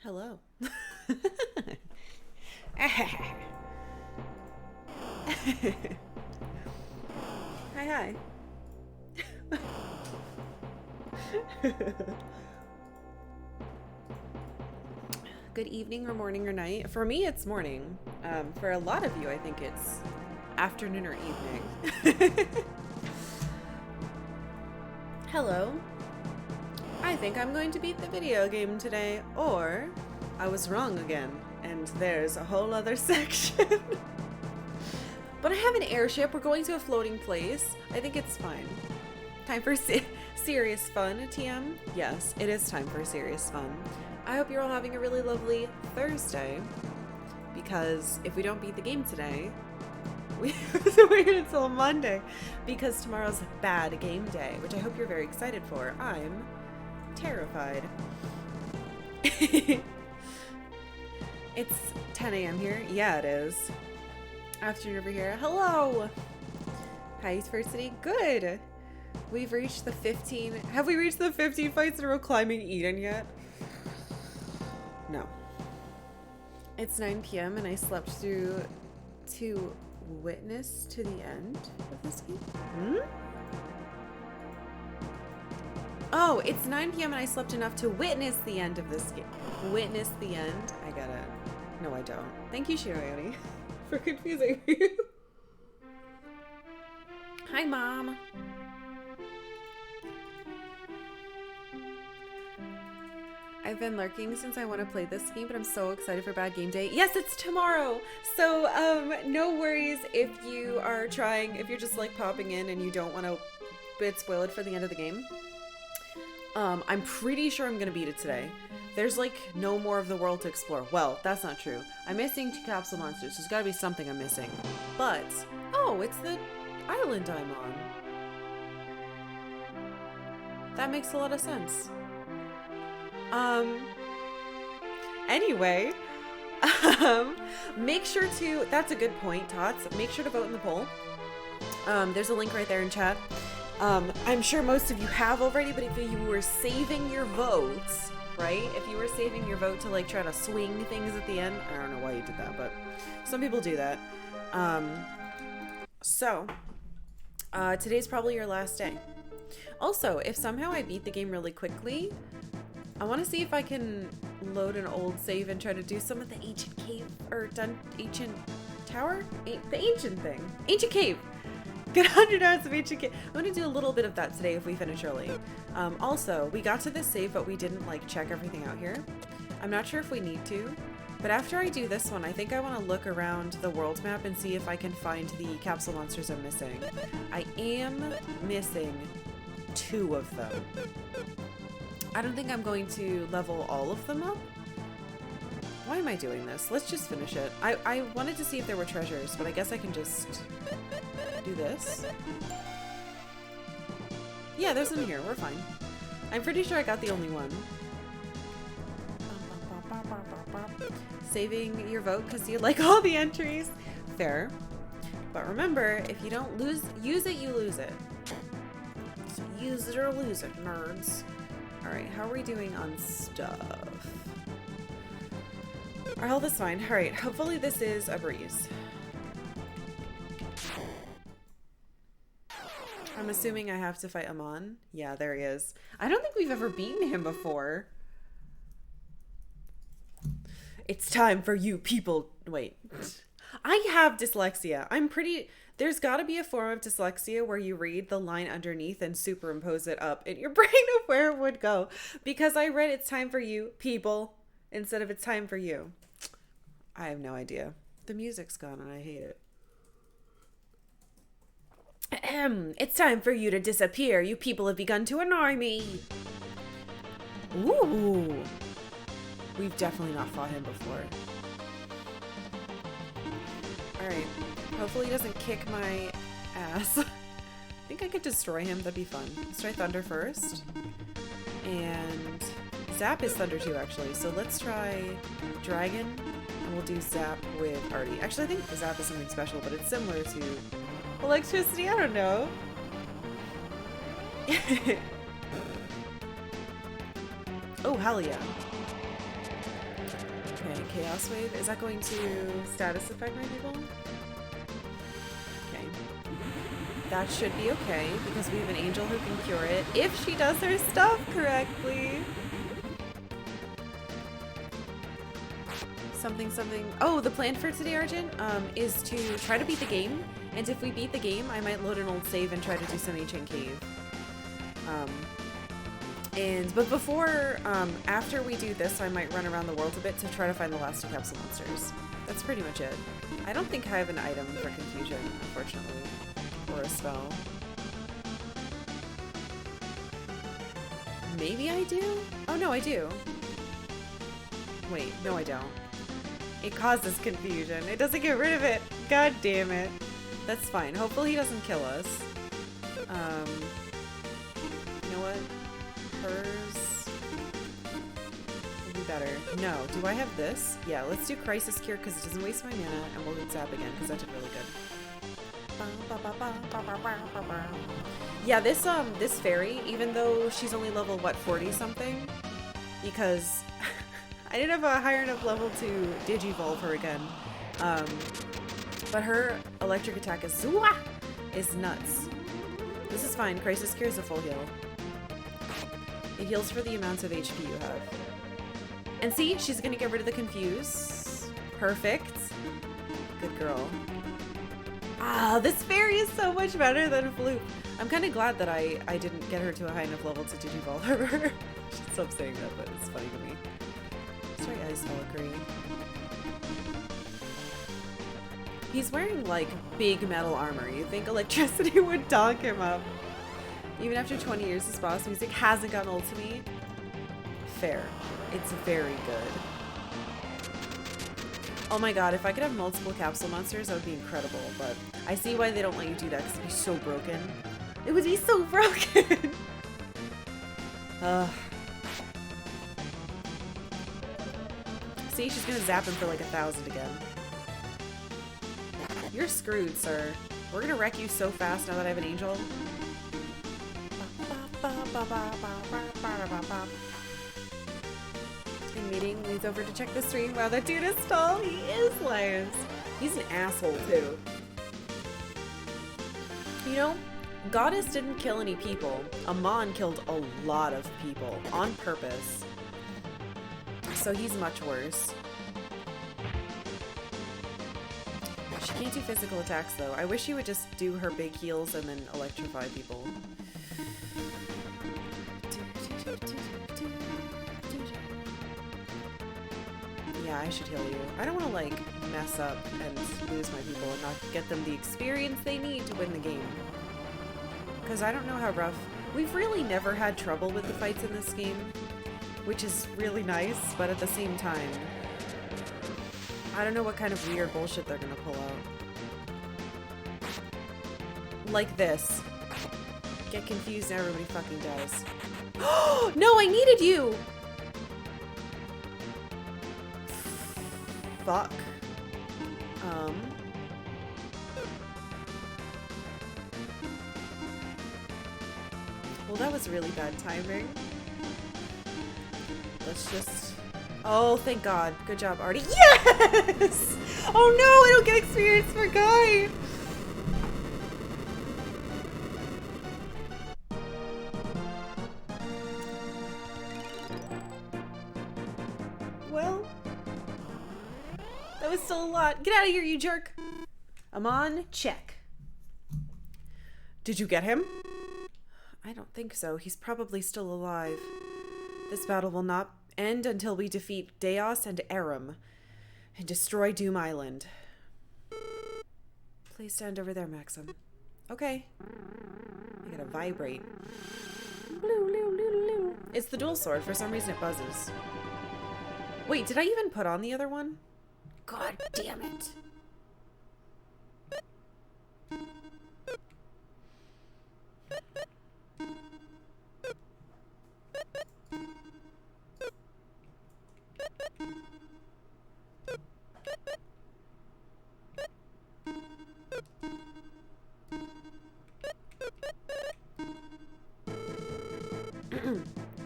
Hello. Hi, hi. Good evening or morning or night. For me, it's morning. For a lot of you, I think it's afternoon or evening. Hello. I think I'm going to beat the video game today, or I was wrong again, and there's a whole other section. But I have an airship. We're going to a floating place. I think it's fine. Time for serious fun, TM? Yes, it is time for serious fun. I hope you're all having a really lovely Thursday, because if we don't beat the game today, we have to wait until Monday, because tomorrow's bad game day, which I hope you're very excited for. I'm terrified. It's 10 a.m. here. Yeah, it is. Afternoon over here. Hello! Hi, University. Good! We've reached the 15... Have we reached the 15 fights in a row climbing Eden yet? No. It's 9 p.m. and I slept through to witness to the end of this game. Hmm? Oh, it's 9 p.m. and I slept enough to witness the end of this game. Witness the end? I get it. No, I don't. Thank you, Shirayoni, for confusing me. Hi, Mom. I've been lurking since I want to play this game, but I'm so excited for Bad Game Day. Yes, it's tomorrow! So, no worries if you are trying, if you're just like popping in and you don't want to get spoiled for the end of the game. I'm pretty sure I'm gonna beat it today. There's like no more of the world to explore. Well, that's not true. I'm missing 2 capsule monsters. There's gotta be something I'm missing. But, oh, it's the island I'm on. That makes a lot of sense. Anyway, make sure to, that's a good point, Tots. Make sure to vote in the poll. There's a link right there in chat. I'm sure most of you have already, but if you were saving your votes, right? If you were saving your vote to like try to swing things at the end, I don't know why you did that, but some people do that. Today's probably your last day. Also, if somehow I beat the game really quickly, I want to see if I can load an old save and try to do some of the ancient cave, or ancient tower? The ancient thing. Ancient cave! Get 100 hours of ancient cave. I'm going to do a little bit of that today if we finish early. Also, we got to this save, but we didn't like check everything out here. I'm not sure if we need to, but after I do this one, I think I want to look around the world map and see if I can find the capsule monsters I'm missing. I am missing 2 of them. I don't think I'm going to level all of them up. Why am I doing this? Let's just finish it. I wanted to see if there were treasures, but I guess I can just do this. Yeah, there's some here. We're fine. I'm pretty sure I got the only one. Saving your vote because you like all the entries. Fair. But remember, if you don't use it, you lose it. So use it or lose it, nerds. Alright, how are we doing on stuff? Our health is fine. Alright, hopefully this is a breeze. I'm assuming I have to fight Amon. Yeah, there he is. I don't think we've ever beaten him before. It's time for you people. Wait. I have dyslexia. There's gotta be a form of dyslexia where you read the line underneath and superimpose it up in your brain of where it would go. Because I read it's time for you people instead of it's time for you. I have no idea. The music's gone and I hate it. It's time for you to disappear. You people have begun to annoy me. Ooh. We've definitely not fought him before. Alright. Hopefully he doesn't kick my ass. I think I could destroy him. That'd be fun. Let's try Thunder first. And Zap is Thunder too, actually. So let's try Dragon. And we'll do Zap with Artie. Actually, I think Zap is something special, but it's similar to electricity. I don't know. Oh, hell yeah. Giant Chaos Wave. Is that going to status affect my people? Okay. That should be okay, because we have an angel who can cure it, if she does her stuff correctly. Something. Oh, the plan for today, Argent, is to try to beat the game. And if we beat the game, I might load an old save and try to do some ancient cave. But before, after we do this, I might run around the world a bit to try to find the last two capsule monsters. That's pretty much it. I don't think I have an item for confusion, unfortunately, or a spell. Maybe I do? Oh no, I do. Wait, no I don't. It causes confusion. It doesn't get rid of it. God damn it. That's fine. Hopefully he doesn't kill us. You know what? Hers would be better. No. Do I have this? Yeah, let's do Crisis Cure because it doesn't waste my mana, and we'll zap again because that did really good. Yeah, this fairy, even though she's only level, what, 40 something? Because I didn't have a higher enough level to digivolve her again. But her electric attack is nuts. This is fine. Crisis Cure is a full heal. It heals for the amounts of HP you have. And see, she's gonna get rid of the confuse. Perfect. Good girl. Ah, this fairy is so much better than Floop. I'm kind of glad that I didn't get her to a high enough level to digivolve her. She'd stop saying that, but it's funny to me. Sorry, Ice Valkyrie. He's wearing, like, big metal armor. You think electricity would donk him up. Even after 20 years, this boss music hasn't gotten old to me. Fair. It's very good. Oh my god, if I could have multiple capsule monsters, that would be incredible, but I see why they don't let you do that, because it'd be so broken. It would be so broken! See, she's gonna zap him for like 1,000 again. You're screwed, sir. We're gonna wreck you so fast now that I have an angel. In meeting, leads over to check the stream. Wow, that dude is tall. He is Lance. He's an asshole, too. You know, Goddess didn't kill any people. Amon killed a lot of people on purpose. So he's much worse. She can't do physical attacks, though. I wish she would just do her big heals and then electrify people. Yeah, I should heal you. I don't want to, like, mess up and lose my people and not get them the experience they need to win the game. Because I don't know how rough... We've really never had trouble with the fights in this game, which is really nice, but at the same time, I don't know what kind of weird bullshit they're gonna pull out. Like this. Get confused and everybody fucking dies. No, I needed you! Fuck. Well, that was really bad timing. Let's just... Oh, thank God. Good job, Artie. Yes! Oh no, I don't get experience for Guy! Well... That was still a lot. Get out of here, you jerk! Amon, check. Did you get him? I don't think so. He's probably still alive. This battle will not end until we defeat Deos and Aram and destroy Doom Island. Please stand over there, Maxim. Okay. I gotta vibrate. It's the dual sword. For some reason it buzzes. Wait, did I even put on the other one? God damn it.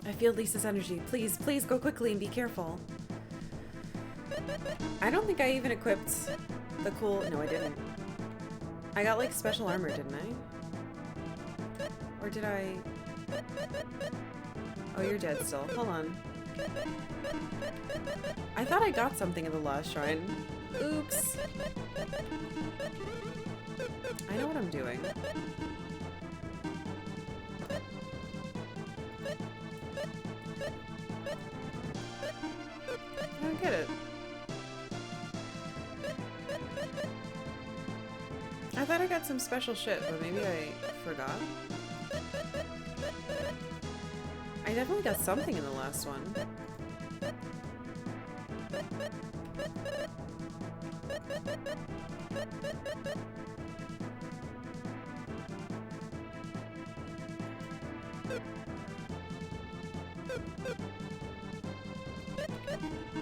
I feel Lisa's energy. Please, please go quickly and be careful. I don't think I even equipped the cool... No, I didn't. I got, like, special armor, didn't I? Or did I... Oh, you're dead still. Hold on. I thought I got something in the last shrine. Oops. I know what I'm doing. I don't get it. I thought I got some special shit, but maybe I forgot. I definitely got something in the last one.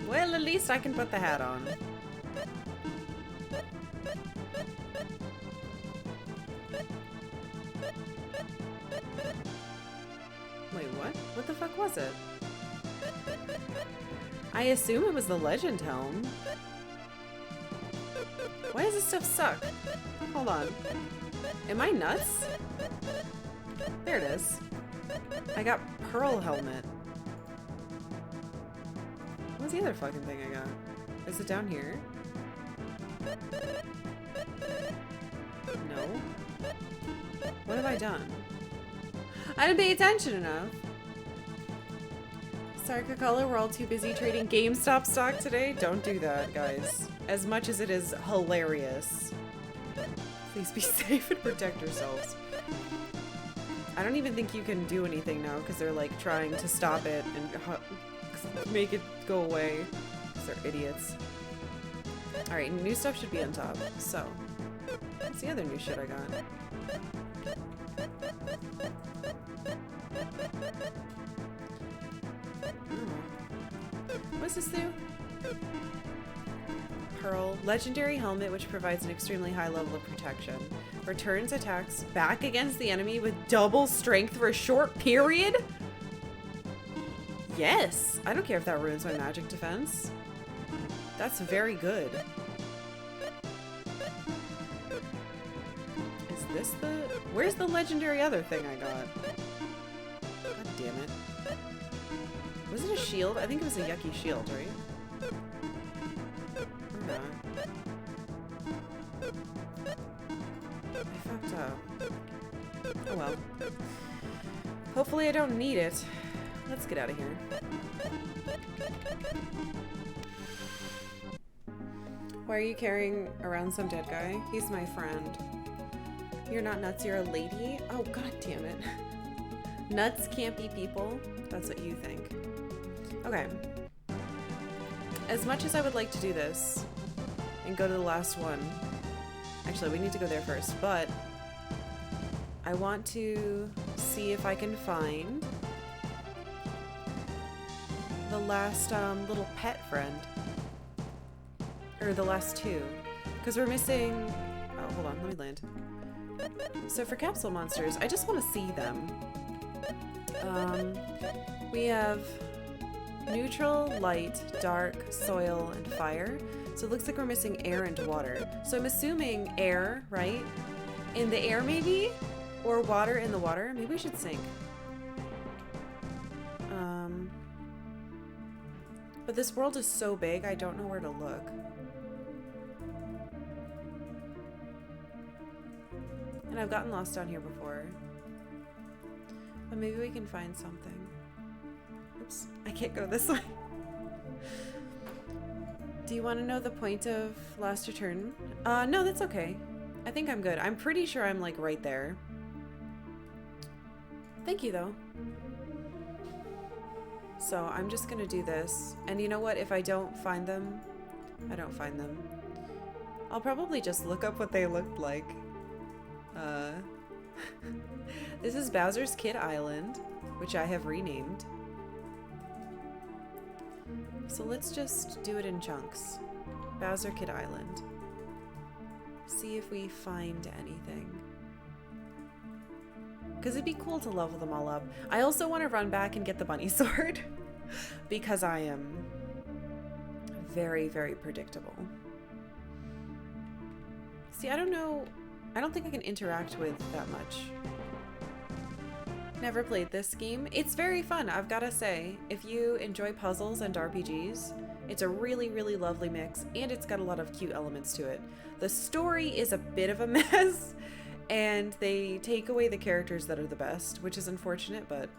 Well, at least I can put the hat on. Wait, what? What the fuck was it? I assume it was the legend helm. Why does this stuff suck? Hold on. Am I nuts? There it is. I got pearl helmet. What's the other fucking thing I got? Is it down here? No. What have I done? I didn't pay attention enough. Sorry, Karkalla, we're all too busy trading GameStop stock today. Don't do that, guys. As much as it is hilarious. Please be safe and protect yourselves. I don't even think you can do anything now because they're like trying to stop it and make it go away. They're idiots. Alright, new stuff should be on top. So, what's the other new shit I got? What's this do? Pearl. Legendary helmet, which provides an extremely high level of protection. Returns attacks back against the enemy with double strength for a short period? Yes! I don't care if that ruins my magic defense. That's very good. Is this the... Where's the legendary other thing I got? God damn it. Was it a shield? I think it was a yucky shield, right? Or not. I fucked up. Oh well. Hopefully I don't need it. Let's get out of here. Why are you carrying around some dead guy? He's my friend. You're not nuts, you're a lady? Oh, god damn it. Nuts can't be people? That's what you think. Okay. As much as I would like to do this and go to the last one, actually we need to go there first, but I want to see if I can find the last little pet friend. Or the last two. Because we're missing... Oh, hold on, let me land. So for capsule monsters, I just want to see them. We have neutral, light, dark, soil, and fire. So it looks like we're missing air and water. So I'm assuming air, right? In the air maybe? Or water in the water? Maybe we should sink. But this world is so big, I don't know where to look. And I've gotten lost down here before. But maybe we can find something. Oops, I can't go this way. Do you want to know the point of last return? No, that's okay. I think I'm good. I'm pretty sure I'm like right there. Thank you though. So I'm just gonna do this. And you know what? If I don't find them, I don't find them. I'll probably just look up what they looked like. This is Bowser's Kid Island, which I have renamed. So let's just do it in chunks. Bowser Kid Island. See if we find anything. Because it'd be cool to level them all up. I also want to run back and get the bunny sword. Because I am very, very predictable. See, I don't know. I don't think I can interact with that much. Never played this game. It's very fun, I've gotta say. If you enjoy puzzles and RPGs, it's a really, really lovely mix, and it's got a lot of cute elements to it. The story is a bit of a mess, and they take away the characters that are the best, which is unfortunate, but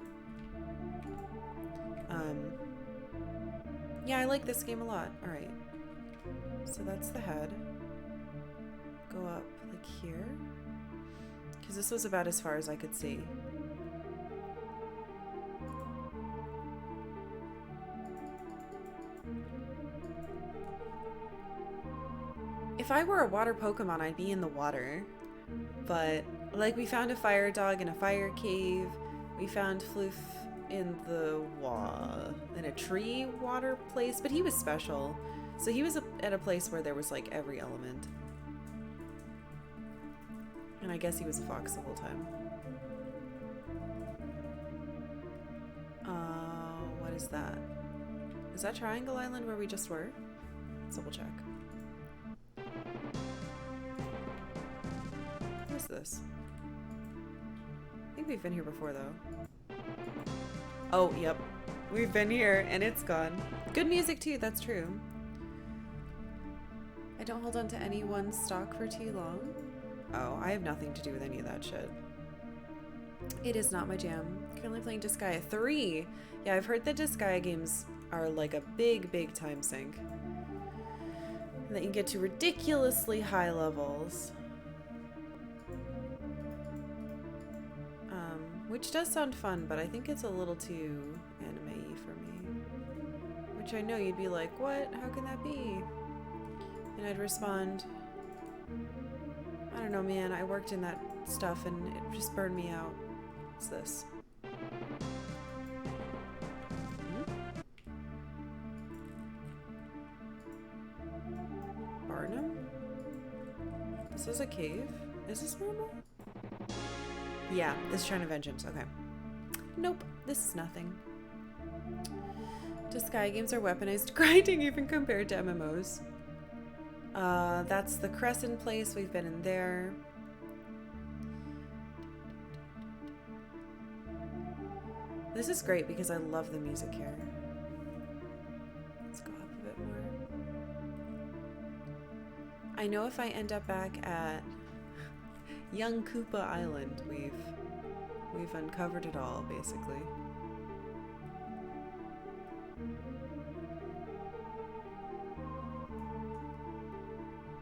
yeah, I like this game a lot. All right, so that's the head. Go up like here, because this was about as far as I could see. If I were a water Pokemon, I'd be in the water. But, like, we found a fire dog in a fire cave. We found Floof in in a tree water place, but he was special. So he was at a place where there was, like, every element. And I guess he was a fox the whole time. What is that? Is that Triangle Island where we just were? Let's double check. What is this? I think we've been here before, though. Oh, yep. We've been here, and it's gone. Good music, too, that's true. I don't hold on to any one stock for too long. Oh, I have nothing to do with any of that shit. It is not my jam. Currently playing Disgaea 3. Yeah, I've heard that Disgaea games are like a big, big time sink. That you get to ridiculously high levels. Which does sound fun, but I think it's a little too anime-y for me. Which I know you'd be like, what? How can that be? And I'd respond, I don't know, man. I worked in that stuff and it just burned me out. What's this? Barnum? This is a cave? Is this normal? Yeah, this is Shrine of Vengeance. Okay. Nope, this is nothing. Disgaea games are weaponized grinding even compared to MMOs. That's the Crescent place. We've been in there. This is great because I love the music here. Let's go up a bit more. I know if I end up back at Young Koopa Island, we've uncovered it all, basically.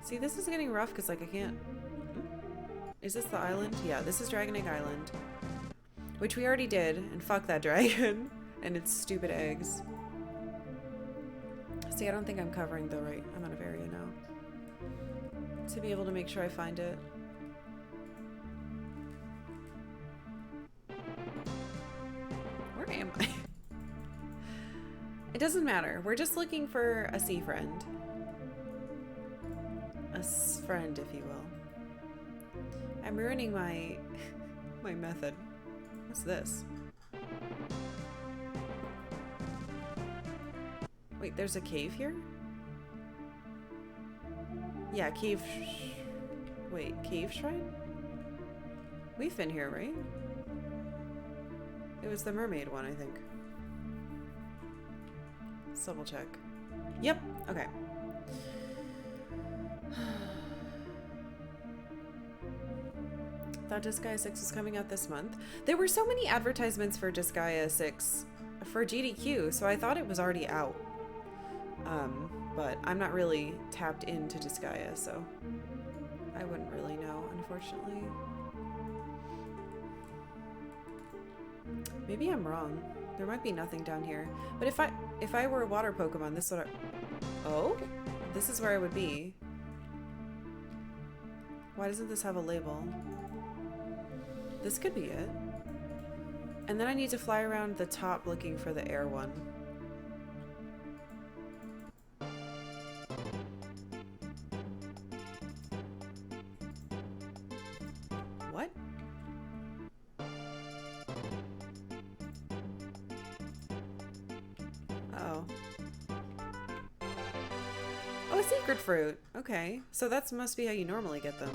See, this is getting rough because, like, I can't... Is this the island? Yeah, this is Dragon Egg Island. Which we already did, and fuck that dragon and its stupid eggs. See, I don't think I'm covering the right amount of area now to be able to make sure I find it. Where am I? It doesn't matter. We're just looking for a sea friend. A friend, if you will. I'm ruining my method. What's this? Wait, there's a cave here? Yeah, cave... Wait, cave shrine? We've been here, right? It was the mermaid one, I think. Let's double check. Yep, okay. Thought Disgaea 6 was coming out this month. There were so many advertisements for Disgaea 6 for GDQ, so I thought it was already out. But I'm not really tapped into Disgaea, so I wouldn't really know, unfortunately. Maybe I'm wrong. There might be nothing down here. But if I were a water Pokemon, this would... Oh? This is where I would be. Why doesn't this have a label? This could be it. And then I need to fly around the top looking for the air one. What? Oh. secret fruit. Okay, so that must be how you normally get them.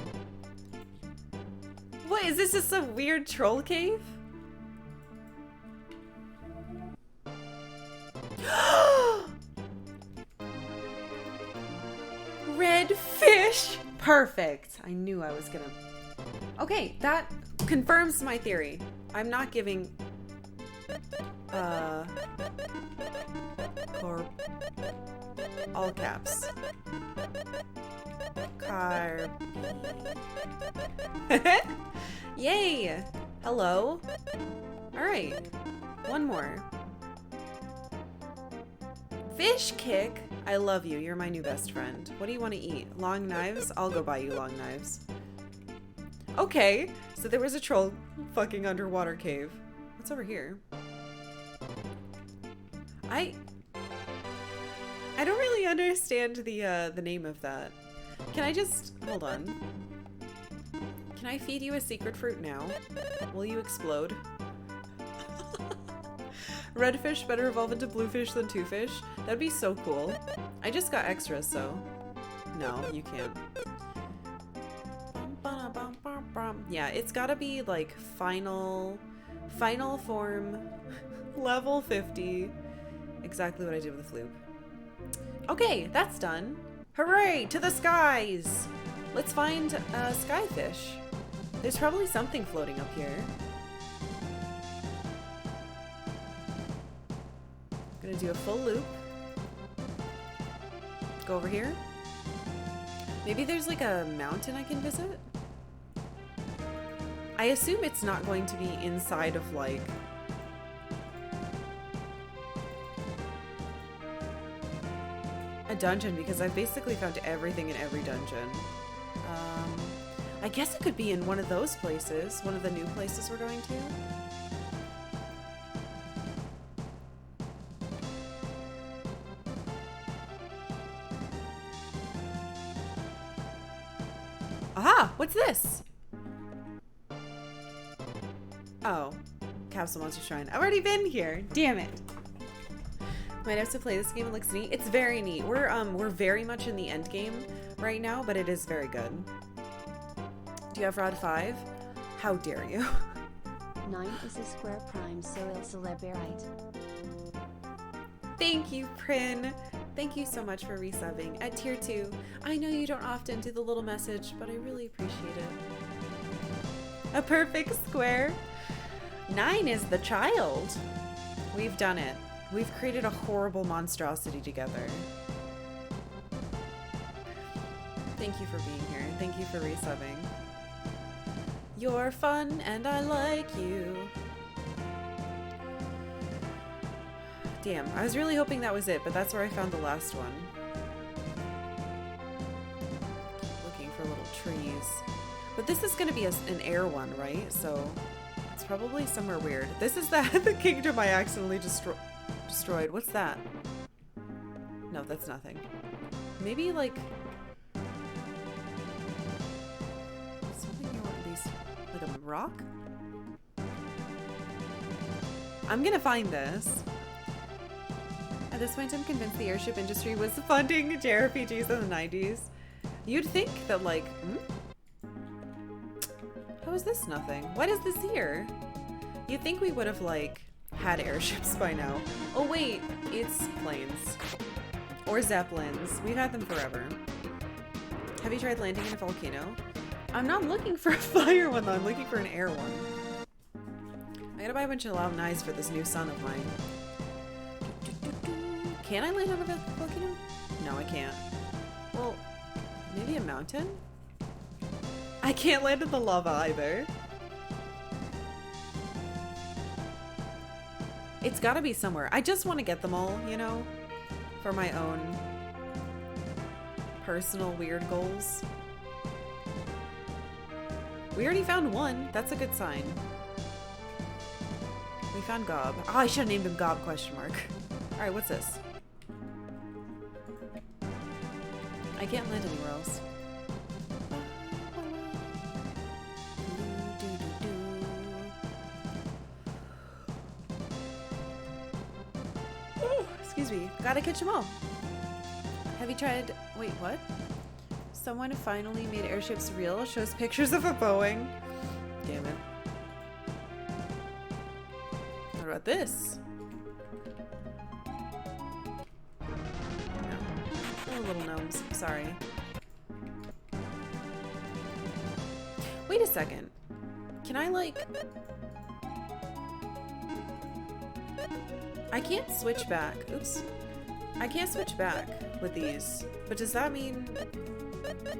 What, is this just a weird troll cave? Red fish! Perfect. I knew I was gonna... Okay, that confirms my theory. I'm not giving... all caps. Carb. Yay! Hello? Alright. One more. Fish kick? I love you. You're my new best friend. What do you want to eat? Long knives? I'll go buy you long knives. Okay. So there was a troll fucking underwater cave. What's over here? I don't really understand the name of that. Can I just... Hold on. Can I feed you a secret fruit now? Will you explode? Red fish better evolve into blue fish than two fish? That'd be so cool. I just got extras, so... No, you can't. Yeah, it's gotta be like final form, level 50. Exactly what I did with the flute. Okay, that's done. Hooray, to the skies! Let's find a skyfish. There's probably something floating up here. Gonna do a full loop. Go over here. Maybe there's like a mountain I can visit? I assume it's not going to be inside of like... a dungeon, because I've basically found everything in every dungeon. I guess it could be in one of those places, one of the new places we're going to. Aha! What's this? Oh. Capsule Monster Shrine. I've already been here. Damn it. Might have to play this game. It looks neat. It's very neat. We're very much in the end game right now, but it is very good. Do you have Rod 5? How dare you? 9 is a square prime, so it's a labyrite. Thank you, Prin. Thank you so much for resubbing at tier 2. I know you don't often do the little message, but I really appreciate it. A perfect square. 9 is the child. We've done it. We've created a horrible monstrosity together. Thank you for being here. Thank you for resubbing. You're fun and I like you. Damn, I was really hoping that was it, but that's where I found the last one. Keep looking for little trees. But this is gonna be an air one, right? So it's probably somewhere weird. This is the kingdom I accidentally destroyed. What's that? No, that's nothing. Maybe like something near one of these, like a rock? I'm gonna find this. At this point, I'm convinced the airship industry was funding JRPGs in the 90s. You'd think that like, how is this nothing? What is this here? You'd think we would have like had airships by now. Oh wait, it's planes. Or zeppelins. We've had them forever. Have you tried landing in a volcano? I'm not looking for a fire one though, I'm looking for an air one. I gotta buy a bunch of loud knives for this new son of mine. Can I land on a volcano? No, I can't. Well, maybe a mountain? I can't land in the lava either. It's gotta be somewhere. I just want to get them all, you know, for my own personal weird goals. We already found one. That's a good sign. We found Gob. Oh, I should have named him Gob question mark. All right, what's this? I can't land anywhere else. Excuse me. Gotta catch them all. Have Have you tried... Wait, what? Someone finally made airships real. Shows pictures of a Boeing. Damn it. What about this? No. Oh, little gnomes. Sorry. Wait a second. Can I, like... I can't switch back. Oops. I can't switch back with these. But does that mean... Damn it.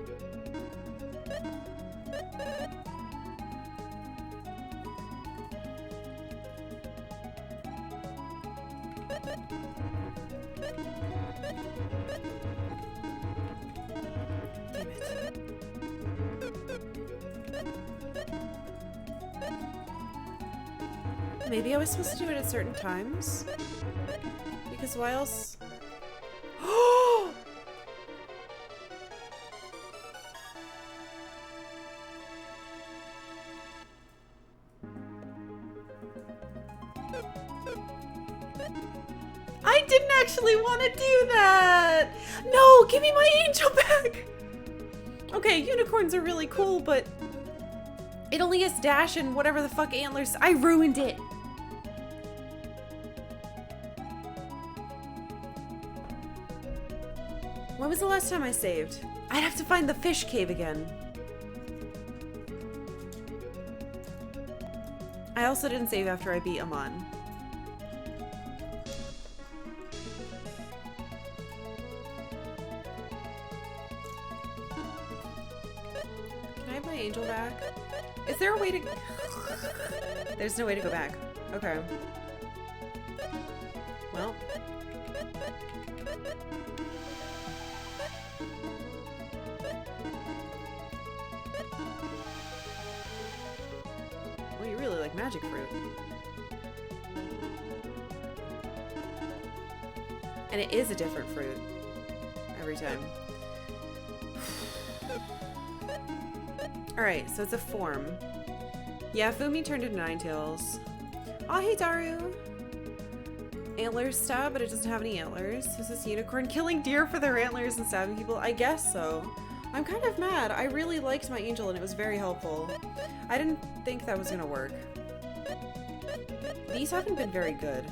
Maybe I was supposed to do it at certain times? Because why else? I didn't actually want to do that! No, give me my angel back! Okay, unicorns are really cool, but it only has dash and whatever the fuck antlers. I ruined it! When was the last time I saved? I'd have to find the fish cave again. I also didn't save after I beat Amon. Can I have my angel back? Is there a way to... There's no way to go back. Okay. Well... Well, you really like magic fruit. And it is a different fruit every time. Alright, so it's a form. Yeah, Fumi turned into Ninetales. Oh, hey, Daru! Antlers stab, but it doesn't have any antlers. Is this unicorn killing deer for their antlers and stabbing people? I guess so. I'm kind of mad. I really liked my angel and it was very helpful. I didn't think that was gonna work. These haven't been very good.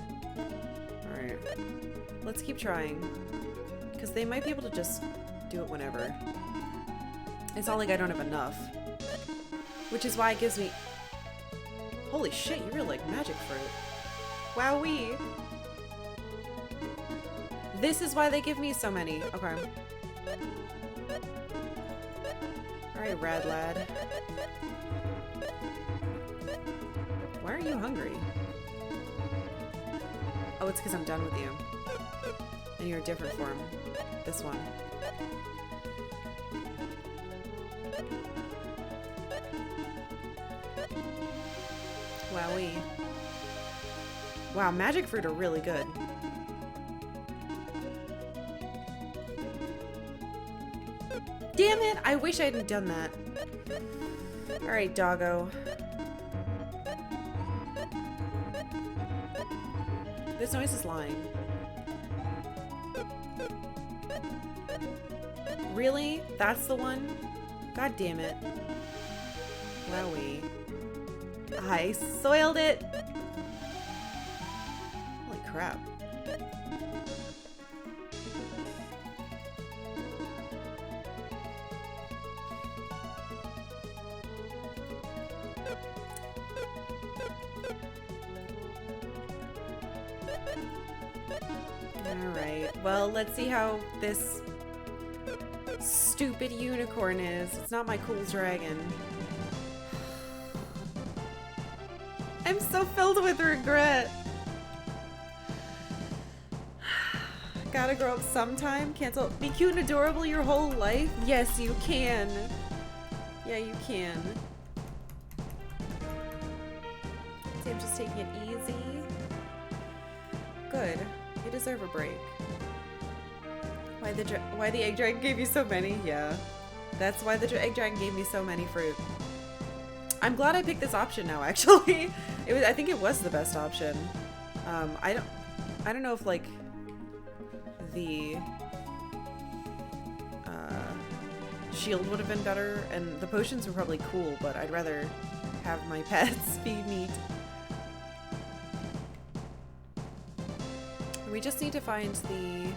Alright. Let's keep trying. Because they might be able to just do it whenever. It's not like I don't have enough. Which is why it gives me... Holy shit, you really like magic fruit. Wowee. This is why they give me so many. Okay. Alright, rad lad. Why are you hungry? Oh, it's because I'm done with you. And you're a different form. This one. Wowee. Wow, magic fruit are really good. Damn it! I wish I hadn't done that. Alright, doggo. This noise is lying. Really? That's the one? God damn it. Wowee. I soiled it! Holy crap. Alright, well, let's see how this stupid unicorn is. It's not my cool dragon. I'm so filled with regret. Gotta grow up sometime. Cancel. Be cute and adorable your whole life? Yes, you can. Yeah, you can. See, I'm just taking it easy. Good. You deserve a break. Why the egg dragon gave you so many? Yeah. That's why the egg dragon gave me so many fruit. I'm glad I picked this option now, actually. I think it was the best option. I don't know if, like, the shield would have been better, and the potions were probably cool, but I'd rather have my pets be neat. We just need to find the...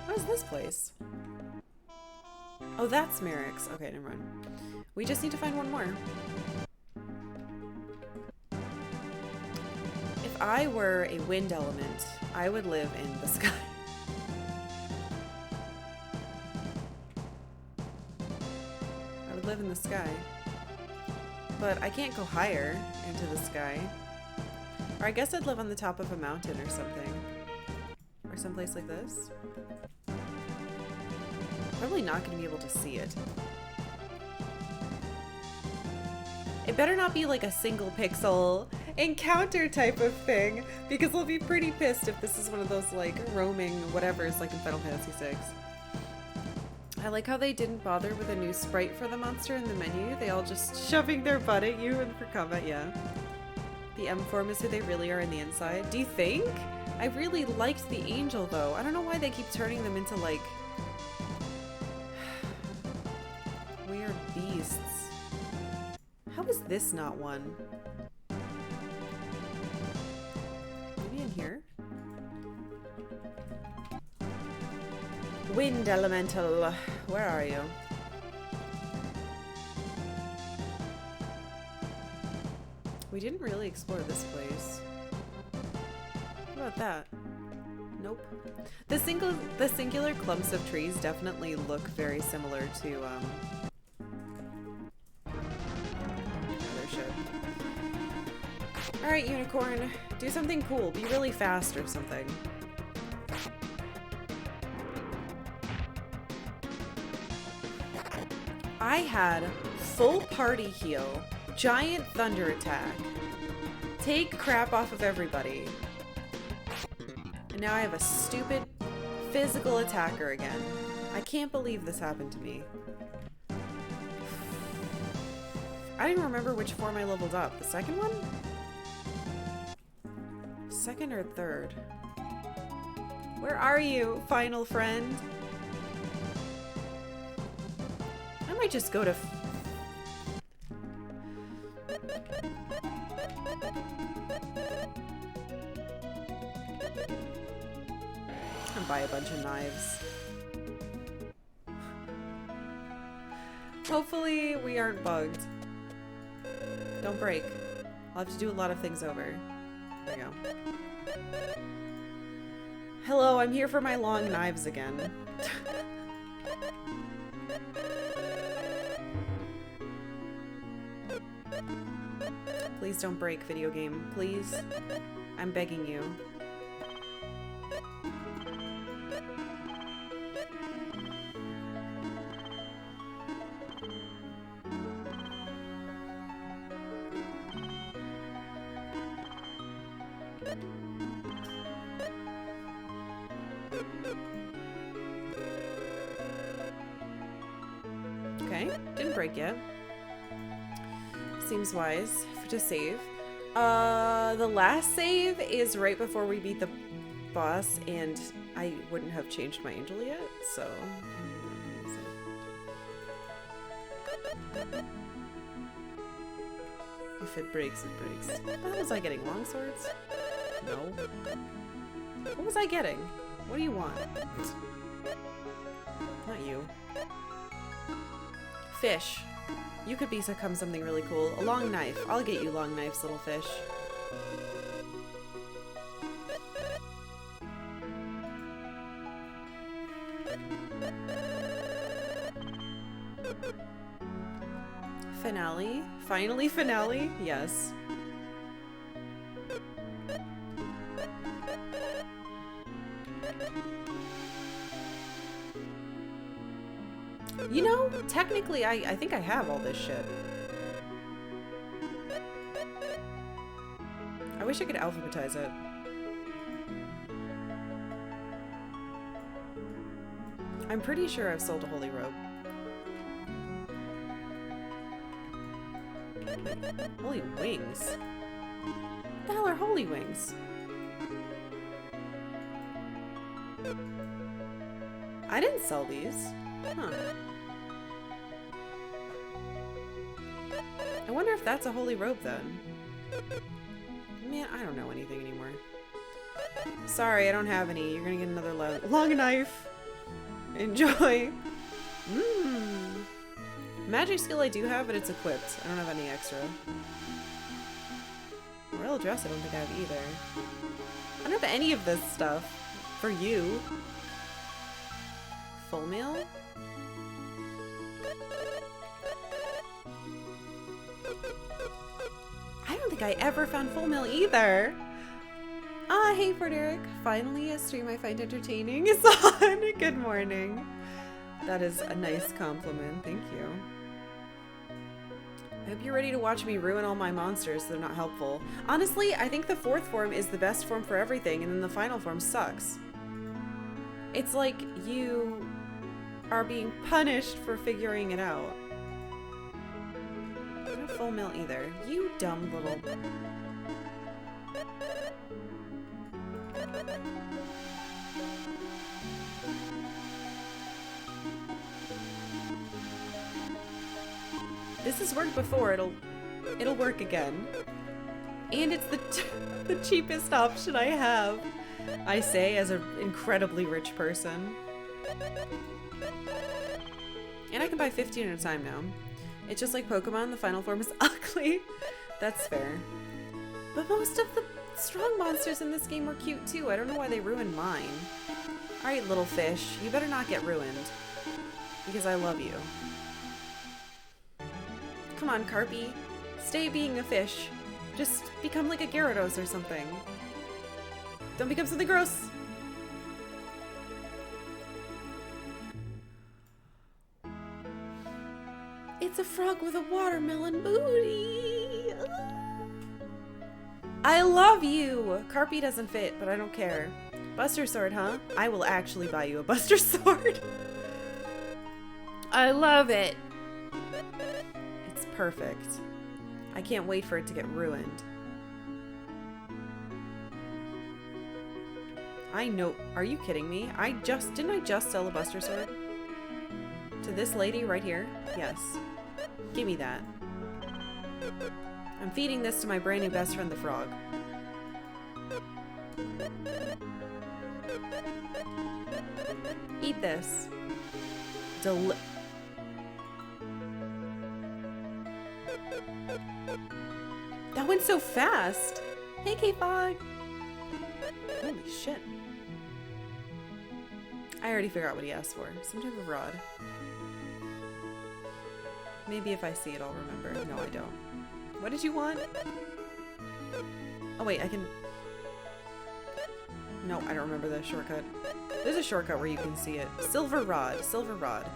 What is this place? Oh, that's Merrick's. Okay, never mind. We just need to find one more. If I were a wind element, I would live in the sky. I would live in the sky. But I can't go higher into the sky. Or I guess I'd live on the top of a mountain or something. Or someplace like this. Probably not going to be able to see it. It better not be like a single pixel encounter type of thing, because we'll be pretty pissed if this is one of those like roaming whatevers like in Final Fantasy VI. I like how they didn't bother with a new sprite for the monster in the menu. They all just shoving their butt at you and for combat, yeah. The M form is who they really are in the inside. Do you think? I really liked the angel though. I don't know why they keep turning them into like weird beasts. How is this not one? Maybe in here? Wind elemental, where are you? We didn't really explore this place. What about that? Nope. The singular clumps of trees definitely look very similar to other shit. Alright, unicorn, do something cool. Be really fast or something. I had full party heal, giant thunder attack, take crap off of everybody, and now I have a stupid physical attacker again. I can't believe this happened to me. I didn't remember which form I leveled up. The second one? Second or third? Where are you, final friend? I might just go to... and buy a bunch of knives. Hopefully we aren't bugged. Don't break. I'll have to do a lot of things over. There we go. Hello, I'm here for my long knives again. Please don't break, video game. Please. I'm begging you. Okay, didn't break yet. Seems wise to save. The last save is right before we beat the boss, and I wouldn't have changed my angel yet, so... If it breaks, it breaks. What the hell was I getting? Long swords? No. What was I getting? What do you want? Not you. Fish. You could become something really cool. A long knife. I'll get you long knives, little fish. Finale? Finally finale? Yes. You know, technically, I think I have all this shit. I wish I could alphabetize it. I'm pretty sure I've sold a holy robe. Holy wings? What the hell are holy wings? I didn't sell these. Huh. I wonder if that's a holy robe then. Man, I don't know anything anymore. Sorry, I don't have any. You're gonna get another long knife. Enjoy. Mmm. Magic skill I do have, but it's equipped. I don't have any extra. Royal dress I don't think I have either. I don't have any of this stuff. For you. Full meal? I don't think I ever found full meal either. Ah, hey Frederick. Finally a stream I find entertaining is on. Good morning. That is a nice compliment. Thank you. I hope you're ready to watch me ruin all my monsters so they're not helpful. Honestly, I think the 4th form is the best form for everything, and then the final form sucks. It's like you are being punished for figuring it out. I don't have full meal either. You dumb little... This has worked before, it'll work again. And it's the cheapest option I have. I say as an incredibly rich person. And I can buy 15 at a time now. It's just like Pokemon, the final form is ugly. That's fair. But most of the strong monsters in this game were cute too. I don't know why they ruined mine. Alright, little fish, you better not get ruined. Because I love you. Come on, Carpy. Stay being a fish. Just become like a Gyarados or something. Don't become something gross. It's a frog with a watermelon booty. I love you. Carpy doesn't fit, but I don't care. Buster Sword, huh? I will actually buy you a Buster Sword. I love it. It's perfect. I can't wait for it to get ruined. I know. Are you kidding me? Didn't I just sell a Buster Sword? To this lady right here? Yes. Give me that. I'm feeding this to my brand new best friend, the frog. Eat this. That went so fast! Hey, K-Fog! Holy shit. I already figured out what he asked for. Some type of rod. Maybe if I see it, I'll remember. No, I don't. What did you want? Oh, wait, I can... No, I don't remember the shortcut. There's a shortcut where you can see it. Silver rod. Silver rod.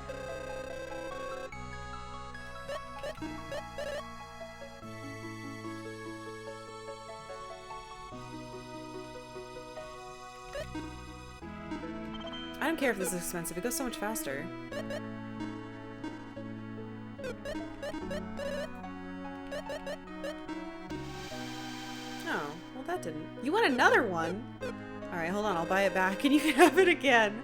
I don't care if this is expensive. It goes so much faster. Oh, well that didn't. You want another one? Alright, hold on. I'll buy it back and you can have it again.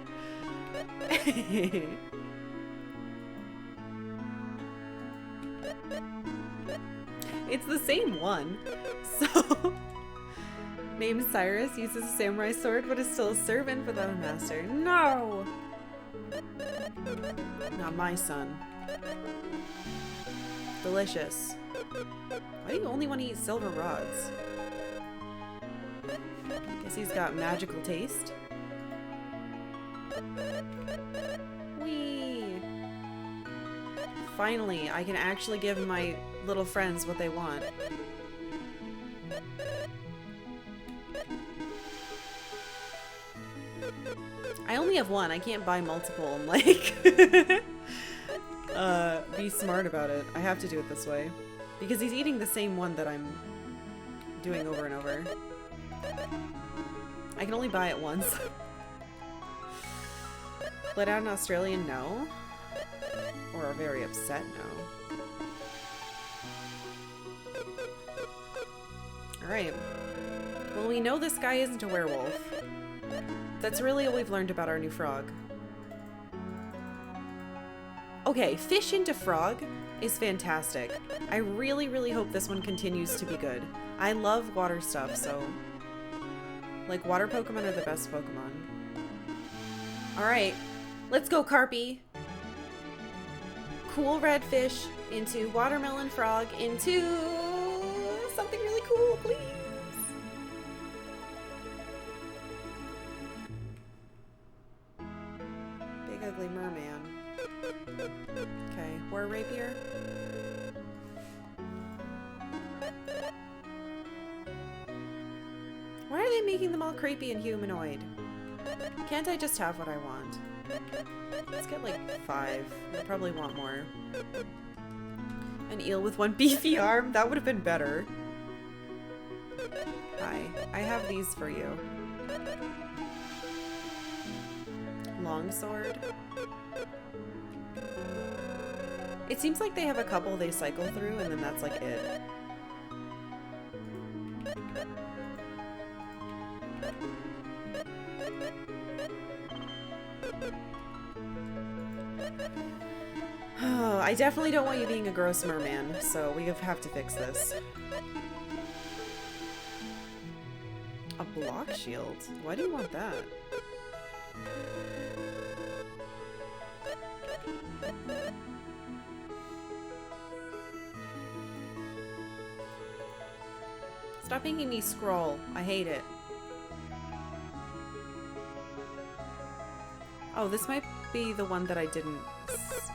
It's the same one. So... Named Cyrus, uses a samurai sword, but is still a servant without a master. No! Not my son. Delicious. Why do you only want to eat silver rods? Guess he's got magical taste. Whee! Finally, I can actually give my little friends what they want. I only have one. I can't buy multiple and like be smart about it. I have to do it this way. Because he's eating the same one that I'm doing over and over. I can only buy it once. Let out an Australian no? Or a very upset no? Alright. Well, we know this guy isn't a werewolf. That's really all we've learned about our new frog. Okay, fish into frog is fantastic. I really, really hope this one continues to be good. I love water stuff, so... Like, water Pokemon are the best Pokemon. Alright, let's go, Carpy. Cool red fish into watermelon frog into something really cool, please. Big ugly merman. Okay, war rapier. Why are they making them all creepy and humanoid? Can't I just have what I want? Let's get like 5. I probably want more. An eel with 1 beefy arm? That would have been better. Hi, I have these for you. Longsword. It seems like they have a couple they cycle through and then that's like it. I definitely don't want you being a gross merman, so we have to fix this. A block shield? Why do you want that? Stop making me scroll. I hate it. Oh, this might be the one that I didn't...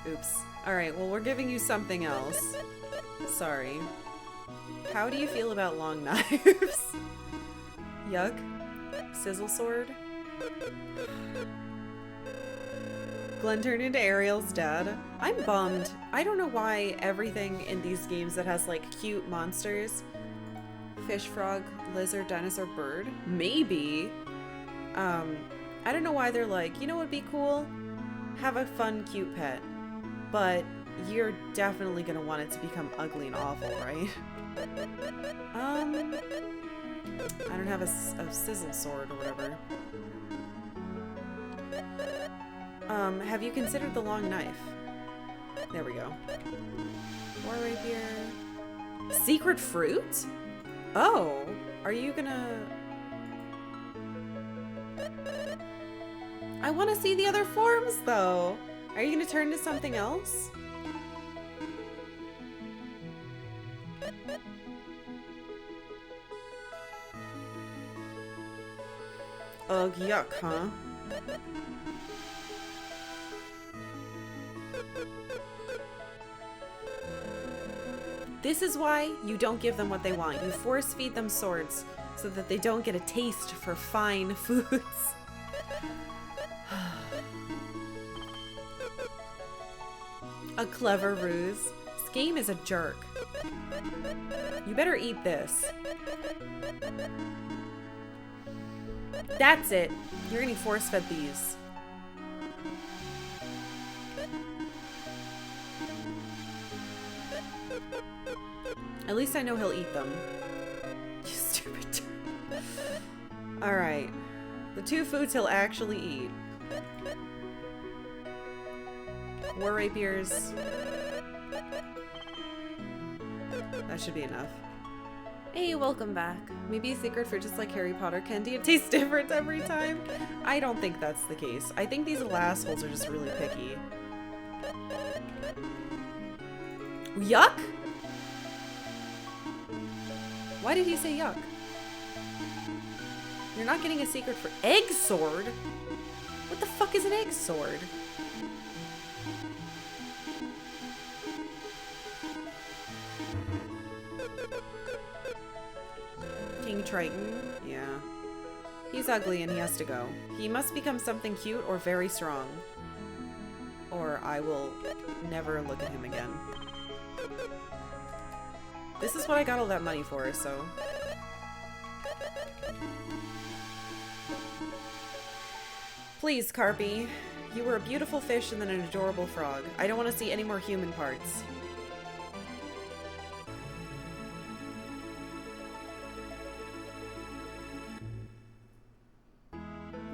Oops. Alright, well, we're giving you something else. Sorry. How do you feel about long knives? Yuck. Sizzle sword. Glenn turned into Ariel's dad. I'm bummed. I don't know why everything in these games that has, like, cute monsters... Fish, frog, lizard, dinosaur, bird. Maybe. I don't know why they're like, you know what would be cool? Have a fun, cute pet. But you're definitely gonna want it to become ugly and awful, right? I don't have a sizzle sword or whatever. Have you considered the long knife? There we go. War rapier. Secret fruit? Oh, are you gonna... I want to see the other forms, though. Are you gonna turn to something else? Ugh, yuck, huh? This is why you don't give them what they want. You force feed them swords so that they don't get a taste for fine foods. A clever ruse. This game is a jerk. You better eat this. That's it. You're getting force-fed these. At least I know he'll eat them. You stupid turd. Alright. The 2 foods he'll actually eat. War rapiers. That should be enough. Hey, welcome back. Maybe a secret for just like Harry Potter candy, it tastes different every time? I don't think that's the case. I think these little assholes are just really picky. Yuck? Why did he say yuck? You're not getting a secret for egg sword? What the fuck is an egg sword? King Triton? Yeah. He's ugly and he has to go. He must become something cute or very strong. Or I will never look at him again. This is what I got all that money for, so... Please, Carpy. You were a beautiful fish and then an adorable frog. I don't want to see any more human parts.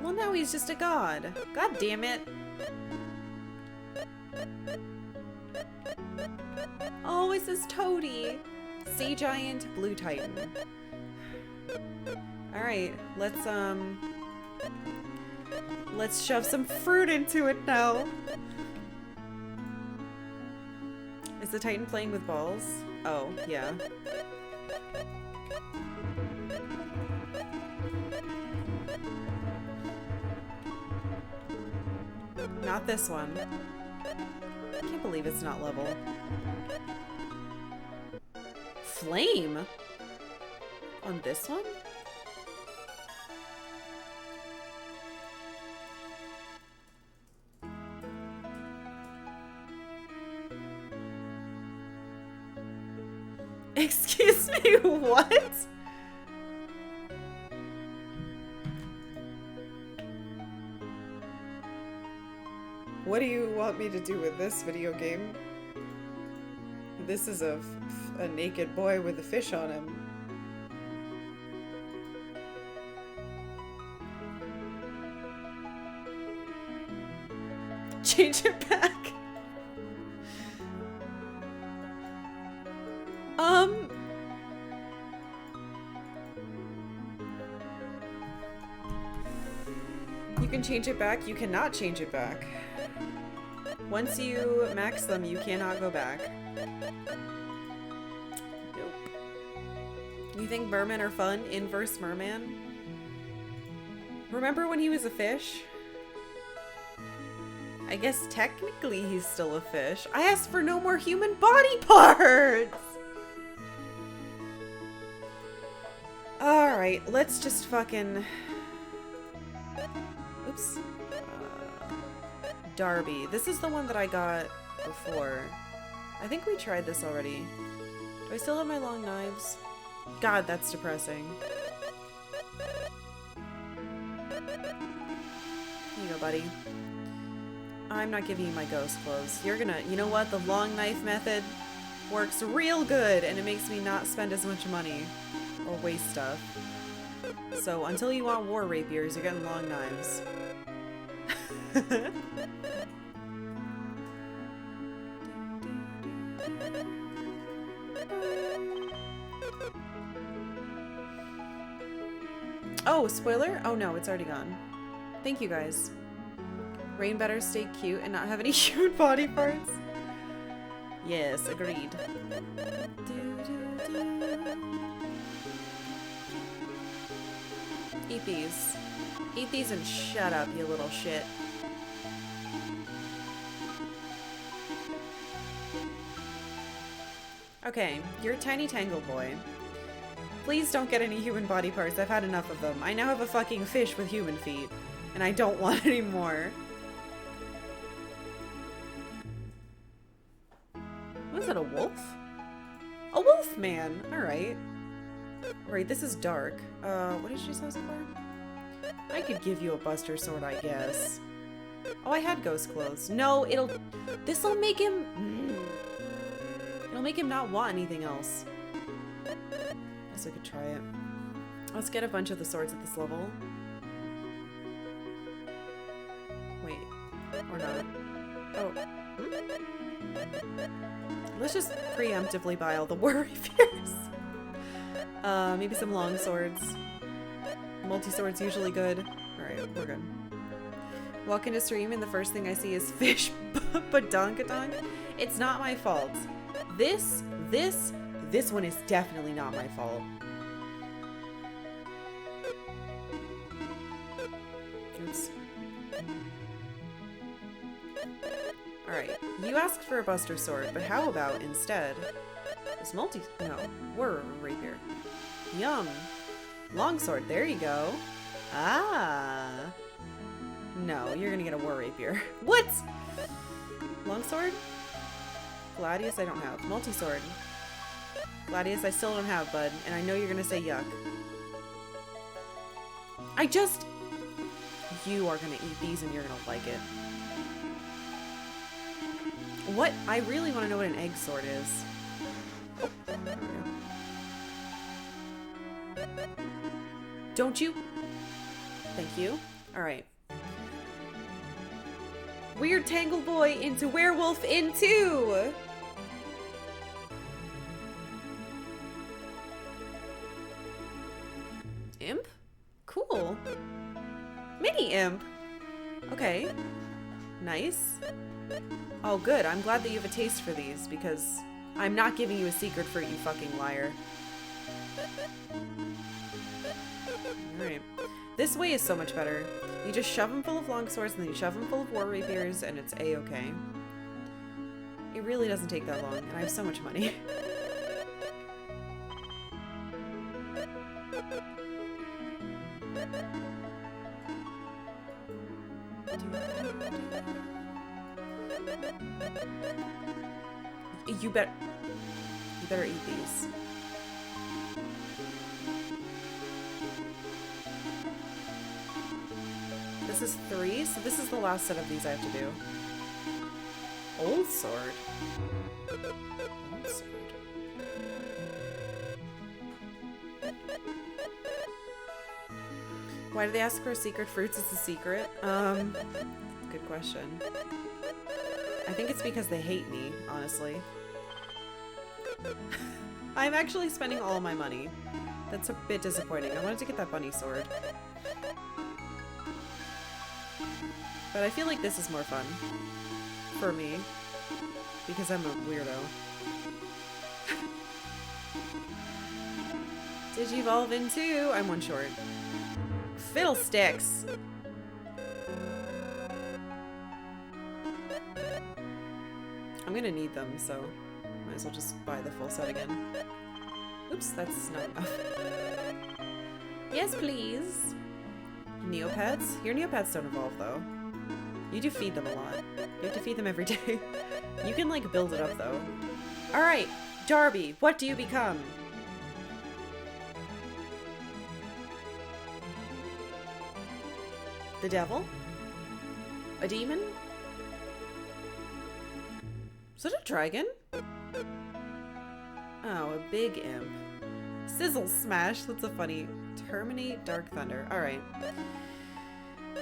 Well, now he's just a god. God damn it. this is Toady. Sea Giant, Blue Titan. Alright, let's shove some fruit into it now. Is the Titan playing with balls? Oh, yeah. Not this one. I can't believe it's not level. Flame? On this one? Excuse me, what? What do you want me to do with this video game? This is a naked boy with a fish on him. Change it back. You can change it back. You cannot change it back. Once you max them, you cannot go back. Nope. You think mermen are fun? Inverse merman? Remember when he was a fish? I guess technically he's still a fish. I asked for no more human body parts! Alright, let's just fucking... Oops. Darby. This is the one that I got before. I think we tried this already. Do I still have my long knives? God, that's depressing. Here you go, buddy. I'm not giving you my ghost clothes. You're gonna... You know what? The long knife method works real good, and it makes me not spend as much money or waste stuff. So, until you want war rapiers, you're getting long knives. Oh, spoiler? Oh no, it's already gone. Thank you guys. Rain better stay cute and not have any human body parts. Yes, agreed. Eat these. Eat these and shut up, you little shit. Okay, you're a tiny tangle boy. Please don't get any human body parts. I've had enough of them. I now have a fucking fish with human feet, and I don't want any more. What is it, a wolf? A wolf man! Alright. Right, this is dark. What did she say it for? I could give you a buster sword, I guess. Oh, I had ghost clothes. No, this'll make him... It'll make him not want anything else. Guess I could try it. Let's get a bunch of the swords at this level. Wait. Or not. Oh. Let's just preemptively buy all the war rapiers. Maybe some long swords. Multi-sword's usually good. Alright, we're good. Walk into stream and the first thing I see is fish badonkadonk. It's not my fault. This one is definitely not my fault. Oops. Alright, you asked for a buster sword, but how about instead this war rapier. Yum. Longsword, there you go. Ah. No, you're gonna get a war rapier. What? Longsword? Gladius, I don't have. Multi-sword. Gladius, I still don't have, bud. And I know you're gonna say yuck. You are gonna eat these and you're gonna like it. What? I really want to know what an egg sword is. Oh, there we go. Don't you? Thank you. Alright. Weird Tangle Boy into Werewolf in 2! Imp? Cool. Mini imp. Okay. Nice. Oh, good. I'm glad that you have a taste for these, because I'm not giving you a secret fruit, you fucking liar. Alright. This way is so much better. You just shove them full of longswords, and then you shove them full of war rapiers, and it's a-okay. It really doesn't take that long, and I have so much money. You better eat these. This is 3, so this is the last set of these I have to do. Old sword. Old sword. Why do they ask for secret fruits? It's a secret. Good question. I think it's because they hate me, honestly. I'm actually spending all my money. That's a bit disappointing. I wanted to get that bunny sword. But I feel like this is more fun. For me. Because I'm a weirdo. Did you evolve into? I'm one short. Fiddlesticks! I'm gonna need them, so might as well just buy the full set again. Oops, that's not enough. Yes, please. Neopets? Your Neopets don't evolve, though. You do feed them a lot. You have to feed them every day. You can, like, build it up, though. Alright, Darby, what do you become? The devil? A demon? Is that a dragon? Oh, a big imp. Sizzle Smash, that's a funny. Terminate Dark Thunder. Alright.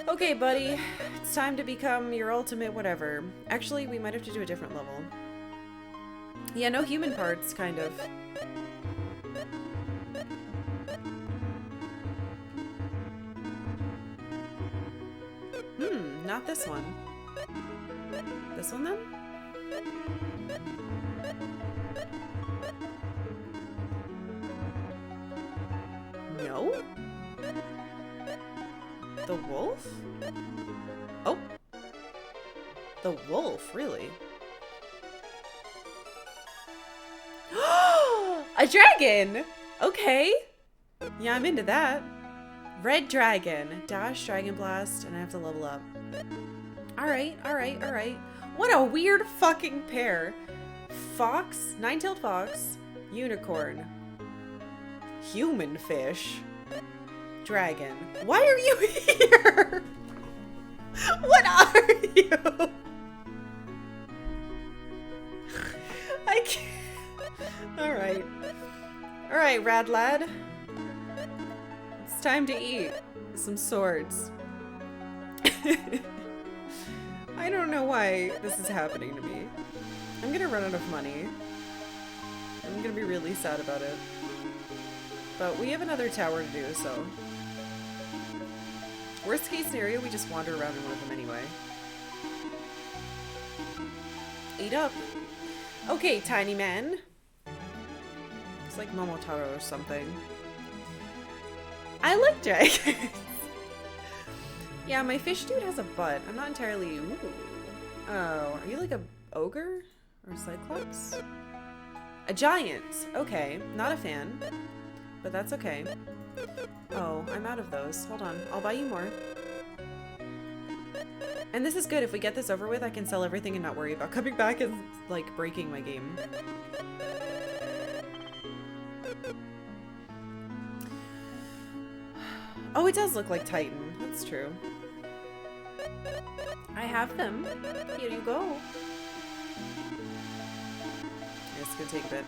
Okay, buddy. It's time to become your ultimate whatever. Actually, we might have to do a different level. Yeah, no human parts, kind of. Not this one. This one, then? No? The wolf? Oh. The wolf, really? A dragon! Okay. Yeah, I'm into that. Red dragon. Dash, dragon blast, and I have to level up. Alright, alright, alright. What a weird fucking pair. Fox, nine-tailed fox, unicorn, human fish, dragon. Why are you here? What are you? I can't. Alright. Alright, rad lad. It's time to eat some swords. I don't know why this is happening to me. I'm gonna run out of money. I'm gonna be really sad about it. But we have another tower to do, so... Worst case scenario, we just wander around in one of them anyway. Eat up! Okay, tiny man. It's like Momotaro or something. I like dragons! Yeah, my fish dude has a butt. I'm not entirely... Ooh. Oh, are you like a ogre? Or cyclops? A giant! Okay, not a fan. But that's okay. Oh, I'm out of those. Hold on, I'll buy you more. And this is good. If we get this over with, I can sell everything and not worry about coming back and, like, breaking my game. Oh, it does look like Titan. That's true. I have them. Here you go. It's gonna take a bit.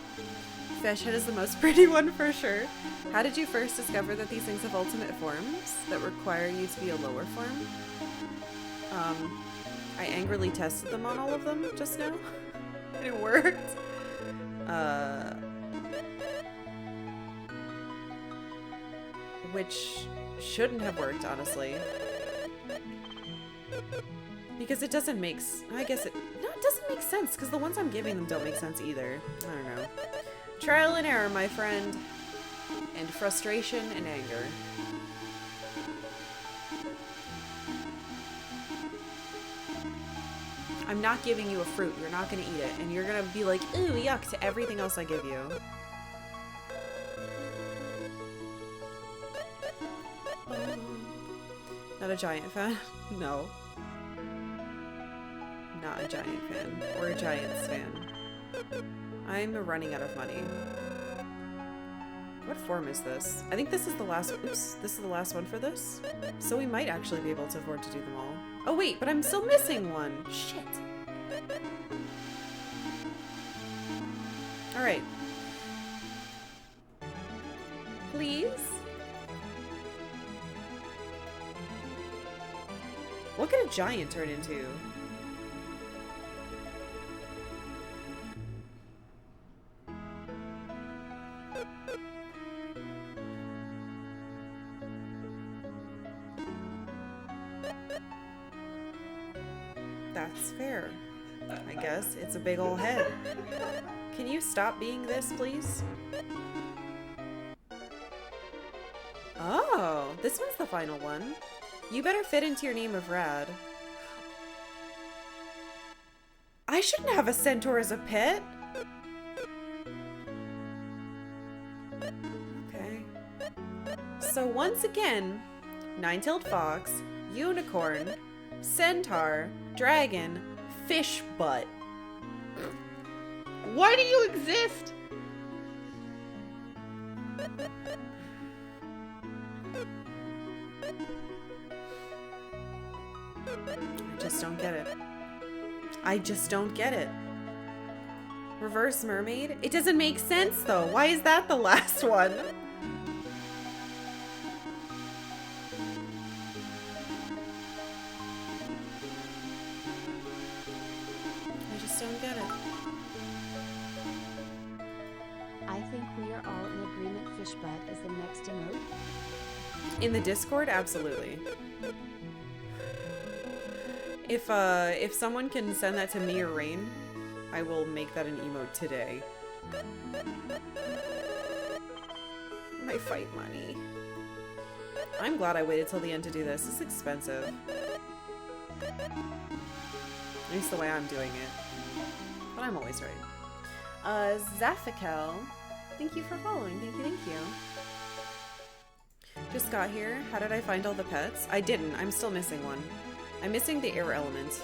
Fish head is the most pretty one for sure. How did you first discover that these things have ultimate forms that require you to be a lower form? I angrily tested them on all of them just now. And it worked. which shouldn't have worked, honestly. Because it doesn't make I guess it... No, it doesn't make sense, because the ones I'm giving them don't make sense either. I don't know. Trial and error, my friend. And frustration and anger. I'm not giving you a fruit. You're not going to eat it. And you're going to be like, ooh, yuck, to everything else I give you. Not a giant fan? No. Not a giant fan. Or a Giants fan. I'm running out of money. What form is this? I think this is the last... Oops. This is the last one for this? So we might actually be able to afford to do them all. Oh wait, but I'm still missing one. Shit. Alright. Please? What could a giant turn into? That's fair. I guess it's a big ol' head. Can you stop being this, please? Oh, this one's the final one. You better fit into your name of Rad. I shouldn't have a centaur as a pet. Okay. So once again, nine-tailed fox, unicorn, centaur, dragon, fish butt. Why do you exist? I just don't get it. I just don't get it. Reverse mermaid? It doesn't make sense though. Why is that the last one? I just don't get it. I think we are all in agreement Fishbutt is the next emote. In the Discord, absolutely. If someone can send that to me or Rain, I will make that an emote today. My fight money. I'm glad I waited till the end to do this. It's expensive. At least the way I'm doing it. But I'm always right. Zaffikel, thank you for following. Thank you, thank you. Just got here. How did I find all the pets? I didn't. I'm still missing one. I'm missing the air element.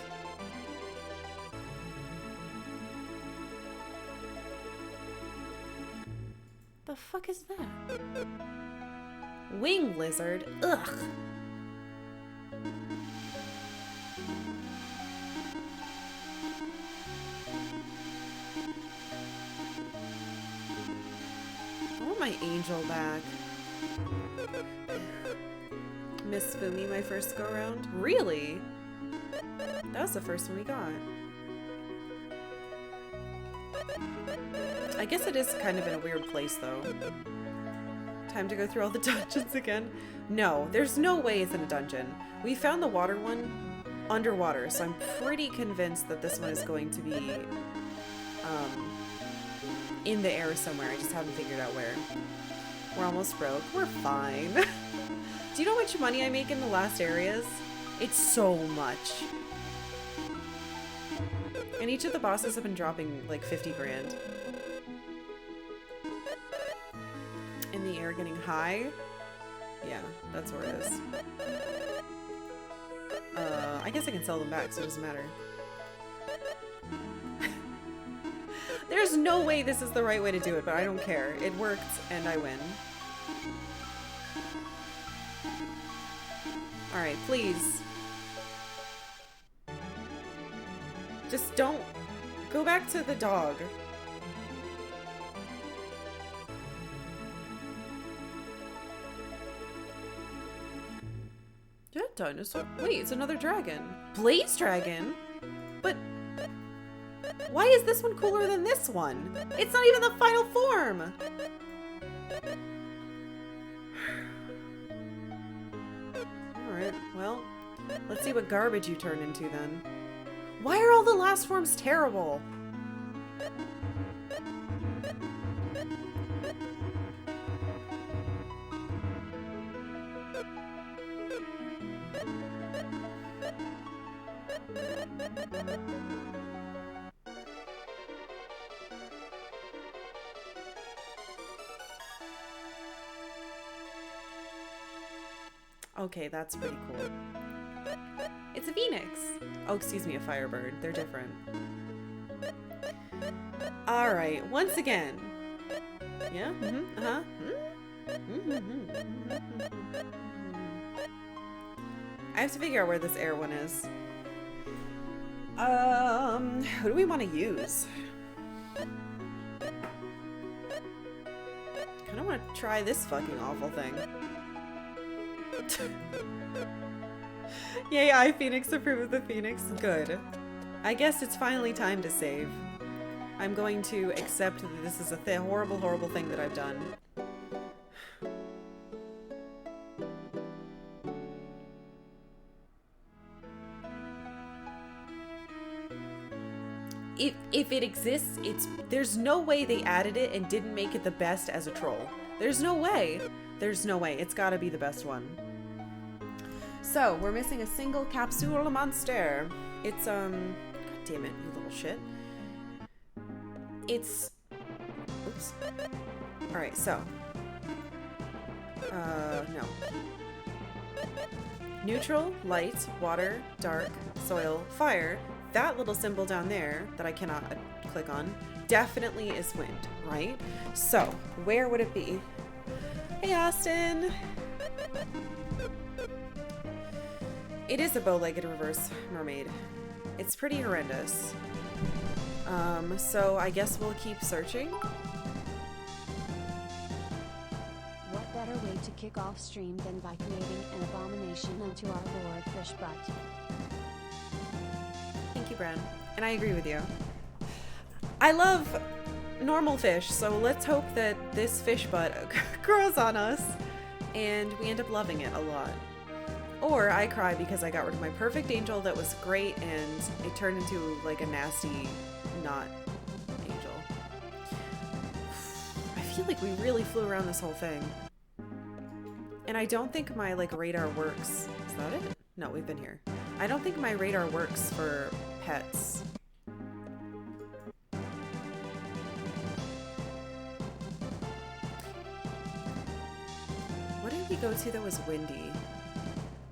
The fuck is that? Wing lizard? Ugh. I want my angel back. Miss Fumi my first go round? Really? That was the first one we got. I guess it is kind of in a weird place though. Time to go through all the dungeons again? No, there's no way it's in a dungeon. We found the water one underwater, so I'm pretty convinced that this one is going to be in the air somewhere. I just haven't figured out where. We're almost broke. We're fine. Do you know how much money I make in the last areas? It's so much. And each of the bosses have been dropping like 50 grand. In the air getting high? Yeah, that's where it is. I guess I can sell them back, so it doesn't matter. There's no way this is the right way to do it, but I don't care. It worked, and I win. Alright, please. Just don't go back to the dog. Yeah, dinosaur. Wait, it's another dragon. Blaze dragon? But why is this one cooler than this one? It's not even the final form. Alright, well, let's see what garbage you turn into then. Why are all the last forms terrible? Okay, that's pretty cool. It's a phoenix. Oh, excuse me, a firebird. They're different. Alright, once again. Yeah? Mm-hmm. Uh-huh. I have to figure out where this air one is. Who do we want to use? Kinda want to try this fucking awful thing. Yay, I Phoenix approve of the Phoenix. Good. I guess it's finally time to save. I'm going to accept that this is a horrible, horrible thing that I've done. If it exists, there's no way they added it and didn't make it the best as a troll. There's no way. There's no way. It's gotta be the best one. So, we're missing a single capsule monster. It's, God damn it, you little shit. It's... Oops. Alright, so. No. Neutral, light, water, dark, soil, fire. That little symbol down there that I cannot click on definitely is wind, right? So, where would it be? Hey, Austin! It is a bow-legged reverse mermaid. It's pretty horrendous. So I guess we'll keep searching. What better way to kick off stream than by creating an abomination unto our Lord Fishbutt? Thank you, Bren. And I agree with you. I love normal fish, so let's hope that this fish butt grows on us and we end up loving it a lot. Or I cry because I got rid of my perfect angel that was great and it turned into like a nasty, not angel. I feel like we really flew around this whole thing. And I don't think my like radar works. Is that it? No, we've been here. I don't think my radar works for pets. What did we go to that was windy?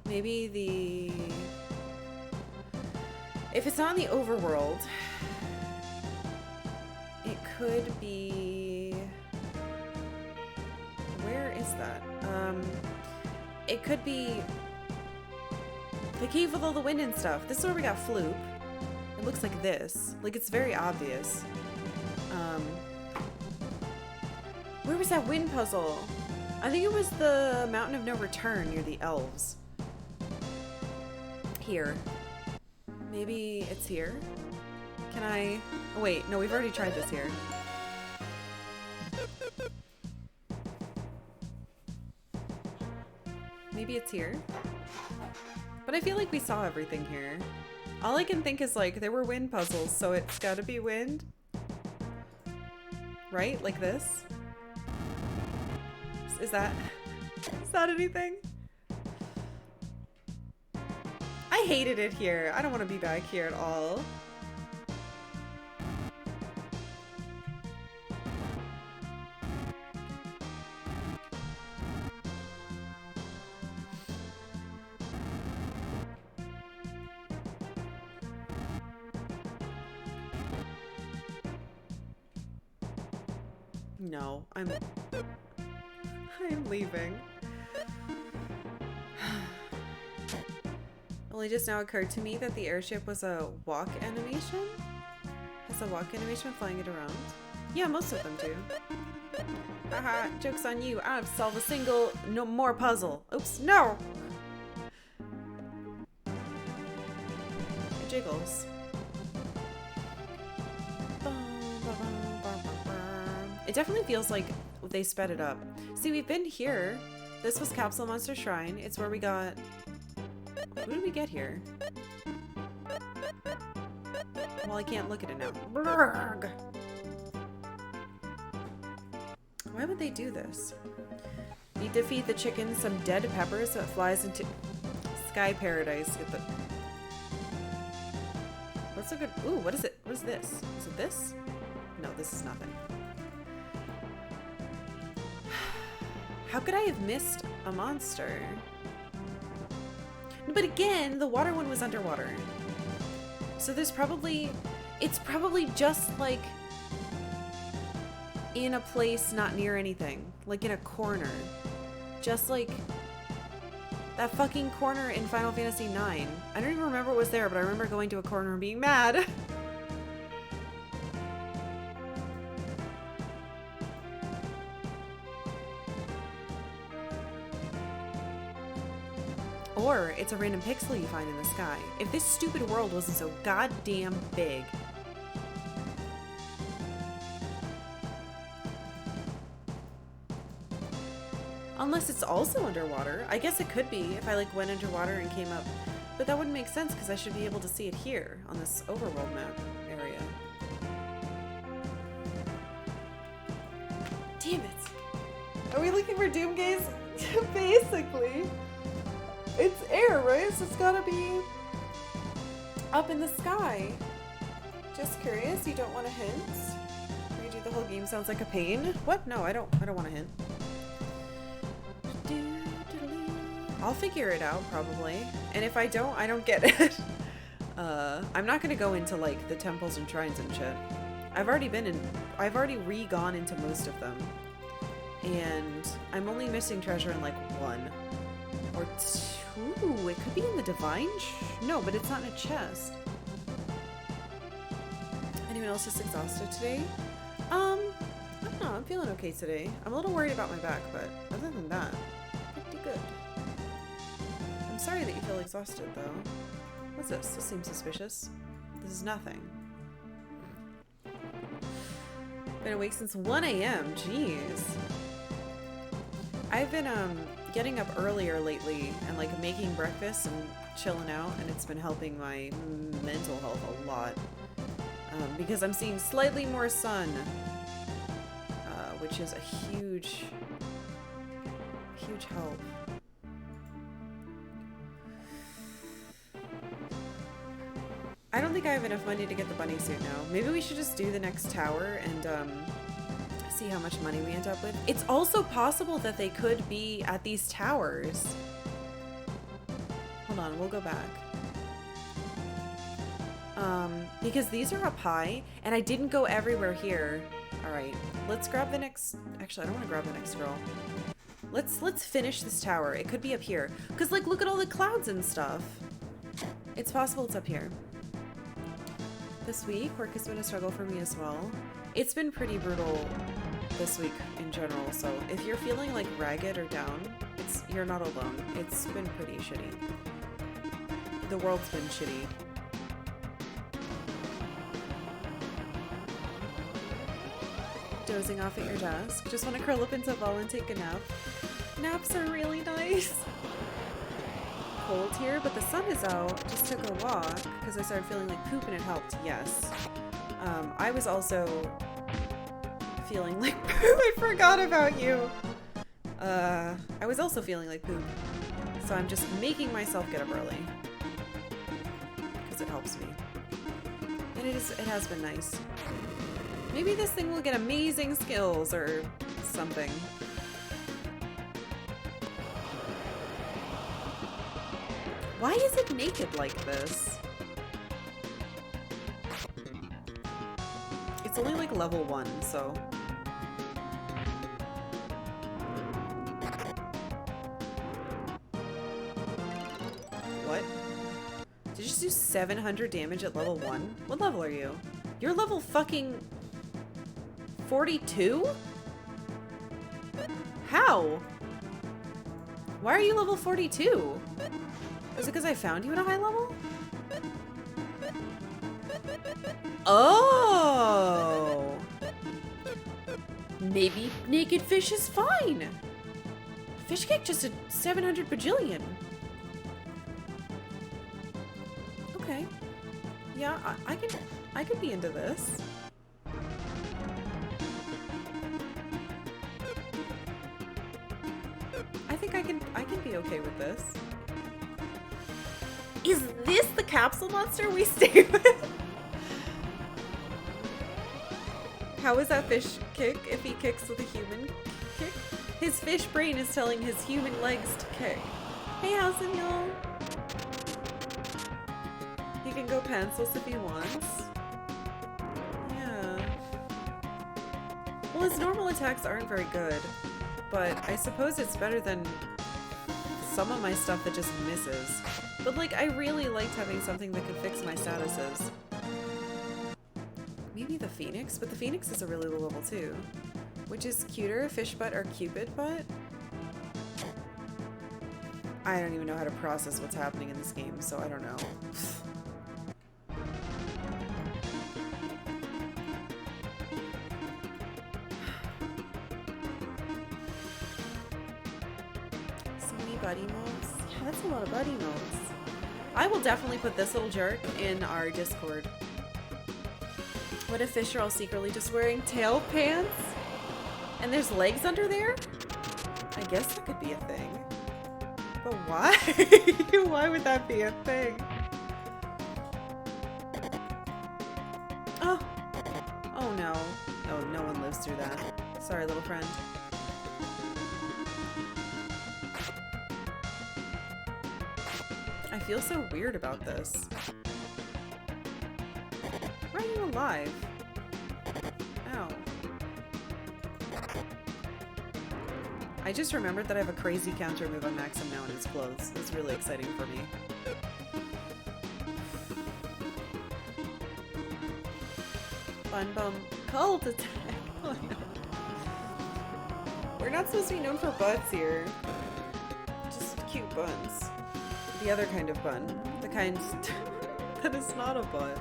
Maybe the... If it's not in the overworld, it could be... Where is that? It could be the cave with all the wind and stuff. This is where we got Floop. It looks like this. Like, it's very obvious. Where was that wind puzzle? I think it was the Mountain of No Return near the elves. Here. Maybe it's here? Can I... Oh, wait, no, we've already tried this here. Maybe it's here? But I feel like we saw everything here. All I can think is like, there were wind puzzles, so it's gotta be wind. Right? Like this? Is that anything? I hated it here. I don't want to be back here at all. No, I'm leaving. Only just now occurred to me that the airship was a walk animation? Has a walk animation flying it around? Yeah, most of them do. Haha, joke's on you. I have to solve a single no more puzzle. Oops, no! It jiggles. It definitely feels like they sped it up. See, we've been here. This was Capsule Monster Shrine. It's where we got What did we get here? Well, I can't look at it now. Brrrg. Why would they do this? You defeat the chicken, some dead peppers, so it flies into sky paradise. Get the... What's a good... Ooh, what is it? What is this? Is it this? No, this is nothing. How could I have missed a monster? But again, the water one was underwater. So there's probably... It's probably just like in a place not near anything. Like in a corner. Just like that fucking corner in Final Fantasy IX. I don't even remember what was there, but I remember going to a corner and being mad. Or it's a random pixel you find in the sky. If this stupid world wasn't so goddamn big. Unless it's also underwater. I guess it could be if I like went underwater and came up. But that wouldn't make sense because I should be able to see it here on this overworld map area. Damn it. Are we looking for Doomgaze? Basically. It's air, right? So it's gotta be up in the sky. Just curious, you don't want a hint? Redo the whole game sounds like a pain. What? No, I don't want a hint. I'll figure it out probably. And if I don't get it. I'm not gonna go into like the temples and shrines and shit. I've already re-gone into most of them. And I'm only missing treasure in like one. Or two. It could be in the divine? No, but it's not in a chest. Anyone else just exhausted today? I don't know. I'm feeling okay today. I'm a little worried about my back, but other than that, pretty good. I'm sorry that you feel exhausted, though. What's this? This seems suspicious. This is nothing. Been awake since 1 a.m. Jeez. I've been, getting up earlier lately and like making breakfast and chilling out, and it's been helping my mental health a lot because I'm seeing slightly more sun, which is a huge help. I don't think I have enough money to get the bunny suit now. Maybe we should just do the next tower and see how much money we end up with. It's also possible that they could be at these towers. Hold on, we'll go back. Because these are up high, and I didn't go everywhere here. Alright, let's grab the next... Actually, I don't want to grab the next girl. Let's finish this tower. It could be up here. Because, like, look at all the clouds and stuff. It's possible it's up here. This week, work has been a struggle for me as well. It's been pretty brutal this week in general, so if you're feeling like ragged or down, you're not alone. It's been pretty shitty. The world's been shitty. Dozing off at your desk. Just want to curl up into a ball and take a nap. Naps are really nice. Cold here, but the sun is out. Just took a walk because I started feeling like poop and it helped. Yes. I was also feeling like poop. I forgot about you. I was also feeling like poop. So I'm just making myself get up early. Because it helps me. And it has been nice. Maybe this thing will get amazing skills or something. Why is it naked like this? It's only like level 1, so... What? Did you just do 700 damage at level 1? What level are you? You're level fucking... 42? How? Why are you level 42? Is it because I found you at a high level? Oh! Maybe naked fish is fine. Fish kick just a 700 bajillion. Yeah, I could be into this. I think I can be okay with this. Is this the capsule monster we stay with? How is that fish kick if he kicks with a human kick? His fish brain is telling his human legs to kick. Hey, how's it, y'all? He can go pantsless if he wants. Yeah. Well, his normal attacks aren't very good, but I suppose it's better than some of my stuff that just misses. But like, I really liked having something that could fix my statuses. Maybe the Phoenix, but the Phoenix is a really low level too. Which is cuter, fish butt or cupid butt? I don't even know how to process what's happening in this game, so I don't know. So many buddy modes? Yeah, that's a lot of buddy modes. I will definitely put this little jerk in our Discord. What if fish are all secretly just wearing tail pants? And there's legs under there? I guess that could be a thing. But why? Why would that be a thing? Oh. Oh no. Oh, no one lives through that. Sorry, little friend. I feel so weird about this. Why are you alive? Ow. I just remembered that I have a crazy counter move on Maxim now in his clothes. It's really exciting for me. Bun bum cult attack. Oh no. We're not supposed to be known for butts here. Just cute buns. The other kind of bun. The kind that is not a butt.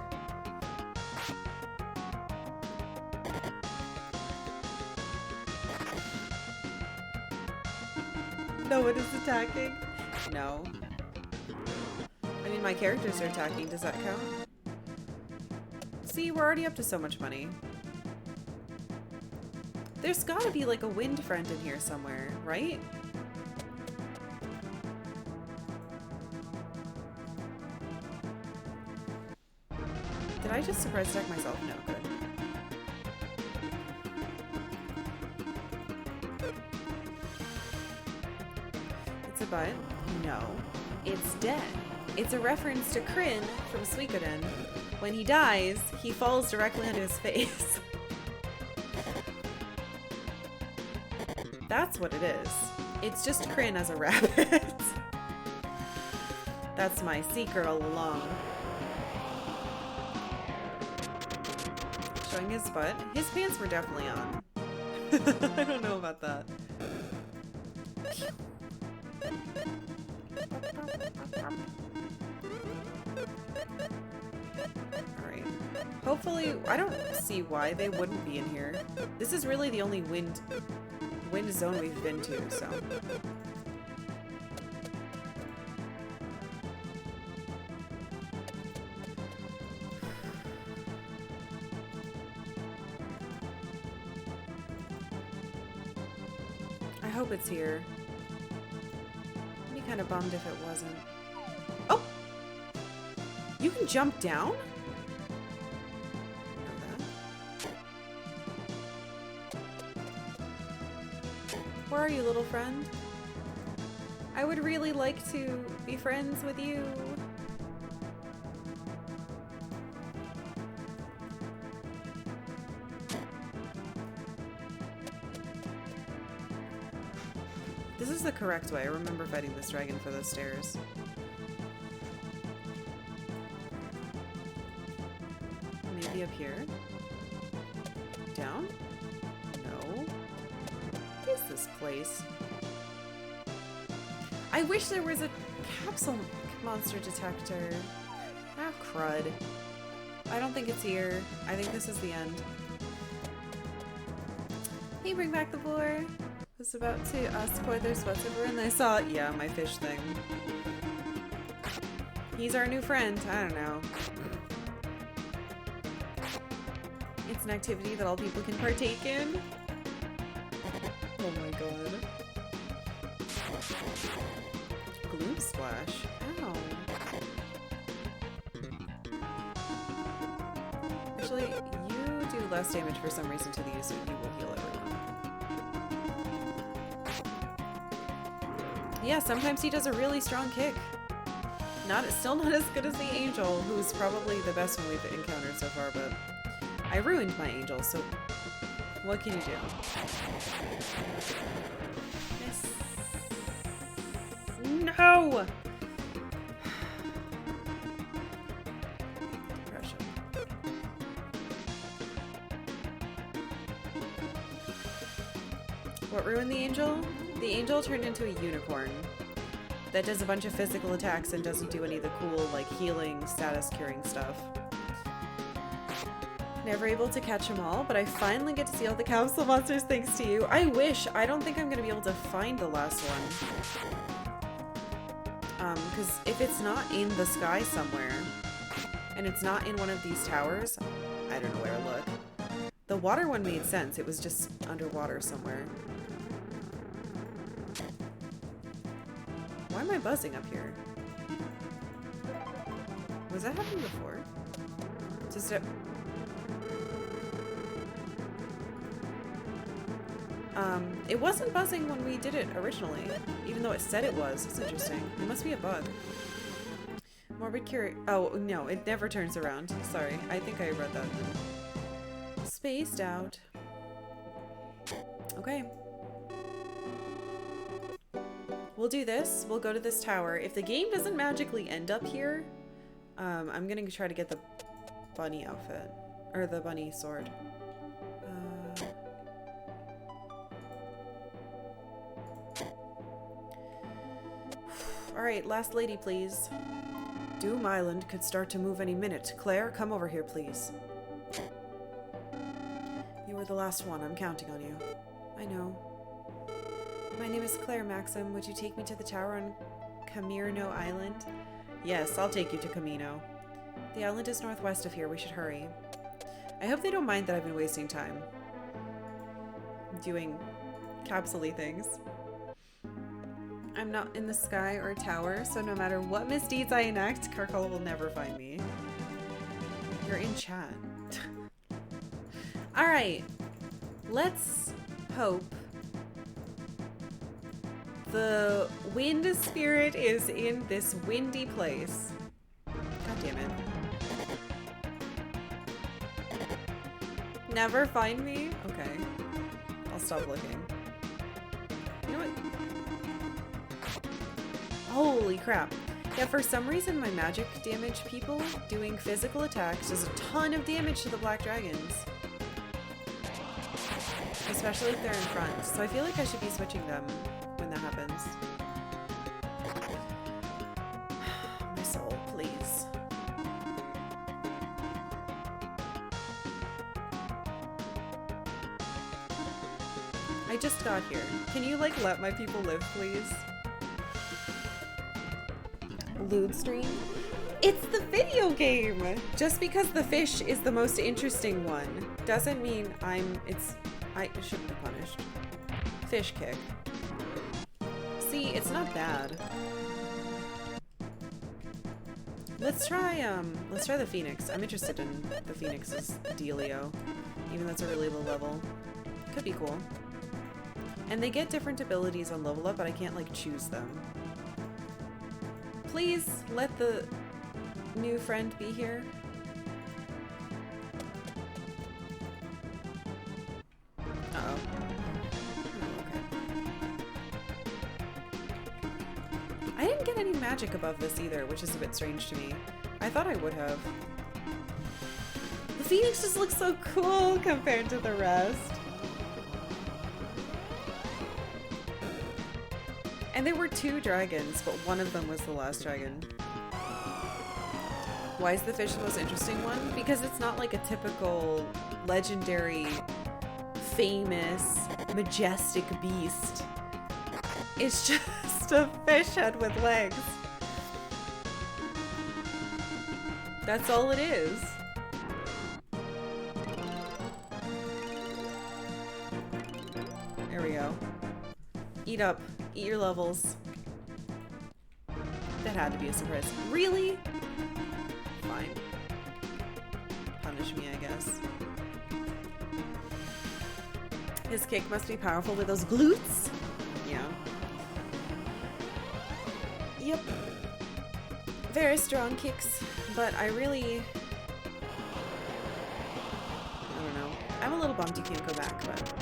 No one is attacking? No. I mean, my characters are attacking. Does that count? See, we're already up to so much money. There's gotta be like a wind friend in here somewhere, right? Did I just surprise attack myself? No, good. It's a butt? No. It's dead. It's a reference to Kryn from Suikoden. When he dies, he falls directly onto his face. That's what it is. It's just Kryn as a rabbit. That's my secret all along. Showing his butt. His pants were definitely on. I don't know about that. Alright. Hopefully, I don't see why they wouldn't be in here. This is really the only wind zone we've been to, so. I hope it's here. I'd be kind of bummed if it wasn't. Oh! You can jump down? Where are you, little friend? I would really like to be friends with you. This is the correct way. I remember fighting this dragon for those stairs. Maybe up here? Down? No. What is this place? I wish there was a capsule monster detector. Ah, crud. I don't think it's here. I think this is the end. Hey, bring back the boar. I was about to ask why there's whatever, and I saw, yeah, my fish thing. He's our new friend. I don't know. It's an activity that all people can partake in. Oh my god. Gloom splash. Ow. Actually, you do less damage for some reason to these, so you will heal everyone. Yeah, sometimes he does a really strong kick. Still not as good as the angel, who's probably the best one we've encountered so far, but I ruined my angel, so what can you do? Miss. No! Depression. What ruined the angel? The angel turned into a unicorn that does a bunch of physical attacks and doesn't do any of the cool, like, healing, status curing stuff. Never able to catch them all, but I finally get to see all the capsule monsters thanks to you. I wish. I don't think I'm going to be able to find the last one. Because if it's not in the sky somewhere, and it's not in one of these towers, I don't know where to look. The water one made sense. It was just underwater somewhere. Why am I buzzing up here? Was that happening before? Just a... It wasn't buzzing when we did it originally, even though it said it was. It's interesting. It must be a bug. Morbid curiosity. Oh, no, it never turns around. Sorry, I think I read that. Spaced out. Okay. We'll do this. We'll go to this tower. If the game doesn't magically end up here, I'm gonna try to get the bunny outfit. Or the bunny sword. Alright, last lady, please. Doom Island could start to move any minute. Claire, come over here, please. You were the last one. I'm counting on you. I know. My name is Claire Maxim. Would you take me to the tower on Camino Island? Yes, I'll take you to Camino. The island is northwest of here. We should hurry. I hope they don't mind that I've been wasting time doing capsule-y things. I'm not in the sky or tower, so no matter what misdeeds I enact, Karkalla will never find me. You're in chat. Alright. Let's hope the wind spirit is in this windy place. God damn it. Never find me? Okay. I'll stop looking. You know what? Holy crap. Yeah, for some reason my magic damage people doing physical attacks does a ton of damage to the black dragons. Especially if they're in front. So I feel like I should be switching them when that happens. My soul, please. I just got here. Can you, like, let my people live, please? Lewd stream? It's the video game! Just because the fish is the most interesting one doesn't mean I shouldn't be punished. Fish kick. See, it's not bad. Let's try the Phoenix. I'm interested in the Phoenix's dealio. Even though it's a really low level. Could be cool. And they get different abilities on level up, but I can't, like, choose them. Please let the new friend be here. Uh-oh. Oh, okay. I didn't get any magic above this either, which is a bit strange to me. I thought I would have. The Phoenix just looks so cool compared to the rest. And there were 2 dragons, but one of them was the last dragon. Why is the fish the most interesting one? Because it's not like a typical legendary, famous, majestic beast. It's just a fish head with legs. That's all it is. go. Eat up. Eat your levels. That had to be a surprise. Really? Fine. Punish me, I guess. His kick must be powerful with those glutes. Yeah. Yep. Very strong kicks, but I really... I don't know. I'm a little bummed you can't go back, but...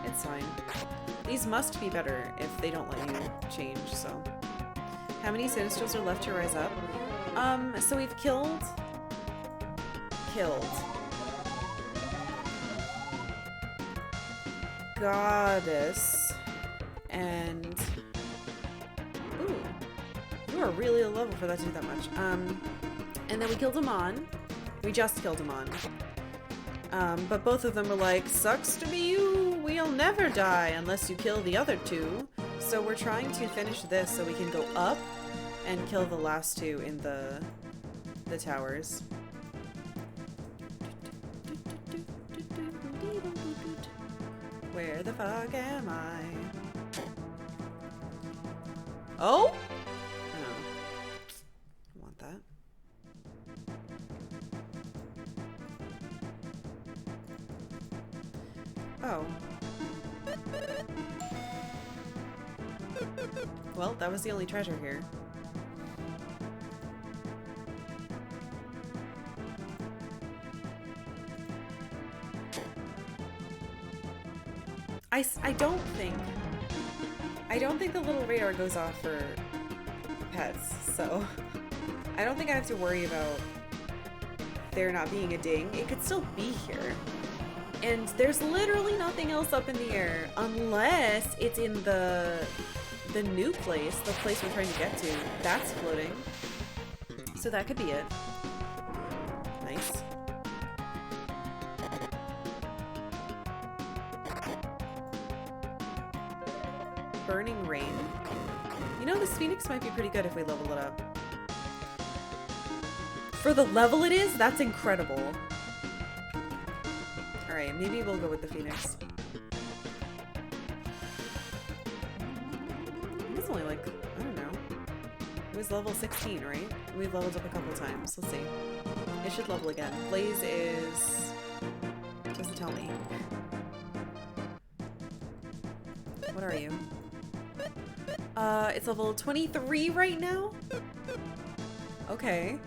It's fine. These must be better if they don't let you change, so... How many Sinistrals are left to rise up? So we've killed... Goddess. And... Ooh. You are really low level for that to do that much. And then we killed him on. We just killed him on. But both of them were like, sucks to be you, we'll never die unless you kill the other two. So we're trying to finish this so we can go up and kill the last two in the towers. Where the fuck am I? Oh? Oh. I want that. Oh. Well, that was the only treasure here. I don't think the little radar goes off for pets, so I don't think I have to worry about there not being a ding. It could still be here. And there's literally nothing else up in the air unless it's in the new place, the place we're trying to get to. That's floating. So that could be it. Nice. Burning Rain. You know, this Phoenix might be pretty good if we level it up. For the level it is, that's incredible. Alright, maybe we'll go with the Phoenix. It's only like, I don't know. It was level 16, right? We've leveled up a couple times. Let's see. It should level again. Blaze is... doesn't tell me. What are you? It's level 23 right now? Okay.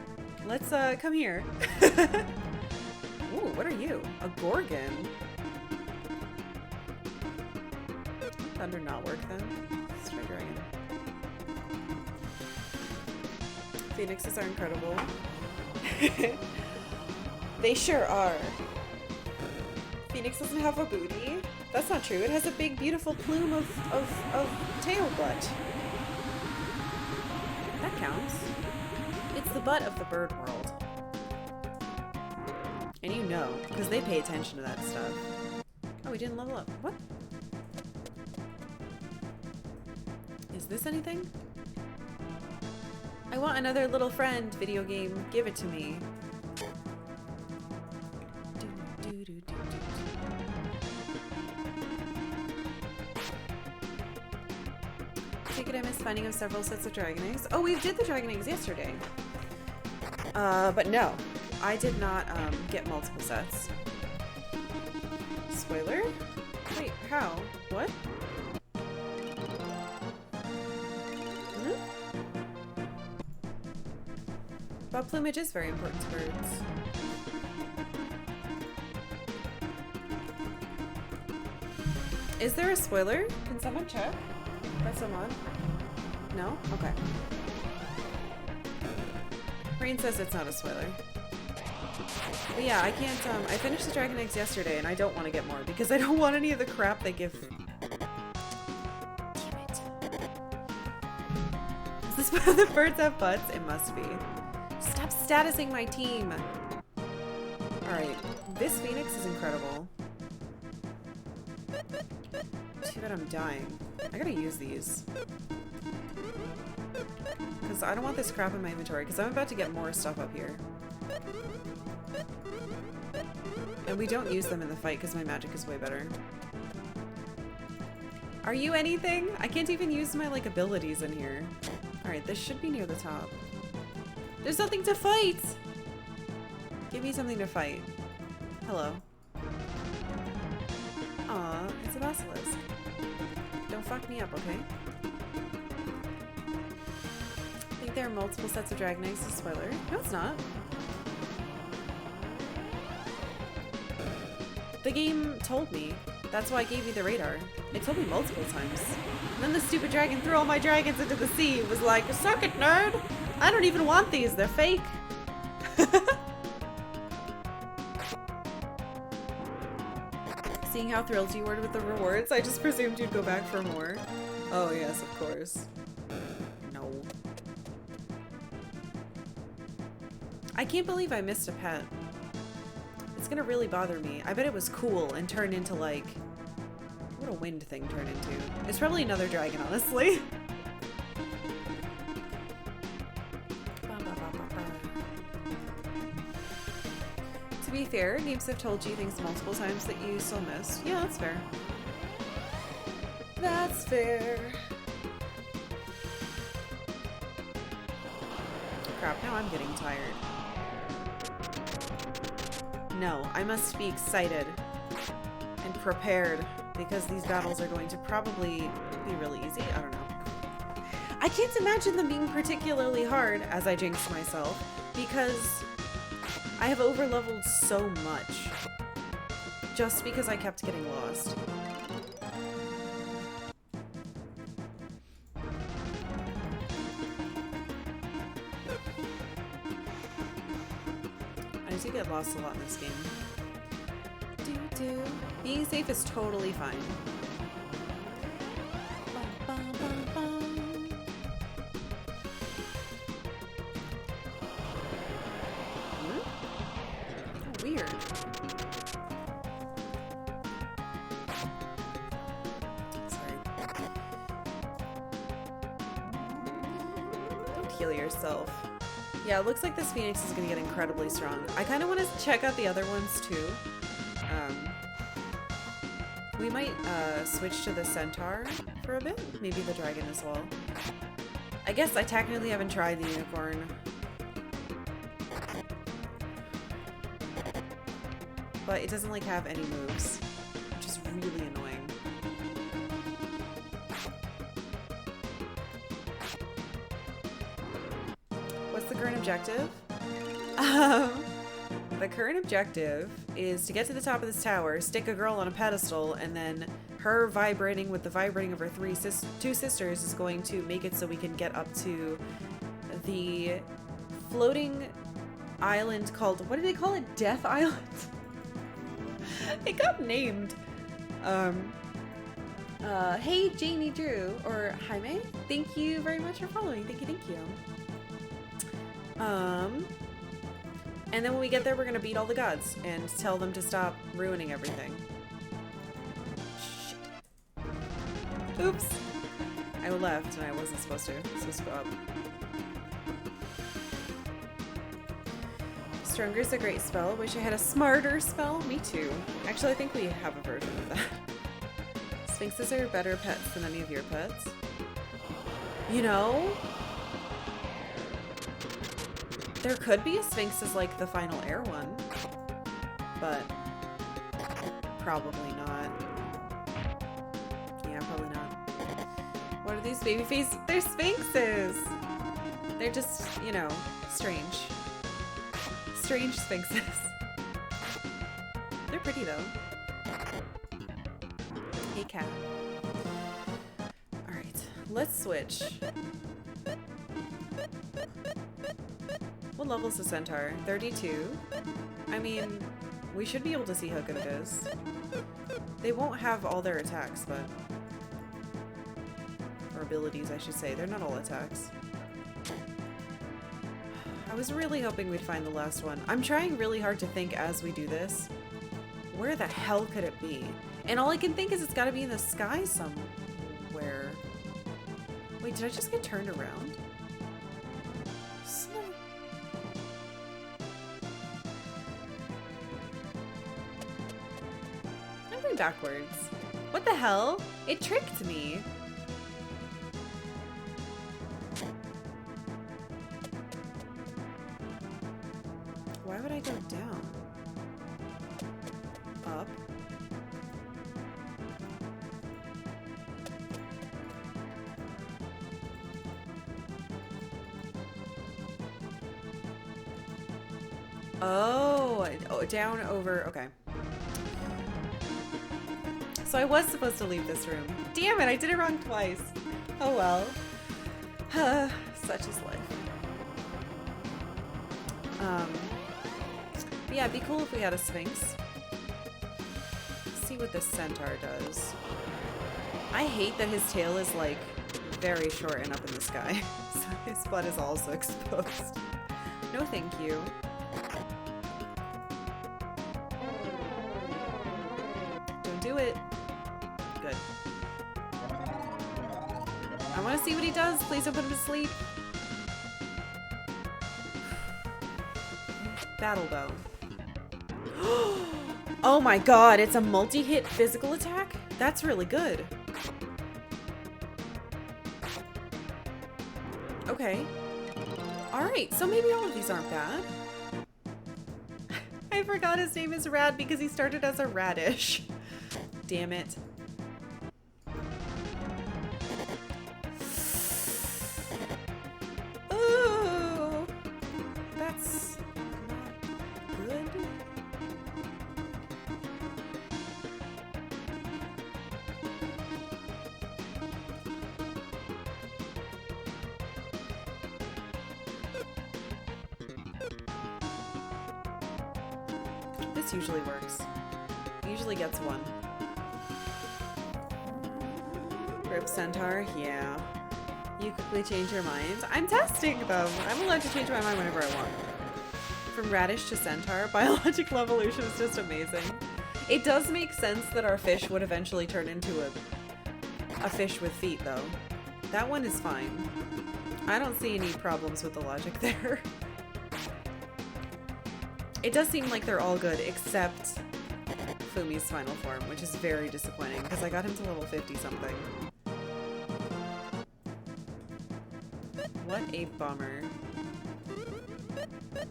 Let's, come here. Ooh, what are you? A Gorgon? Thunder not work then? Let's try Dragon. Phoenixes are incredible. They sure are. Phoenix doesn't have a booty. That's not true. It has a big, beautiful plume of tail butt. That counts. It's the butt of the bird world. And you know, because they pay attention to that stuff. Oh, we didn't level up. What? Is this anything? I want another little friend video game. Give it to me. Take it I missed finding of several sets of dragon eggs. Oh, we did the dragon eggs yesterday. But no. I did not get multiple sets. Spoiler? Wait, how? What? But plumage is very important to birds. Is there a spoiler? Can someone check? Press them on? No? Okay. Rain says it's not a spoiler. But yeah, I can't, I finished the dragon eggs yesterday and I don't want to get more because I don't want any of the crap they give. Damn it. Is this why the birds have butts? It must be. Stop statusing my team! Alright, this Phoenix is incredible. Too bad I'm dying. I gotta use these. Because I don't want this crap in my inventory because I'm about to get more stuff up here. And we don't use them in the fight because my magic is way better. Are you anything? I can't even use my, like, abilities in here. Alright, this should be near the top. There's nothing to fight! Give me something to fight. Hello. Aw, it's a basilisk. Don't fuck me up, okay? I think there are multiple sets of Dragon Eggs. Spoiler. No, it's not. The game told me. That's why I gave you the radar. It told me multiple times. And then the stupid dragon threw all my dragons into the sea. It was like, suck it, nerd! I don't even want these. They're fake. Seeing how thrilled you were with the rewards, I just presumed you'd go back for more. Oh yes, of course. No. I can't believe I missed a pet. It's gonna really bother me. I bet it was cool and turned into like... What a wind thing turned into. It's probably another dragon, honestly. To be fair, games have told you things multiple times that you still missed. Yeah, that's fair. That's fair. Crap, now I'm getting tired. No, I must be excited and prepared because these battles are going to probably be really easy. I don't know. I can't imagine them being particularly hard, as I jinxed myself, because I have overleveled so much just because I kept getting lost. I do get lost a lot in this game. Being safe is totally fine. Oh, weird. Sorry. Don't heal yourself. Yeah, it looks like this Phoenix is gonna get incredibly strong. I kind of want to check out the other ones too. We might switch to the Centaur for a bit. Maybe the Dragon as well. I guess I technically haven't tried the Unicorn. But it doesn't like have any moves, which is really annoying. What's the current objective? The current objective is to get to the top of this tower, stick a girl on a pedestal, and then her vibrating with the vibrating of her two sisters is going to make it so we can get up to the floating island called, what did they call it? Death Island? It got named. Hey Janie Drew, or Jaime, thank you very much for following. Thank you. And then when we get there, we're gonna beat all the gods and tell them to stop ruining everything. Shit. Oops. I left and I wasn't supposed to. Supposed to go up. Stronger is a great spell. Wish I had a smarter spell. Me too. Actually, I think we have a version of that. Sphinxes are better pets than any of your pets. You know? There could be a Sphinx as like the final air one, but probably not. Yeah, probably not. What are these baby face? They're Sphinxes! They're just, you know, strange. Strange Sphinxes. They're pretty though. Hey cat. Alright, let's switch. What level's the Centaur? 32? I mean, we should be able to see how good it is. They won't have all their attacks, but... Or abilities, I should say. They're not all attacks. I was really hoping we'd find the last one. I'm trying really hard to think as we do this. Where the hell could it be? And all I can think is it's gotta be in the sky somewhere. Wait, did I just get turned around? I'm going backwards. What the hell? It tricked me. Why would I go down? Up. Oh, down, over, okay. So I was supposed to leave this room. Damn it, I did it wrong twice. Oh well. Such is life. But yeah, it'd be cool if we had a Sphinx. Let's see what this centaur does. I hate that his tail is like very short and up in the sky. So his butt is also exposed. No thank you. Don't do it. Good. I want to see what he does. Please don't put him to sleep. Battle bow. Oh my god, it's a multi-hit physical attack? That's really good. Okay. Alright, so maybe all of these aren't bad. I forgot his name is Rad because he started as a radish. Damn it. Oh, that's not good. This usually works. Usually gets one. Rip Centaur, yeah. You quickly change your mind. I'm testing them. I'm allowed to change my mind whenever I want. From radish to centaur, biological evolution is just amazing. It does make sense that our fish would eventually turn into a fish with feet, though. That one is fine. I don't see any problems with the logic there. It does seem like they're all good, except Fumi's final form, which is very disappointing, because I got him to level 50-something. What a bummer. Okay.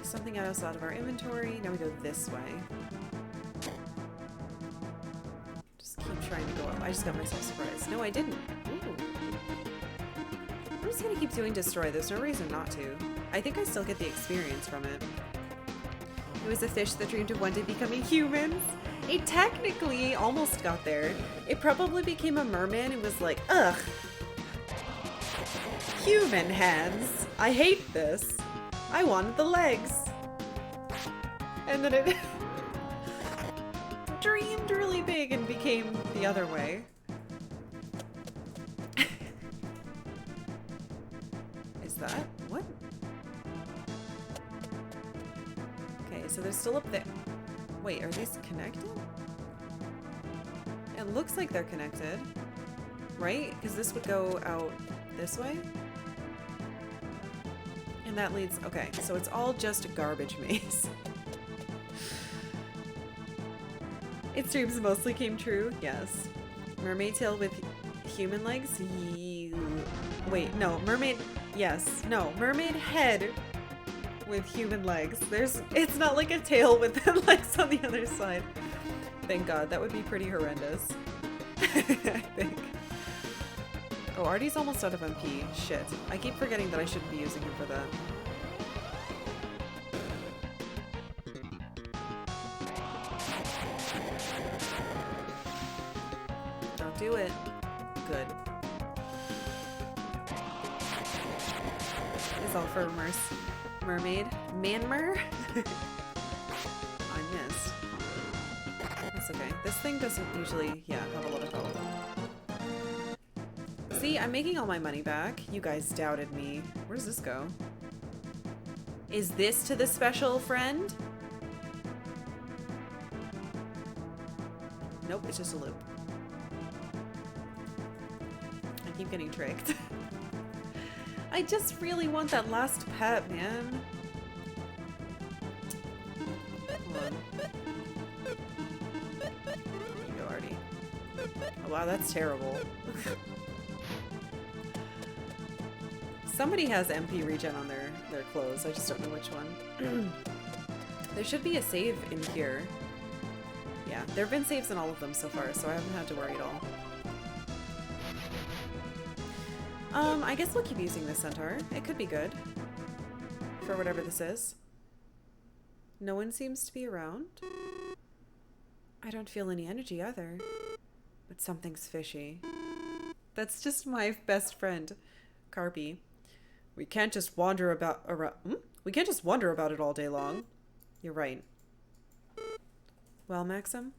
Something else out of our inventory. Now we go this way. Just keep trying to go up. I just got myself surprised. No, I didn't. Ooh. I'm just gonna keep doing destroy. There's no reason not to. I think I still get the experience from it. It was a fish that dreamed of one day becoming humans. It technically almost got there. It probably became a merman and was like, ugh. Human hands. I hate this. I wanted the legs. And then it dreamed really big and became the other way. Is that? What? Okay, so they're still up there. Wait, are these connected? It looks like they're connected. Right? Because this would go out this way? And that leads... Okay, so it's all just a garbage maze. Its dreams mostly came true? Yes. Mermaid tail with human legs? Wait, no. Mermaid... Yes. No. Mermaid head with human legs. It's not like a tail with the legs on the other side. Thank God. That would be pretty horrendous. I think. Oh, Artie's almost out of MP. Shit. I keep forgetting that I shouldn't be using him for that. Don't do it. Good. It's all for mermaid. Manmer? I missed. That's okay. This thing doesn't usually, yeah, have a lot of health. See, I'm making all my money back. You guys doubted me. Where does this go? Is this to the special friend? Nope, it's just a loop. I keep getting tricked. I just really want that last pet, man. Hold on. Oh, wow, that's terrible. Somebody has MP regen on their clothes. I just don't know which one. There should be a save in here. Yeah, there have been saves in all of them so far, so I haven't had to worry at all. I guess we'll keep using this centaur. It could be good. For whatever this is. No one seems to be around. I don't feel any energy either. But something's fishy. That's just my best friend, Carpy. We can't just wander about We can't just wonder about it all day long. You're right. Well, Maxim?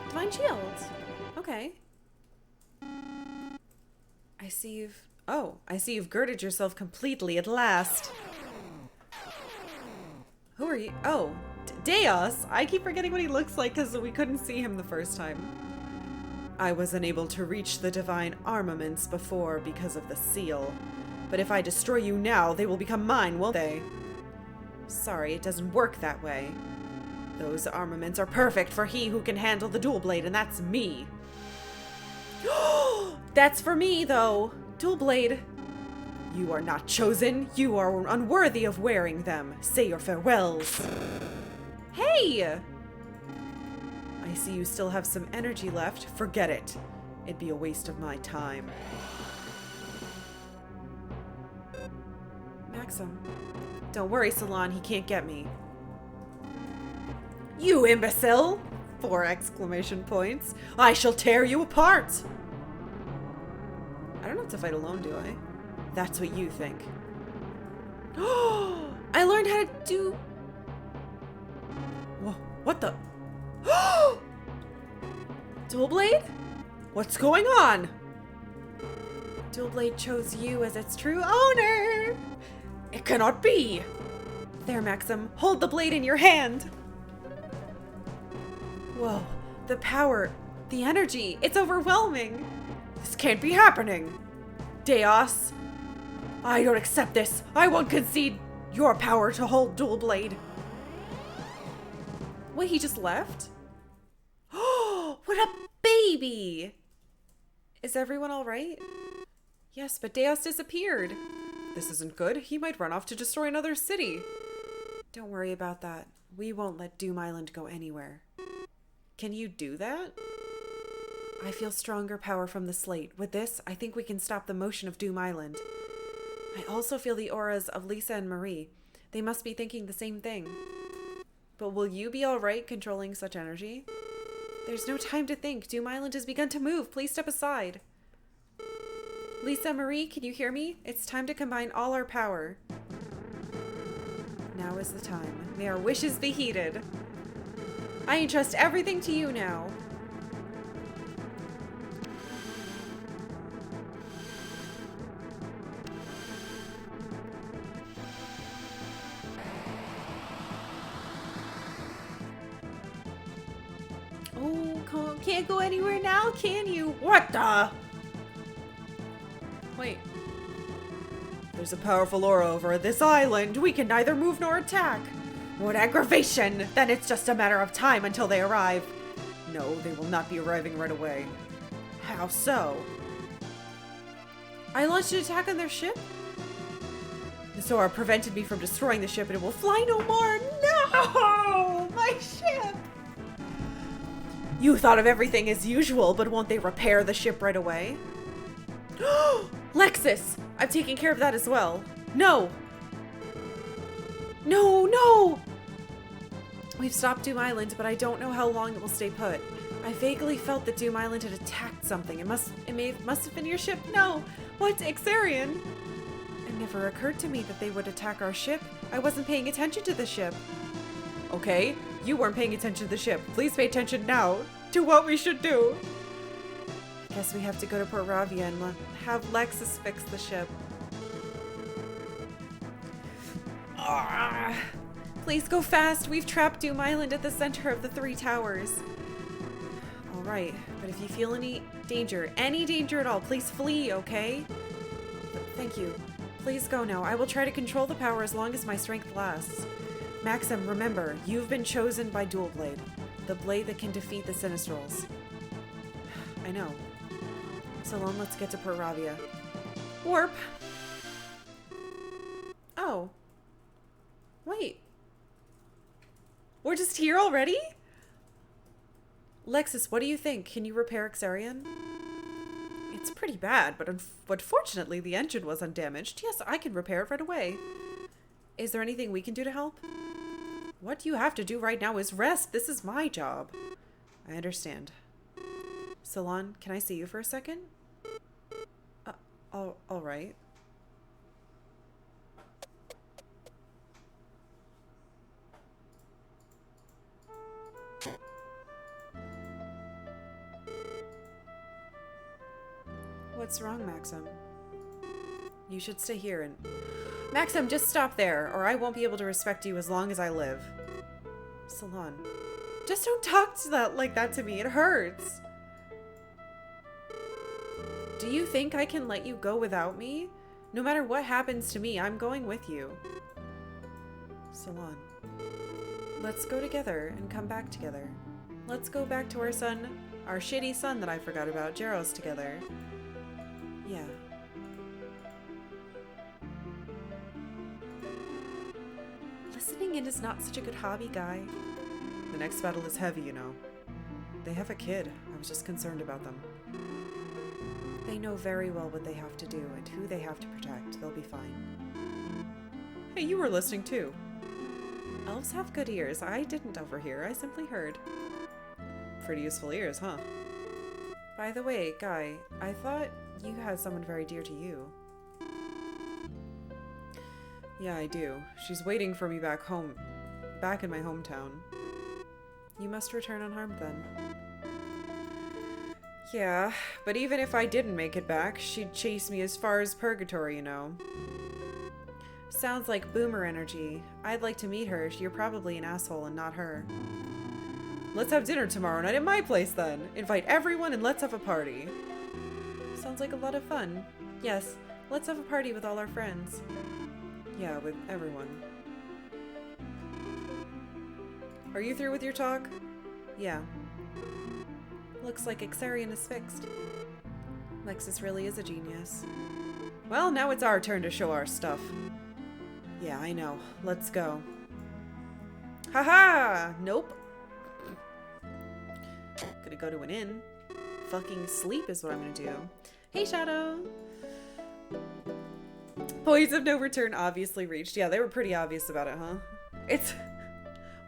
Divine Shield. Okay. I see you've girded yourself completely at last. Who are you? Oh, Deos. I keep forgetting what he looks like because we couldn't see him the first time. I was unable to reach the divine armaments before because of the seal. But if I destroy you now, they will become mine, won't they? Sorry, it doesn't work that way. Those armaments are perfect for he who can handle the dual blade, and that's me. That's for me, though. Dual blade. You are not chosen. You are unworthy of wearing them. Say your farewells. Hey! I see you still have some energy left. Forget it. It'd be a waste of my time. Maxim. Don't worry, Salon. He can't get me. You imbecile! 4 exclamation points. I shall tear you apart! I don't have to fight alone, do I? That's what you think. Oh! I learned how to do... Whoa, what the... Dual Blade? What's going on? Dual Blade chose you as its true owner! It cannot be! There, Maxim, hold the blade in your hand! Whoa, the power, the energy, it's overwhelming! This can't be happening! Deos! I don't accept this! I won't concede your power to hold Dual Blade! Wait, he just left? Oh, what a baby! Is everyone alright? Yes, but Deos disappeared. This isn't good. He might run off to destroy another city. Don't worry about that. We won't let Doom Island go anywhere. Can you do that? I feel stronger power from the slate. With this, I think we can stop the motion of Doom Island. I also feel the auras of Lisa and Marie. They must be thinking the same thing. But will you be alright controlling such energy? There's no time to think. Doom Island has begun to move. Please step aside. Lisa, Marie, can you hear me? It's time to combine all our power. Now is the time. May our wishes be heeded. I entrust everything to you now. Oh, can't go anywhere now, can you? What the? Wait. There's a powerful aura over this island. We can neither move nor attack. What aggravation! Then it's just a matter of time until they arrive. No, they will not be arriving right away. How so? I launched an attack on their ship? The aura prevented me from destroying the ship and it will fly no more. No! My ship! You thought of everything as usual, but won't they repair the ship right away? Lexus! I've taken care of that as well. No! No, no! We've stopped Doom Island, but I don't know how long it will stay put. I vaguely felt that Doom Island had attacked something. It must have been your ship. No! What? Ixarian? It never occurred to me that they would attack our ship. I wasn't paying attention to the ship. Okay, you weren't paying attention to the ship. Please pay attention now to what we should do. Guess we have to go to Port Ravia and have Lexus fix the ship. Please go fast. We've trapped Doom Island at the center of the 3 towers. Alright, but if you feel any danger at all, please flee, okay? Thank you. Please go now. I will try to control the power as long as my strength lasts. Maxim, remember, you've been chosen by Dual Blade, the blade that can defeat the Sinistrals. I know. So long, let's get to Port Ravia. Warp! Oh. Wait. We're just here already? Lexus, what do you think? Can you repair Xarian? It's pretty bad, but fortunately the engine was undamaged. Yes, I can repair it right away. Is there anything we can do to help? What you have to do right now is rest. This is my job. I understand. Salon, can I see you for a second? All right. What's wrong, Maxim? You should stay here and... Maxim, just stop there, or I won't be able to respect you as long as I live. Salon. Just don't talk to that like that to me. It hurts. Do you think I can let you go without me? No matter what happens to me, I'm going with you. Salon. Let's go together and come back together. Let's go back to our son, our shitty son that I forgot about, Jaros, together. Yeah. Listening in is not such a good hobby, Guy. The next battle is heavy, you know. They have a kid. I was just concerned about them. They know very well what they have to do and who they have to protect. They'll be fine. Hey, you were listening too. Elves have good ears. I didn't overhear. I simply heard. Pretty useful ears, huh? By the way, Guy, I thought you had someone very dear to you. Yeah, I do. She's waiting for me back home. Back in my hometown. You must return unharmed then. Yeah, but even if I didn't make it back, she'd chase me as far as purgatory, you know. Sounds like boomer energy. I'd like to meet her. You're probably an asshole and not her. Let's have dinner tomorrow night at my place then. Invite everyone and let's have a party. Sounds like a lot of fun. Yes, let's have a party with all our friends. Yeah, with everyone. Are you through with your talk? Yeah. Looks like Xarian is fixed. Lexus really is a genius. Well, now it's our turn to show our stuff. Yeah, I know. Let's go. Haha! Nope. Gonna go to an inn. Fucking sleep is what I'm gonna do. Hey, Shadow! Points of no return obviously reached. Yeah, they were pretty obvious about it, huh? It's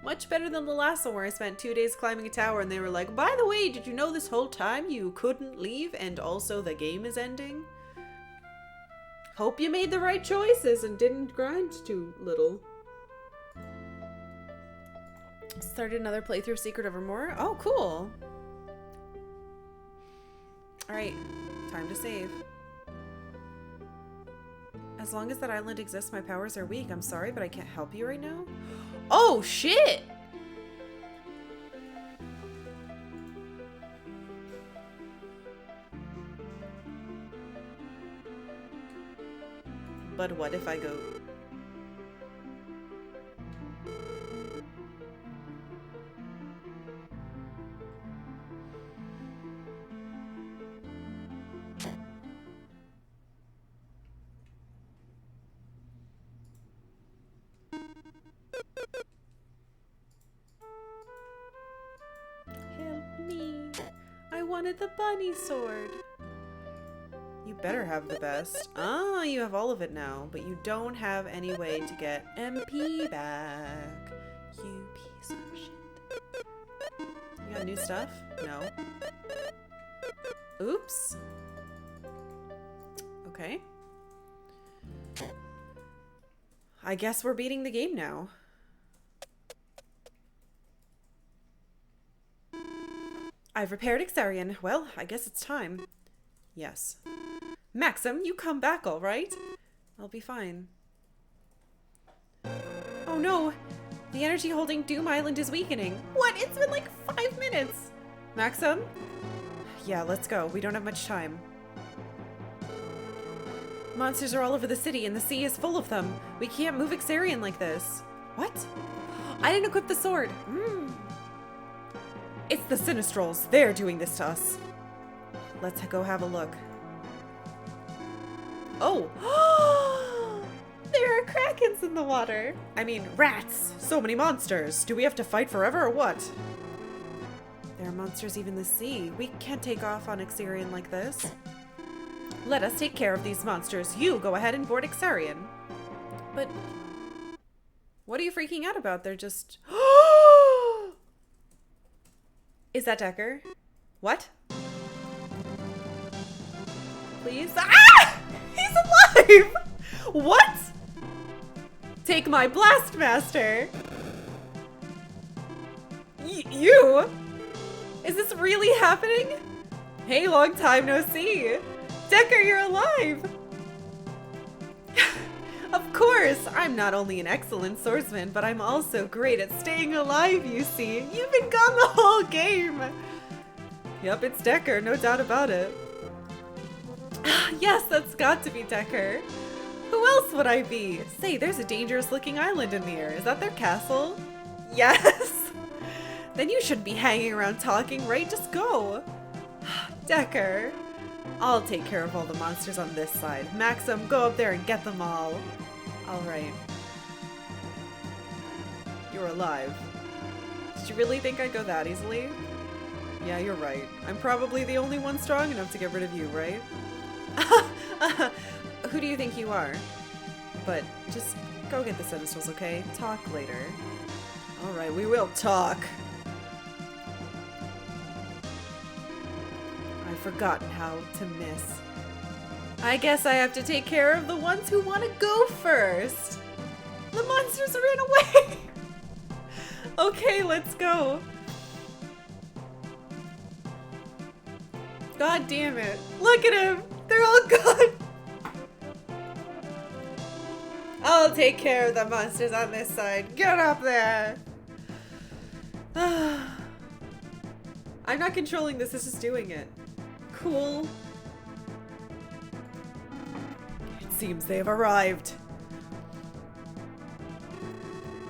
much better than the last one where I spent 2 days climbing a tower and they were like, by the way, did you know this whole time you couldn't leave and also the game is ending? Hope you made the right choices and didn't grind too little. Started another playthrough Secret Evermore. Oh, cool. Alright, time to save. As long as that island exists, my powers are weak. I'm sorry, but I can't help you right now. Oh, shit! But what if I go... Help me. I wanted the bunny sword. You better have the best. Ah, you have all of it now, but you don't have any way to get MP back. You piece of shit. You got new stuff? No. Oops. Okay. I guess we're beating the game now. I've repaired Xarian. Well, I guess it's time. Yes. Maxim, you come back, all right? I'll be fine. Oh no! The energy holding Doom Island is weakening. What? It's been like 5 minutes! Maxim? Yeah, let's go. We don't have much time. Monsters are all over the city and the sea is full of them. We can't move Xarian like this. What? I didn't equip the sword. It's the Sinistrals. They're doing this to us. Let's go have a look. Oh! There are krakens in the water. I mean, rats. So many monsters. Do we have to fight forever or what? There are monsters even in the sea. We can't take off on Ixarian like this. Let us take care of these monsters. You go ahead and board Ixarian. But what are you freaking out about? They're just... Is that Decker? What? Please? Ah! He's alive! What? Take my blast master. You? Is this really happening? Hey, long time no see. Decker, you're alive. Of course, I'm not only an excellent swordsman, but I'm also great at staying alive, you see. You've been gone the whole game. Yep, it's Decker, no doubt about it. Yes, that's got to be Decker. Who else would I be? Say, there's a dangerous looking island in the air. Is that their castle? Yes. Then you shouldn't be hanging around talking, right? Just go. Decker. I'll take care of all the monsters on this side. Maxim, go up there and get them all. Alright. You're alive. Did you really think I'd go that easily? Yeah, you're right. I'm probably the only one strong enough to get rid of you, right? Who do you think you are? But just go get the Sinistrals, okay? Talk later. Alright, we will talk. I've forgotten how to miss. I guess I have to take care of the ones who want to go first. The monsters ran away. Okay, let's go. God damn it. Look at him. They're all gone. I'll take care of the monsters on this side. Get up there. I'm not controlling this. This is doing it. Cool. It seems they have arrived.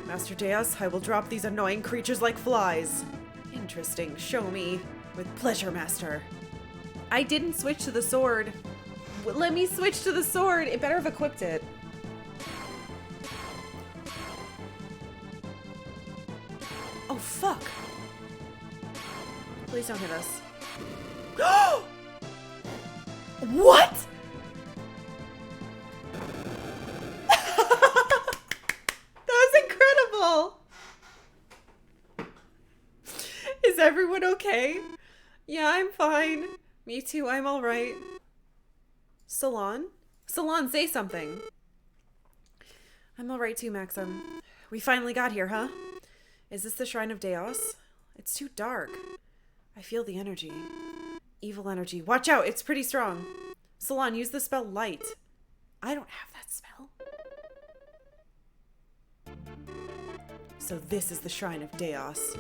Master Deus, I will drop these annoying creatures like flies. Interesting. Show me. With pleasure, Master. I didn't switch to the sword. Let me switch to the sword. It better have equipped it. Oh, fuck. Please don't hit us. What? That was incredible. Is everyone okay? Yeah, I'm fine. Me too, I'm alright. Salon? Salon, say something. I'm alright too, Maxim. We finally got here, huh? Is this the Shrine of Deus? It's too dark. I feel the energy. Evil energy. Watch out, it's pretty strong. Salon, use the spell Light. I don't have that spell. So this is the Shrine of Deus.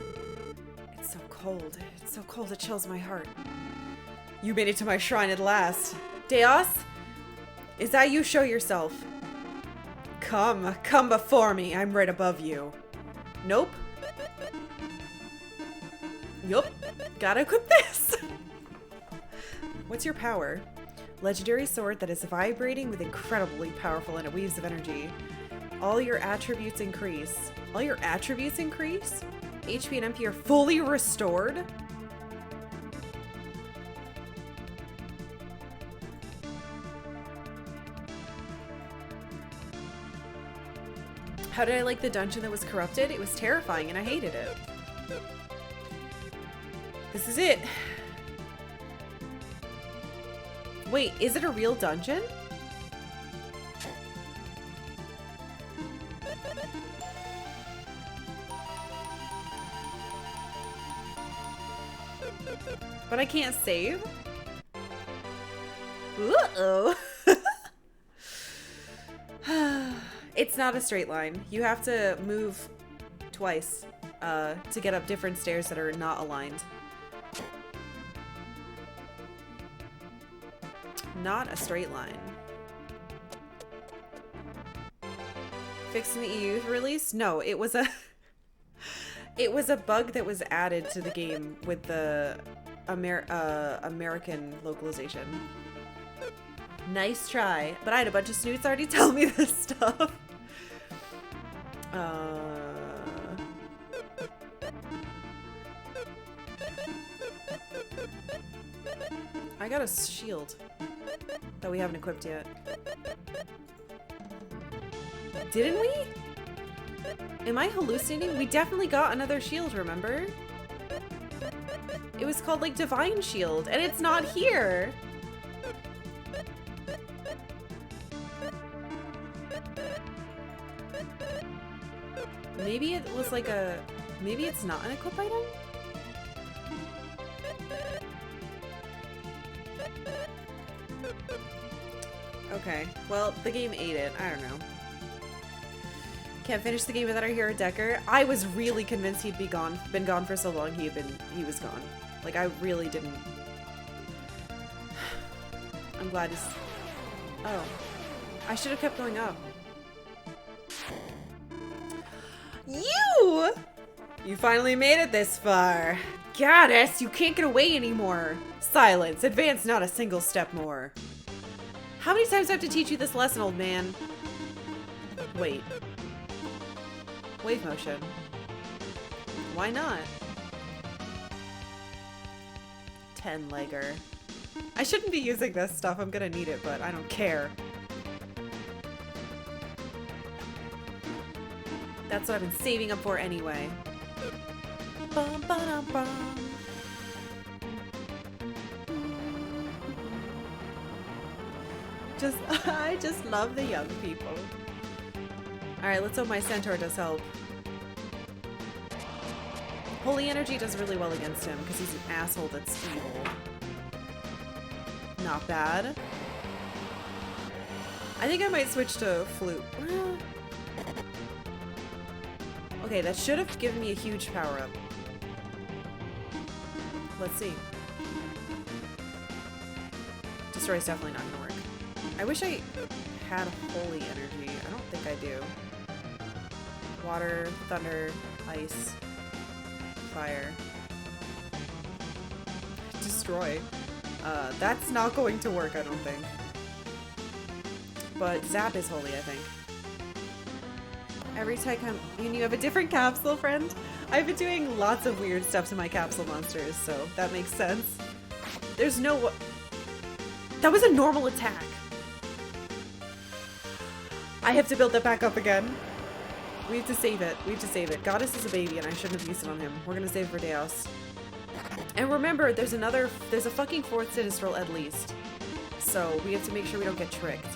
It's so cold. It's so cold it chills my heart. You made it to my shrine at last. Deus? Is that you? Show yourself. Come before me. I'm right above you. Nope. Yup. Gotta equip this. What's your power? Legendary sword that is vibrating with incredibly powerful and it weaves of energy. All your attributes increase. All your attributes increase? HP and MP are fully restored? How did I like the dungeon that was corrupted? It was terrifying and I hated it. This is it. Wait, is it a real dungeon? But I can't save? Uh-oh. It's not a straight line. You have to move twice to get up different stairs that are not aligned. Not a straight line. fixed in the EU release? No, it was a it was a bug that was added to the game with the American localization. Nice try, but I had a bunch of snoots already tell me this stuff. I got a shield that we haven't equipped yet. Didn't we? Am I hallucinating? We definitely got another shield, remember? It was called like Divine Shield, and it's not here. Maybe it was like a... Maybe it's not an equip item? Okay, well, the game ate it. I don't know. Can't finish the game without our hero Decker. I was really convinced he'd be gone. Been gone for so long, he was gone. Like, I really didn't... I'm glad he's... Oh. I should have kept going up. You! You finally made it this far. Goddess, you can't get away anymore. Silence. Advance not a single step more. How many times do I have to teach you this lesson, old man? Wait. Wave motion. Why not? 10-legger. I shouldn't be using this stuff. I'm gonna need it, but I don't care. That's what I've been saving up for anyway. Bum, ba-dum, bum. I just love the young people. Alright, let's hope my centaur does help. Holy energy does really well against him because he's an asshole that's evil. Not bad. I think I might switch to flute. Okay, that should have given me a huge power-up. Let's see. Destroy is definitely not gonna work. I wish I had holy energy. I don't think I do. Water, thunder, ice, fire. Destroy. That's not going to work, I don't think. But Zap is holy, I think. Every time you have a different capsule, friend. I've been doing lots of weird stuff to my capsule monsters, so that makes sense. There's no... That was a normal attack. I have to build that back up again. We have to save it. We have to save it. Goddess is a baby and I shouldn't have used it on him. We're gonna save it for Deos. And remember, there's a fucking fourth Sinistral at least. So we have to make sure we don't get tricked.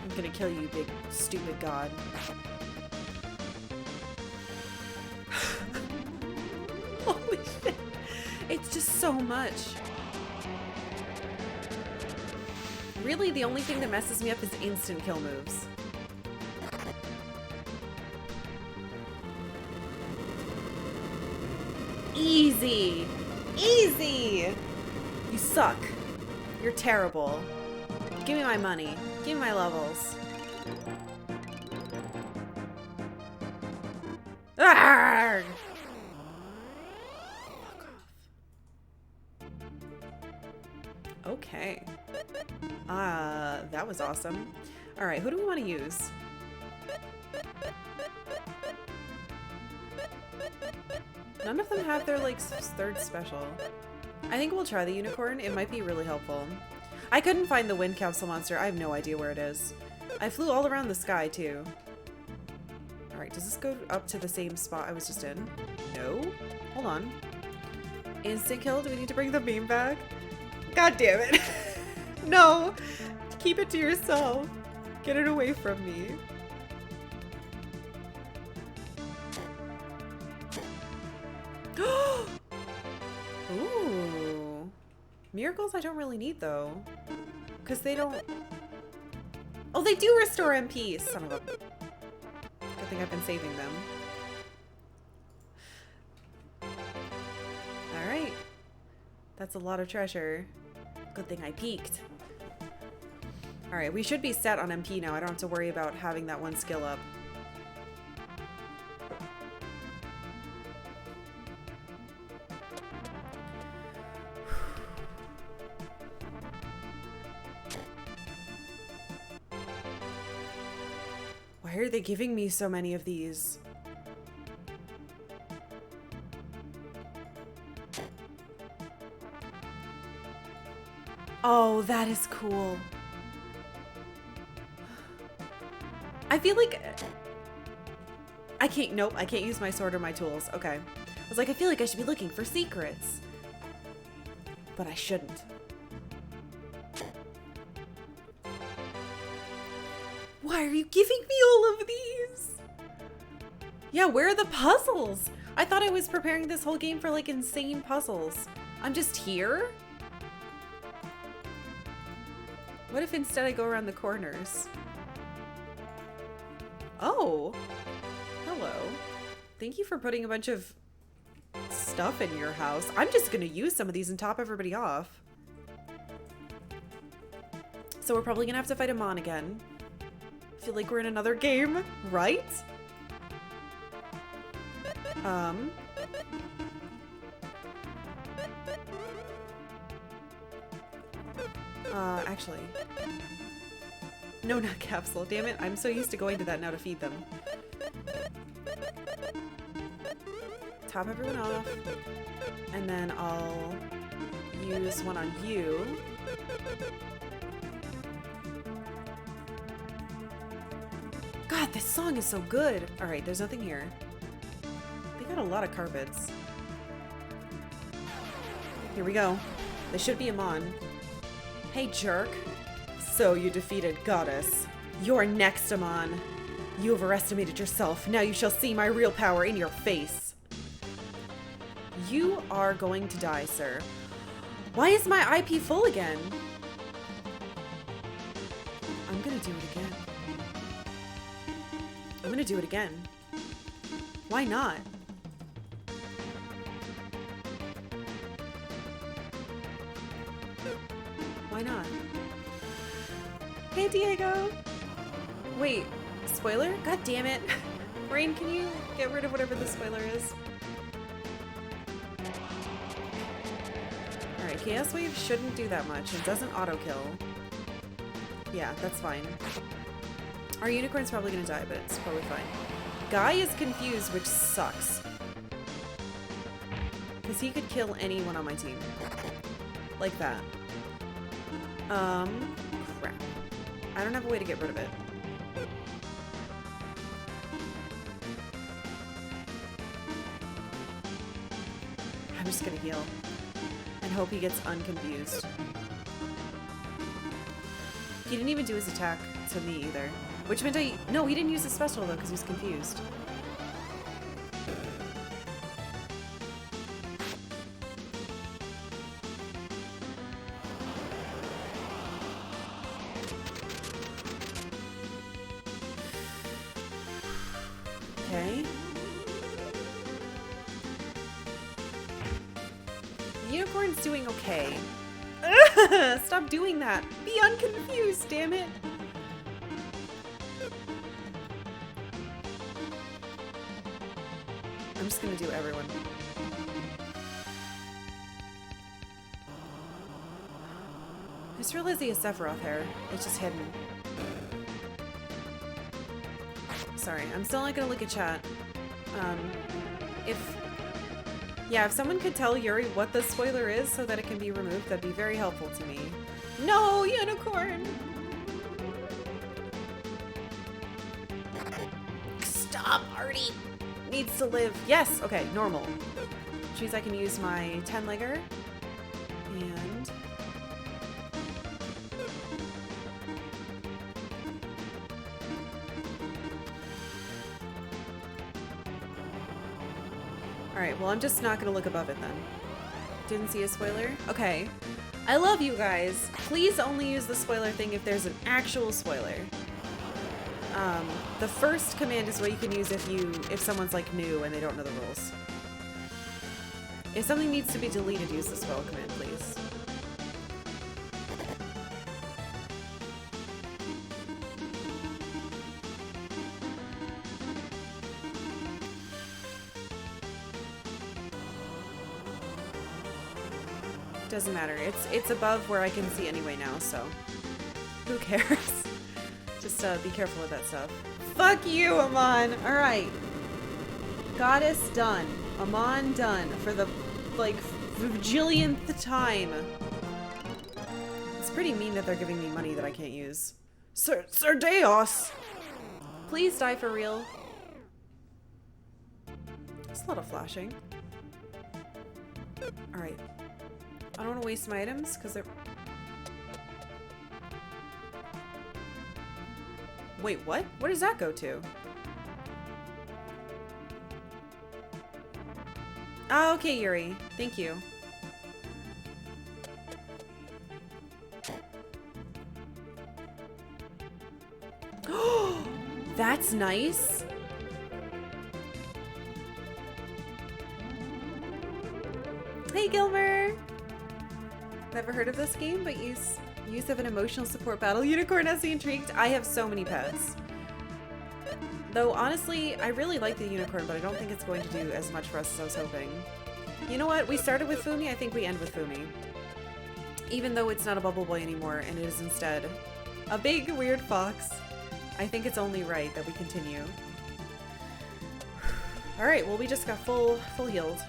I'm gonna kill you, big stupid god. Holy shit. It's just so much. Really, the only thing that messes me up is instant kill moves. Easy! Easy! You suck. You're terrible. Give me my money. Give me my levels. Arrgh! Okay. That was awesome. Alright, who do we want to use? None of them have their, like, third special. I think we'll try the unicorn. It might be really helpful. I couldn't find the wind capsule monster. I have no idea where it is. I flew all around the sky, too. Alright, does this go up to the same spot I was just in? No? Hold on. Instant kill? Do we need to bring the beam back? God damn it. No! Keep it to yourself. Get it away from me. Ooh. Miracles I don't really need, though. Because they don't... Oh, they do restore MP! Son of a... Good thing I've been saving them. That's a lot of treasure. Good thing I peeked. Alright, we should be set on MP now. I don't have to worry about having that one skill up. Why are they giving me so many of these? Oh, that is cool. I feel like I can't, nope, I can't use my sword or my tools. Okay. I was like, I feel like I should be looking for secrets. But I shouldn't. Why are you giving me all of these? Yeah, where are the puzzles? I thought I was preparing this whole game for like insane puzzles. I'm just here? What if instead I go around the corners? Oh, hello. Thank you for putting a bunch of stuff in your house. I'm just gonna use some of these and top everybody off. So we're probably gonna have to fight Amon again. I feel like we're in another game, right? Actually. No, not capsule. Damn it. I'm so used to going to that now to feed them. Top everyone off. And then I'll use one on you. God, this song is so good. All right, there's nothing here. They got a lot of carpets. Here we go. This should be Amon. Hey, jerk. So you defeated Goddess. You're next, Amon. You overestimated yourself. Now you shall see my real power in your face. You are going to die, sir. Why is my IP full again? I'm gonna do it again. I'm gonna do it again. Why not? Why not? Hey, Diego! Wait, spoiler? God damn it. Rain, can you get rid of whatever the spoiler is? Alright, Chaos Wave shouldn't do that much. It doesn't auto-kill. Yeah, that's fine. Our unicorn's probably gonna die, but it's probably fine. Guy is confused, which sucks. Because he could kill anyone on my team. Like that. Crap. I don't have a way to get rid of it. I'm just gonna heal. And hope he gets unconfused. He didn't even do his attack to me either. Which meant no, he didn't use his special though, because he was confused. Okay. The unicorn's doing okay. Stop doing that. Be unconfused, damn it. I'm just gonna do everyone. I just realized he has Sephiroth hair. It's just hidden. Sorry, I'm still not gonna look at chat. If someone could tell Yuri what the spoiler is so that it can be removed, that'd be very helpful to me. No, unicorn! Stop, Artie! Needs to live. Yes! Okay, normal. Which means I can use my 10-legger. And... Alright, well I'm just not gonna look above it then. Didn't see a spoiler? Okay. I love you guys. Please only use the spoiler thing if there's an actual spoiler. The first command is what you can use if someone's like new and they don't know the rules. If something needs to be deleted, use the spell command, please. Doesn't matter. It's above where I can see anyway now, so who cares? Just be careful with that stuff. Fuck you, Amon! Alright. Goddess done. Amon done. For the, like, bajillionth time. It's pretty mean that they're giving me money that I can't use. Sir Deos! Please die for real. There's a lot of flashing. Alright. I don't want to waste my items, because they're... Wait, what? Where does that go to? Oh, okay, Yuri. Thank you. That's nice. Hey, Gilmer! Never heard of this game, but use of an emotional support battle unicorn has me intrigued. I have so many pets. Though, honestly, I really like the unicorn, but I don't think it's going to do as much for us as I was hoping. You know what? We started with Fumi, I think we end with Fumi. Even though it's not a bubble boy anymore, and it is instead a big, weird fox. I think it's only right that we continue. Alright, well we just got full healed.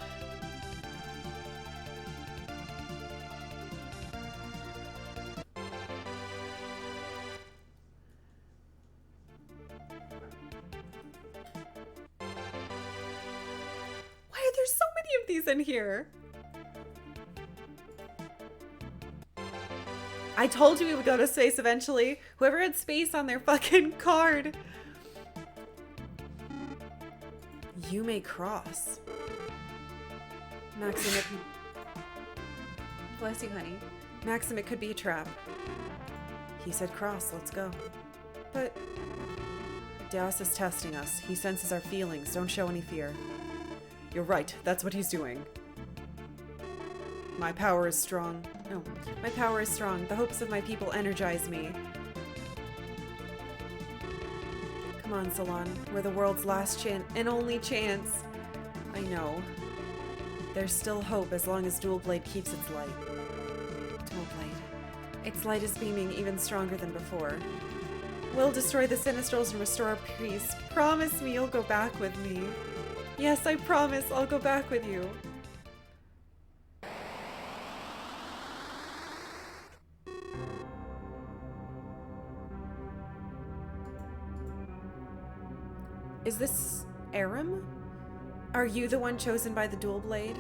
In here. I told you we would go to space eventually. Whoever had space on their fucking card. You may cross. Maxim, bless you, honey. Maxim, it could be a trap. He said cross, let's go. But Deus is testing us. He senses our feelings. Don't show any fear. You're right, that's what he's doing. My power is strong. No, my power is strong. The hopes of my people energize me. Come on, Salon. We're the world's last chance and only chance. I know. There's still hope as long as Dual Blade keeps its light. Dual Blade. Its light is beaming even stronger than before. We'll destroy the Sinistrals and restore our peace. Promise me you'll go back with me. Yes, I promise I'll go back with you. Is this Aram? Are you the one chosen by the Dual Blade?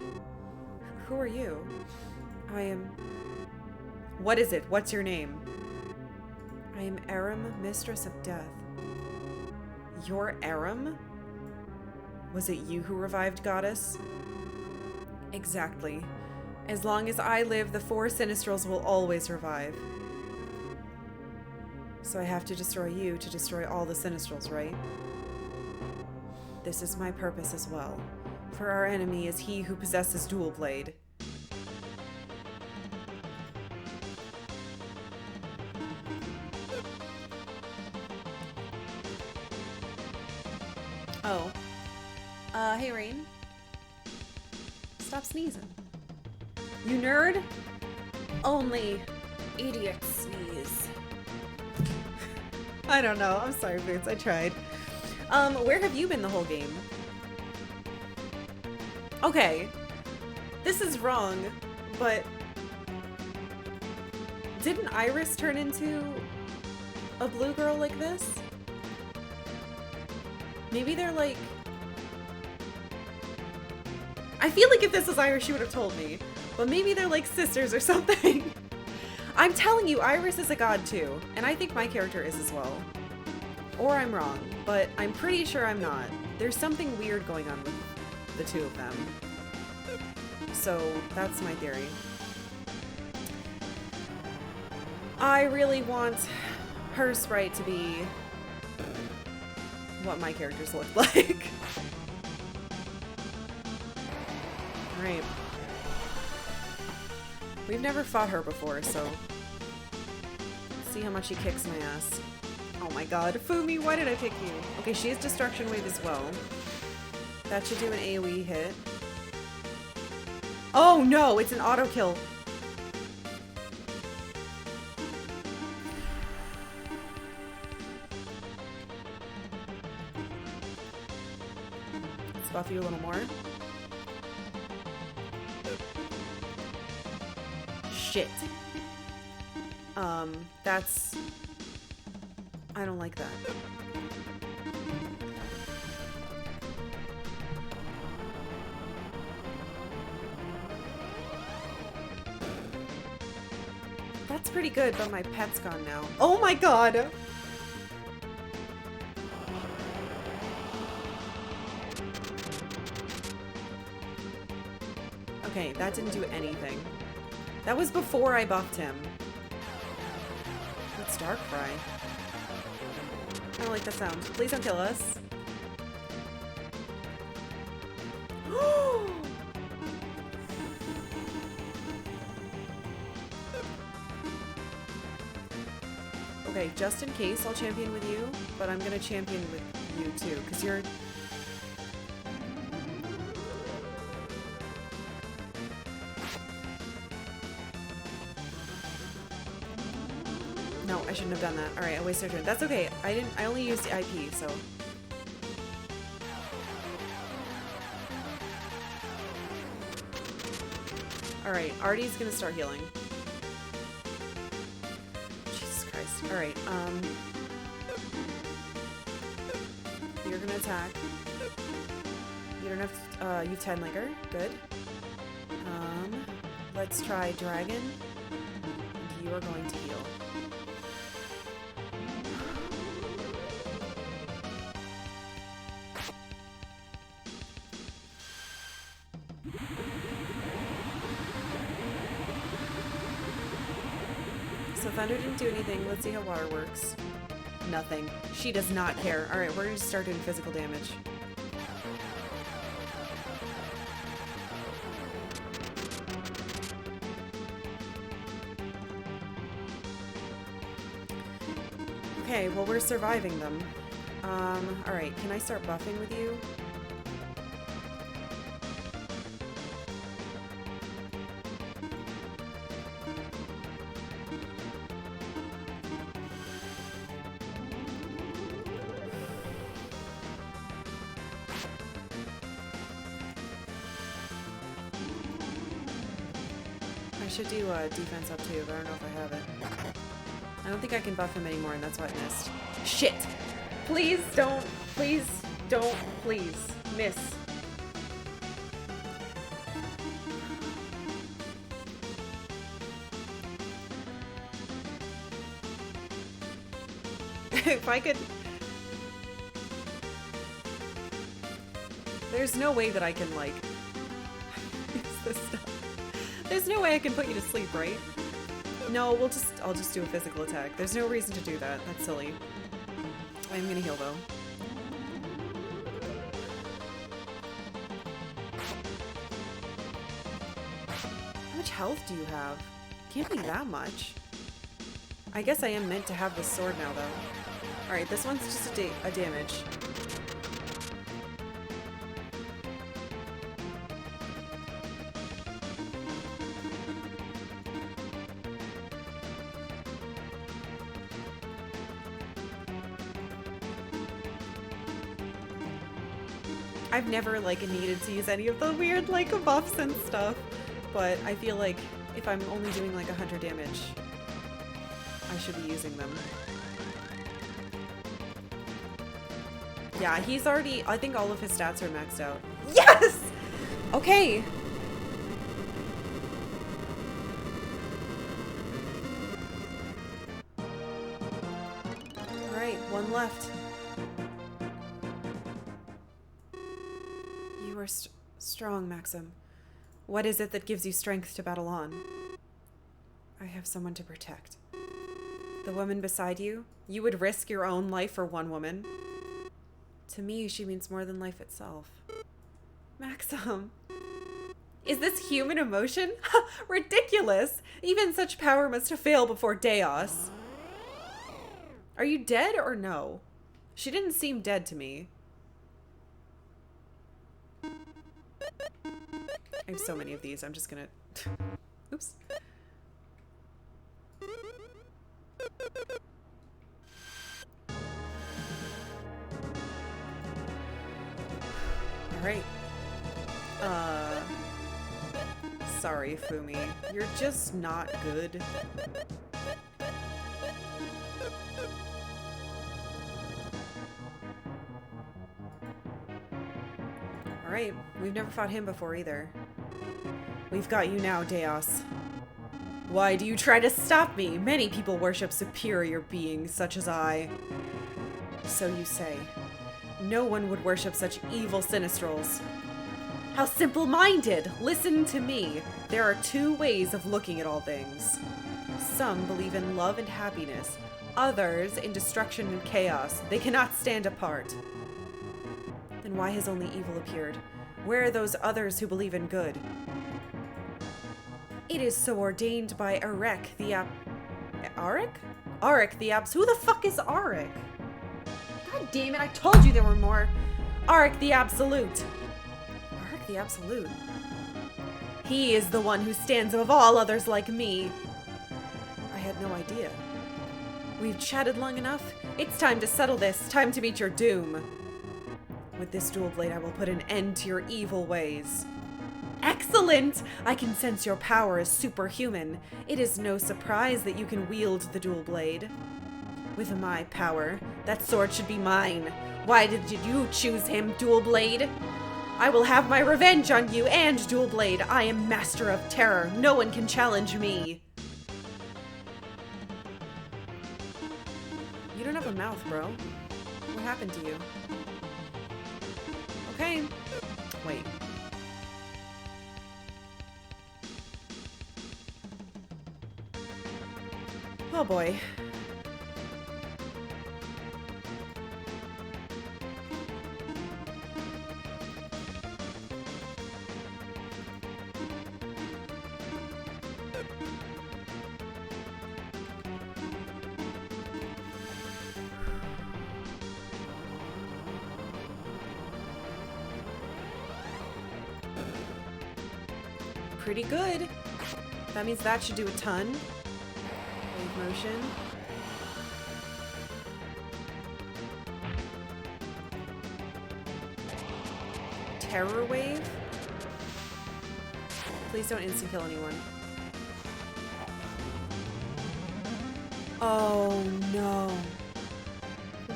Who are you? I am... What is it? What's your name? I am Aram, Mistress of Death. You're Aram? Was it you who revived Goddess? Exactly. As long as I live, the 4 Sinistrals will always revive. So I have to destroy you to destroy all the Sinistrals, right? This is my purpose as well. For our enemy is he who possesses Dual Blade. Oh. Hey, Rain. Stop sneezing. You nerd? Only idiots sneeze. I don't know. I'm sorry, Boots. I tried. Where have you been the whole game? Okay. This is wrong, but... Didn't Iris turn into a blue girl like this? Maybe they're like... I feel like if this was Iris, she would have told me. But maybe they're like sisters or something. I'm telling you, Iris is a god too. And I think my character is as well. Or I'm wrong, but I'm pretty sure I'm not. There's something weird going on with the two of them. So that's my theory. I really want her sprite to be what my characters look like. Alright. We've never fought her before, so... Let's see how much she kicks my ass. Oh my god, Fumi, why did I pick you? Okay, she has Destruction Wave as well. That should do an AoE hit. Oh no, it's an auto kill. Let's buff you a little more. Shit. That's... I don't like that. That's pretty good, but my pet's gone now. Oh my god! Okay, that didn't do anything. That was before I buffed him. What's Darkrai? I don't like the sound. Please don't kill us. Okay, just in case I'll champion with you, but I'm gonna champion with you too, because you're... No, I shouldn't have done that. Alright, I wasted a turn. That's okay. I only used the IP, so... Alright, Artie's gonna start healing. Jesus Christ. Alright, you're gonna attack. You don't have to, you 10 Linger. Good. Let's try Dragon. And you are going to heal. So Thunder didn't do anything. Let's see how Water works. Nothing. She does not care. Alright, we're going to start doing physical damage. Okay, well we're surviving them. Alright, can I start buffing with you? I should do defense up too, but I don't know if I have it. I don't think I can buff him anymore, and that's why I missed. Shit! Please don't! Please don't! Please. Miss. If I could... There's no way that I can, like... use this stuff. There's no way I can put you to sleep, right? No, I'll just do a physical attack. There's no reason to do that. That's silly. I'm gonna heal, though. How much health do you have? Can't be that much. I guess I am meant to have this sword now, though. Alright, this one's just a damage. I've never, like, needed to use any of the weird, like, buffs and stuff, but I feel like if I'm only doing, like, 100 damage, I should be using them. Yeah, he's already, I think all of his stats are maxed out. Yes! Okay! Alright, one left. You are strong, Maxim. What is it that gives you strength to battle on? I have someone to protect. The woman beside you? You would risk your own life for one woman? To me, she means more than life itself. Maxim! Is this human emotion? Ridiculous! Even such power must fail before Deos. Are you dead or no? She didn't seem dead to me. I have so many of these, I'm just gonna... Oops. Alright. Sorry, Fumi. You're just not good. Alright, we've never fought him before either. We've got you now, Deos. Why do you try to stop me? Many people worship superior beings such as I. So you say. No one would worship such evil Sinistrals. How simple-minded! Listen to me. There are two ways of looking at all things. Some believe in love and happiness. Others in destruction and chaos. They cannot stand apart. Then why has only evil appeared? Where are those others who believe in good? It is so ordained by Arik the Arik? Arik the Who the fuck is Arik? God damn it, I told you there were more. Arik the Absolute. Arik the Absolute. He is the one who stands above all others like me. I had no idea. We've chatted long enough. It's time to settle this. Time to meet your doom. With this dual blade, I will put an end to your evil ways. Excellent! I can sense your power is superhuman. It is no surprise that you can wield the dual blade. With my power, that sword should be mine. Why did you choose him, dual blade? I will have my revenge on you and dual blade. I am master of terror. No one can challenge me. You don't have a mouth, bro. What happened to you? Okay. Wait. Oh boy. Pretty good. That means that should do a ton. Wave motion. Terror wave. Please don't instant kill anyone. Oh no.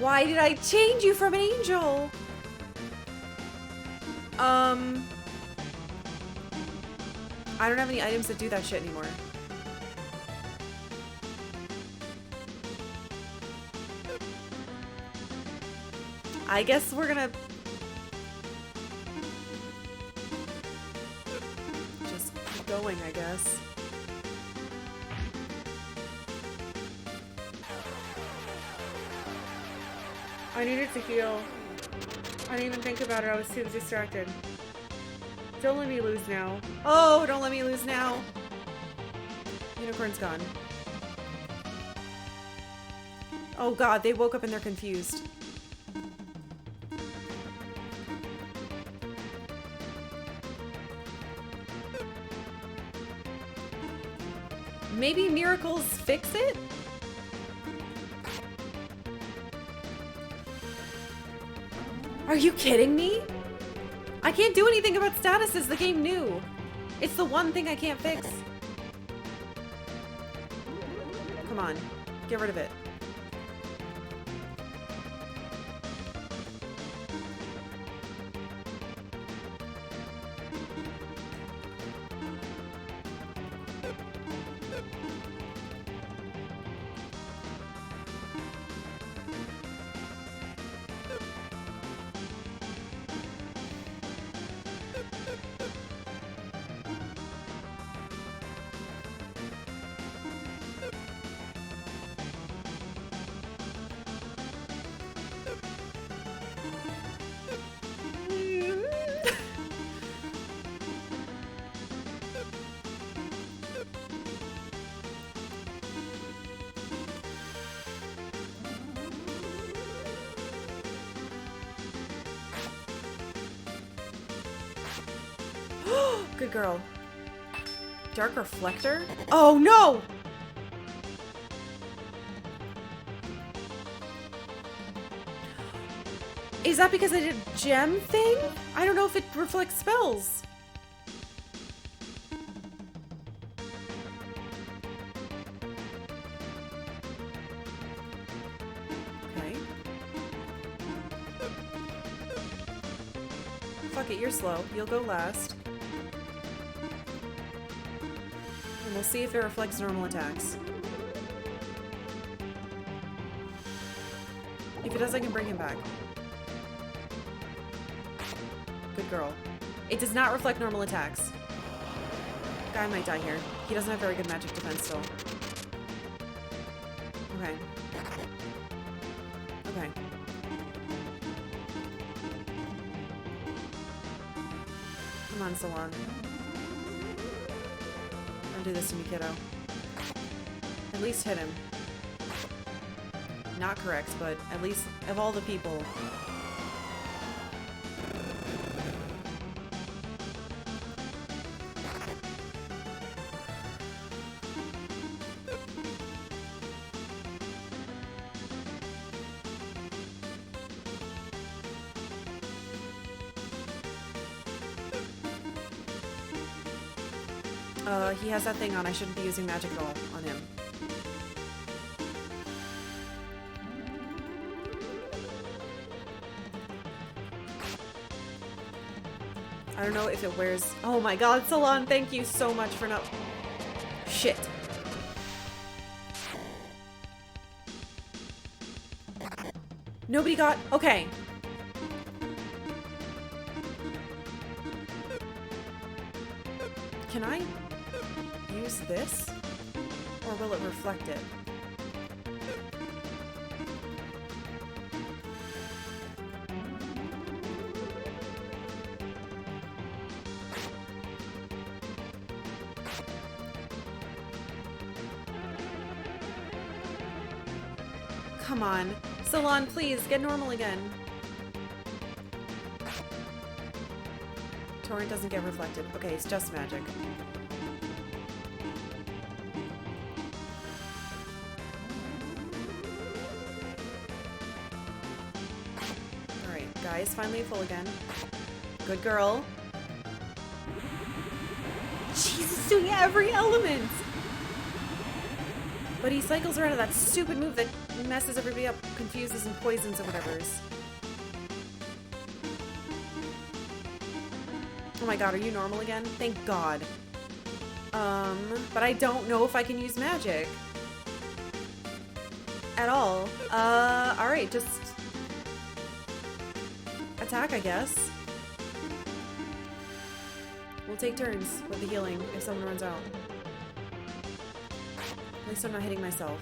Why did I change you from an angel? I don't have any items that do that shit anymore. I guess we're gonna just keep going, I guess. I needed to heal. I didn't even think about it. I was too distracted. Don't let me lose now. Oh, don't let me lose now. Unicorn's gone. Oh god, they woke up and they're confused. Maybe miracles fix it? Are you kidding me? I can't do anything about statuses the game knew. It's the one thing I can't fix. Come on, get rid of it. Good girl. Dark reflector? Oh no! Is that because I did a gem thing? I don't know if it reflects spells. Okay. Fuck it, you're slow. You'll go last. And we'll see if it reflects normal attacks. If it does, I can bring him back. Good girl. It does not reflect normal attacks. Guy might die here. He doesn't have very good magic defense still. Okay. Okay. Come on, Salon. Don't do this to me, kiddo. At least hit him. Not correct, but at least of all the people. He has that thing on. I shouldn't be using magic at all on him. I don't know if it wears... Oh my god, Salon, thank you so much for not... Shit. Nobody got... Okay. Can I use this? Or will it reflect it? Come on. Salon, please, get normal again. Torrent doesn't get reflected. Okay, it's just magic. Alright, guy is finally full again. Good girl. Jesus, doing every element! But he cycles around to that stupid move that messes everybody up, confuses and poisons and whatever's. Oh my god, are you normal again? Thank god. But I don't know if I can use magic. At all. Alright, just... attack, I guess. We'll take turns with the healing if someone runs out. At least I'm not hitting myself.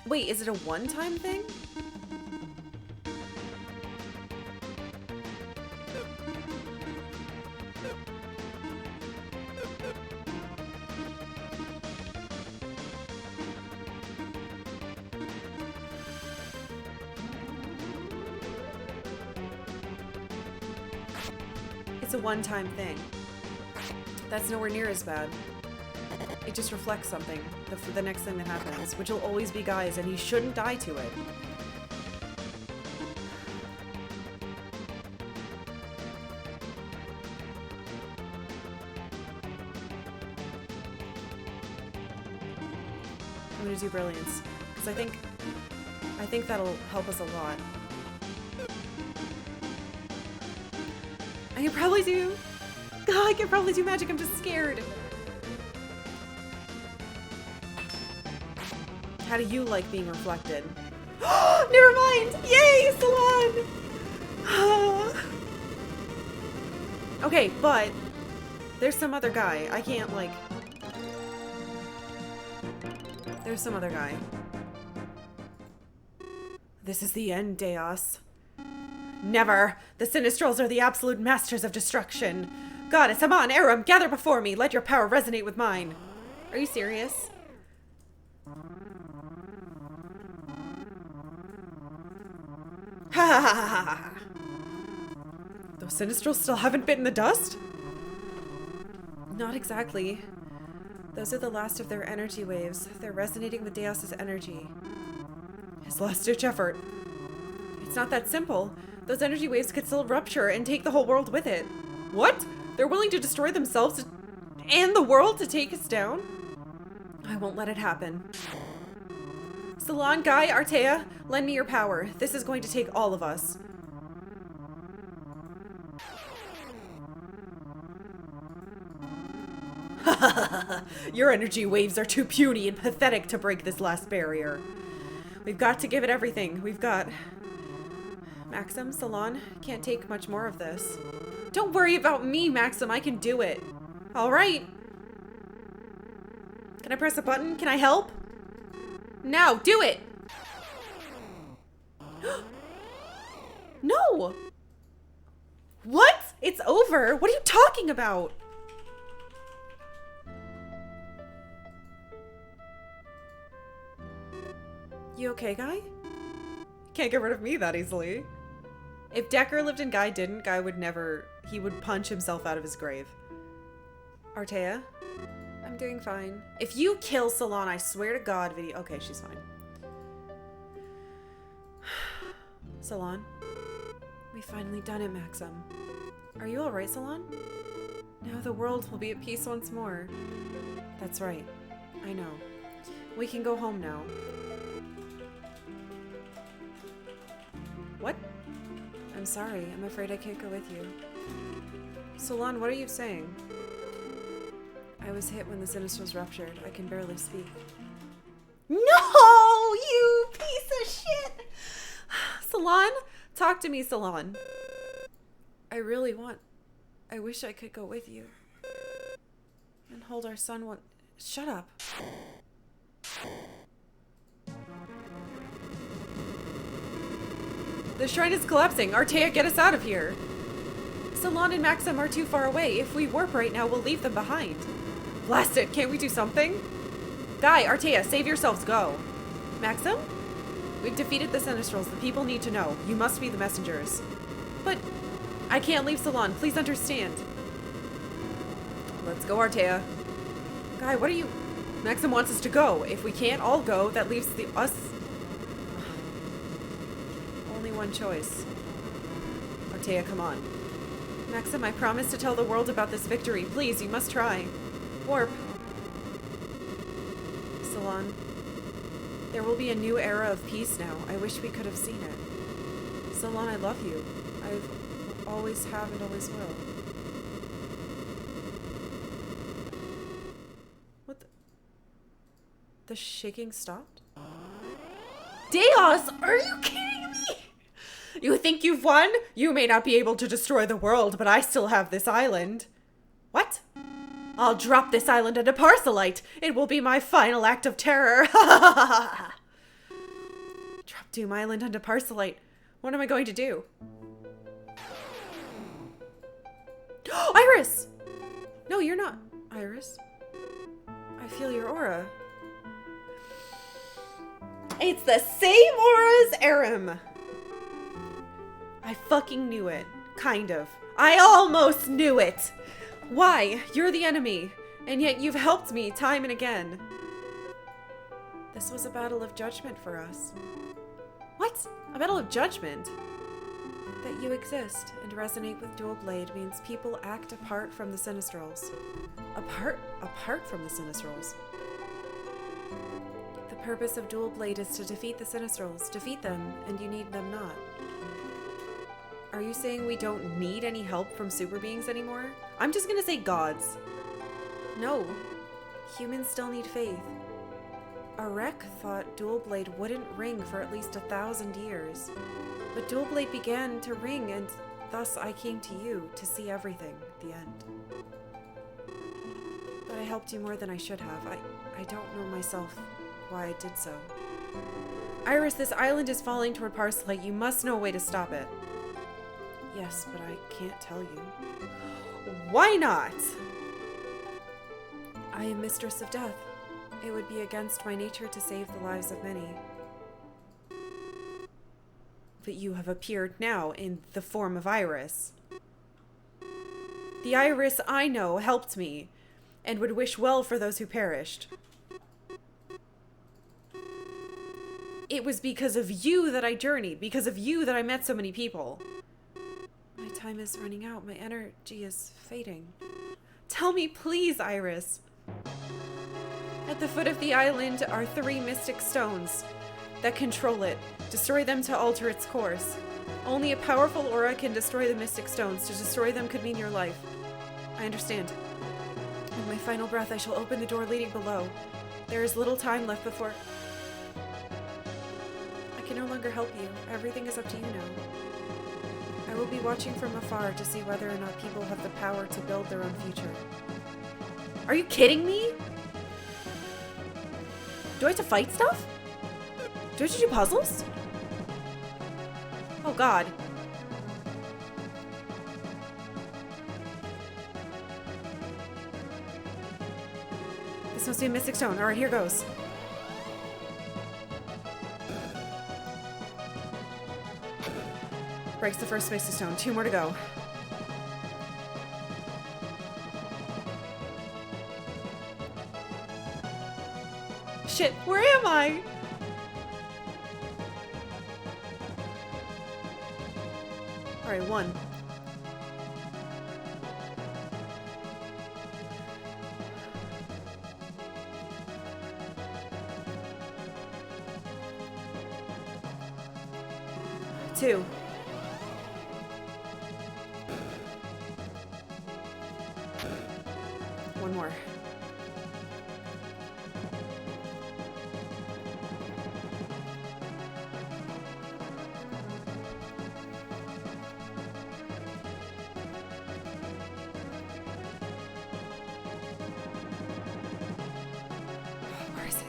Wait, is it a one-time thing? It's a one-time thing. That's nowhere near as bad. It just reflects something, the next thing that happens, which will always be guys, and he shouldn't die to it. I'm gonna do Brilliance, because I think that'll help us a lot. I can probably do... God, I can probably do magic, I'm just scared. How do you like being reflected? Never mind! Yay, Salon! Okay, but there's some other guy. I can't, like... There's some other guy. This is the end, Deos. Never! The Sinistrals are the absolute masters of destruction. Goddess, Aman, Aram, gather before me. Let your power resonate with mine. Are you serious? Ha ha ha ha ha! Those Sinistrals still haven't bitten the dust? Not exactly. Those are the last of their energy waves. They're resonating with Deus's energy. His last-ditch effort. It's not that simple. Those energy waves could still rupture and take the whole world with it. What? They're willing to destroy themselves and the world to take us down? I won't let it happen. Salon, Guy, Artea, lend me your power. This is going to take all of us. Your energy waves are too puny and pathetic to break this last barrier. We've got to give it everything. We've got... Maxim, Salon, can't take much more of this. Don't worry about me, Maxim. I can do it. All right. Can I press a button? Can I help? Now, do it. No. What? It's over. What are you talking about? You okay, Guy? Can't get rid of me that easily. If Decker lived and Guy didn't, Guy would never... He would punch himself out of his grave. Artea? I'm doing fine. If you kill Salon, I swear to God, video... Okay, she's fine. Salon? We've finally done it, Maxim. Are you alright, Salon? Now the world will be at peace once more. That's right. I know. We can go home now. What? I'm sorry. I'm afraid I can't go with you. Salon, what are you saying? I was hit when the Sinistrals ruptured. I can barely speak. No! You piece of shit! Salon? Talk to me, Salon. I really want... I wish I could go with you. And hold our son one... Shut up. The shrine is collapsing. Artea, get us out of here. Salon and Maxim are too far away. If we warp right now, we'll leave them behind. Blast it. Can't we do something? Guy, Artea, save yourselves. Go. Maxim? We've defeated the Sinistrals. The people need to know. You must be the messengers. But I can't leave Salon. Please understand. Let's go, Artea. Guy, what are you... Maxim wants us to go. If we can't all go, that leaves us... Only one choice. Artea, come on. Maxim, I promise to tell the world about this victory. Please, you must try. Warp. Salon. There will be a new era of peace now. I wish we could have seen it. Salon, I love you. I've always have and always will. What the... The shaking stopped? Deus, are you kidding me? You think you've won? You may not be able to destroy the world, but I still have this island. What? I'll drop this island into Parcelite. It will be my final act of terror. Drop Doom Island onto Parcelite. What am I going to do? Iris! No, you're not. Iris. I feel your aura. It's the same aura as Aram. I fucking knew it. Kind of. I almost knew it. Why? You're the enemy. And yet you've helped me time and again. This was a battle of judgment for us. What? A battle of judgment? That you exist and resonate with Dual Blade means people act apart from the Sinistrals. Apart from the Sinistrals. The purpose of Dual Blade is to defeat the Sinistrals. Defeat them, and you need them not. Are you saying we don't need any help from super beings anymore? I'm just gonna say gods. No. Humans still need faith. Arek thought Dual Blade wouldn't ring for at least 1,000 years. But Dual Blade began to ring, and thus I came to you to see everything. The end. But I helped you more than I should have. I don't know myself why I did so. Iris, this island is falling toward Parcelite. You must know a way to stop it. Yes, but I can't tell you. Why not? I am Mistress of Death. It would be against my nature to save the lives of many. But you have appeared now in the form of Iris. The Iris I know helped me, and would wish well for those who perished. It was because of you that I journeyed, because of you that I met so many people. My time is running out, my energy is fading. Tell me, please, Iris. At the foot of the island are 3 mystic stones that control it. Destroy them to alter its course. Only a powerful aura can destroy the mystic stones. To destroy them could mean your life. I understand. With my final breath, I shall open the door leading below. There is little time left before... I can no longer help you. Everything is up to you now. I will be watching from afar to see whether or not people have the power to build their own future. Are you kidding me? Do I have to fight stuff? Do I have to do puzzles? Oh god. This must be a mystic stone. Alright, here goes. Breaks the first mystic stone. 2 more to go. Shit, where am I? Alright, 1. Two. One more. Where is it?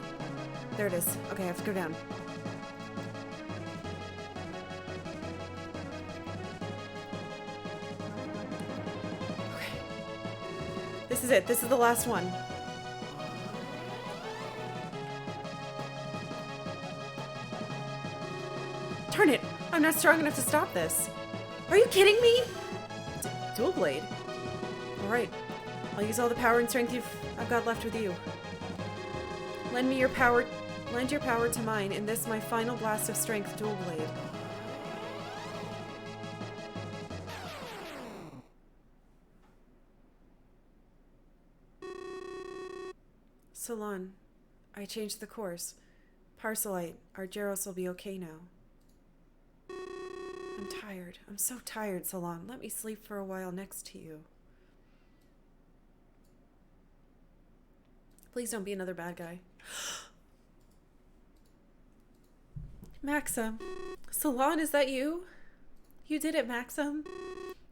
There it is. Okay, I have to go down. This is it. This is the last one. Darn it! I'm not strong enough to stop this. Are you kidding me? Dual blade. Alright. I'll use all the power and strength I've got left with you. Lend your power to mine in this my final blast of strength dual blade. Salon, I changed the course. Parcelite, our Gyros will be okay now. I'm tired. I'm so tired, Salon. Let me sleep for a while next to you. Please don't be another bad guy. Maxim. Salon, is that you? You did it, Maxim.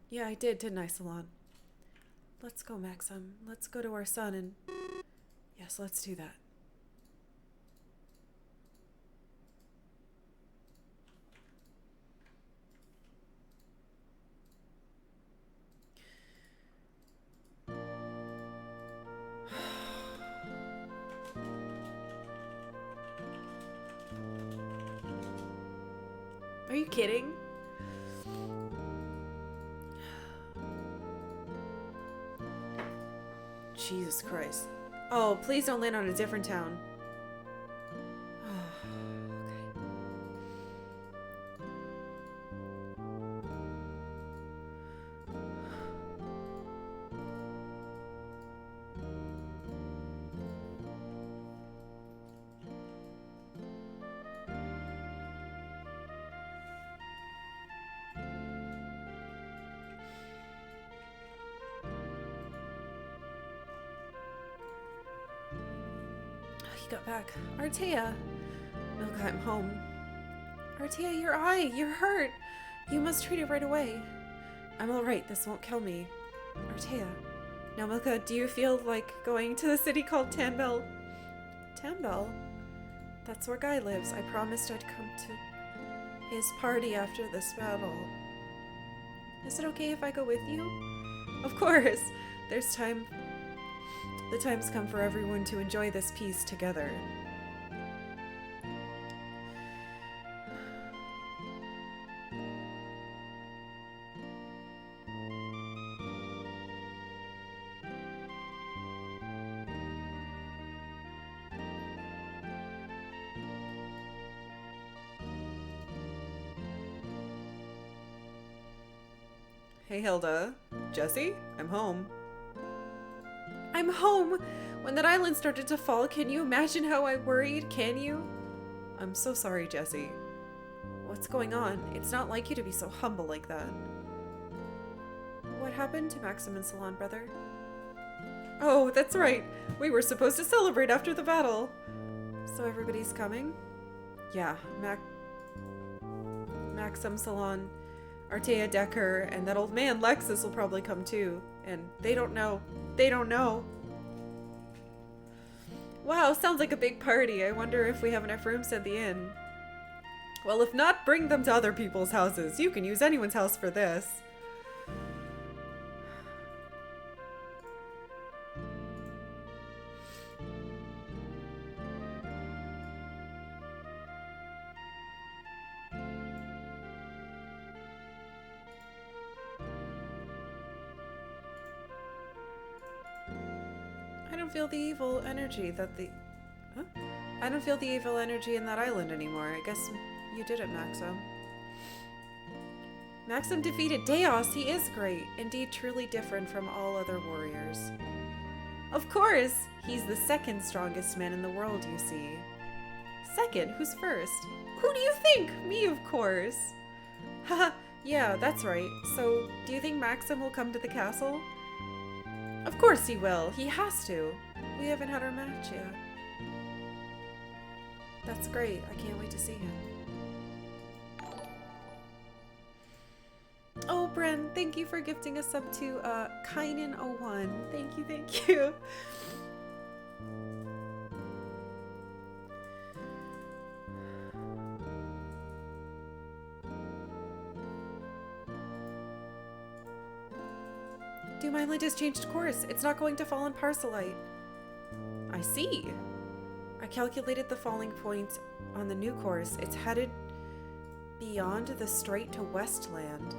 Yeah, I did, didn't I, Salon? Let's go, Maxim. Let's go to our son and... Yes, let's do that. Are you kidding? Jesus Christ. Oh, please don't land on a different town. Okay. Got back. Artea! Milka, I'm home. Artea, your eye! You're hurt! You must treat it right away. I'm alright, this won't kill me. Artea. Now, Milka, do you feel like going to the city called Tanbel? Tanbel? That's where Guy lives. I promised I'd come to his party after this battle. Is it okay if I go with you? Of course! There's time. The time's come for everyone to enjoy this peace together. Hey, Hilda. Jesse? I'm home. I'm home! When that island started to fall, can you imagine how I worried? Can you? I'm so sorry, Jesse. What's going on? It's not like you to be so humble like that. What happened to Maxim and Salon, brother? Oh, that's right. We were supposed to celebrate after the battle. So everybody's coming? Yeah, Maxim, Salon, Artea, Decker, and that old man Lexus will probably come too. And they don't know. They don't know. Wow, sounds like a big party. I wonder if we have enough rooms at the inn. Well, if not, bring them to other people's houses. You can use anyone's house for this. I don't feel the evil energy that the... Huh? I don't feel the evil energy in that island anymore. I guess you did it, Maxim. Maxim defeated Deos. He is great. Indeed, truly different from all other warriors. Of course! He's the second strongest man in the world, you see. Second? Who's first? Who do you think? Me, of course. Haha, yeah, that's right. So, do you think Maxim will come to the castle? Of course he will. He has to. We haven't had our match yet. That's great. I can't wait to see him. Oh, Bren, thank you for gifting a sub to Kainen01. Thank you, thank you. Dumimely just changed course. It's not going to fall in Parcelite. I see. I calculated the falling point on the new course. It's headed beyond the strait to Westland.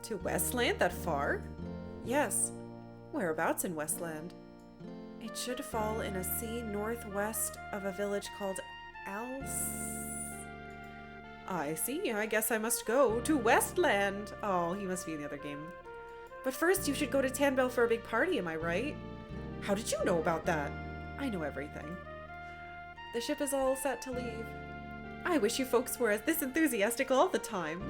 To Westland? That far? Yes. Whereabouts in Westland? It should fall in a sea northwest of a village called I see. I guess I must go to Westland. Oh, he must be in the other game. But first, you should go to Tanbell for a big party, am I right? How did you know about that? I know everything. The ship is all set to leave. I wish you folks were this enthusiastic all the time.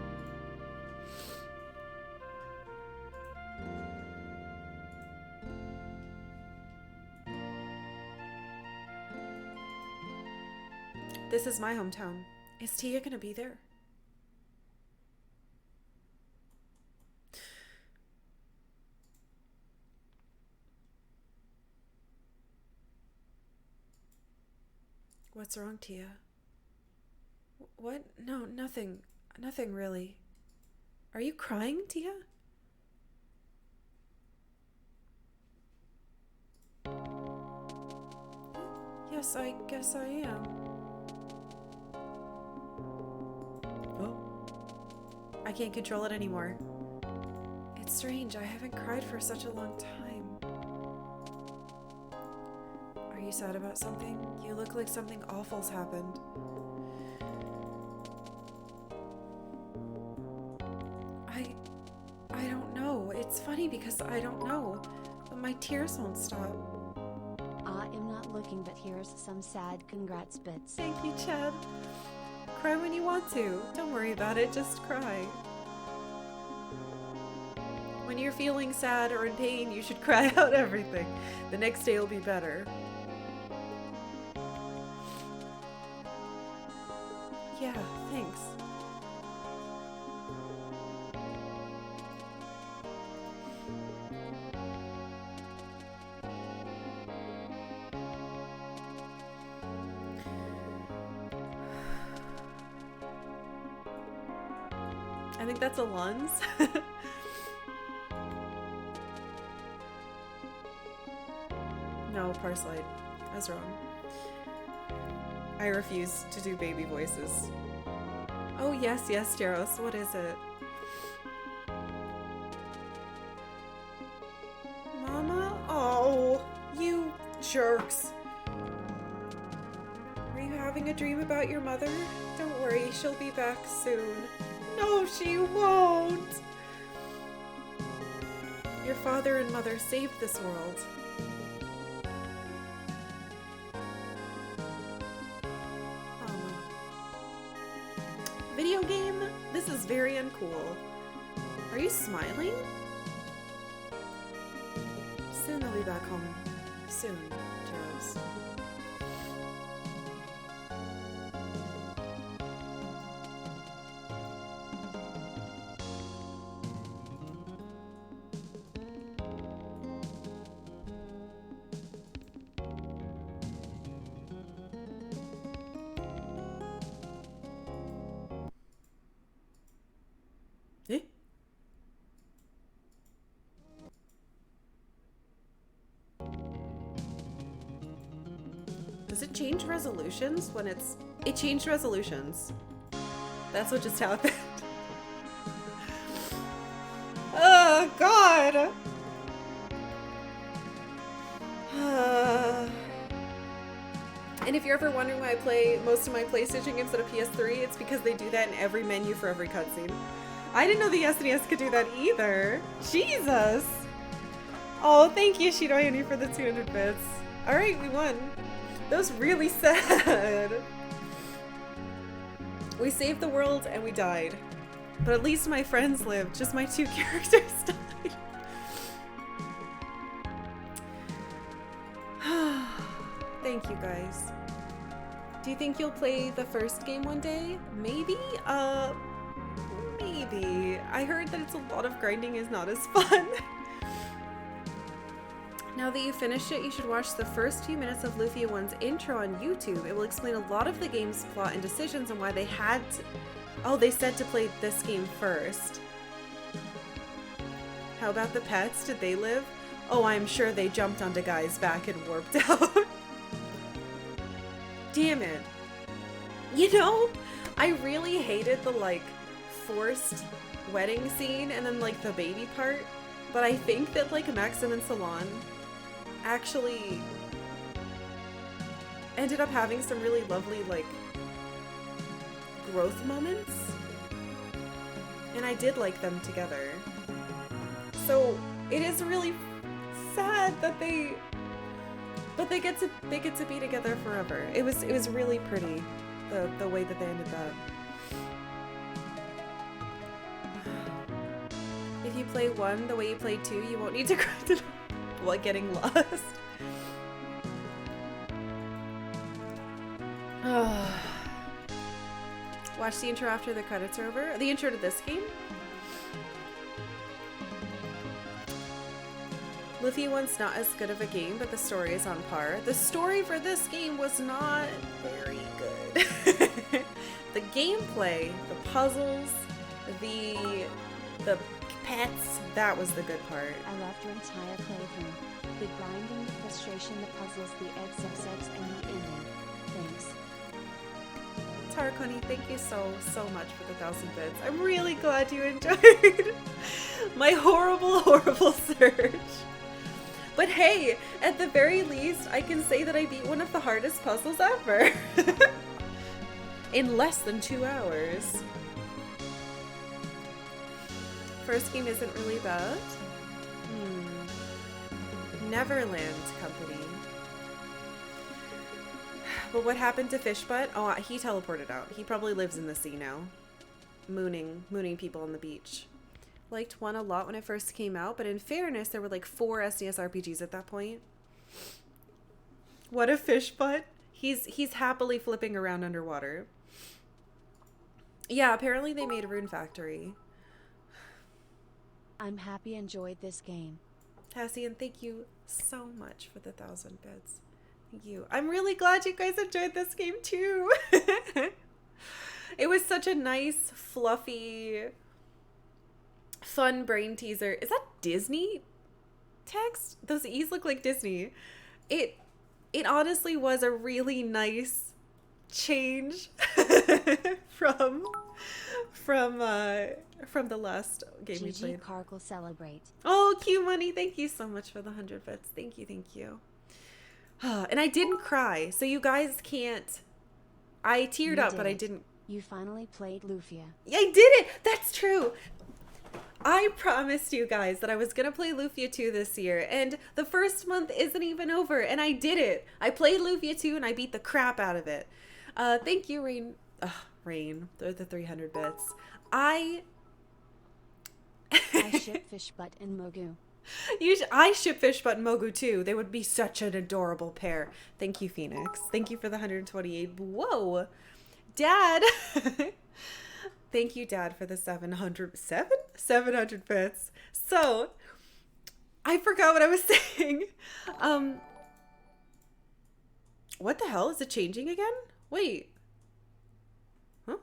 This is my hometown. Is Tia gonna be there? What's wrong, Tia? What? No, nothing. Nothing really. Are you crying, Tia? Yes, I guess I am. Oh. I can't control it anymore. It's strange. I haven't cried for such a long time. Are you sad about something? You look like something awful's happened. I don't know. It's funny because I don't know, but my tears won't stop. I am not looking, but here's some sad congrats bits. Thank you, Chad. Cry when you want to. Don't worry about it, just cry. When you're feeling sad or in pain, you should cry out everything. The next day will be better. Yeah, thanks. I think that's a Lunds. No, Parslite. I was wrong. I refuse to do baby voices. Oh, yes, Jaros. What is it? Mama? Oh, you jerks. Are you having a dream about your mother? Don't worry, she'll be back soon. No, she won't. Your father and mother saved this world. Video game? This is very uncool. Are you smiling? Soon they'll be back home. Soon, Jeros. Eh? Does it change resolutions when it's... It changed resolutions. That's what just happened. Oh, God! And if you're ever wondering why I play most of my PlayStation games on a PS3, it's because they do that in every menu for every cutscene. I didn't know the SNES could do that either. Jesus! Oh, thank you, Shiroyuni, for the 200 bits. Alright, we won. That was really sad. We saved the world and we died. But at least my friends lived. Just my 2 characters died. Thank you, guys. Do you think you'll play the first game one day? Maybe? Maybe. I heard that it's a lot of grinding is not as fun. Now that you finished it, you should watch the first few minutes of Lufia 1's intro on YouTube. It will explain a lot of the game's plot and decisions and why they had to... Oh, they said to play this game first. How about the pets? Did they live? Oh, I'm sure they jumped onto Guy's back and warped out. Damn it. You know, I really hated the, like, forced wedding scene and then, like, the baby part. But I think that, like, Maxim and Salon actually ended up having some really lovely, like, growth moments. And I did like them together. So it is really sad that they get to be together forever. It was really pretty, the way that they ended that. If you play 1 the way you play 2, you won't need to grind it while getting lost. Watch the intro after the credits are over. The intro to this game? Lufia 1's not as good of a game, but the story is on par. The story for this game was not very good. The gameplay, the puzzles, the pets, that was the good part. I loved your entire playthrough. The grinding, the frustration, the puzzles, the XXX, and the ending. Thanks. Tarakoni, thank you so much for the 1,000 bits. I'm really glad you enjoyed my horrible search. But hey, at the very least, I can say that I beat one of the hardest puzzles ever. In less than 2 hours. First game isn't really bad. Neverland Company. But what happened to Fishbutt? Oh, he teleported out. He probably lives in the sea now. Mooning people on the beach. Liked 1 a lot when it first came out, but in fairness, there were like 4 SNES RPGs at that point. What a Fishbutt. He's happily flipping around underwater. Yeah, apparently they made Rune Factory. I'm happy you enjoyed this game. Tassian, thank you so much for the 1,000 bits. Thank you. I'm really glad you guys enjoyed this game too. It was such a nice, fluffy, fun brain teaser. Is that Disney text? Those E's look like Disney. It honestly was a really nice change from the last game we played. Karkalla celebrate. Oh, Q Money, thank you so much for the 100 bits. Thank you. And I didn't cry, so you guys can't. I teared up, but I didn't. You finally played Lufia. I did it! That's true! I promised you guys that I was gonna play Lufia 2 this year, and the first month isn't even over, and I did it. I played Lufia 2 and I beat the crap out of it. Thank you, Rain. Rain. They're the 300 bits. I ship Fishbutt and Mogu. I ship Fishbutt and Mogu too. They would be such an adorable pair. Thank you, Phoenix. Thank you for the 128. Whoa. Dad. Thank you, Dad, for the 700 bits. So, I forgot what I was saying. What the hell? Is it changing again? Wait. Huh?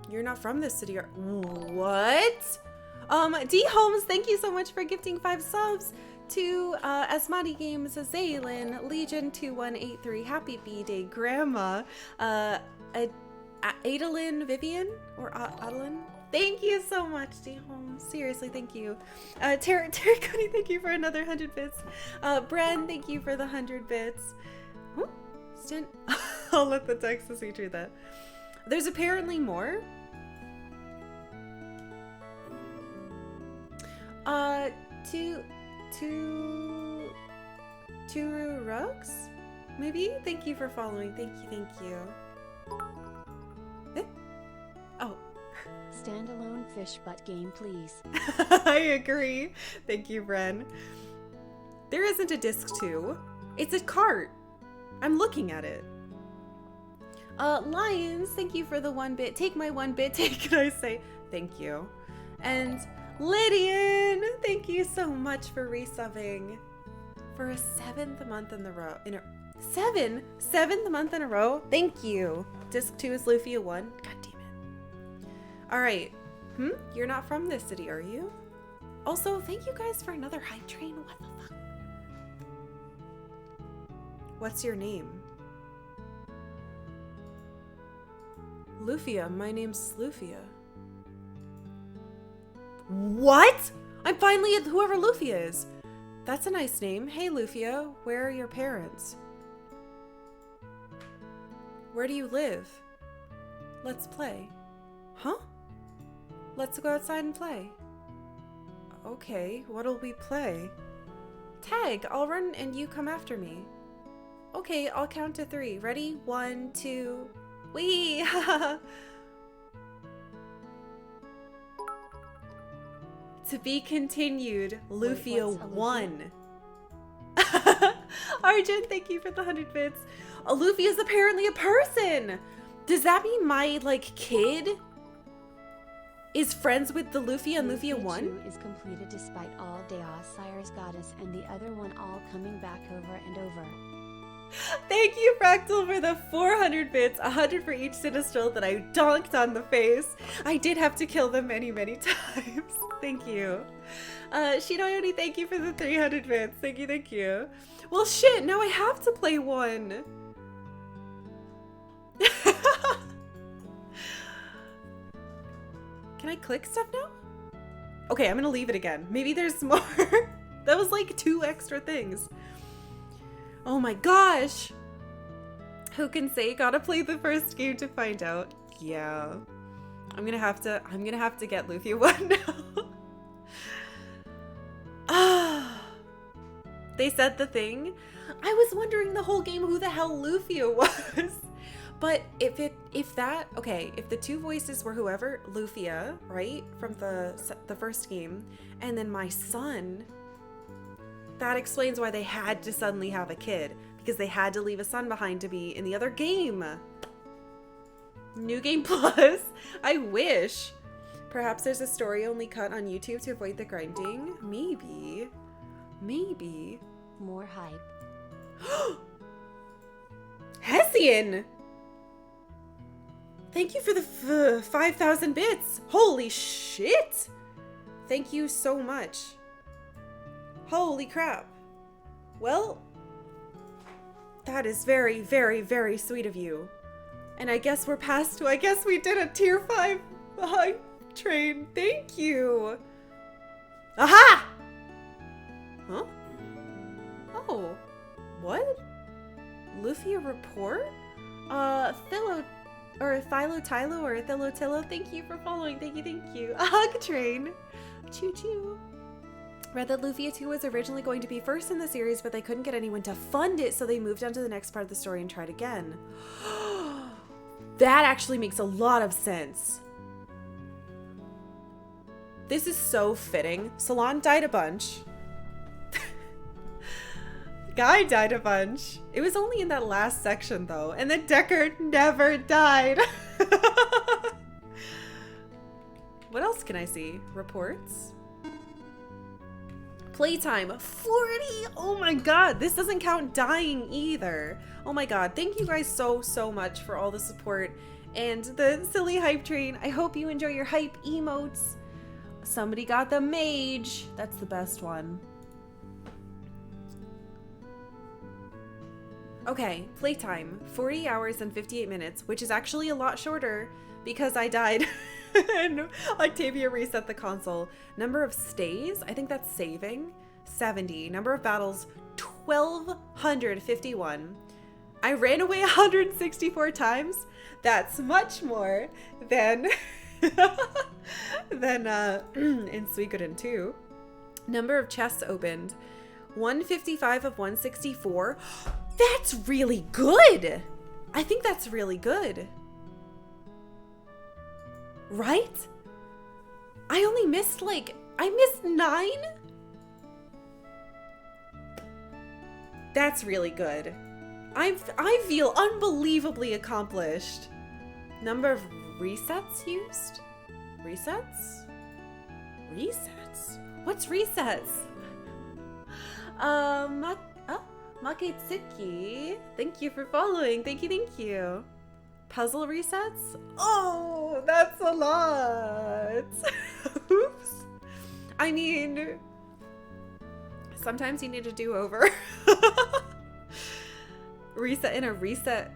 You're not from this city, what? D Holmes, thank you so much for gifting 5 subs to Asmati Games, Zaylin, Legion 2183, Happy B-Day, Grandma, Adalyn Vivian, or Adalyn? Thank you so much, D Holmes. Seriously, thank you. Terry Cody, thank you for another 100 bits. Bren, thank you for the 100 bits. I'll let the Texas see through that. There's apparently more. Two Rugs? Maybe? Thank you for following. Thank you. Eh? Oh. Standalone Fishbutt game, please. I agree. Thank you, Bren. There isn't a disc 2. It's a cart. I'm looking at it. Lions, thank you for the 1 bit. Take my 1 bit. Can I say thank you? And Lydian, thank you so much for resubbing for a 7th month in the row. Seventh month in a row. Thank you. Disc 2 is Lufia 1. God damn it. All right. You're not from this city, are you? Also, thank you guys for another hype train. What the fuck? What's your name? Lufia. My name's Lufia. What? I'm finally at whoever Lufia is. That's a nice name. Hey, Lufia. Where are your parents? Where do you live? Let's play. Huh? Let's go outside and play. Okay, what'll we play? Tag. I'll run and you come after me. Okay, I'll count to 3. Ready? 1, 2... Wee! To be continued, Lufia 1. Arjun, thank you for the 100 bits. Lufia is apparently a person! Does that mean my, kid is friends with the Lufia and Lufia 1? 2 is completed despite all Deos, Sire's Goddess, and the other one all coming back over and over. Thank you, Fractal, for the 400 bits, 100 for each Sinistral that I donked on the face. I did have to kill them many, many times. Thank you. Shinoyoni, thank you for the 300 bits. Thank you. Well, shit, now I have to play 1. Can I click stuff now? Okay, I'm gonna leave it again. Maybe there's more. That was 2 extra things. Oh my gosh! Who can say? Gotta play the first game to find out. Yeah. I'm gonna have to get Lufia 1 now. They said the thing. I was wondering the whole game who the hell Lufia was. But if the 2 voices were whoever, Lufia, right? From the first game, and then my son, that explains why they had to suddenly have a kid, because they had to leave a son behind to be in the other game. New Game Plus. I wish. Perhaps there's a story-only cut on YouTube to avoid the grinding. Maybe. More hype. Hessian! Thank you for the 5,000 bits. Holy shit! Thank you so much. Holy crap. Well, that is very, very, very sweet of you. And I guess we're past to, I guess we did a tier 5 hype train. Thank you. Aha! Huh? Oh. What? Lufia report? or Philo Tylo or Thilo Tillo, thank you for following. Thank you, thank you. A hug train. Choo choo. Read that Lufia II was originally going to be first in the series, but they couldn't get anyone to fund it, so they moved on to the next part of the story and tried again. That actually makes a lot of sense. This is so fitting. Salon died a bunch. Guy died a bunch. It was only in that last section though, and then Deckard never died. What else can I see? Reports? Playtime 40. Oh my god, this doesn't count dying either. Oh my god, thank you guys so much for all the support and the silly hype train. I hope you enjoy your hype emotes. Somebody got the mage. That's the best one. Okay, playtime 40 hours and 58 minutes, which is actually a lot shorter because I died and Octavia reset the console. Number of stays, I think that's saving, 70. Number of battles, 1,251. I ran away 164 times. That's much more than in Suikoden 2. Number of chests opened, 155 of 164. That's really good. I think that's really good. Right? I only missed I missed 9? That's really good. I feel unbelievably accomplished. Number of resets used? Resets? Resets? What's resets? Maketsuki, thank you for following. Thank you. Puzzle resets? Oh, that's a lot. Oops. I mean, sometimes you need a do-over. Reset in a reset.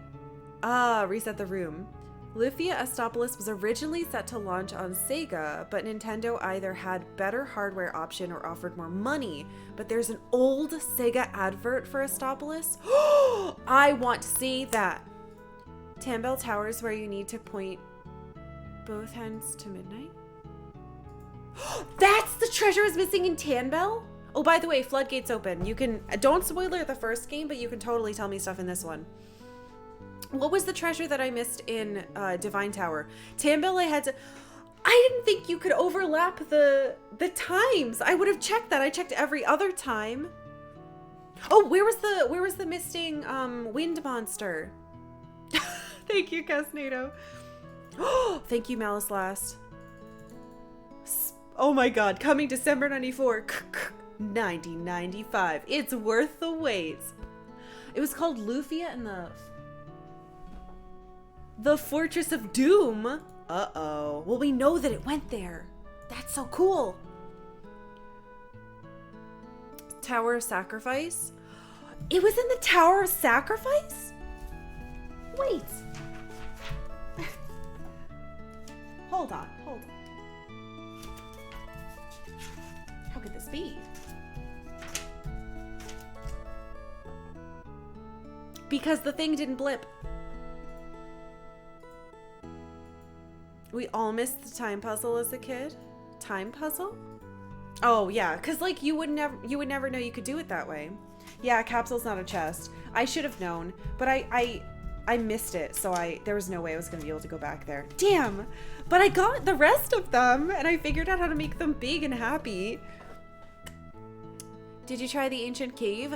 Reset the room. Lufia Estopolis was originally set to launch on Sega, but Nintendo either had better hardware option or offered more money. But there's an old Sega advert for Estopolis. I want to see that. Tambell Towers, where you need to point both hands to midnight. That's the treasure is missing in Tambell? Oh, by the way, floodgates open. You can, don't spoiler the first game, but you can totally tell me stuff in this one. What was the treasure that I missed in Divine Tower? Tambell, I didn't think you could overlap the times. I would have checked that. I checked every other time. Oh, where was the misting wind monster? Thank you, Casnado. Oh, thank you, Malice Last. Oh my god, coming December 94. 1995. It's worth the wait. It was called Lufia and the Fortress of Doom. Uh-oh. Well, we know that it went there. That's so cool. Tower of Sacrifice. It was in the Tower of Sacrifice? Wait. Hold on. How could this be? Because the thing didn't blip. We all missed the time puzzle as a kid. Time puzzle? Oh yeah, because you would never know you could do it that way. Yeah, capsule's not a chest. I should have known, but I missed it, so there was no way I was gonna be able to go back there. Damn! But I got the rest of them, and I figured out how to make them big and happy. Did you try the ancient cave?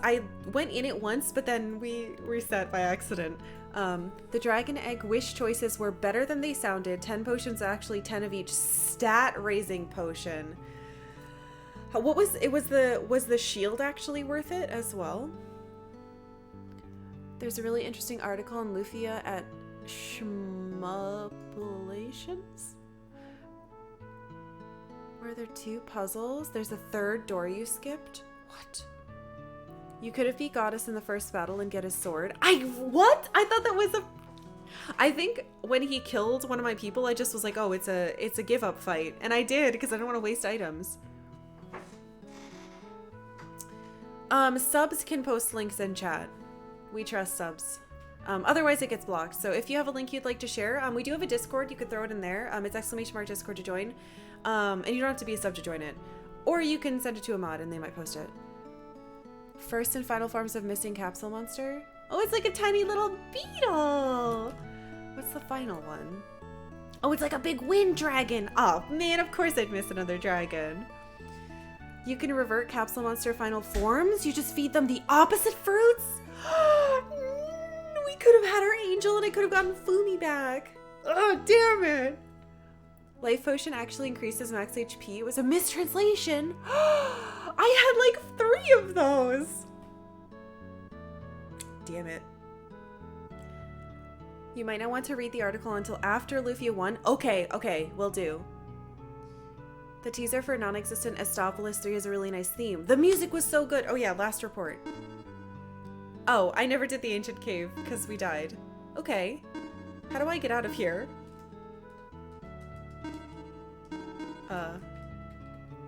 I went in it once, but then we reset by accident. The dragon egg wish choices were better than they sounded. 10 potions, actually 10 of each stat raising potion. Was the shield actually worth it as well? There's a really interesting article on Lufia at Schmubulations. Were there 2 puzzles? There's a 3rd door you skipped. What? You could have beat Goddess in the first battle and get his sword. What? I thought that was I think when he killed one of my people, I just was like, oh, it's a give up fight. And I did, because I don't want to waste items. Subs can post links in chat. We trust subs. Otherwise, it gets blocked. So if you have a link you'd like to share, we do have a Discord. You could throw it in there. It's !Discord to join. And you don't have to be a sub to join it. Or you can send it to a mod and they might post it. First and final forms of missing capsule monster. Oh, it's like a tiny little beetle. What's the final one? Oh, it's like a big wind dragon. Oh man, of course I'd miss another dragon. You can revert capsule monster final forms. You just feed them the opposite fruits. We could have had our angel and I could have gotten Fumi back. Oh, damn it. Life potion actually increases max HP. It was a mistranslation. I had like 3 of those. Damn it. You might not want to read the article until after Lufia 1. Okay, will do. The teaser for non-existent Estopolis 3 is a really nice theme. The music was so good. Oh yeah, last report. Oh, I never did the ancient cave because we died. Okay. How do I get out of here?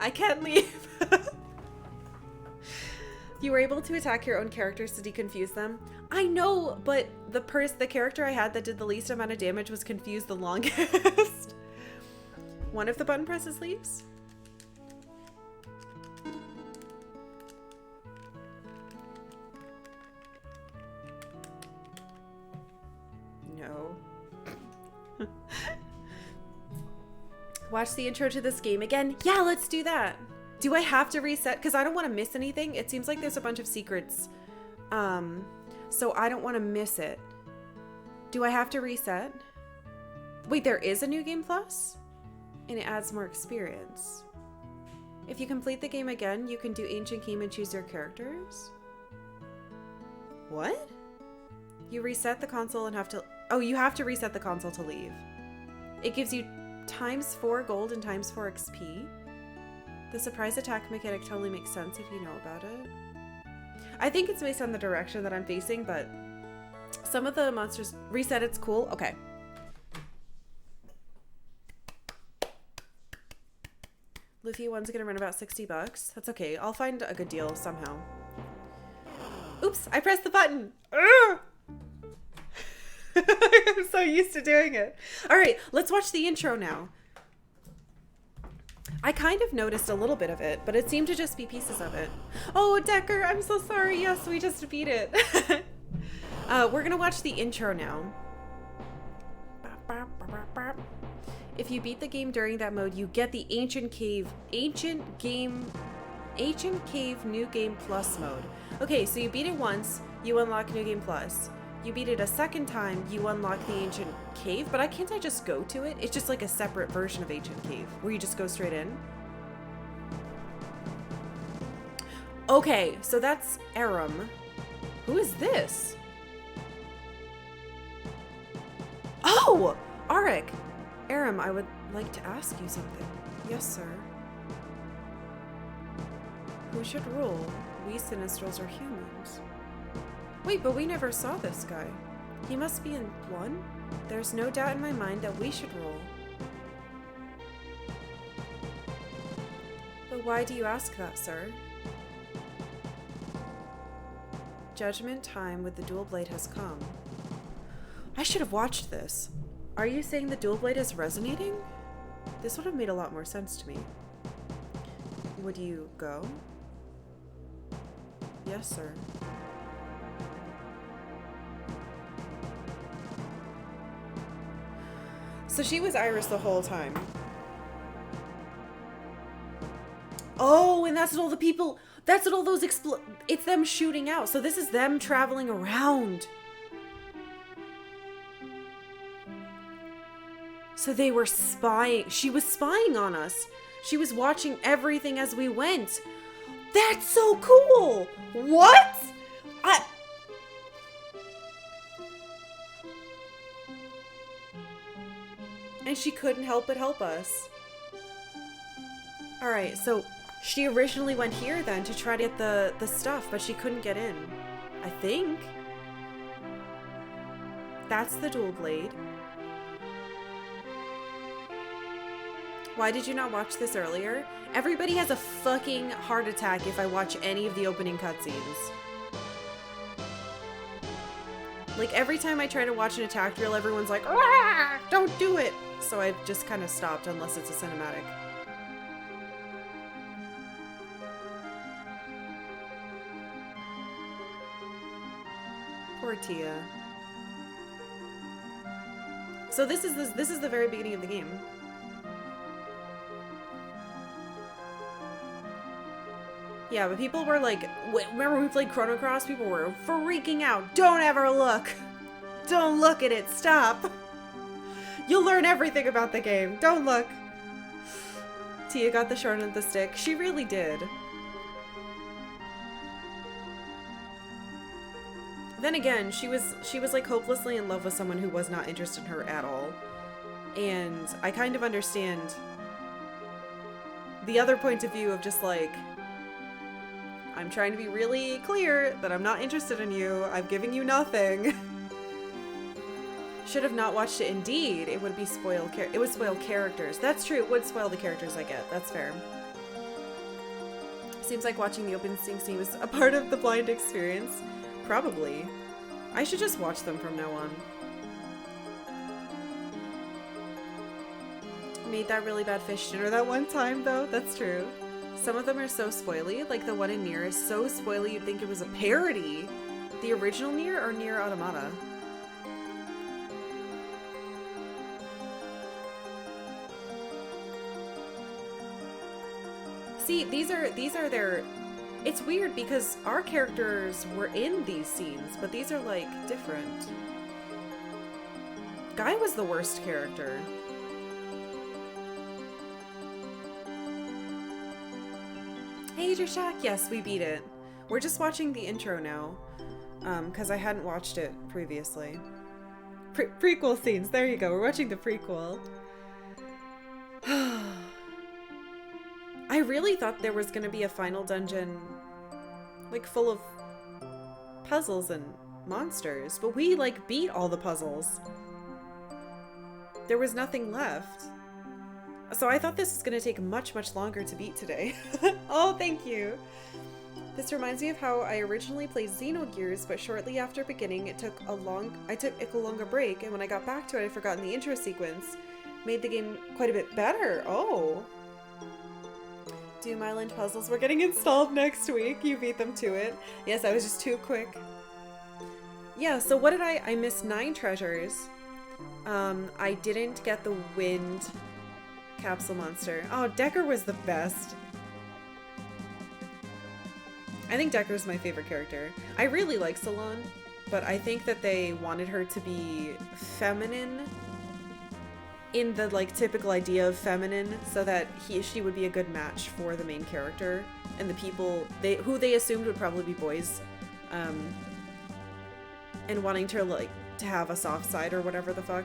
I can't leave. You were able to attack your own characters to deconfuse them. I know, but the character I had that did the least amount of damage was confused the longest. One of the button presses leaves? No. Watch the intro to this game again? Yeah, let's do that. Do I have to reset? Because I don't want to miss anything. It seems like there's a bunch of secrets. So I don't want to miss it. Do I have to reset? Wait, there is a new game plus? And it adds more experience. If you complete the game again, you can do Ancient Game and choose your characters? What? You reset the console and have to... Oh, you have to reset the console to leave. It gives you ×4 gold and ×4 XP. The surprise attack mechanic totally makes sense if you know about it. I think it's based on the direction that I'm facing, but some of the monsters reset. It's cool. Okay. Lufia 1's gonna run about $60. That's okay. I'll find a good deal somehow. Oops, I pressed the button. I'm so used to doing it. All right, let's watch the intro now. I kind of noticed a little bit of it, but it seemed to just be pieces of it. Oh, Decker, I'm so sorry. Yes, we just beat it. We're gonna watch the intro now. If you beat the game during that mode, you get the Ancient Cave New Game Plus mode. Okay, so you beat it once, you unlock New Game Plus. You beat it a second time, you unlock the Ancient Cave, but can't I just go to it? It's just like a separate version of Ancient Cave, where you just go straight in. Okay, so that's Aram. Who is this? Oh! Arik! Aram, I would like to ask you something. Yes, sir. Who should rule? We Sinistrals are humans. Wait, but we never saw this guy. He must be in one? There's no doubt in my mind that we should rule. But why do you ask that, sir? Judgment time with the dual blade has come. I should have watched this. Are you saying the dual blade is resonating? This would have made a lot more sense to me. Would you go? Yes, sir. So she was Iris the whole time. Oh, and that's what all the people, that's what all those it's them shooting out. So this is them traveling around. So they were spying. She was spying on us. She was watching everything as we went. That's so cool. What? And she couldn't help but help us. Alright, so she originally went here then to try to get the stuff, but she couldn't get in. I think. That's the dual blade. Why did you not watch this earlier? Everybody has a fucking heart attack if I watch any of the opening cutscenes. Like, every time I try to watch an attack reel, everyone's like, "Ah, don't do it!" So I've just kind of stopped unless it's a cinematic. Poor Tia. So this is the very beginning of the game. Yeah, but people were like, remember we played Chrono Cross? People were freaking out. Don't ever look. Don't look at it. Stop. You'll learn everything about the game. Don't look. Tia got the short end of the stick. She really did. Then again, she was like hopelessly in love with someone who was not interested in her at all. And I kind of understand the other point of view of just like, I'm trying to be really clear that I'm not interested in you. I'm giving you nothing. Should have not watched it. Indeed, it would be it would spoil characters. That's true. It would spoil the characters I get. That's fair. Seems like watching the opening scene was a part of the blind experience. Probably. I should just watch them from now on. Made that really bad fish dinner that one time, though. That's true. Some of them are so spoily. Like the one in Nier is so spoily you'd think it was a parody. The original Nier or Nier Automata? See, these are their... It's weird because our characters were in these scenes, but these are like different. Guy was the worst character. Hey, Drashak, yes, we beat it. We're just watching the intro now, because I hadn't watched it previously. Prequel scenes, there you go, we're watching the prequel. I really thought there was gonna be a final dungeon, like, full of puzzles and monsters, but we, like, beat all the puzzles. There was nothing left. So I thought this was gonna take much, much longer to beat today. Oh, thank you! This reminds me of how I originally played Xenogears, but shortly after beginning, I took a longer break, and when I got back to it, I'd forgotten the intro sequence. Made the game quite a bit better. Oh! Doom Island puzzles. We're getting installed next week. You beat them to it. Yes, I was just too quick. Yeah, so what did I missed 9 treasures. I didn't get the wind capsule monster. Oh, Decker was the best. I think Decker's my favorite character. I really like Salon, but I think that they wanted her to be feminine in the like typical idea of feminine, so that she would be a good match for the main character and the people who they assumed would probably be boys, and wanting to like to have a soft side or whatever the fuck.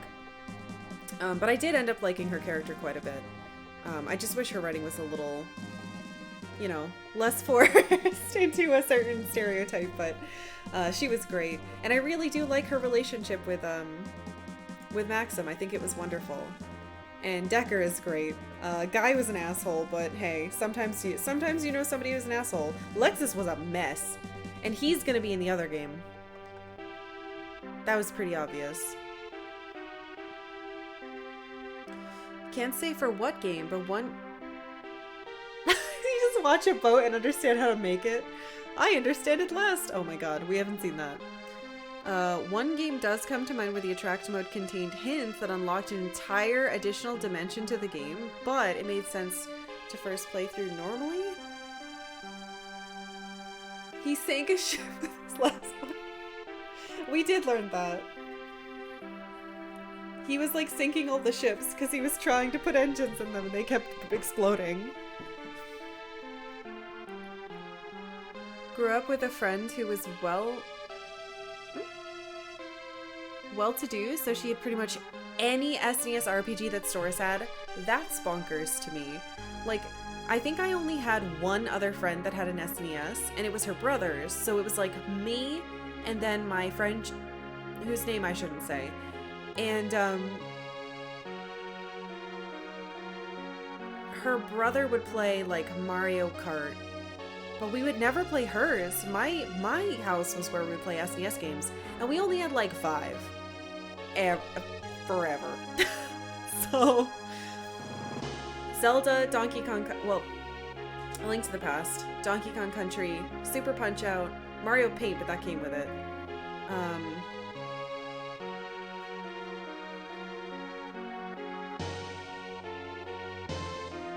But I did end up liking her character quite a bit. I just wish her writing was a little, you know, less forced into a certain stereotype, but she was great. And I really do like her relationship with Maxim. I think it was wonderful. And Decker is great. Guy was an asshole, but hey, sometimes you know somebody who's an asshole. Lexus was a mess. And he's gonna be in the other game. That was pretty obvious. Can't say for what game, but one... You just watch a boat and understand how to make it. I understand it last. Oh my god, we haven't seen that. One game does come to mind where the attract mode contained hints that unlocked an entire additional dimension to the game, but it made sense to first play through normally. He sank a ship with his last one. We did learn that. He was like sinking all the ships because he was trying to put engines in them and they kept exploding. Grew up with a friend who was well-to-do, so she had pretty much any SNES RPG that stores had. That's bonkers to me. Like, I think I only had one other friend that had an SNES, and it was her brother's, so it was like me and then my friend, whose name I shouldn't say. And her brother would play like Mario Kart, But we would never play hers. My house was where we would play SNES games, and we only had like 5. Forever. So, Zelda, Donkey Kong, well, A Link to the Past, Donkey Kong Country, Super Punch-Out, Mario Paint, but that came with it.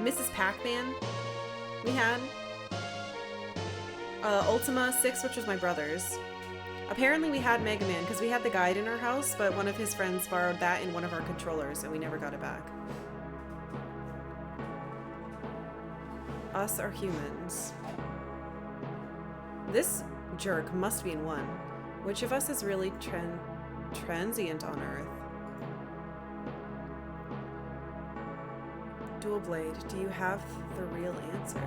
Mrs. Pac-Man, we had. Ultima 6, which was my brother's. Apparently we had Mega Man because we had the guide in our house, but one of his friends borrowed that in one of our controllers and we never got it back. Us are humans. This jerk must be in 1. Which of us is really transient on Earth? Dual Blade, do you have the real answer?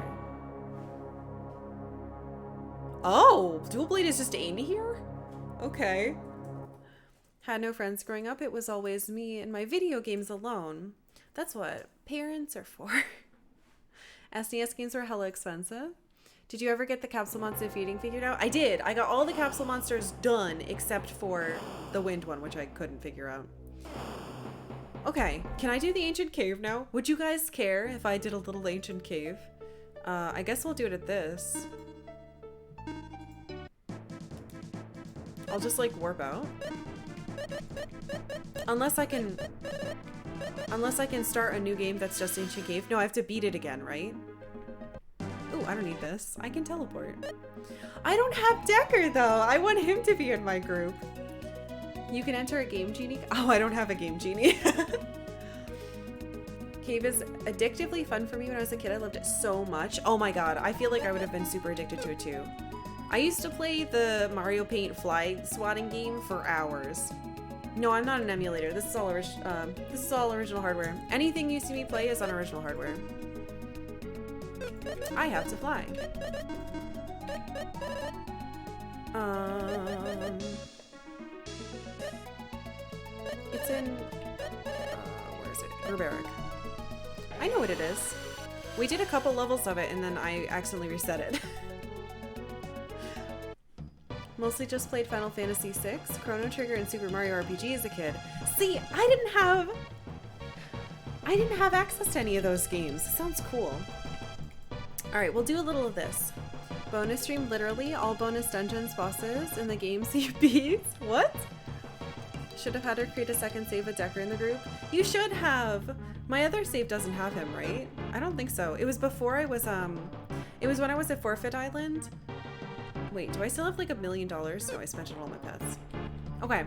Oh, Dual Blade is just Amy here? Okay. Had no friends growing up. It was always me and my video games alone. That's what parents are for. SNES games were hella expensive. Did you ever get the capsule monster feeding figured out? I did. I got all the capsule monsters done except for the wind one, which I couldn't figure out. Okay, can I do the ancient cave now? Would you guys care if I did a little ancient cave? I guess we'll do it at this. I'll just like warp out. Unless I can start a new game that's just ancient cave. No, I have to beat it again, right? Ooh, I don't need this. I can teleport. I don't have Decker though. I want him to be in my group. You can enter a game genie. Oh, I don't have a game genie. Cave is addictively fun for me when I was a kid. I loved it so much. Oh my god, I feel like I would have been super addicted to it too. I used to play the Mario Paint fly swatting game for hours. No, I'm not an emulator. This is all original hardware. Anything you see me play is on original hardware. I have to fly. It's in where is it? Ruberic. I know what it is. We did a couple levels of it and then I accidentally reset it. Mostly just played Final Fantasy VI, Chrono Trigger, and Super Mario RPG as a kid. See, I didn't have access to any of those games. Sounds cool. Alright, we'll do a little of this. Bonus stream, literally, all bonus dungeons, bosses, in the games you beat. What? Should have had her create a second save with Decker in the group. You should have! My other save doesn't have him, right? I don't think so. It was before I was, it was when I was at Forfeit Island. Wait, do I still have like $1 million? No, I spent it on all my pets. Okay.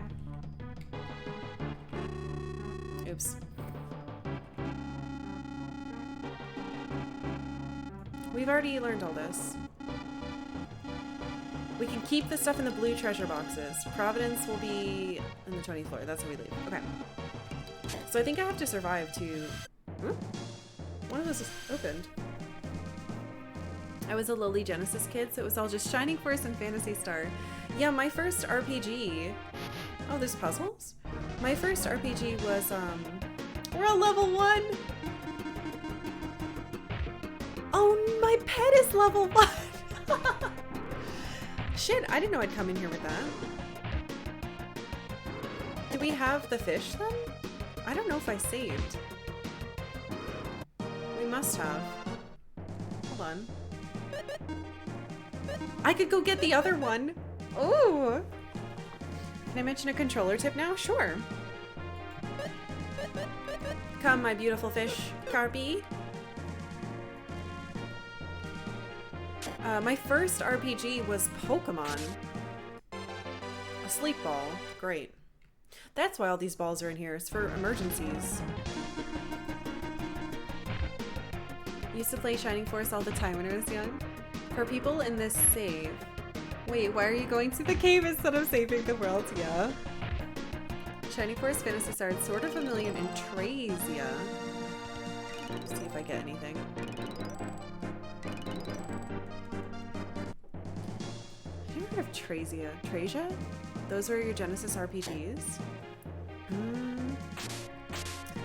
Oops. We've already learned all this. We can keep the stuff in the blue treasure boxes. Providence will be in the 20th floor. That's where we leave. Okay. So I think I have to survive to... One of those is opened. I was a lowly Genesis kid, so it was all just Shining Force and Phantasy Star. Yeah, my first RPG... Oh, there's puzzles? My first RPG was, we're on level 1! Oh, my pet is level 1! Shit, I didn't know I'd come in here with that. Do we have the fish, then? I don't know if I saved. We must have. Hold on. I could go get the other one. Ooh. Can I mention a controller tip now? Sure. Come, my beautiful fish, Carpy. My first RPG was Pokemon. A sleep ball. Great. That's why all these balls are in here. It's for emergencies. Used to play Shining Force all the time when I was young. For people in this save. Wait, why are you going to the cave instead of saving the world? Yeah. Shining Force, Phantasy Star, Sword of Vermilion, and Trazia. Let's see if I get anything. Have you heard of Trazia? Trazia? Those were your Genesis RPGs?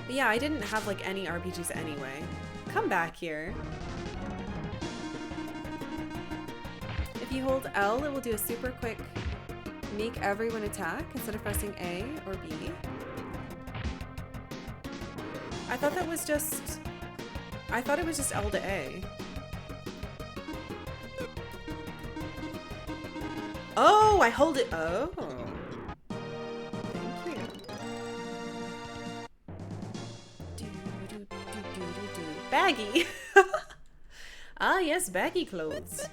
But yeah, I didn't have like any RPGs anyway. Come back here. If you hold L, it will do a super quick make everyone attack instead of pressing A or B. I thought it was just L to A. Oh, I hold it. Oh. Thank you. Baggy. Ah, yes, baggy clothes.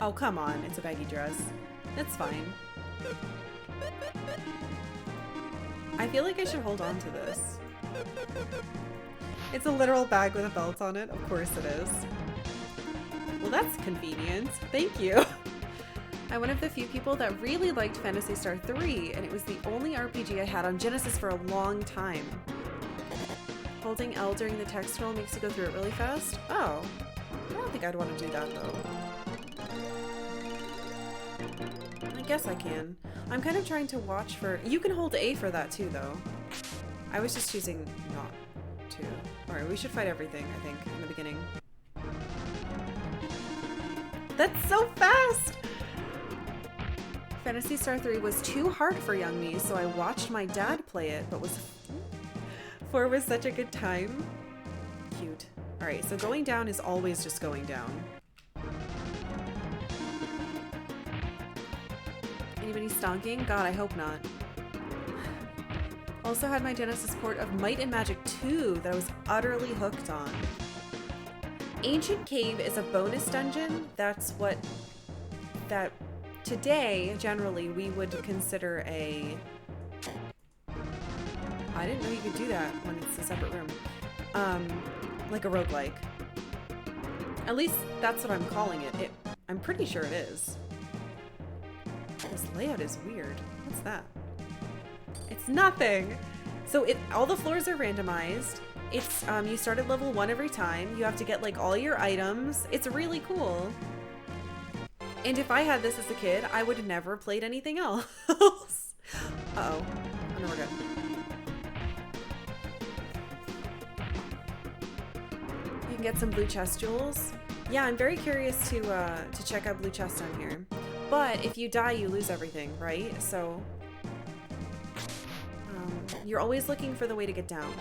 Oh, come on. It's a baggy dress. That's fine. I feel like I should hold on to this. It's a literal bag with a belt on it. Of course it is. Well, that's convenient. Thank you. I'm one of the few people that really liked Phantasy Star 3, and it was the only RPG I had on Genesis for a long time. Holding L during the text scroll makes you go through it really fast? Oh. I don't think I'd want to do that, though. I guess I can. I'm kind of trying to watch for... You can hold A for that, too, though. I was just choosing not to. Alright, we should fight everything, I think, in the beginning. That's so fast! Phantasy Star 3 was too hard for young me, so I watched my dad play it, but 4 was such a good time. Cute. Alright, so going down is always just going down. Anybody stonking? God, I hope not. Also had my Genesis port of Might and Magic 2 that I was utterly hooked on. Ancient Cave is a bonus dungeon. That's what... that today, generally, we would consider a... I didn't know you could do that when it's a separate room. Like a roguelike. At least that's what I'm calling it. I'm pretty sure it is. This layout is weird. What's that? It's nothing! So all the floors are randomized. It's, you start at level 1 every time. You have to get, like, all your items. It's really cool. And if I had this as a kid, I would have never played anything else. Uh-oh. Oh, no, we're good. You can get some blue chest jewels. Yeah, I'm very curious to check out blue chest down here. But if you die, you lose everything, right? So, you're always looking for the way to get down.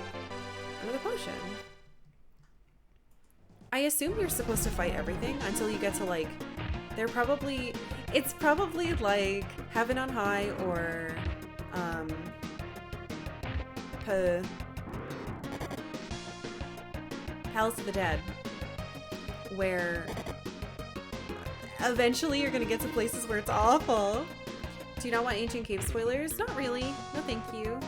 Another potion. I assume you're supposed to fight everything until you get to, like, it's probably like Heaven on High or, Palace of the Dead, where eventually you're gonna get to places where it's awful. Do you not want Ancient Cave spoilers? Not really. No thank you.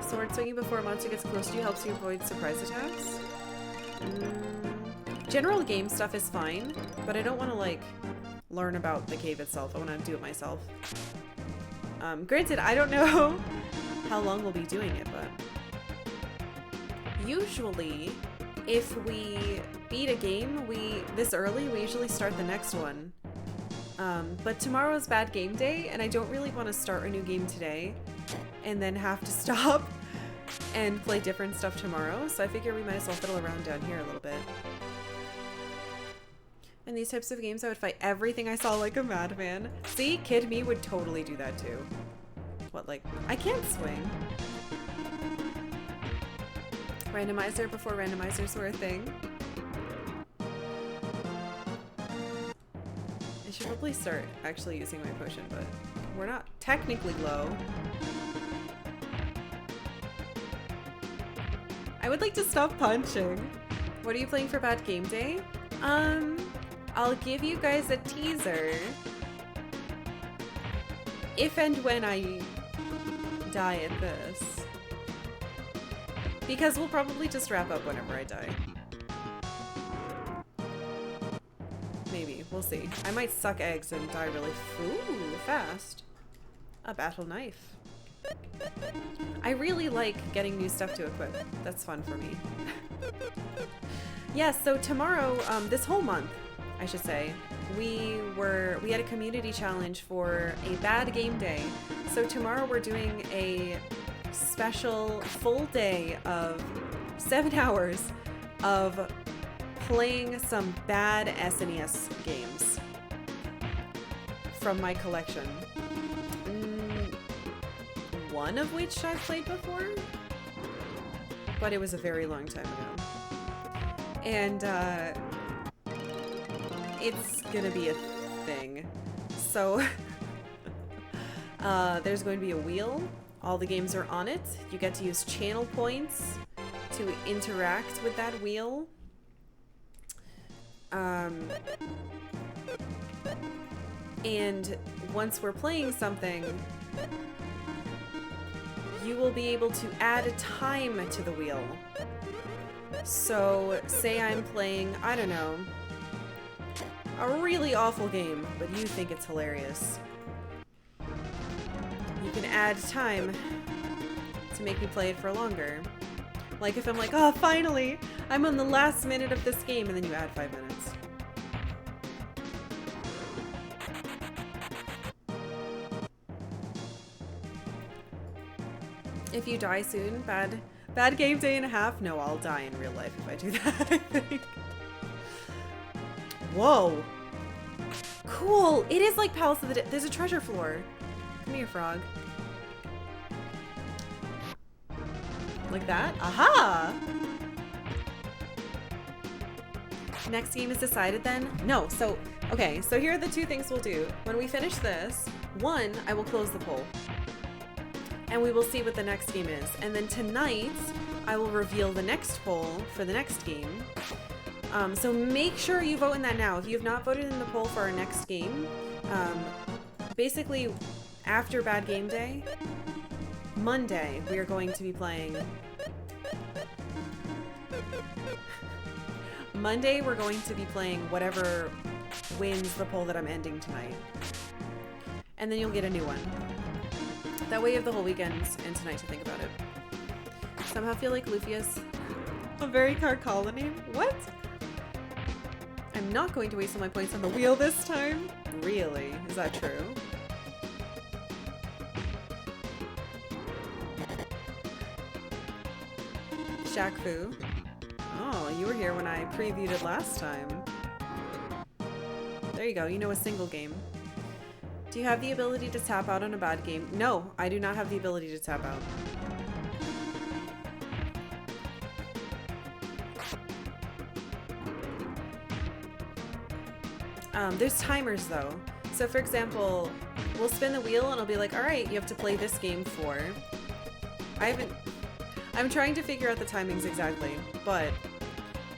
Sword swinging before a monster gets close to you helps you avoid surprise attacks. General game stuff is fine, but I don't want to, like, learn about the cave itself. I want to do it myself. Granted, I don't know how long we'll be doing it, but usually if we beat a game this early, we usually start the next one. But tomorrow's bad game day, and I don't really want to start a new game today and then have to stop and play different stuff tomorrow, so I figure we might as well fiddle around down here a little bit. In these types of games, I would fight everything I saw like a madman. See? Kid me would totally do that too. What, like, I can't swing. Randomizer before randomizers were a thing. I should probably start actually using my potion, but we're not technically low. I would like to stop punching. What are you playing for bad game day? I'll give you guys a teaser. If and when I die at this. Because we'll probably just wrap up whenever I die. Maybe. We'll see. I might suck eggs and die really fast. A battle knife. I really like getting new stuff to equip. That's fun for me. Yes, so tomorrow, this whole month, I should say, we had a community challenge for a bad game day. So tomorrow we're doing a special full day of 7 hours of playing some bad SNES games from my collection. One of which I've played before, but it was a very long time ago. And it's gonna be a thing. So there's going to be a wheel. All the games are on it. You get to use channel points to interact with that wheel. And once we're playing something, you will be able to add a time to the wheel. So, say I'm playing, I don't know, a really awful game, but you think it's hilarious. You can add time to make me play it for longer. Like if I'm like, oh, finally, I'm on the last minute of this game, and then you add 5 minutes. If you die soon, bad game day and a half? No, I'll die in real life if I do that, I think. Whoa. Cool. It is like Palace of the Dead. There's a treasure floor. Come here, frog. Like that? Aha! Next game is decided then? No, so, okay, so here are the two things we'll do. When we finish this, one, I will close the poll. And we will see what the next game is. And then tonight, I will reveal the next poll for the next game. So make sure you vote in that now. If you have not voted in the poll for our next game, basically after Bad Game Day, Monday, we are going to be playing... Monday, we're going to be playing whatever wins the poll that I'm ending tonight. And then you'll get a new one. That way you have the whole weekend and tonight to think about it. Somehow feel like Lufia's a very Karkalla name. What? I'm not going to waste all my points on the wheel this time. Really? Is that true? Shaq Fu. Oh, you were here when I previewed it last time. There you go, you know a single game. Do you have the ability to tap out on a bad game? No, I do not have the ability to tap out. There's timers though. So for example, we'll spin the wheel and it'll be like, all right, you have to play this game for... I'm trying to figure out the timings exactly, but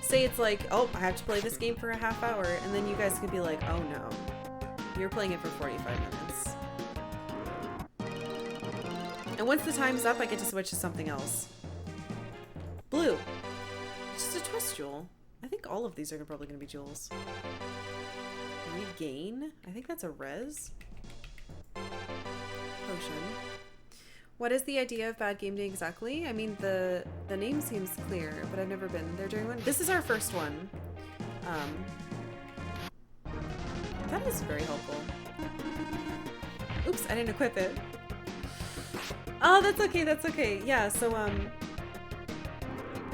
say it's like, oh, I have to play this game for a half hour, and then you guys could be like, oh no, you're playing it for 45 minutes. And once the time's up, I get to switch to something else. Blue. It's just a twist jewel. I think all of these are probably going to be jewels. Regain? I think that's a res. Potion. What is the idea of Bad Game Day exactly? I mean, the name seems clear, but I've never been there during one. This is our first one. That is very helpful. Oops, I didn't equip it. Oh, that's okay, that's okay. Yeah, so,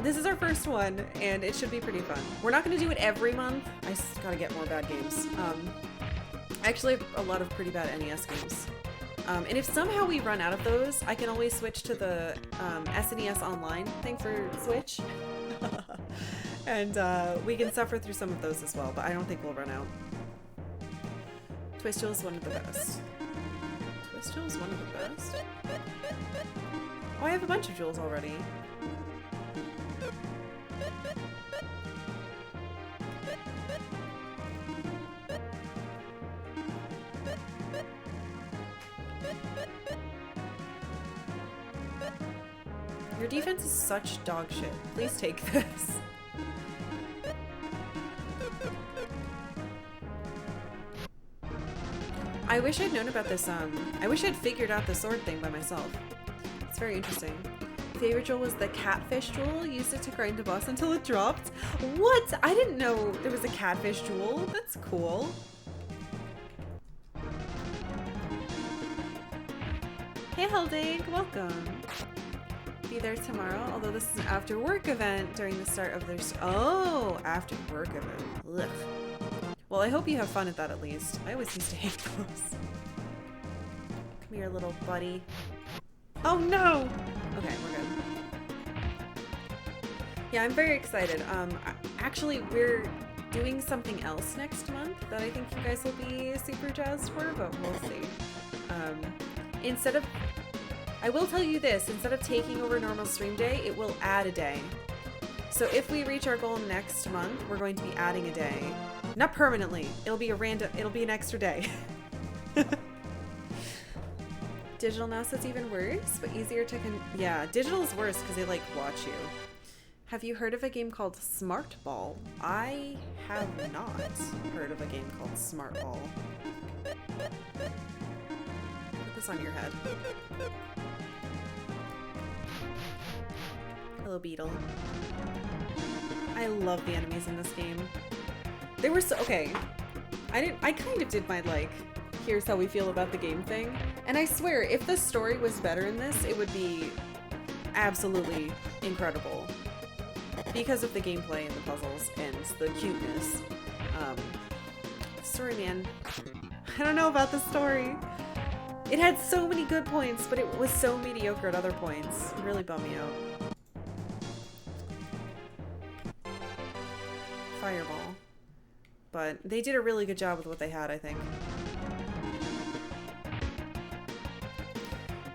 this is our first one, and it should be pretty fun. We're not going to do it every month. I just gotta get more bad games. I actually have a lot of pretty bad NES games. And if somehow we run out of those, I can always switch to the SNES Online thing for Switch. And we can suffer through some of those as well, but I don't think we'll run out. Twist Jewel is one of the best. Twist Jewel is one of the best? Oh, I have a bunch of jewels already. Your defense is such dog shit. Please take this. I wish I'd known about this, I wish I'd figured out the sword thing by myself. It's very interesting. Favorite jewel was the catfish jewel. Used it to grind the boss until it dropped. What? I didn't know there was a catfish jewel. That's cool. Hey Haldane, welcome. be there tomorrow, although this is an after work event during the start of their... Oh, after work event. Ugh. Well, I hope you have fun at that at least. I always used to hate those. Come here, little buddy. Oh no! Okay, we're good. Yeah, I'm very excited. Actually, we're doing something else next month that I think you guys will be super jazzed for, but we'll see. Instead of... I will tell you this, instead of taking over normal stream day, it will add a day. So if we reach our goal next month, we're going to be adding a day. Not permanently. It'll be an extra day. Digital now, so it's even worse, but easier to yeah, digital is worse because they like watch you. Have you heard of a game called Smart Ball? I have not heard of a game called Smart Ball. Put this on your head. Hello, Beetle. I love the enemies in this game. They were so... Okay. I kind of did my, like, here's how we feel about the game thing. And I swear, if the story was better in this, it would be absolutely incredible. Because of the gameplay and the puzzles and the cuteness. Story, man. I don't know about the story. It had so many good points, but it was so mediocre at other points. It really bummed me out. Fireball. But they did a really good job with what they had, I think.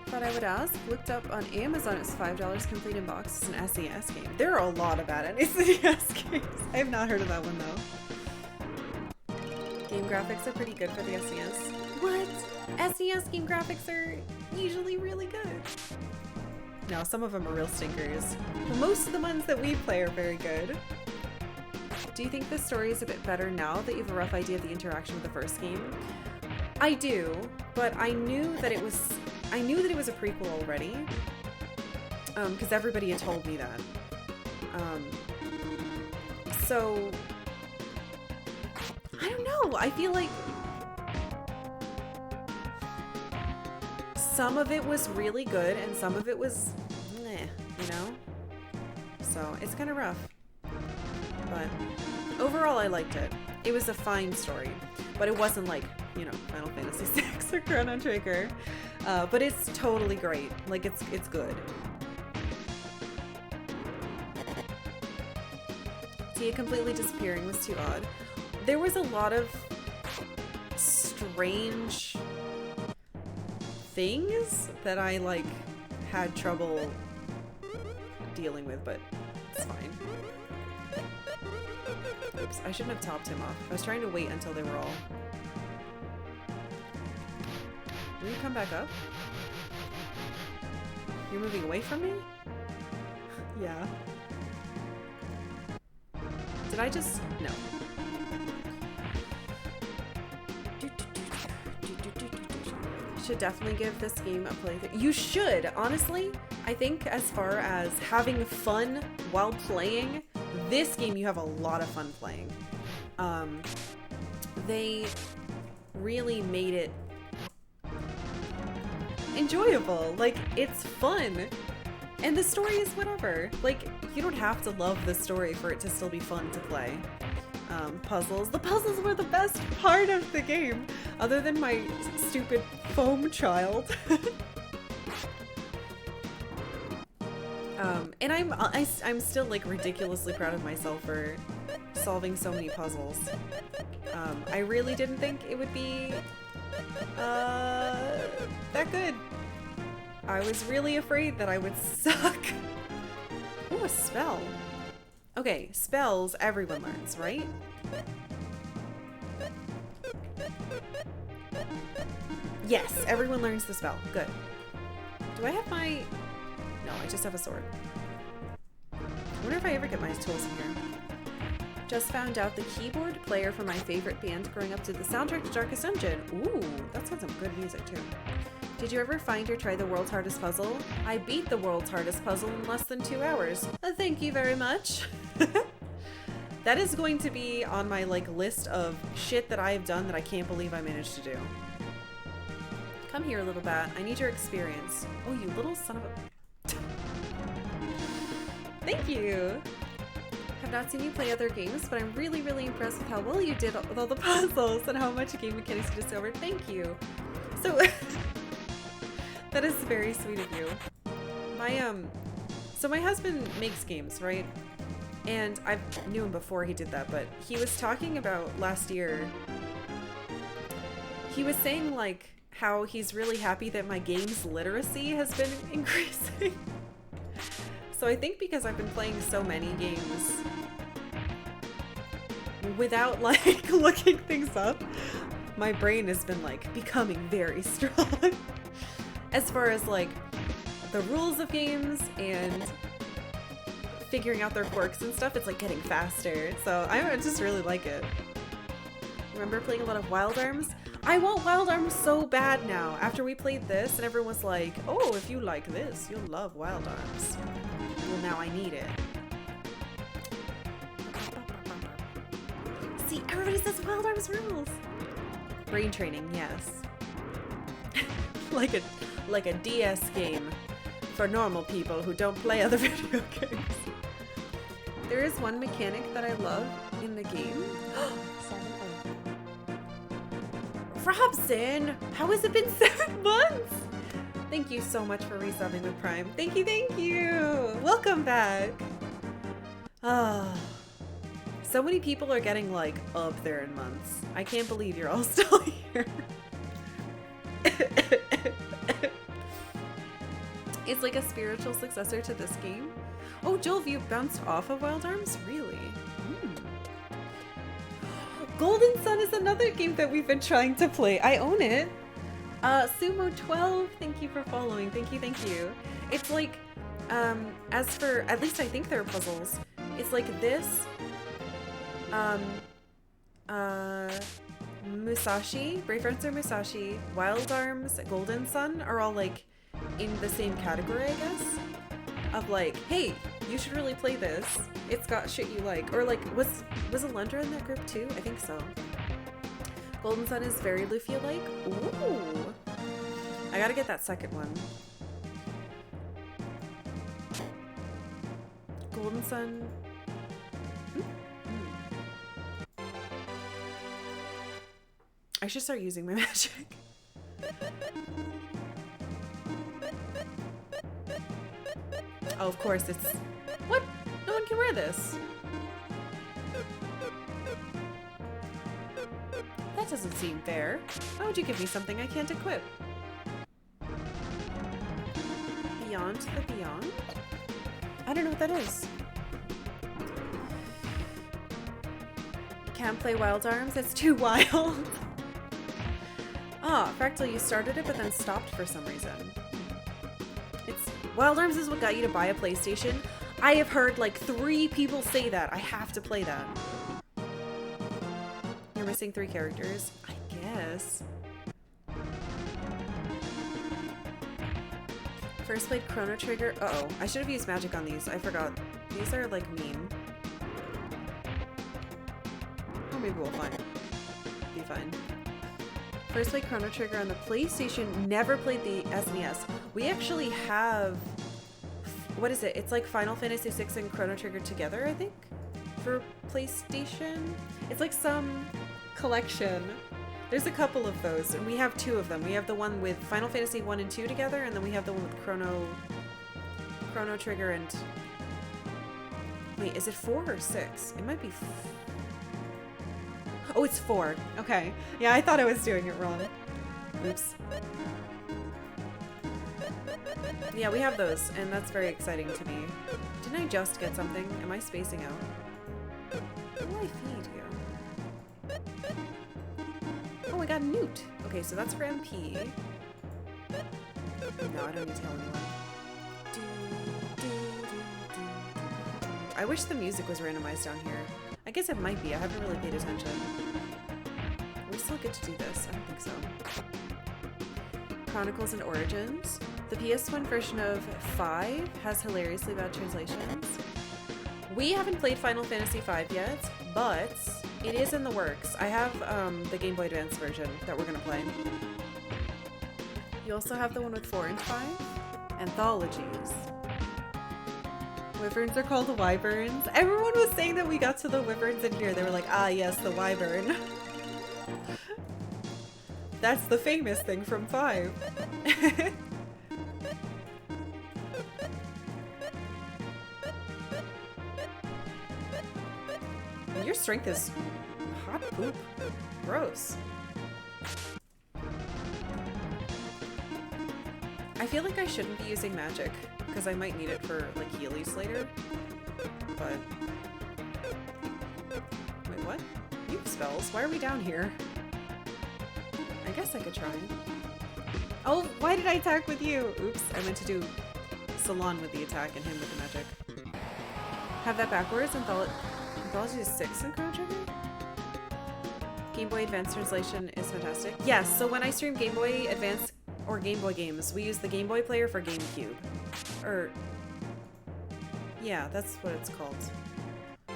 Thought I would ask. Looked up on Amazon. It's $5 complete in box. It's an SNES game. There are a lot of bad SNES games. I have not heard of that one though. Game graphics are pretty good for the SNES. What? SNES game graphics are usually really good. No, some of them are real stinkers. But most of the ones that we play are very good. Do you think the story is a bit better now that you have a rough idea of the interaction with the first game? I do, but I knew that it was a prequel already. Because everybody had told me that. So I don't know. I feel like some of it was really good and some of it was meh, you know? So it's kind of rough. But overall, I liked it. It was a fine story, but it wasn't like, you know, Final Fantasy VI or Chrono Trigger. But it's totally great. Like, it's good. Tia completely disappearing was too odd. There was a lot of strange things that I, like, had trouble dealing with, but it's fine. Oops, I shouldn't have topped him off. I was trying to wait until they were all... Will you come back up? You're moving away from me? Yeah. Did I just... No. Should definitely give this game a playthrough. You should! Honestly, I think as far as having fun while playing, this game you have a lot of fun playing. They really made it enjoyable. Like, it's fun. And the story is whatever. Like, you don't have to love the story for it to still be fun to play. Puzzles. The puzzles were the best part of the game, other than my stupid foam child. And I'm still like ridiculously proud of myself for solving so many puzzles. I really didn't think it would be that good. I was really afraid that I would suck. Ooh, a spell. Okay, spells everyone learns, right? Yes, everyone learns the spell. Good. Do I have my... No, I just have a sword. I wonder if I ever get my tools in here. Just found out the keyboard player for my favorite band growing up did the soundtrack to Darkest Dungeon. Ooh, that's got some good music too. Did you ever find or try the world's hardest puzzle? I beat the world's hardest puzzle in less than 2 hours. Thank you very much. That is going to be on my like list of shit that I have done that I can't believe I managed to do. Come here, little bat. I need your experience. Oh, you little son of a... Thank you. Have not seen you play other games, but I'm really, really impressed with how well you did with all the puzzles and how much game mechanics you discovered. Thank you. So that is very sweet of you. So my husband makes games, right? And I knew him before he did that, but he was talking about last year. He was saying like how he's really happy that my games literacy has been increasing. So I think because I've been playing so many games without like looking things up, my brain has been like becoming very strong as far as like the rules of games and figuring out their quirks and stuff. It's like getting faster. So I just really like it. Remember playing a lot of Wild Arms? I want Wild Arms so bad now. After we played this and everyone was like, oh, if you like this, you'll love Wild Arms. Well, now I need it. See, everybody says Wild Arms rules. Brain training, yes. like a DS game for normal people who don't play other video games. There is one mechanic that I love in the game. Robson, how has it been 7 months? Thank you so much for resubbing with Prime. Thank you, thank you. Welcome back. So many people are getting like up there in months. I can't believe you're all still here. It's like a spiritual successor to this game. Oh, Jolv, you bounced off of Wild Arms? Really? Golden Sun is another game that we've been trying to play. I own it. Sumo12, thank you for following. Thank you, thank you. It's like, as for, at least I think they're puzzles. It's like this, Musashi, Brave Fencer Musashi, Wild Arms, Golden Sun are all like in the same category, I guess. Of like, hey, you should really play this. It's got shit you like. Or like, was Alundra in that group too? I think so. Golden Sun is very Lufia-like. Ooh. I gotta get that second one. Golden Sun. I should start using my magic. Oh, of course, it's... What? No one can wear this. That doesn't seem fair. Why would you give me something I can't equip? Beyond the Beyond? I don't know what that is. Can't play Wild Arms? It's too wild. Ah, Fractal, you started it but then stopped for some reason. Wild Arms is what got you to buy a PlayStation. I have heard like 3 people say that. I have to play that. You're missing 3 characters? I guess. First played Chrono Trigger. Uh-oh. I should have used magic on these. I forgot. These are like mean. Or maybe we'll be fine. First played Chrono Trigger on the PlayStation, never played the SNES. We actually have, what is it? It's like Final Fantasy VI and Chrono Trigger together, I think, for PlayStation. It's like some collection. There's a couple of those, and we have 2 of them. We have the one with Final Fantasy 1 and 2 together, and then we have the one with Chrono Trigger and... Wait, is it 4 or 6? It might be... Oh, it's 4. Okay. Yeah, I thought I was doing it wrong. Oops. Yeah, we have those, and that's very exciting to me. Didn't I just get something? Am I spacing out? What do I feed you? Oh, I got Newt. Okay, so that's for MP. No, I don't need to tell anyone. I wish the music was randomized down here. I guess it might be. I haven't really paid attention. We still get to do this. I don't think so. Chronicles and Origins. The PS1 version of 5 has hilariously bad translations. We haven't played Final Fantasy V yet, but it is in the works. I have the Game Boy Advance version that we're going to play. You also have the one with 4 and 5. Anthologies. Wyverns are called wyverns. Everyone was saying that we got to the wyverns in here. They were like, ah, yes, the wyvern. That's the famous thing from 5. Your strength is hot poop. Gross. I feel like I shouldn't be using magic, because I might need it for, like, healies later. But... Wait, what? You have spells? Why are we down here? I guess I could try. Oh, why did I attack with you? Oops, I meant to do Salon with the attack and him with the magic. Have that backwards. Anthology is 6 in Chrono Trigger? Game Boy Advance translation is fantastic. Yes, so when I stream Game Boy Advance or Game Boy games, we use the Game Boy player for GameCube. Or... yeah, that's what it's called.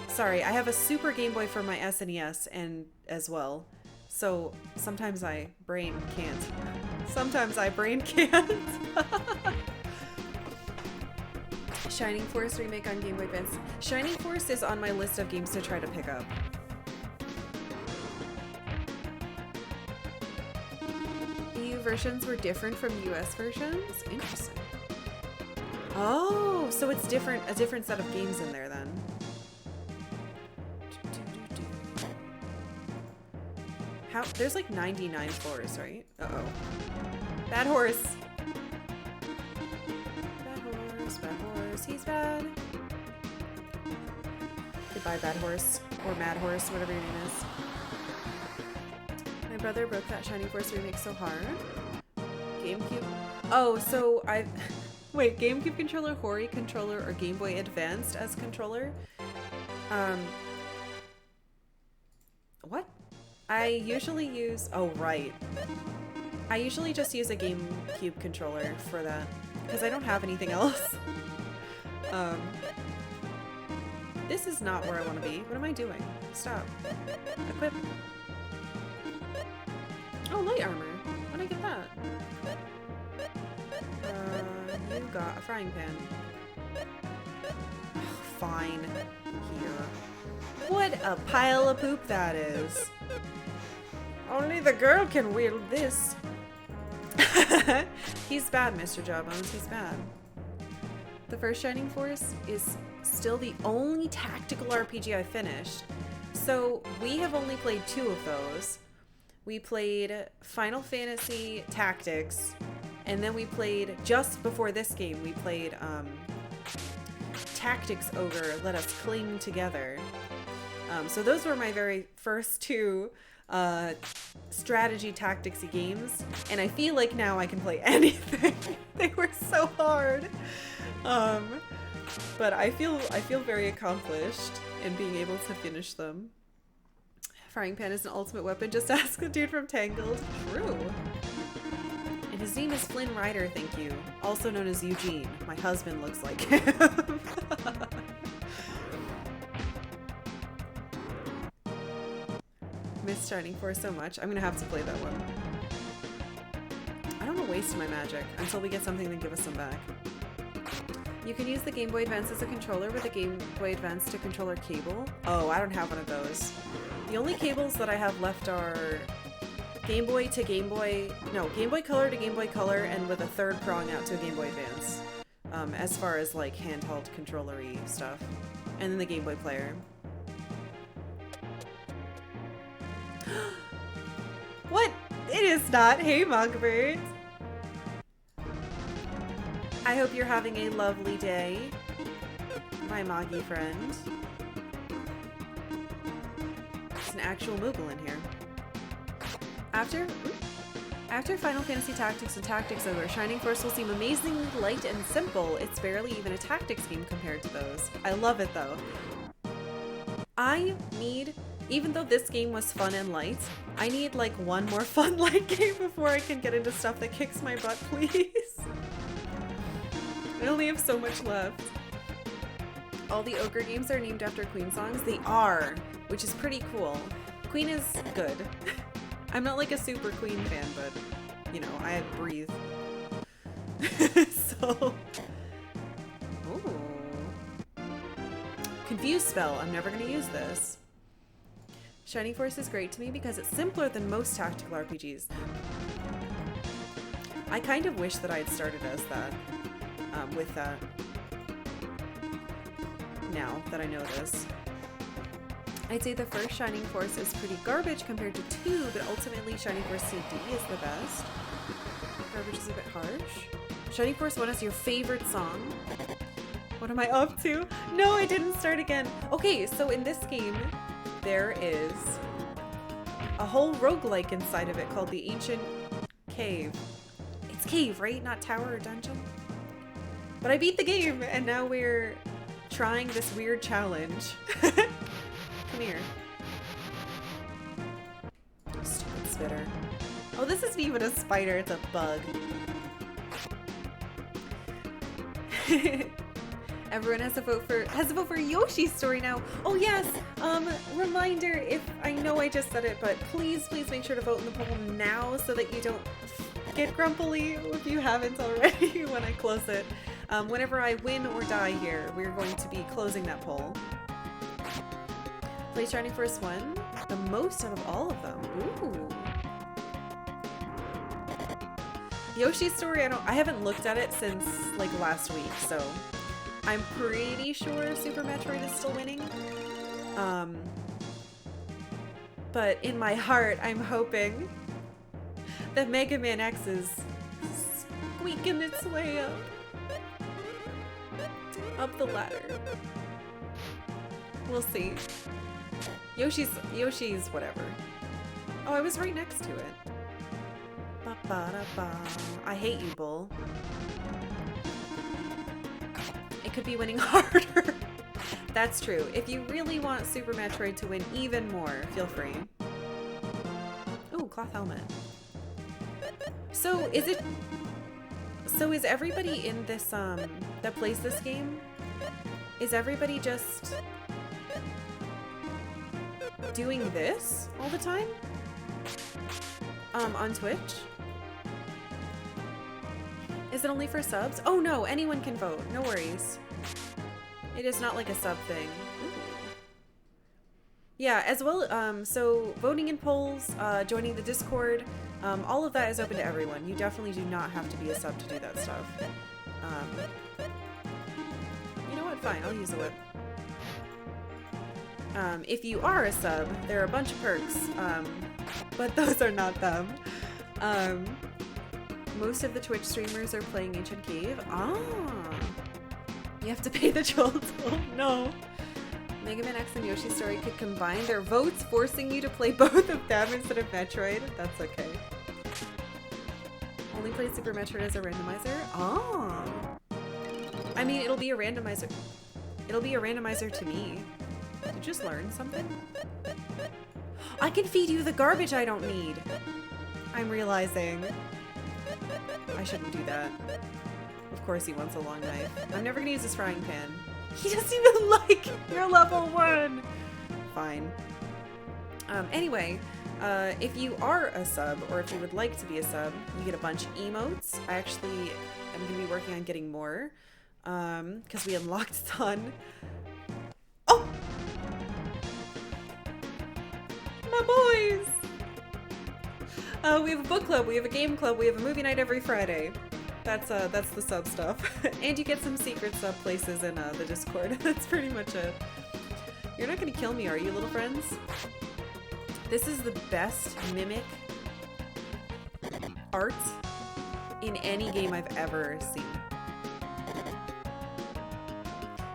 Sorry, I have a Super Game Boy for my SNES and as well. So sometimes I brain can't. Sometimes I brain can't. Shining Force remake on Game Boy Advance. Shining Force is on my list of games to try to pick up. EU versions were different from US versions? Interesting. Oh, so it's different, a different set of games in there then. How, there's like 99 floors, right? Uh-oh. Bad horse. Bad horse, bad horse, he's bad. Goodbye, bad horse. Or mad horse, whatever your name is. My brother broke that Shining Force remake so hard. GameCube. Oh, so I... Wait, GameCube controller, Hori controller, or Game Boy Advanced as controller? What? I usually use... oh, right. I usually just use a GameCube controller for that, because I don't have anything else. This is not where I want to be. What am I doing? Stop. Equip. Oh, light armor. When did I get that? You got a frying pan. Oh, fine. Here. What a pile of poop that is. Only the girl can wield this. He's bad, Mr. Jawbones. He's bad. The first Shining Force is still the only tactical RPG I finished. So we have only played 2 of those. We played Final Fantasy Tactics, and then we played, just before this game, we played Tactics Ogre, Let Us Cling Together. So those were my very first 2 strategy tacticsy games, and I feel like now I can play anything. They were so hard. But I feel very accomplished in being able to finish them. Frying pan is an ultimate weapon. Just ask the dude from Tangled. True. And his name is Flynn Rider, thank you. Also known as Eugene. My husband looks like him. Miss Shining Force so much. I'm gonna have to play that one. I don't want to waste my magic until we get something to give us some back. You can use the Game Boy Advance as a controller with a Game Boy Advance to controller cable. Oh, I don't have one of those. The only cables that I have left are Game Boy to Game Boy... no, Game Boy Color to Game Boy Color, and with a third prong out to a Game Boy Advance. As far as, like, handheld controller-y stuff. And then the Game Boy player. What? It is not. Hey, Mogbird. I hope you're having a lovely day, my Moggy friend. There's an actual Moogle in here. After Final Fantasy Tactics and Tactics Ogre, Shining Force will seem amazingly light and simple. It's barely even a tactics game compared to those. I love it though. I need, even though this game was fun and light, I need like one more fun light game before I can get into stuff that kicks my butt, please. I only have so much left. All the Ogre games are named after Queen songs. They are, which is pretty cool. Queen is good. I'm not like a super Queen fan, but, you know, I breathe. So... Ooh. Confuse spell. I'm never going to use this. Shining Force is great to me because it's simpler than most tactical RPGs. I kind of wish that I had started as that, with that, now that I know this. I'd say the first Shining Force is pretty garbage compared to 2, but ultimately Shining Force CD is the best. Garbage is a bit harsh. Shining Force 1 is your favorite song. What am I up to? No, I didn't start again. Okay, so in this game, there is a whole roguelike inside of it called the Ancient Cave. It's cave, right? Not tower or dungeon? But I beat the game, and now we're trying this weird challenge. Come here. Stupid spitter. Oh, this isn't even a spider, it's a bug. Everyone has to vote for Yoshi's story now. Oh yes, reminder, if I know I just said it, but please make sure to vote in the poll now so that you don't get grumpily if you haven't already when I close it. Whenever I win or die here, we're going to be closing that poll. Play Shining Force 1, the most out of all of them. Ooh. Yoshi's story, I haven't looked at it since like last week, so I'm pretty sure Super Metroid is still winning. But in my heart, I'm hoping that Mega Man X is squeaking its way up the ladder. We'll see. Yoshi's whatever. Oh, I was right next to it. Ba-ba-da-ba. I hate you, Bull. It could be winning harder. That's true. If you really want Super Metroid to win even more, feel free. Ooh, cloth helmet. So is everybody in this, that plays this game, is everybody just doing this all the time? On Twitch? Is it only for subs? Oh no, anyone can vote. No worries. It is not like a sub thing. Ooh. Yeah, as well, so voting in polls, joining the Discord, all of that is open to everyone. You definitely do not have to be a sub to do that stuff. You know what? Fine, I'll use the whip. If you are a sub, there are a bunch of perks, but those are not them. Most of the Twitch streamers are playing Ancient Cave. Ah! You have to pay the troll toll. No. Mega Man X and Yoshi's Story could combine their votes, forcing you to play both of them instead of Metroid. That's okay. Only play Super Metroid as a randomizer? Ah! I mean, it'll be a randomizer. It'll be a randomizer to me. Did you just learn something? I can feed you the garbage I don't need. I'm realizing. I shouldn't do that. Of course he wants a long knife. I'm never gonna use this frying pan. He doesn't even like your level 1! Fine. Anyway, if you are a sub, or if you would like to be a sub, you get a bunch of emotes. I actually am gonna be working on getting more, because we unlocked a ton. Oh! My boys! We have a book club, we have a game club, we have a movie night every Friday. That's the sub stuff. And you get some secret sub places in the Discord. That's pretty much it. You're not gonna kill me, are you, little friends? This is the best mimic art in any game I've ever seen.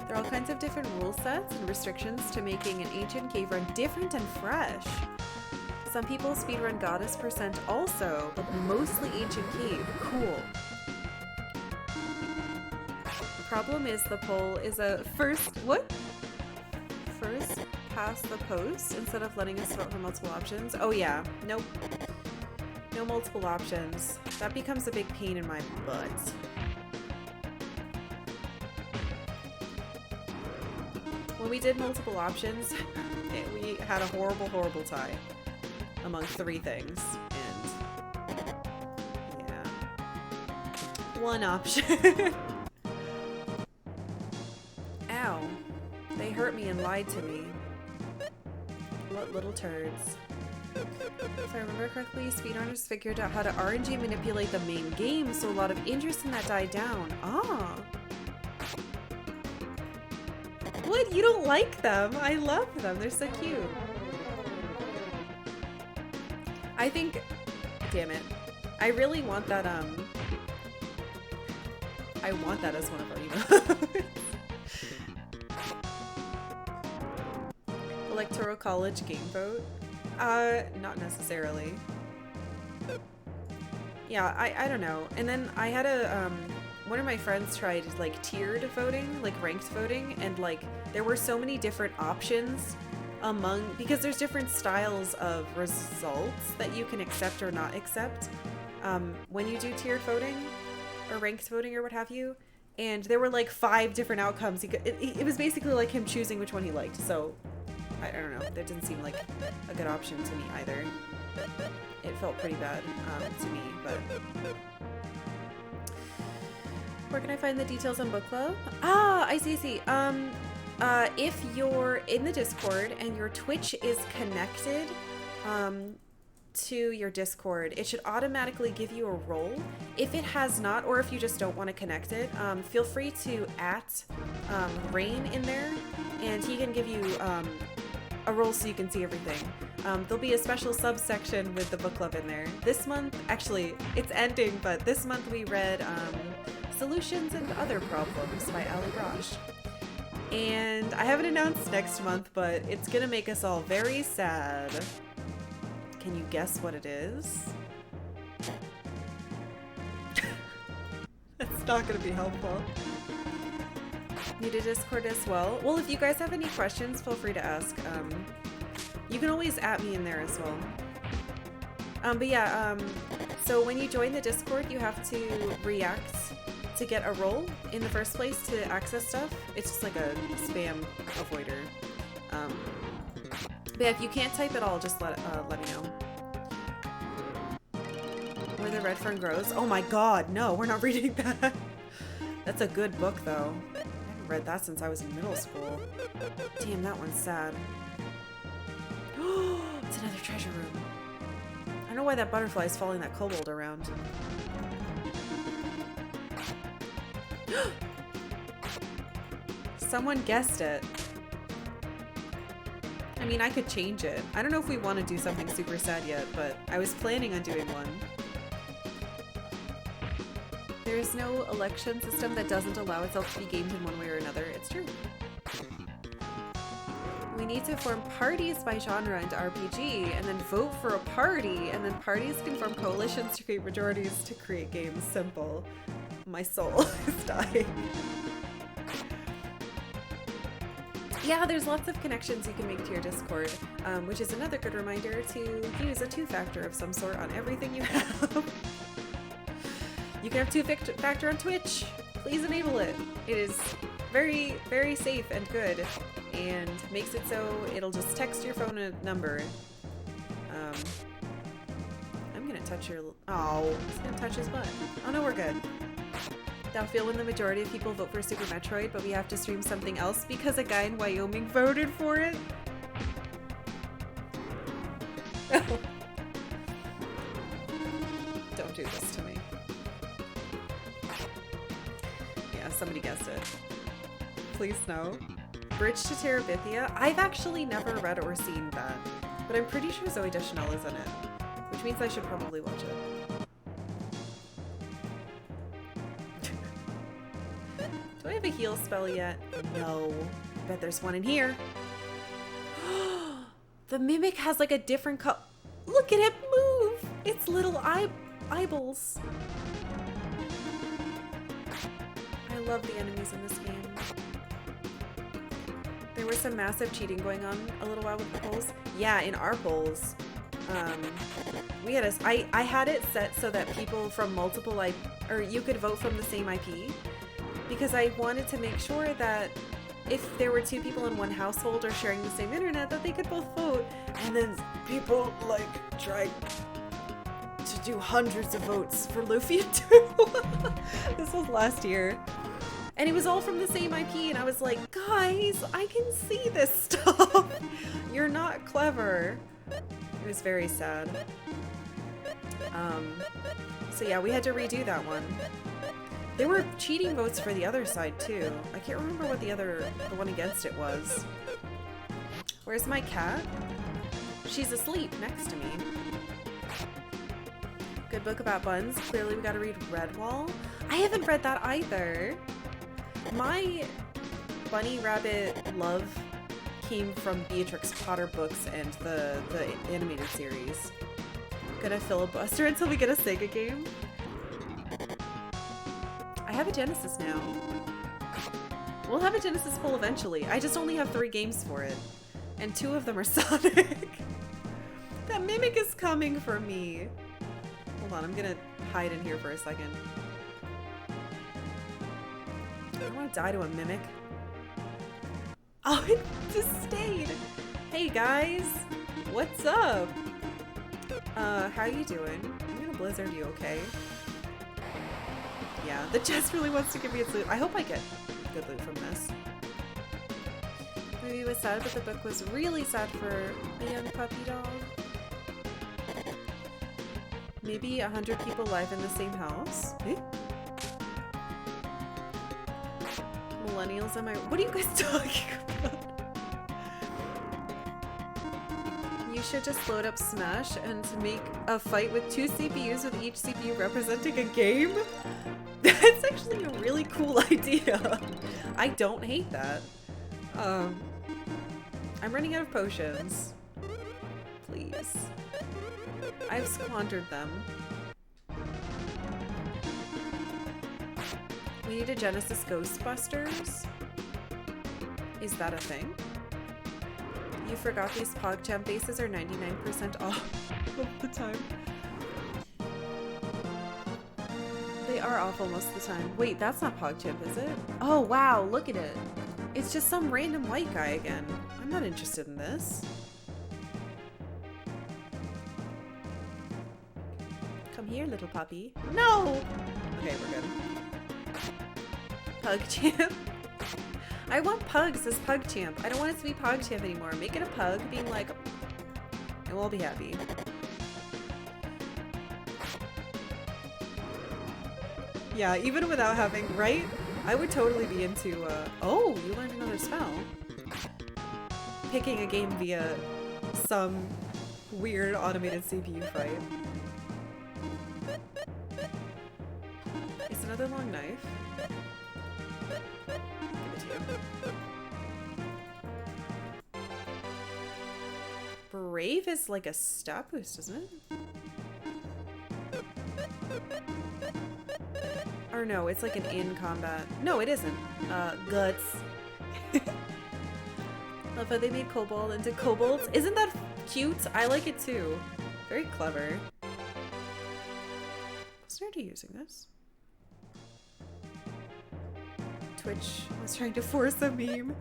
There are all kinds of different rule sets and restrictions to making an Ancient Cave run different and fresh. Some people speedrun Goddess Percent also, but mostly Ancient Cave. Cool. The problem is the poll is a first past the post instead of letting us vote for multiple options. Oh yeah, nope. No multiple options. That becomes a big pain in my butt. When we did multiple options, we had a horrible, horrible tie among 3 things, and yeah. One option. Ow. They hurt hurt me and lied to me. What little turds. If I remember correctly, speedrunners figured out how to RNG manipulate the main game, so a lot of interest in that died down. Ah. What? You don't like them? I love them. They're so cute. I think... Damn it. I really want that, I want that as one of our emotes. Electoral College game vote? Not necessarily. Yeah, I don't know. And then I had a, one of my friends tried, like, tiered voting, like, ranked voting, and, like, there were so many different options because there's different styles of results that you can accept or not accept when you do tiered voting or ranked voting or what have you. And there were, like, 5 different outcomes. It was basically like him choosing which one he liked, so... I don't know. That didn't seem like a good option to me either. It felt pretty bad to me, but... Where can I find the details on book club? Ah, I see. If you're in the Discord and your Twitch is connected to your Discord, it should automatically give you a role. If it has not, or if you just don't want to connect it, feel free to Rain in there, and he can give you a role so you can see everything. There'll be a special subsection with the book club in there. This month, actually, it's ending, but this month we read Solutions and Other Problems by Ali Rosh. And I haven't announced next month, but it's gonna make us all very sad. Can you guess what it is? It's not gonna be helpful. Need a Discord as well? Well, if you guys have any questions, feel free to ask. You can always @ me in there as well. But yeah, so when you join the Discord, you have to react to get a role in the first place to access stuff. It's just like a spam avoider. But yeah, if you can't type at all, just let me know. Where the Red Fern Grows? Oh my god, no, we're not reading that. That's a good book, though. I haven't read that since I was in middle school. Damn, that one's sad. It's another treasure room. I don't know why that butterfly is following that kobold around. Someone guessed it. I mean, I could change it. I don't know if we want to do something super sad yet, but I was planning on doing one. There is no election system that doesn't allow itself to be gamed in one way or another. It's true. We need to form parties by genre into RPG, and then vote for a party, and then parties can form coalitions to create majorities to create games. Simple. My soul is dying. Yeah, there's lots of connections you can make to your Discord, which is another good reminder to use a 2-factor of some sort on everything you have. You can have 2-factor on Twitch. Please enable it. It is very, very safe and good, and makes it so it'll just text your phone a number. I'm gonna touch your... Oh, he's gonna touch his butt. Oh no, we're good. That'll feel when the majority of people vote for Super Metroid, but we have to stream something else because a guy in Wyoming voted for it. Don't do this to me. Yeah, somebody guessed it. Please no. Bridge to Terabithia? I've actually never read or seen that, but I'm pretty sure Zoe Deschanel is in it, which means I should probably watch it. Do I have a heal spell yet? No. I bet there's one in here. The Mimic has like a different color. Look at it move! Its little eyeballs. I love the enemies in this game. There was some massive cheating going on a little while with the polls. Yeah, in our polls. We had I had it set so that people from multiple or you could vote from the same IP. Because I wanted to make sure that if there were 2 people in one household or sharing the same internet, that they could both vote. And then people, like, tried to do hundreds of votes for Lufia II. This was last year. And it was all from the same IP, and I was like, guys, I can see this stuff. You're not clever. It was very sad. So yeah, we had to redo that one. There were cheating votes for the other side too. I can't remember what the one against it was. Where's my cat? She's asleep next to me. Good book about buns. Clearly we gotta read Redwall. I haven't read that either. My bunny rabbit love came from Beatrix Potter books and the animated series. Gonna filibuster until we get a Sega game. I have a Genesis now. We'll have a Genesis poll eventually. I just only have 3 games for it. And 2 of them are Sonic. That Mimic is coming for me. Hold on, I'm gonna hide in here for a second. I don't want to die to a Mimic. Oh, it just stayed. Hey guys, what's up? How you doing? I'm gonna blizzard you, okay? Yeah, the chest really wants to give me its loot. I hope I get good loot from this. The movie was sad, but the book was really sad for a young puppy dog. Maybe 100 people live in the same house. Eh? Millennials am I? What are you guys talking about? You should just load up Smash and make a fight with 2 CPUs with each CPU representing a game? That's actually a really cool idea. I don't hate that. I'm running out of potions. Please. I've squandered them. We need a Genesis Ghostbusters? Is that a thing? You forgot these PogChamp bases are 99% off of the time. They are awful most of the time. Wait, that's not PogChamp, is it? Oh, wow, look at it. It's just some random white guy again. I'm not interested in this. Come here, little puppy. No! Okay, we're good. PugChamp. I want pugs as PugChamp. I don't want it to be PogChamp anymore. Make it a pug, being like, and we'll be happy. Yeah, even without having, right? I would totally be into, oh, you learned another spell. Picking a game via some weird automated CPU fight. It's another long knife. Give it to you. Brave is like a stat boost, isn't it? Or no, it's like an in-combat. No, it isn't. Guts. Love how they made Cobalt into Kobolds. Isn't that cute? I like it too. Very clever. Was already using this. Twitch was trying to force a meme.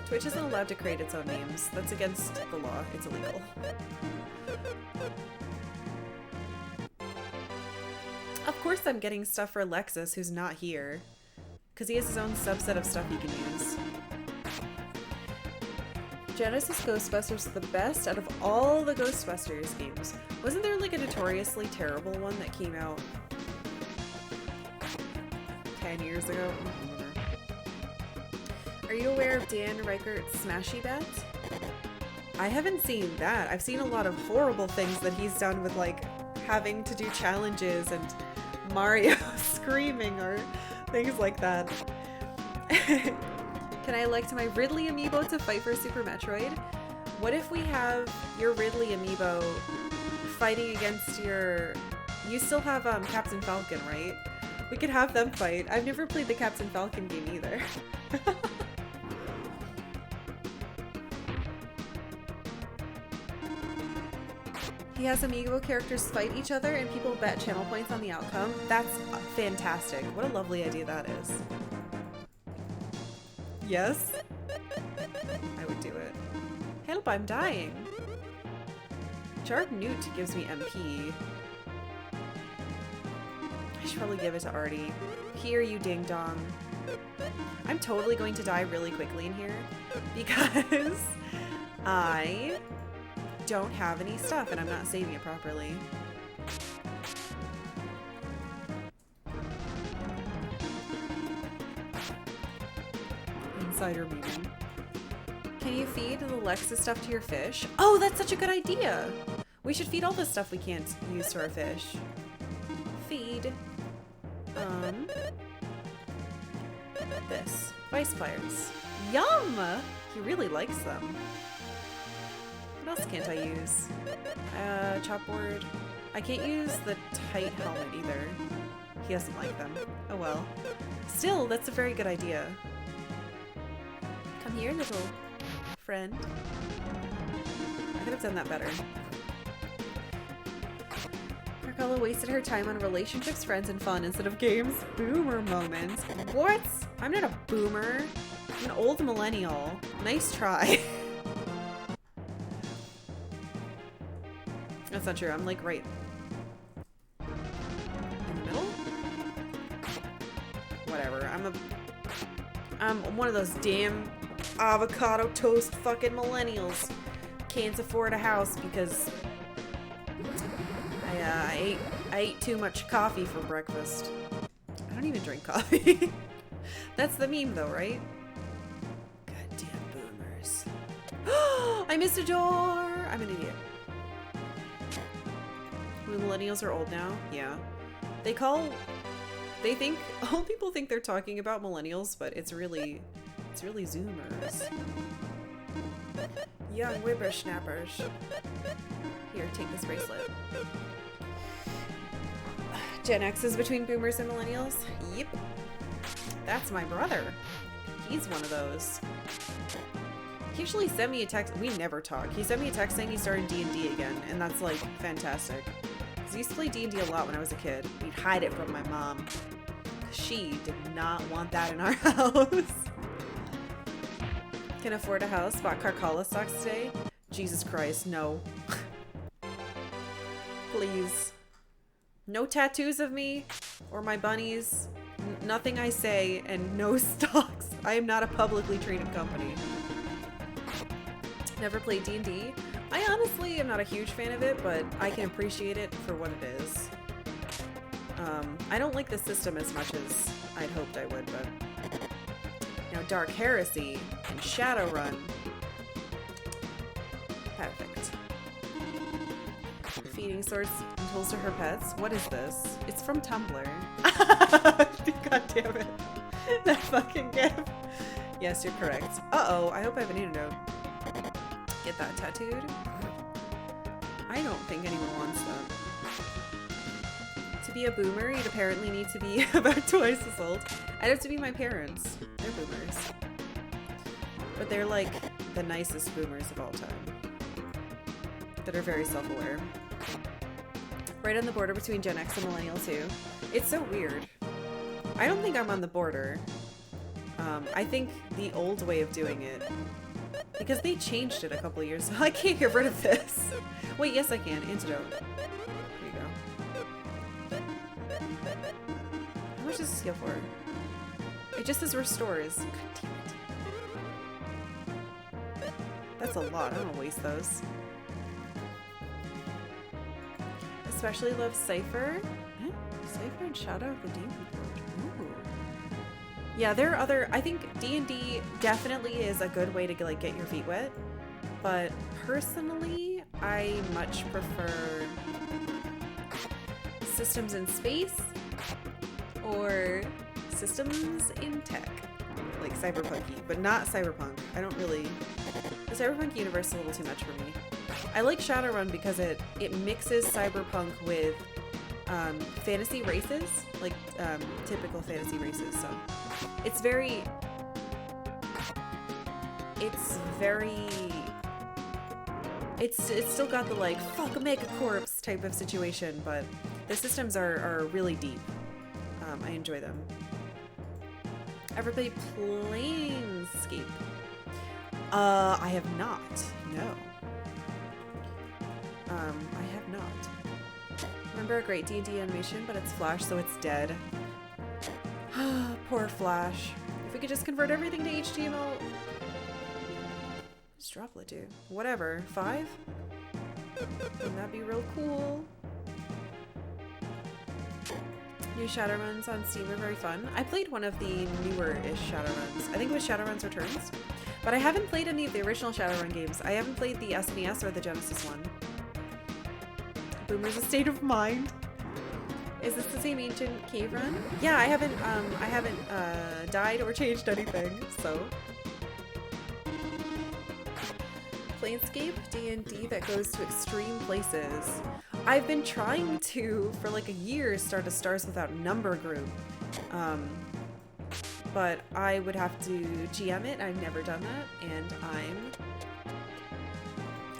Twitch isn't allowed to create its own memes. That's against the law. It's illegal. Of course I'm getting stuff for Lexus, who's not here. Because he has his own subset of stuff he can use. Genesis Ghostbusters is the best out of all the Ghostbusters games. Wasn't there like a notoriously terrible one that came out 10 years ago? I don't remember. Are you aware of Dan Reichert's Smashy Bet? I haven't seen that. I've seen a lot of horrible things that he's done with like having to do challenges and Mario screaming or things like that. Can I elect my Ridley amiibo to fight for Super Metroid? What if we have your Ridley amiibo fighting against your... You still have Captain Falcon, right? We could have them fight. I've never played the Captain Falcon game either. He has amiibo characters fight each other and people bet channel points on the outcome. That's fantastic. What a lovely idea that is. Yes? I would do it. Help, I'm dying. Jarred Newt gives me MP. I should probably give it to Artie. Here, you ding dong. I'm totally going to die really quickly in here because I don't have any stuff and I'm not saving it properly. Insider meeting. Can you feed the Lexus stuff to your fish? Oh, that's such a good idea. We should feed all the stuff we can't use to our fish. Feed. This. Vice pliers. Yum! He really likes them. What else can't I use? Chopboard. I can't use the tight helmet either. He doesn't like them. Oh well. Still, that's a very good idea. Come here, little friend. I could have done that better. Karkalla wasted her time on relationships, friends, and fun instead of games. Boomer moments. What? I'm not a boomer. I'm an old millennial. Nice try. That's not true. I'm like right in the middle? Whatever. I'm one of those damn avocado toast fucking millennials. Can't afford a house because I ate too much coffee for breakfast. I don't even drink coffee. That's the meme though, right? Goddamn boomers. I missed a door! I'm an idiot. Millennials are old now? Yeah. They think, old people think they're talking about millennials, but it's really Zoomers. Young whippersnappers. Here, take this bracelet. Gen X is between boomers and millennials? Yep. That's my brother. He's one of those. He actually sent me a text. We never talk. He sent me a text saying he started D&D again, and that's like fantastic. Because I used to play D&D a lot when I was a kid. We'd hide it from my mom. She did not want that in our house. Can afford a house. Bought Karkalla stocks today. Jesus Christ, no. Please. No tattoos of me or my bunnies. Nothing I say, and no stocks. I am not a publicly traded company. Never played D&D. I honestly am not a huge fan of it, but I can appreciate it for what it is. I don't like the system as much as I'd hoped I would, but... Now, Dark Heresy and Shadowrun. Perfect. Feeding source and tools to her pets. What is this? It's from Tumblr. God damn it. That fucking gif. Yes, you're correct. Uh-oh, I hope I have an antidote. Get that tattooed. I don't think anyone wants that. To be a boomer, you'd apparently need to be about twice as old. I'd have to be my parents. They're boomers. But they're like the nicest boomers of all time. That are very self-aware. Right on the border between Gen X and Millennial too. It's so weird. I don't think I'm on the border. I think the old way of doing it, because they changed it a couple of years ago. I can't get rid of this. Wait, yes I can. Antidote. There you go. How much does this heal for? It just says restores. God damn it. That's a lot. I don't want to waste those. Especially love Cypher. Cypher and Shadow of the Demon Lord. Ooh. Yeah, there are other... I think D&D definitely is a good way to like get your feet wet. But personally, I much prefer Systems in Space or Systems in Tech. Like cyberpunky, but not cyberpunk. I don't really... The cyberpunk universe is a little too much for me. I like Shadowrun because it mixes cyberpunk with fantasy races, like typical fantasy races. So it's still got the like fuck a mega corpse type of situation, but the systems are really deep. I enjoy them. Ever played Planescape? I have not. No. I have not. Remember a great D&D animation, but it's Flash, so it's dead. Poor Flash. If we could just convert everything to HTML. What's Droplet do? Whatever. 5? Wouldn't that be real cool? New Shadowruns on Steam are very fun. I played one of the newer-ish Shadowruns. I think it was Shadowruns Returns. But I haven't played any of the original Shadowrun games. I haven't played the SNES or the Genesis one. Boomer's a state of mind. Is this the same ancient cave run? Yeah, I haven't died or changed anything, so. Planescape D&D that goes to extreme places. I've been trying to, for like a year, start a Stars Without Number group. But I would have to GM it. I've never done that, and I'm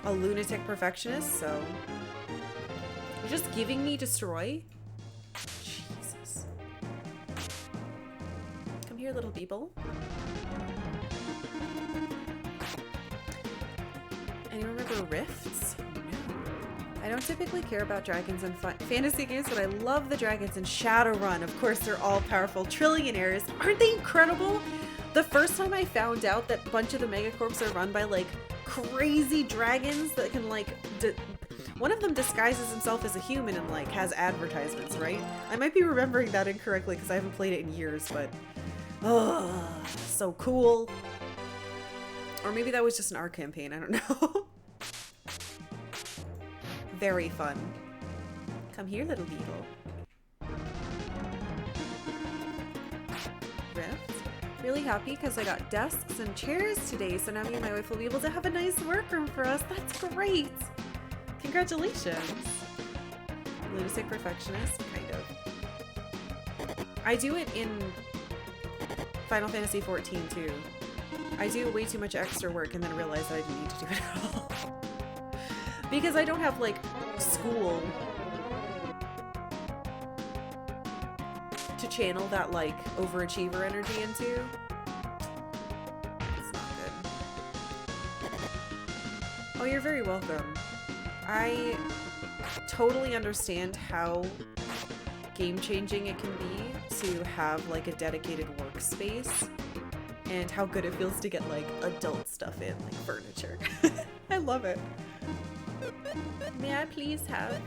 a lunatic perfectionist, so you're just giving me destroy? Jesus. Come here, little people. Anyone remember Rifts? I don't typically care about dragons in fantasy games, but I love the dragons in Shadowrun. Of course, they're all powerful trillionaires. Aren't they incredible? The first time I found out that a bunch of the megacorps are run by, like, crazy dragons that can, like, one of them disguises himself as a human and, like, has advertisements, right? I might be remembering that incorrectly because I haven't played it in years, but... oh, so cool. Or maybe that was just an art campaign, I don't know. Very fun. Come here, little beetle. Rift. Really happy because I got desks and chairs today, so now me and my wife will be able to have a nice workroom for us. That's great! Congratulations! Lunatic perfectionist, kind of. I do it in Final Fantasy XIV too. I do way too much extra work and then realize that I didn't need to do it at all. Because I don't have, like, school to channel that, like, overachiever energy into. It's not good. Oh, you're very welcome. I totally understand how game-changing it can be to have, like, a dedicated workspace and how good it feels to get, like, adult stuff in, like furniture. I love it. May I please have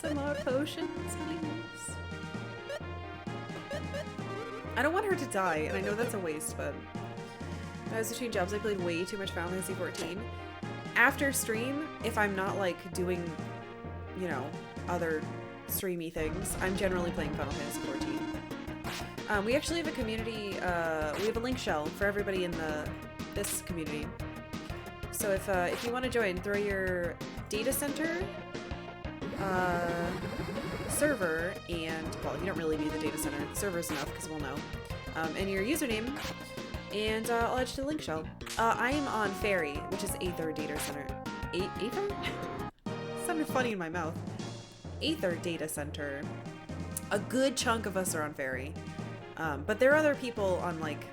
some more potions, please? I don't want her to die, and I know that's a waste, but when I was between jobs, I played way too much Final Fantasy XIV. After stream, if I'm not, like, doing, you know, other streamy things, I'm generally playing Final Fantasy XIV. We actually have a community, we have a link shell for everybody in this community. So if you want to join, throw your data center server and, well, you don't really need the data center. The server's enough because we'll know. And your username, and I'll add you to the link shell. I am on Fairy, which is Aether Data Center. Aether? Sounded funny in my mouth. Aether Data Center. A good chunk of us are on Fairy. But there are other people on, like,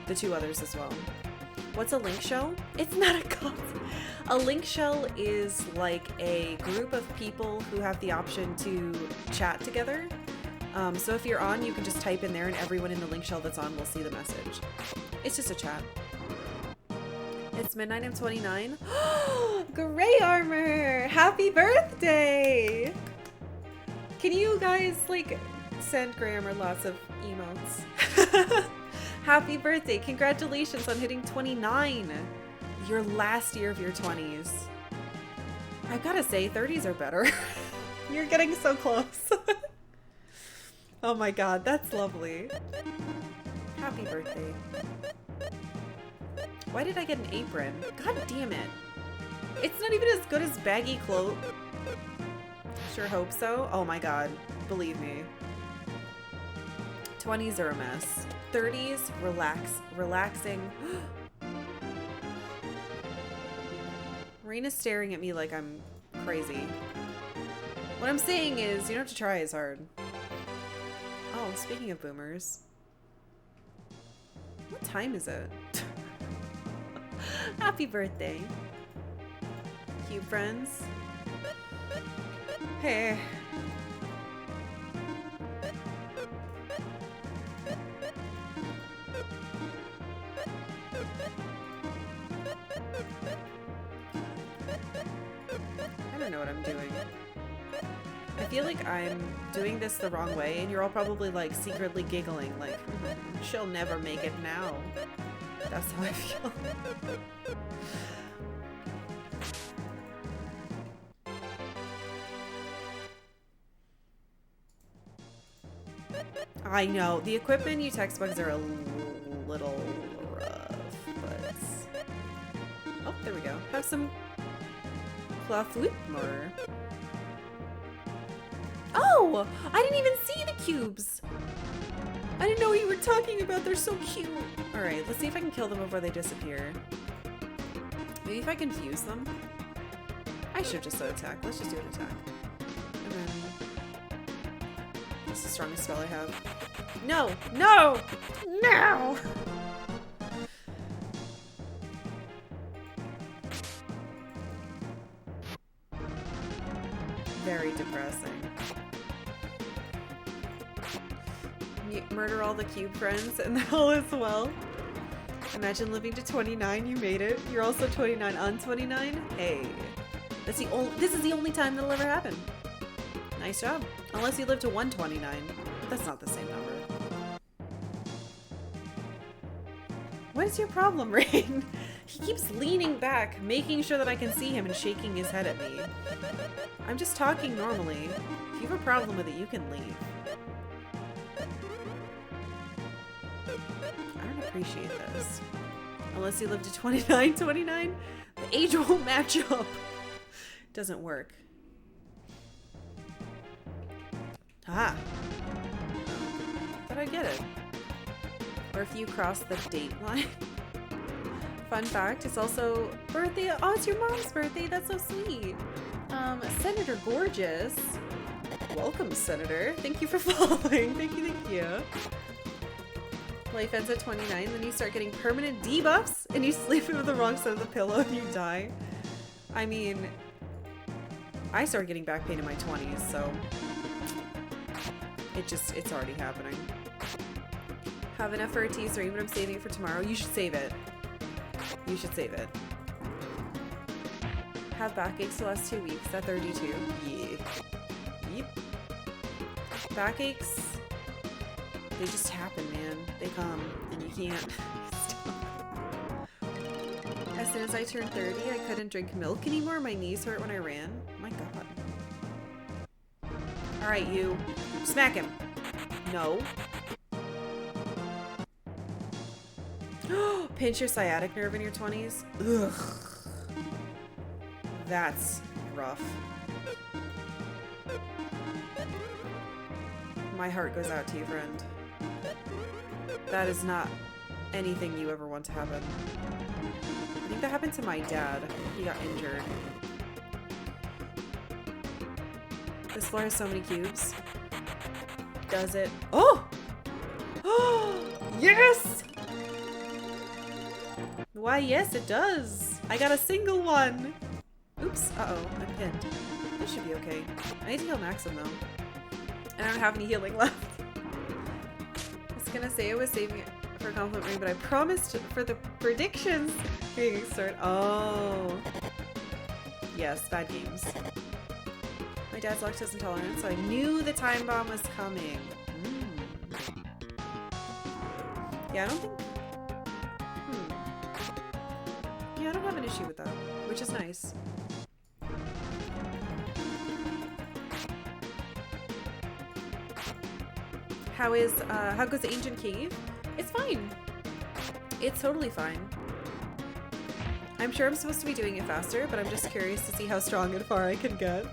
the two others as well. What's a link shell? It's not a cult. A link shell is like a group of people who have the option to chat together. So if you're on, you can just type in there and everyone in the link shell that's on will see the message. It's just a chat. It's midnight, I'm 29. Gray armor! Happy birthday! Can you guys, like, send Gray armor lots of emotes? Happy birthday! Congratulations on hitting 29! Your last year of your 20s. I gotta say, 30s are better. You're getting so close. Oh my god, that's lovely. Happy birthday. Why did I get an apron? God damn it. It's not even as good as baggy clothes. Sure hope so. Oh my god. Believe me. 20s are a mess. 30s, relaxing. Raina's staring at me like I'm crazy. What I'm saying is, you don't have to try as hard. Oh, speaking of boomers. What time is it? Happy birthday. cube friends. Hey. I don't know what I'm doing. I feel like I'm doing this the wrong way, and you're all probably like secretly giggling, like, she'll never make it now. That's how I feel. I know, the equipment you text bugs are a little rough, but... Oh, there we go. Have some cloth whip mortar. Oh! I didn't even see the cubes! I didn't know what you were talking about. They're so cute. Alright, let's see if I can kill them before they disappear. Maybe if I can fuse them? I should just attack. Let's just do an attack. And then... That's the strongest spell I have. No! No! No! Very depressing. Murder all the cube friends and all is well. Imagine living to 29, you made it. You're also 29 on 29? Hey. This is the only time that'll ever happen. Nice job. Unless you live to 129. That's not the same number. What is your problem, Rain? He keeps leaning back, making sure that I can see him and shaking his head at me. I'm just talking normally. If you have a problem with it, you can leave. I don't appreciate this. Unless you live to 29, 29, the age won't match up. Doesn't work. Haha. Thought I'd get it. Or if you cross the date line. Fun fact, it's also birthday. Oh, it's your mom's birthday. That's so sweet. Senator Gorgeous. Welcome, Senator. Thank you for following. Thank you, thank you. Life ends at 29, then you start getting permanent debuffs, and you sleep with the wrong side of the pillow and you die. I mean, I started getting back pain in my 20s, so it's already happening. Have enough for a tea stream, but I'm saving it for tomorrow. You should save it. You should save it. Have backaches the last 2 weeks at 32. Yeah. Yep. Backaches, they just happen, man. They come, and you can't stop. As soon as I turned 30, I couldn't drink milk anymore. My knees hurt when I ran. My god. Alright, you. Smack him. No. Pinch your sciatic nerve in your 20s? Ugh. That's rough. My heart goes out to you, friend. That is not anything you ever want to happen. I think that happened to my dad. He got injured. This floor has so many cubes. Does it? Oh! Oh! Yes! Why, yes, it does. I got a single one. Oops. Uh-oh. I'm pinned. This should be okay. I need to heal Maxim, though. And I don't have any healing left. I was gonna say I was saving it for a compliment ring, but I promised for the predictions. Here you start. Oh. Yes, bad games. My dad's lactose intolerant, so I knew the time bomb was coming. Yeah, I don't think... Yeah, I don't have an issue with that, which is nice. How goes the ancient cave? It's fine. It's totally fine. I'm sure I'm supposed to be doing it faster, but I'm just curious to see how strong and far I can get.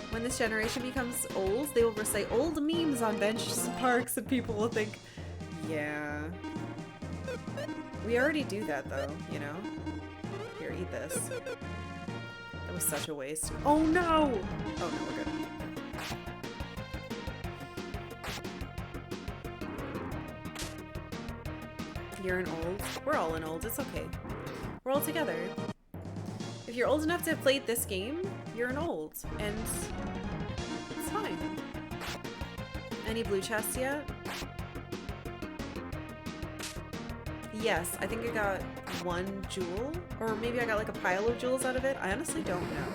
When this generation becomes old, they will recite old memes on benches and parks, and people will think, yeah. We already do that, though, you know? Here, eat this. That was such a waste. Oh, no! Oh, no, we're good. You're an old. We're all an old. It's okay. We're all together. you're old enough to have played this game, you're an old, and it's fine. Any blue chests yet? Yes, I think I got 1 jewel, or maybe I got like a pile of jewels out of it. I honestly don't know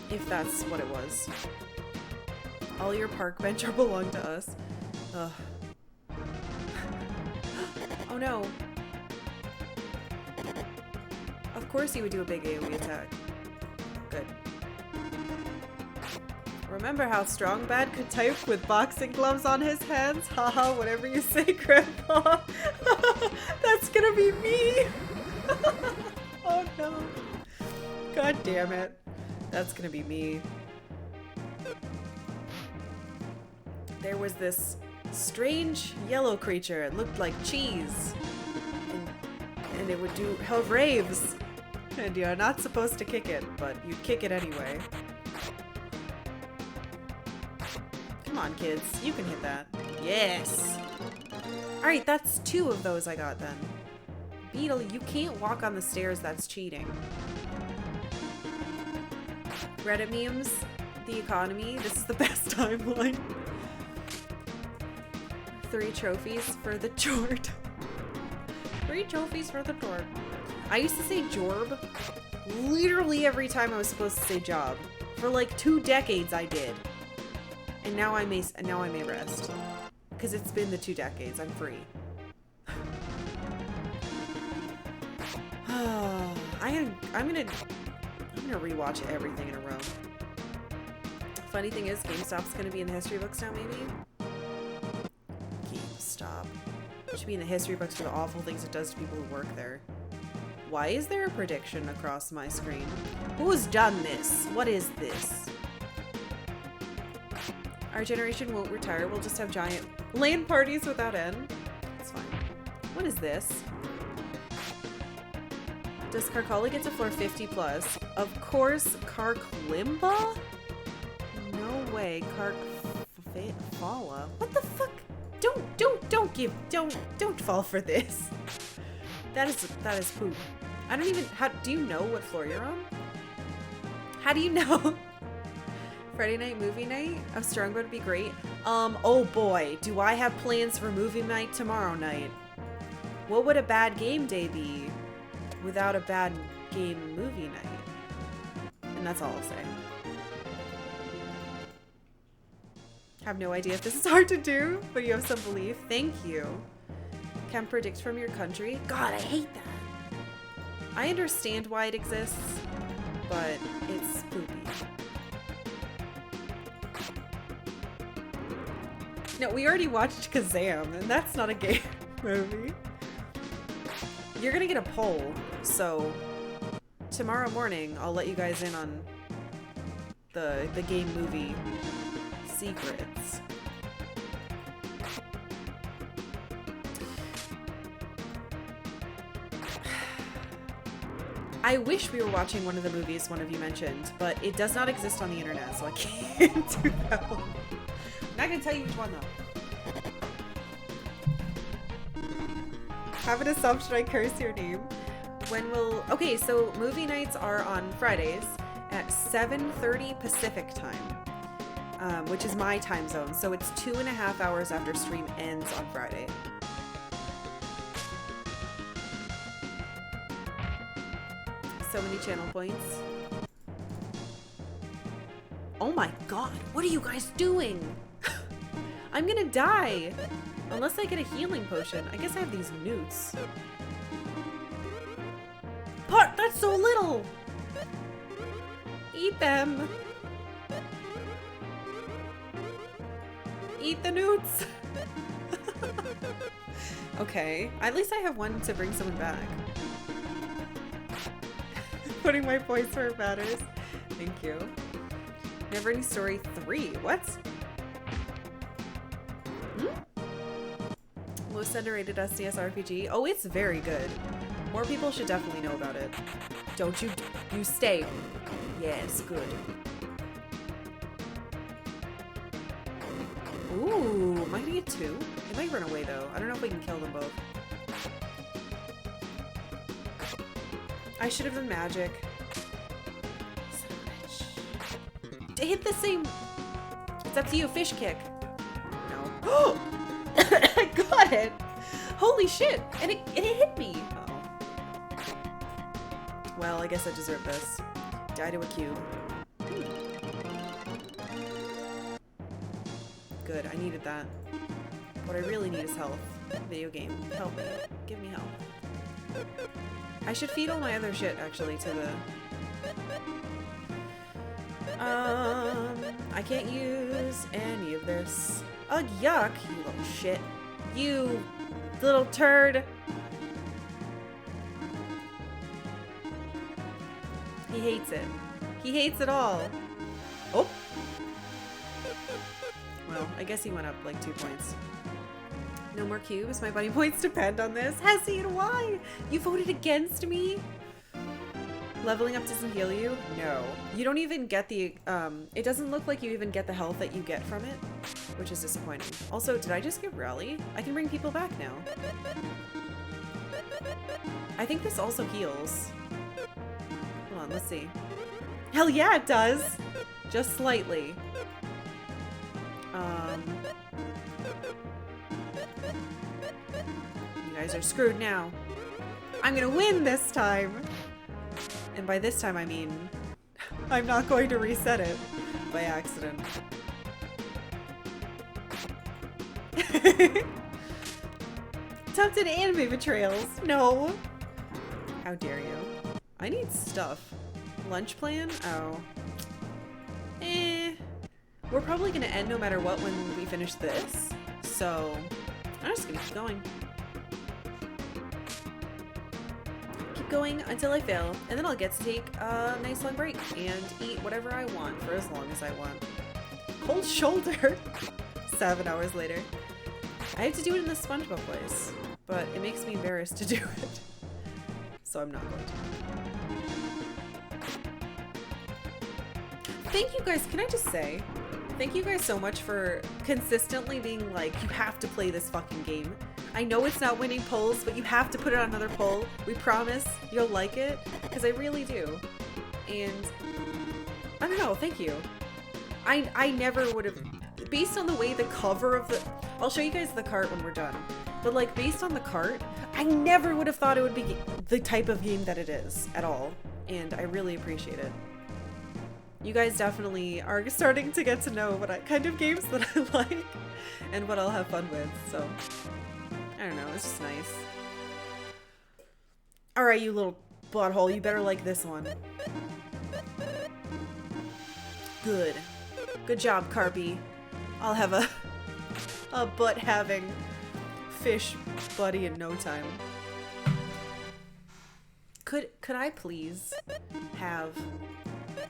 if that's what it was. All your park bench belong to us. Ugh. Oh no. Of course you would do a big AoE attack. Good. Remember how Strong Bad could type with boxing gloves on his hands? Haha, whatever you say, Grandpa. That's gonna be me. Oh no. God damn it. That's gonna be me. There was this strange yellow creature. It looked like cheese. And it would have raves. And you're not supposed to kick it, but you kick it anyway. Come on, kids. You can hit that. Yes! Alright, that's 2 of those I got then. Beetle, you can't walk on the stairs. That's cheating. Reddit memes. The economy. This is the best timeline. 3 trophies for the Jord. 3 trophies for the Jord. I used to say Jorb literally every time I was supposed to say job. For like 2 decades I did. And now I may rest. Because it's been the 2 decades. I'm free. I'm gonna rewatch everything in a row. Funny thing is, GameStop's gonna be in the history books now, maybe? GameStop. It should be in the history books for the awful things it does to people who work there. Why is there a prediction across my screen? Who's done this? What is this? Our generation won't retire. We'll just have giant LAN parties without end. It's fine. What is this? Does Karkalla get to floor 50 plus? Of course, Karklimba? No way, Karkfalla. What the fuck? Don't fall for this. That is poop. I don't even, do you know what floor you're on? How do you know? Friday night movie night? A Strongbow would be great. Oh boy, do I have plans for movie night tomorrow night? What would a bad game day be without a bad game movie night? And that's all I'll say. Have no idea if this is hard to do, but you have some belief. Thank you. Can predict from your country? God, I hate that. I understand why it exists, but it's poopy. No, we already watched Kazam, and that's not a game movie. You're gonna get a poll, so tomorrow morning I'll let you guys in on the game movie secrets. I wish we were watching one of the movies one of you mentioned, but it does not exist on the internet, so I can't do that one. I'm not gonna tell you which one though. Have an assumption I curse your name. When will... Okay, so movie nights are on Fridays at 7:30 Pacific time, which is my time zone. So it's 2.5 hours after stream ends on Friday. So many channel points. Oh my god, what are you guys doing? I'm gonna die. Unless I get a healing potion. I guess I have these newts. Part, that's so little! Eat them! Eat the newts! Okay, at least I have one to bring someone back. Putting my points where it matters. Thank you. Never Ending Story 3. What? Most underrated SNES RPG. Oh, it's very good. More people should definitely know about it. Don't you? You stay. Yes, good. Ooh, am I gonna get 2? They might run away though. I don't know if we can kill them both. I should have done magic. Son of a bitch. Hit the same. It's up to you. Fish kick. No. I got it. Holy shit. And it hit me. Uh-oh. Well, I guess I deserve this. Die to a cube. Good. I needed that. What I really need is health. Video game. Help me. Give me health. I should feed all my other shit, actually, to the... I can't use any of this. Ugh, yuck, you little shit. You little turd. He hates it. He hates it all. Oh. Well, I guess he went up like 2 points. No more cubes. My bunny points depend on this. Hessie, and why? You voted against me? Leveling up doesn't heal you? No. You don't even get the, it doesn't look like you even get the health that you get from it, which is disappointing. Also, did I just get rally? I can bring people back now. I think this also heals. Hold on, let's see. Hell yeah, it does! Just slightly. You guys are screwed now. I'm gonna win this time! And by this time, I mean, I'm not going to reset it by accident. Tempted anime betrayals. No. How dare you? I need stuff. Lunch plan? Oh. We're probably gonna end no matter what when we finish this. So, I'm just gonna keep going. Going until I fail, and then I'll get to take a nice long break and eat whatever I want for as long as I want. Cold shoulder! 7 hours later. I have to do it in the SpongeBob place, but it makes me embarrassed to do it. So I'm not going to. Thank you guys, can I just say, thank you guys so much for consistently being like, you have to play this fucking game. I know it's not winning polls, but you have to put it on another poll. We promise you'll like it, because I really do. And I don't know, thank you. I never would have, based on the way the cover of the, I'll show you guys the cart when we're done. But like based on the cart, I never would have thought it would be the type of game that it is at all. And I really appreciate it. You guys definitely are starting to get to know what kind of games that I like and what I'll have fun with, so. I don't know, it's just nice. Alright, you little butthole, you better like this one. Good. Good job, Carpy. I'll have a butt-having fish buddy in no time. Could I please have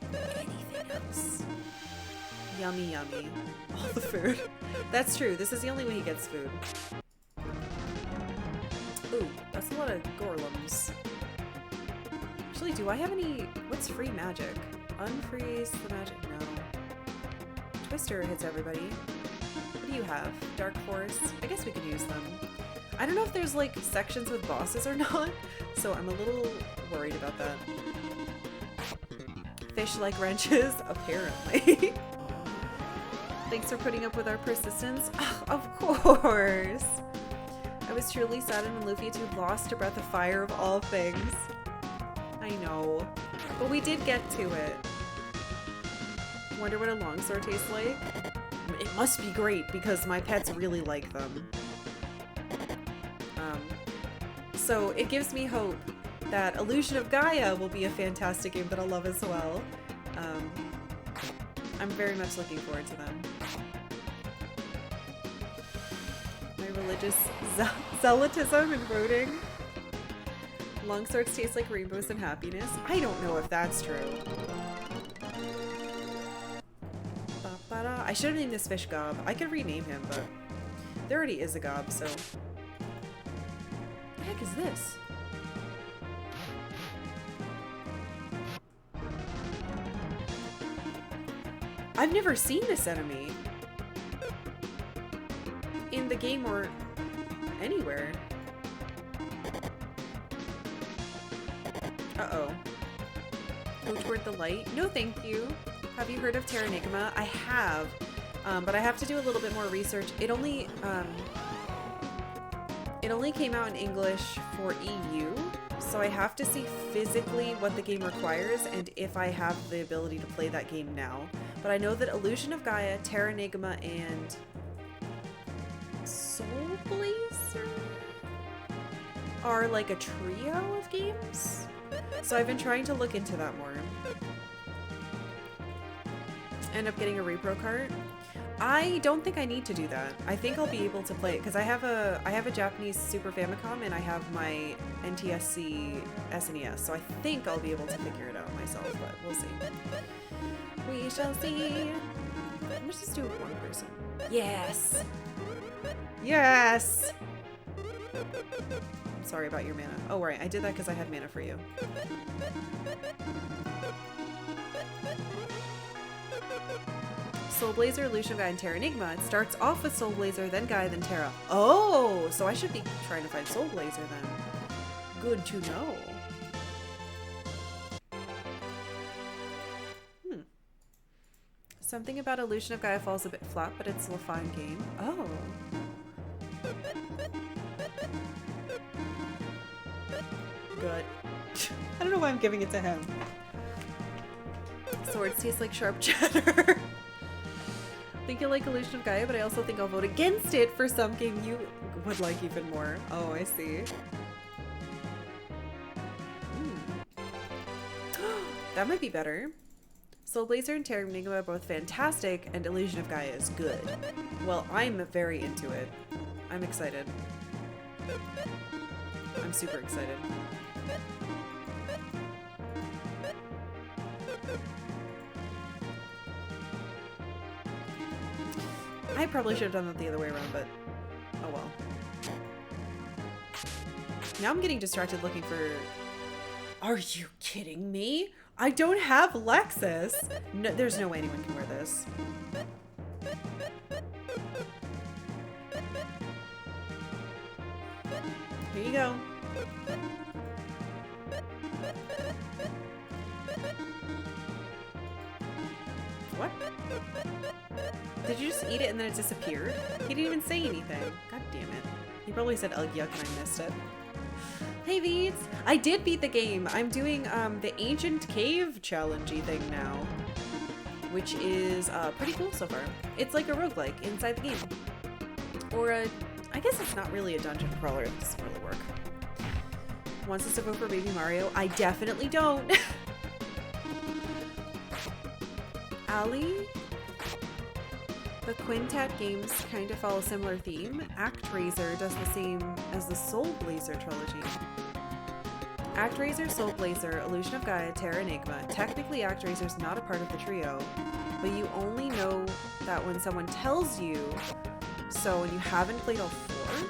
anything else? Yummy, yummy. All the food. That's true, this is the only way he gets food. Ooh, that's a lot of gorlems. Actually, do I have any... What's free magic? Unfreeze the magic? No. Twister hits everybody. What do you have? Dark Force? I guess we could use them. I don't know if there's, like, sections with bosses or not, so I'm a little worried about that. Fish like wrenches? Apparently. Thanks for putting up with our persistence. Oh, of course! I was truly saddened when Lufia II lost her breath of fire of all things. I know. But we did get to it. Wonder what a longsword tastes like? It must be great because my pets really like them. So it gives me hope that Illusion of Gaia will be a fantastic game that I'll love as well. I'm very much looking forward to them. Religious zealotism and voting. Longswords taste like rainbows and happiness. I don't know if that's true. Ba-ba-da. I should have named this fish Gob. I could rename him, but there already is a Gob, so. What the heck is this? I've never seen this enemy. In the game or anywhere. Uh-oh. Go toward the light. No, thank you. Have you heard of Terra Nigma? I have, but I have to do a little bit more research. It only came out in English for EU, so I have to see physically what the game requires and if I have the ability to play that game now. But I know that Illusion of Gaia, Terra Nigma, and Soul Blazer are like a trio of games. So I've been trying to look into that more. End up getting a repro cart. I don't think I need to do that. I think I'll be able to play it because I have a Japanese Super Famicom and I have my NTSC SNES, so I think I'll be able to figure it out myself, but we'll see. We shall see. Let's just do it one person. Yes! Yes! Sorry about your mana. Oh, right. I did that because I had mana for you. Soul Blazer, Illusion of Gaia, and Terra Nigma. It starts off with Soul Blazer, then Gaia, then Terra. Oh! So I should be trying to find Soul Blazer then. Good to know. Something about Illusion of Gaia falls a bit flat, but it's a fine game. Oh. Good. I don't know why I'm giving it to him. Swords taste like sharp cheddar. I think you'll like Illusion of Gaia, but I also think I'll vote against it for some game you would like even more. Oh, I see. That might be better. Soul Blazer and Terra Nigma are both fantastic, and Illusion of Gaia is good. Well, I'm very into it. I'm excited. I'm super excited. I probably should have done that the other way around, but oh well. Now I'm getting distracted looking for... Are you kidding me? I don't have Lexus! No, there's no way anyone can wear this. Here you go. What? Did you just eat it and then it disappeared? He didn't even say anything. God damn it. He probably said, ugh, yuck, and I missed it. Hey, Veeds! I did beat the game. I'm doing the Ancient Cave challenge-y thing now, which is pretty cool so far. It's like a roguelike inside the game. Or I guess it's not really a dungeon crawler. It doesn't really work. Wants us to vote for Baby Mario? I definitely don't. Ali? The Quintet games kind of follow a similar theme. ActRaiser does the same as the Soul Blazer trilogy. ActRaiser, Soul Blazer, Illusion of Gaia, Terra Nigma. Technically, ActRaiser's not a part of the trio, but you only know that when someone tells you. So when you haven't played all four?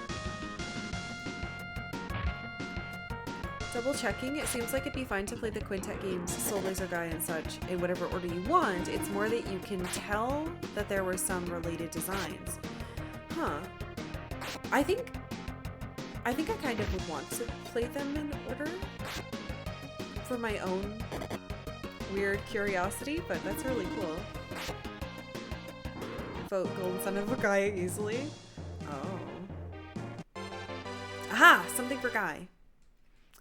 Double checking, it seems like it'd be fine to play the Quintet games, Soul Blazer, Gaia, and such in whatever order you want. It's more that you can tell that there were some related designs. Huh. I think I kind of would want to play them in order for my own weird curiosity, but that's really cool. Vote Golden Son of a Gaia easily. Oh. Aha! Something for Guy,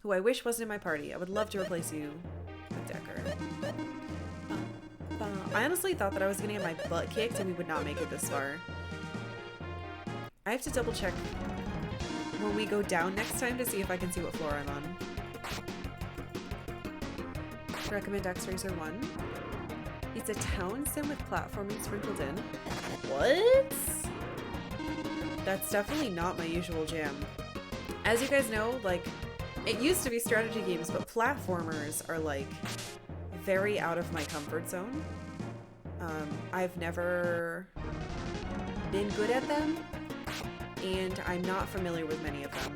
who I wish wasn't in my party. I would love to replace you with Decker. I honestly thought that I was gonna get my butt kicked and we would not make it this far. I have to double check when we go down next time to see if I can see what floor I'm on. Recommend X-Racer 1. It's a town sim with platforming sprinkled in. What? That's definitely not my usual jam. As you guys know, like, it used to be strategy games, but platformers are, like, very out of my comfort zone. I've never been good at them, and I'm not familiar with many of them.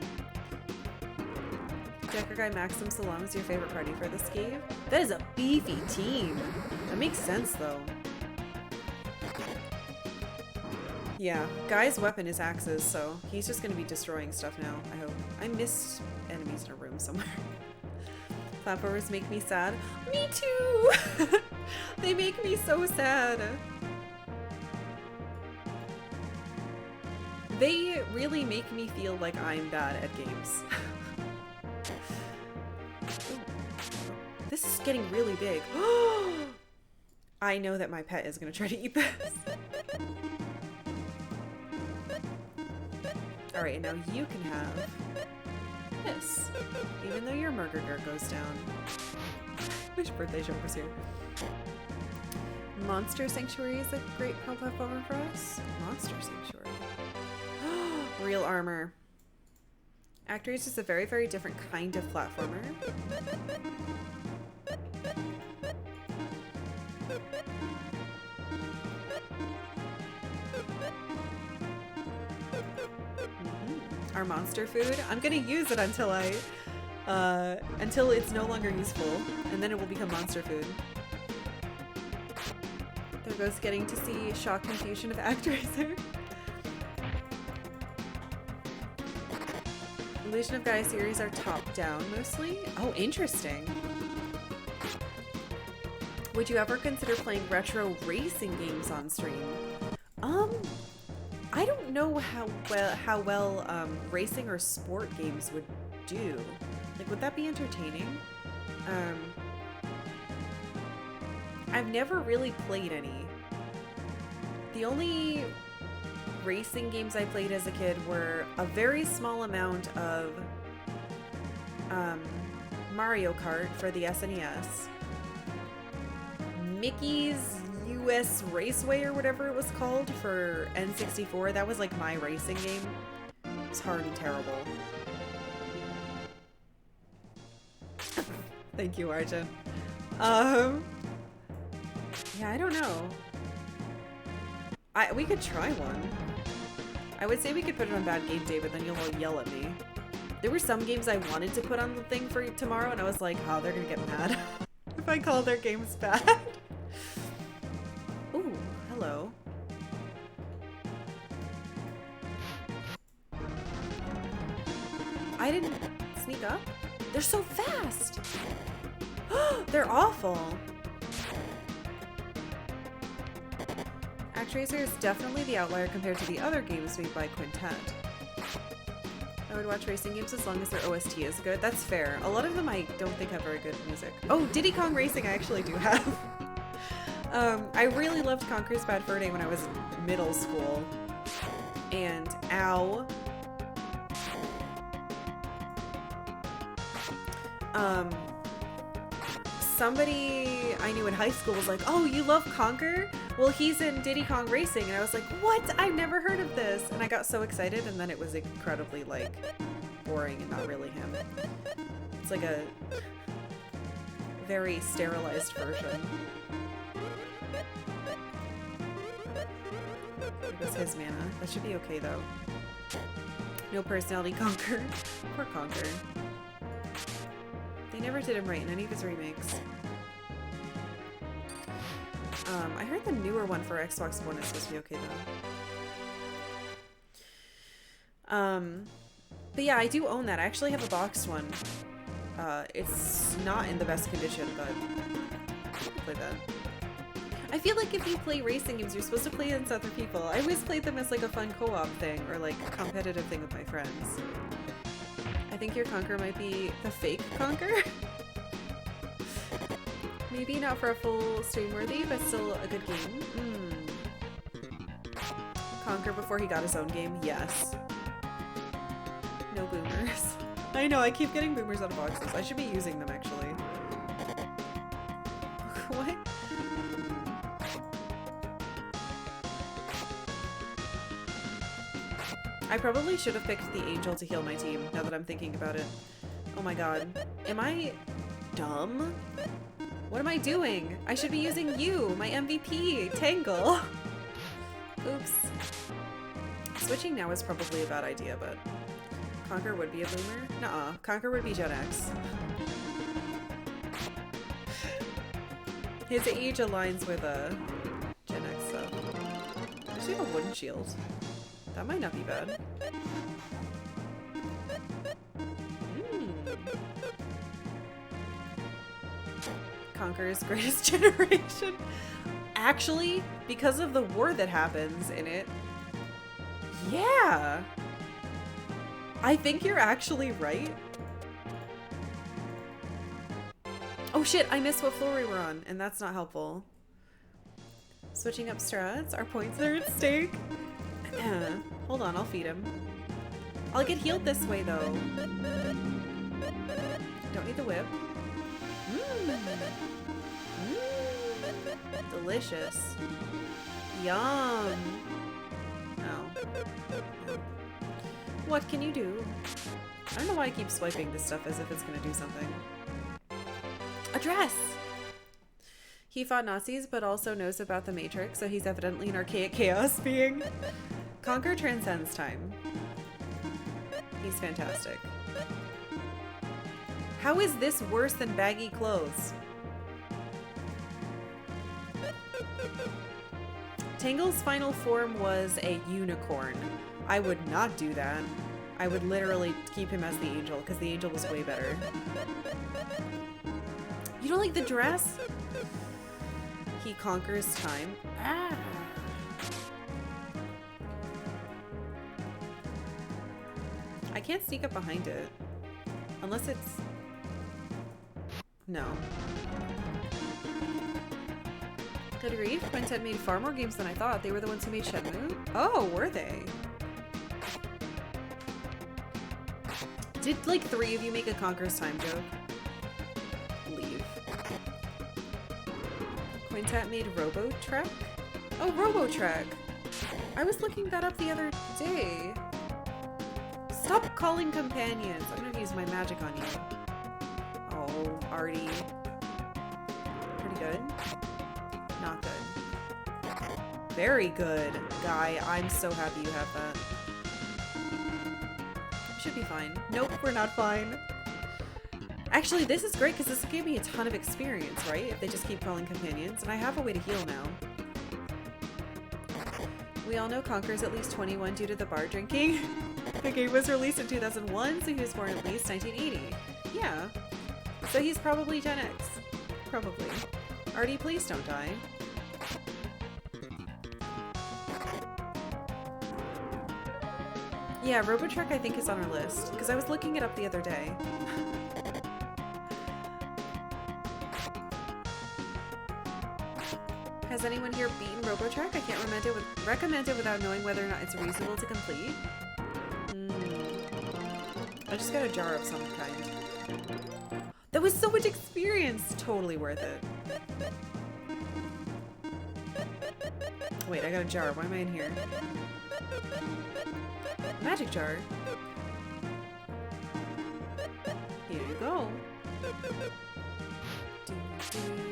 Decker Guy Maxim Salam is your favorite party for this game? That is a beefy team. That makes sense, though. Yeah, Guy's weapon is axes, so he's just gonna be destroying stuff now, I hope. I missed enemies in a room somewhere. Platformers make me sad. Me too! They make me so sad. They really make me feel like I'm bad at games. This is getting really big. I know that my pet is gonna try to eat this. Alright, now you can have this. Even though your Murger goes down. Wish Birthday Joke was here. Monster Sanctuary is a great platformer for us. Monster Sanctuary. Real armor. Actors is a very, very different kind of platformer. Our monster food. I'm gonna use it until until it's no longer useful, and then it will become monster food. There goes getting to see Shock Confusion of Actraiser. Illusion of Gaia series are top-down mostly. Oh, interesting. Would you ever consider playing retro racing games on stream? I don't know how well racing or sport games would do. Like, would that be entertaining? I've never really played any. The only racing games I played as a kid were a very small amount of Mario Kart for the SNES, Mickey's US Raceway or whatever it was called for N64. That was like my racing game. It was hard and terrible. Thank you, Arjun. Yeah, I don't know. We could try one. I would say we could put it on Bad Game Day, but then you'll all yell at me. There were some games I wanted to put on the thing for tomorrow, and I was like, oh, they're gonna get mad if I call their games bad. Ooh, hello. I didn't sneak up? They're so fast! They're awful. Actraiser is definitely the outlier compared to the other games made by Quintet. I would watch racing games as long as their OST is good. That's fair. A lot of them I don't think have very good music. Oh, Diddy Kong Racing I actually do have. I really loved Conker's Bad Fur Day when I was in middle school. And ow. Somebody I knew in high school was like, oh, you love Conker? Well, he's in Diddy Kong Racing. And I was like, what? I've never heard of this. And I got so excited, and then it was incredibly, like, boring and not really him. It's like a very sterilized version. It was his mana. That should be okay, though. No personality, Conker. Poor Conker. They never did him right in any of his remakes. I heard the newer one for Xbox One is supposed to be okay, though. But yeah, I do own that. I actually have a boxed one. It's not in the best condition, but I'll play that. I feel like if you play racing games, you're supposed to play against other people. I always played them as like a fun co-op thing, or like a competitive thing with my friends. I think your Conker might be the fake Conker. Maybe not for a full stream worthy, but still a good game. Conker before he got his own game? Yes. No boomers. I know, I keep getting boomers out of boxes. I should be using them, actually. What? I probably should have picked the Angel to heal my team, now that I'm thinking about it. Oh my god. Am I dumb? What am I doing? I should be using you, my MVP, Tangle. Oops. Switching now is probably a bad idea, but Conker would be a boomer? Nuh-uh. Conker would be Gen X. His age aligns with Gen X stuff. Does he have a wooden shield? That might not be bad. Conqueror's greatest generation. Actually, because of the war that happens in it, yeah. I think you're actually right. Oh shit, I missed what floor we were on, and that's not helpful. Switching up strats, our points are at stake. Hold on, I'll feed him. I'll get healed this way though. Don't need the whip. Delicious. Yum. Oh. What can you do? I don't know why I keep swiping this stuff as if it's gonna do something. A dress! He fought Nazis, but also knows about the Matrix, so he's evidently an archaic chaos being. Conquer transcends time. He's fantastic. How is this worse than baggy clothes? Tangle's final form was a unicorn. I would not do that. I would literally keep him as the angel, because the angel was way better. You don't like the dress? He conquers time. Ah. I can't sneak up behind it. Unless it's... No. Good grief, Quintet made far more games than I thought. They were the ones who made Shenmue? Oh, were they? Did like 3 of you make a Conquer's Time joke? Leave. Quintet made Robo-Trek? Oh, Robo-Trek! I was looking that up the other day. Stop calling companions! I'm gonna use my magic on you. Oh, Artie. Pretty good? Not good. Very good, guy. I'm so happy you have that. Should be fine. Nope, we're not fine. Actually, this is great because this gave me a ton of experience, right? If they just keep calling companions. And I have a way to heal now. We all know Conquer's at least 21 due to the bar drinking. The game was released in 2001, so he was born at least 1980. Yeah. So he's probably Gen X. Probably. Artie, please don't die. Yeah, Robotrek I think is on our list, because I was looking it up the other day. Has anyone here beaten Robotrek? I can't recommend it without knowing whether or not it's reasonable to complete. I just got a jar of some kind. That was so much experience! Totally worth it. Wait, I got a jar. Why am I in here? Magic jar. Here you go.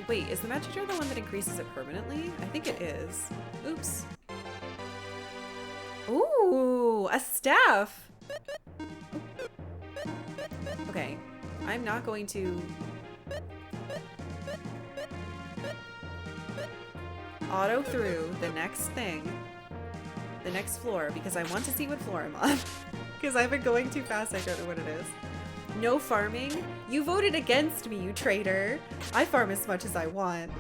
Wait, is the magic jar the one that increases it permanently? I think it is. Oops. Ooh, a staff! Okay, I'm not going to... auto through the next thing. The next floor, because I want to see what floor I'm on. Because I've been going too fast, I don't know what it is. No farming? You voted against me, you traitor. I farm as much as I want.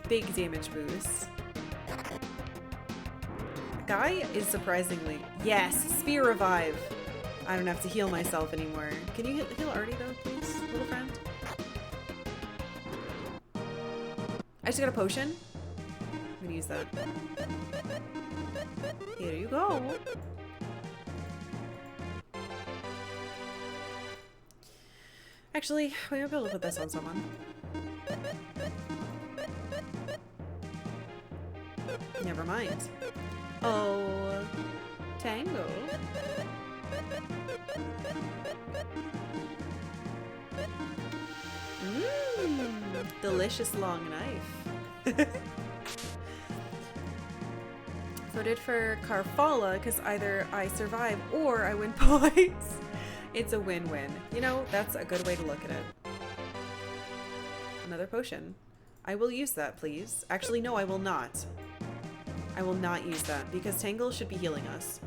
Big damage boost. Guy is surprisingly... Yes! Spear revive! I don't have to heal myself anymore. Can you heal Artie though, please, little friend? I just got a potion. I'm gonna use that. Here you go. Actually, we might be able to put this on someone. Never mind. Oh, Tango. Delicious long knife. Voted for Karkalla because either I survive or I win points. It's a win-win. You know, that's a good way to look at it. Another potion. I will use that, please. Actually, no, I will not. I will not use that because Tangle should be healing us.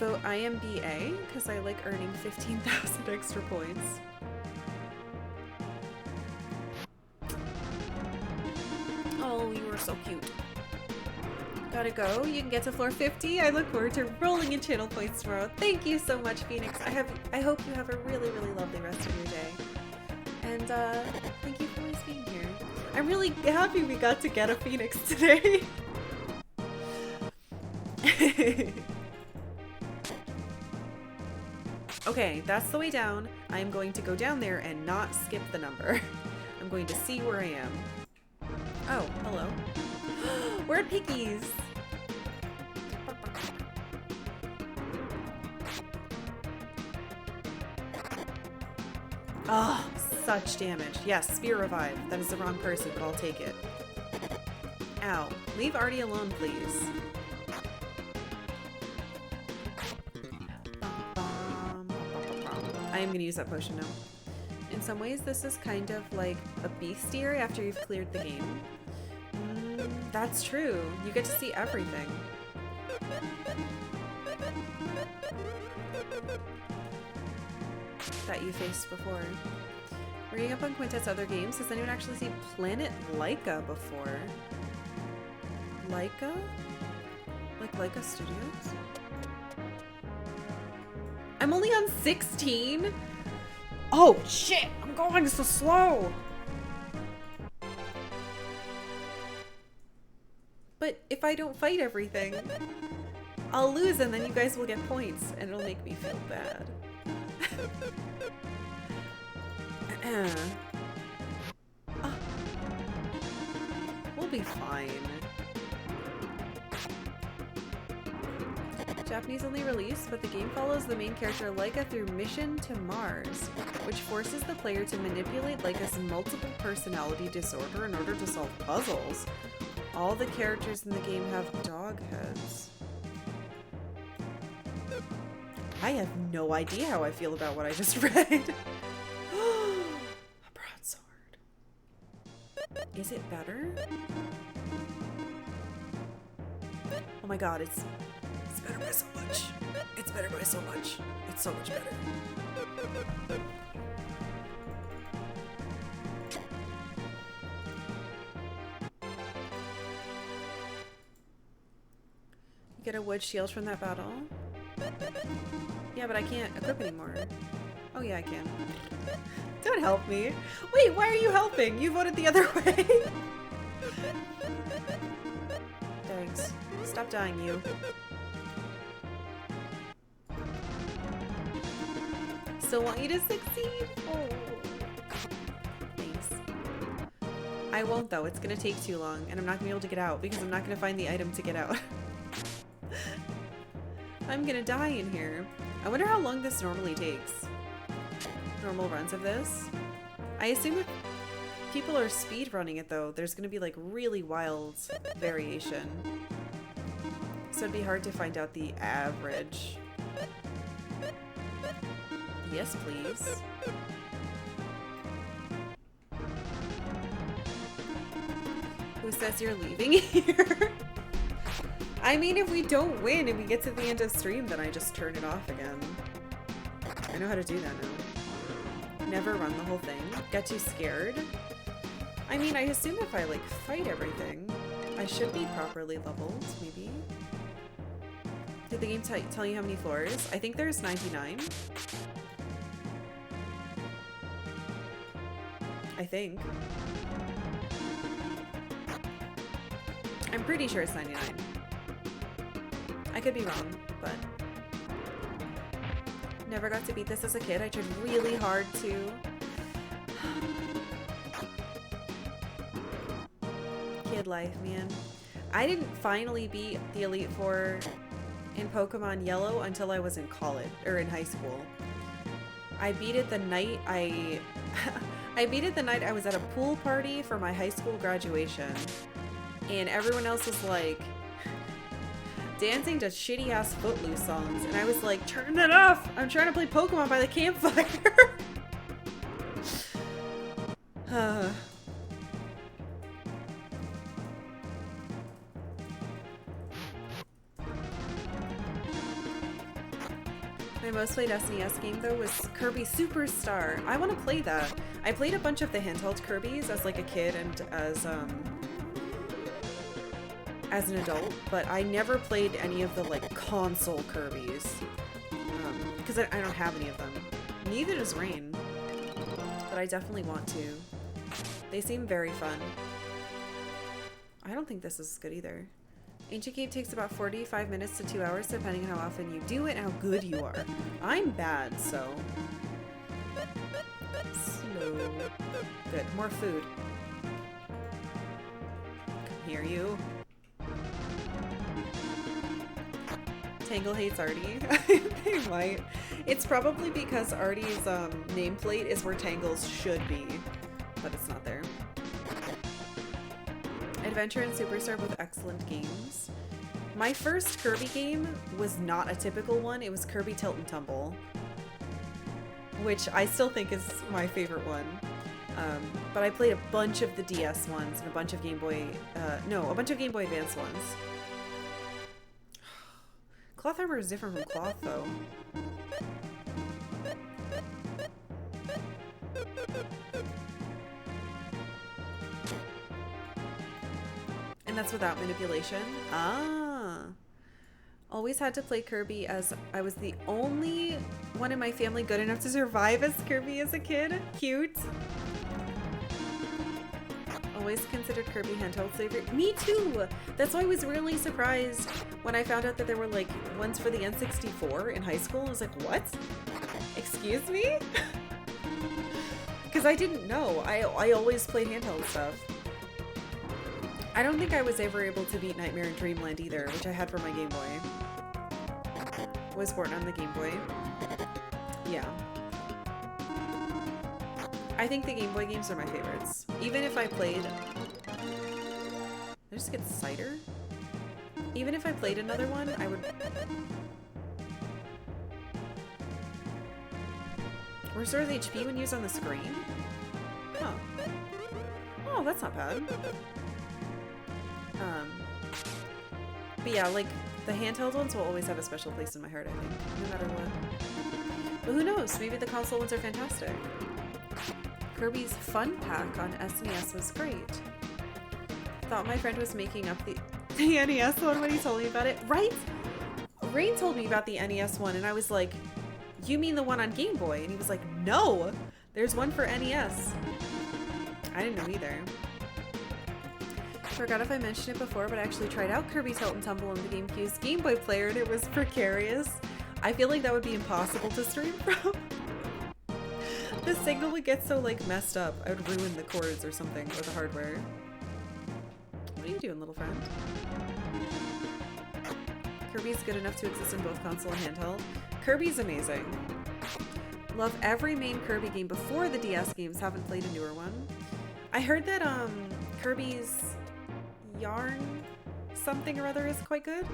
vote IMBA because I like earning 15,000 extra points. Oh, you were so cute. Gotta go. You can get to floor 50. I look forward to rolling in channel points tomorrow. Thank you so much, Phoenix. I hope you have a really, really lovely rest of your day. And thank you for always being here. I'm really happy we got to get a Phoenix today. Okay, that's the way down. I'm going to go down there and not skip the number. I'm going to see where I am. Oh, hello. We're at Piggies. Oh, such damage. Yes, Spear Revive. That is the wrong person, but I'll take it. Ow. Leave Artie alone, please. I am going to use that potion now. In some ways, this is kind of like a bestiary after you've cleared the game. That's true. You get to see everything. That you faced before. Reading up on Quintet's other games, has anyone actually seen Planet Laika before? Laika? Like Laika Studios? I'm only on 16? Oh shit! I'm going so slow! But if I don't fight everything, I'll lose and then you guys will get points and it'll make me feel bad. We'll be fine. Japanese only release, but the game follows the main character Laika through Mission to Mars, which forces the player to manipulate Laika's multiple personality disorder in order to solve puzzles. All the characters in the game have dog heads. I have no idea how I feel about what I just read. A broadsword. Is it better? Oh my god, it's better by so much. It's better by so much. It's so much better. You get a wood shield from that battle? Yeah, but I can't equip anymore. Oh yeah, I can. Don't help me. Wait, why are you helping? You voted the other way. Thanks. Stop dying, you. Still want you to succeed? Oh. Thanks. I won't though. It's gonna take too long, and I'm not gonna be able to get out because I'm not gonna find the item to get out. I'm gonna die in here. I wonder how long this normally takes. Normal runs of this. I assume if people are speed running it though, there's gonna be like really wild variation. So it'd be hard to find out the average. Yes, please. Who says you're leaving here? I mean, if we don't win and we get to the end of stream, then I just turn it off again. I know how to do that now. Never run the whole thing. Get too scared. I mean, I assume if I, like, fight everything, I should be properly leveled, maybe. Did the game tell you how many floors? I think there's 99. I think. I'm pretty sure it's 99. I could be wrong, but never got to beat this as a kid. I tried really hard to. Kid life, man. I didn't finally beat the Elite Four in Pokemon Yellow until I was in college, or in high school. I beat it the night I beat it the night I was at a pool party for my high school graduation. And everyone else was like dancing to shitty ass Footloose songs, and I was like, turn that off! I'm trying to play Pokemon by the campfire. My most played SNES game though was Kirby Superstar. I want to play that. I played a bunch of the handheld Kirbys as like a kid and as an adult, but I never played any of the like console Kirbys because I don't have any of them. Neither does Rain, but I definitely want to. They seem very fun. I don't think this is good either. Ancient Cave takes about 45 minutes to 2 hours depending on how often you do it and how good you are. I'm bad, so... Slow. Good. More food. Come here, you. Tangle hates Artie. They might. It's probably because Artie's nameplate is where Tangle's should be, but it's not there. Adventure and Superstar, both excellent games. My first Kirby game was not a typical one. It was Kirby Tilt and Tumble, which I still think is my favorite one. But I played a bunch of the DS ones and a bunch of Game Boy, a bunch of Game Boy Advance ones. Cloth armor is different from cloth, though. And that's without manipulation. Ah. Always had to play Kirby as I was the only one in my family good enough to survive as Kirby as a kid. Cute. Always considered Kirby handheld favorite. Me too! That's why I was really surprised when I found out that there were like ones for the N64 in high school. I was like, what? Excuse me? Because I didn't know. I always played handheld stuff. I don't think I was ever able to beat Nightmare in Dreamland either, which I had for my Game Boy. Was born on the Game Boy. Yeah. I think the Game Boy games are my favorites. Even if I played... Did I just get cider? Even if I played another one, I would... Restores HP when used on the screen? Huh. Oh, that's not bad. But yeah, like, the handheld ones will always have a special place in my heart, I think, no matter what. But who knows? Maybe the console ones are fantastic. Kirby's Fun Pack on SNES was great. Thought my friend was making up the NES one when he told me about it. Right? Rain told me about the NES one, and I was like, you mean the one on Game Boy? And he was like, no! There's one for NES. I didn't know either. Forgot if I mentioned it before, but I actually tried out Kirby Tilt and Tumble on the GameCube's Game Boy player, and it was precarious. I feel like that would be impossible to stream from. The signal would get so, like, messed up. I would ruin the cords or something, or the hardware. What are you doing, little friend? Kirby's good enough to exist in both console and handheld. Kirby's amazing. Love every main Kirby game before the DS games. Haven't played a newer one. I heard that, Kirby's Yarn something or other is quite good.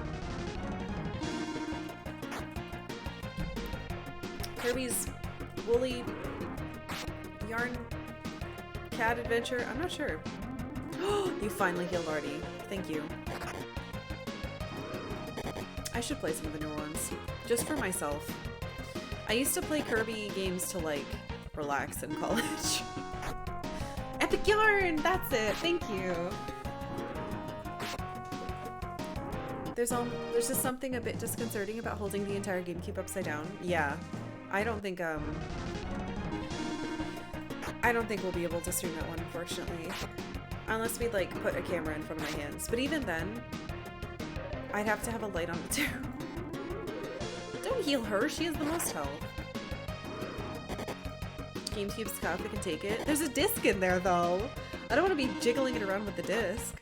Kirby's Woolly Yarn Cat Adventure? I'm not sure. You finally healed Artie. Thank you. I should play some of the newer ones. Just for myself. I used to play Kirby games to, like, relax in college. Epic Yarn! That's it! Thank you! There's just something a bit disconcerting about holding the entire GameCube upside down. Yeah. I don't think we'll be able to stream that one, unfortunately. Unless we, like, put a camera in front of my hands. But even then, I'd have to have a light on it too. Don't heal her, she has the most health. GameCube's cup, I can take it. There's a disc in there, though. I don't want to be jiggling it around with the disc.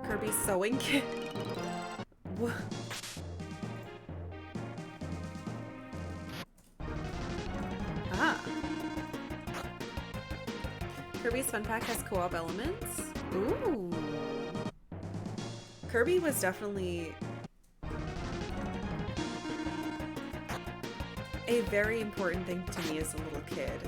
Kirby's sewing kit. Ah. Kirby's Fun Pack has co-op elements. Ooh. Kirby was definitely a very important thing to me as a little kid.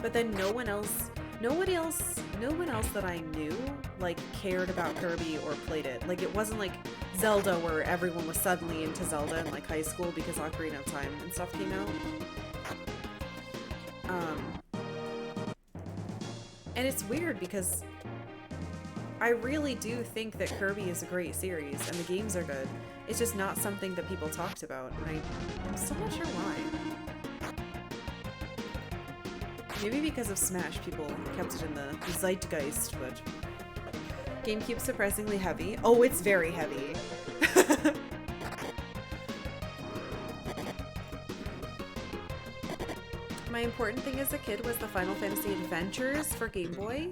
But then nobody else no one else that I knew, like, cared about Kirby or played it. Like, it wasn't like Zelda where everyone was suddenly into Zelda in, like, high school because Ocarina of Time and stuff came out. And it's weird because I really do think that Kirby is a great series and the games are good. It's just not something that people talked about, and I'm still not sure why. Maybe because of Smash, people kept it in the zeitgeist, but... GameCube's surprisingly heavy. Oh, it's very heavy. My important thing as a kid was the Final Fantasy Adventures for Game Boy.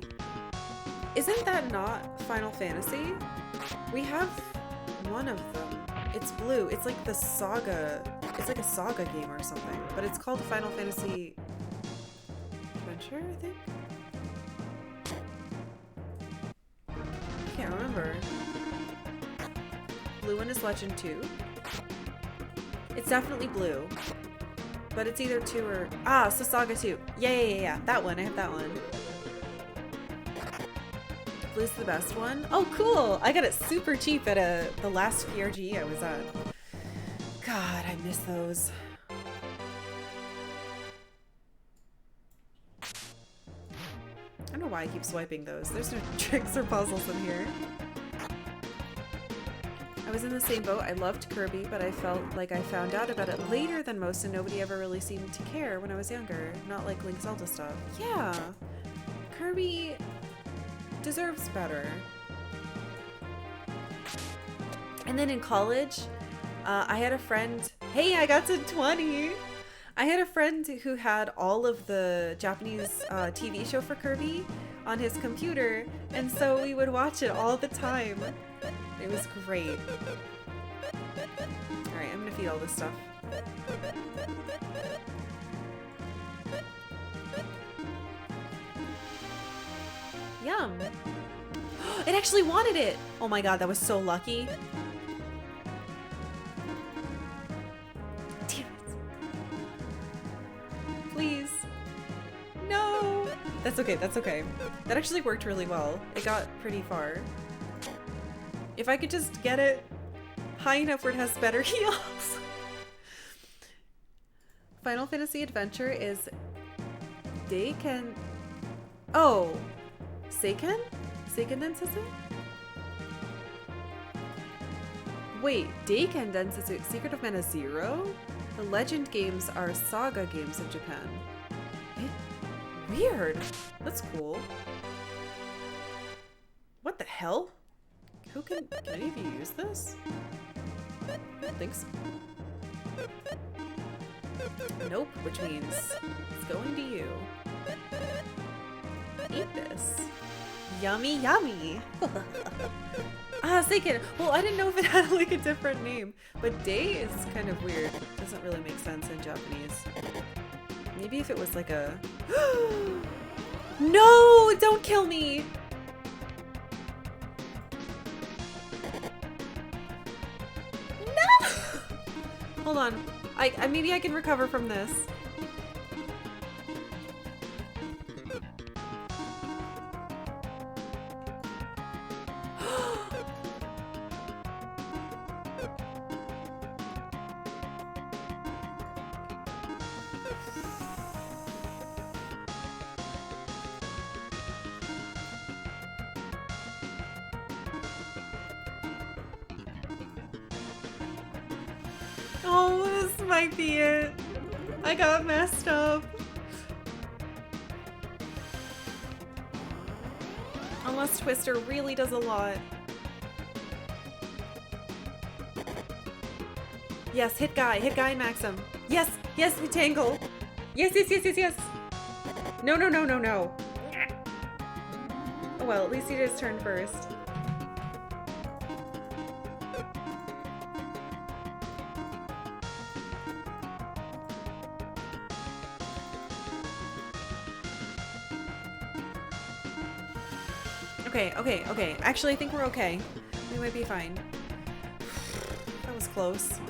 Isn't that not Final Fantasy? We have one of them. It's blue. It's like the Saga. It's like a Saga game or something. But it's called Final Fantasy Adventure, I think? I can't remember. Blue one is Legend 2. It's definitely blue. But it's either 2 or... Ah, so Saga 2. Yeah. That one. I have that one. Blue's the best one. Oh, cool! I got it super cheap at the last PRG I was at. God, I miss those. I don't know why I keep swiping those. There's no tricks or puzzles in here. I was in the same boat. I loved Kirby, but I felt like I found out about it later than most and nobody ever really seemed to care when I was younger. Not like Link Zelda stuff. Yeah. Kirby deserves better. And then in college, I had a friend. Hey, I got to 20! I had a friend who had all of the Japanese TV show for Kirby on his computer, and so we would watch it all the time. It was great. Alright, I'm gonna feed all this stuff. Yum! It actually wanted it! Oh my god, that was so lucky. Damn it. Please. No! That's okay, that's okay. That actually worked really well. It got pretty far. If I could just get it high enough where it has better heals. Final Fantasy Adventure is Deiken. Oh! Seiken? Seiken Densetsu? Wait, Deiken Densetsu Secret of Mana 0? The Legend games are Saga games of Japan. Weird. That's cool. What the hell? Who can any of you use this? I don't think so. Nope, which means it's going to you. Eat this. Yummy, yummy. Ah, Seiken. Well, I didn't know if it had like a different name, but Day is kind of weird. Doesn't really make sense in Japanese. Maybe if it was like a... No! Don't kill me! No! Hold on. I maybe I can recover from this. Oh, this might be it. I got messed up. Unless Twister really does a lot. Yes, hit guy, Maxim. Yes, yes, Tangle. Yes. No. Oh well, at least he did his turn first. Okay. Actually, I think we're okay. We might be fine. That was close.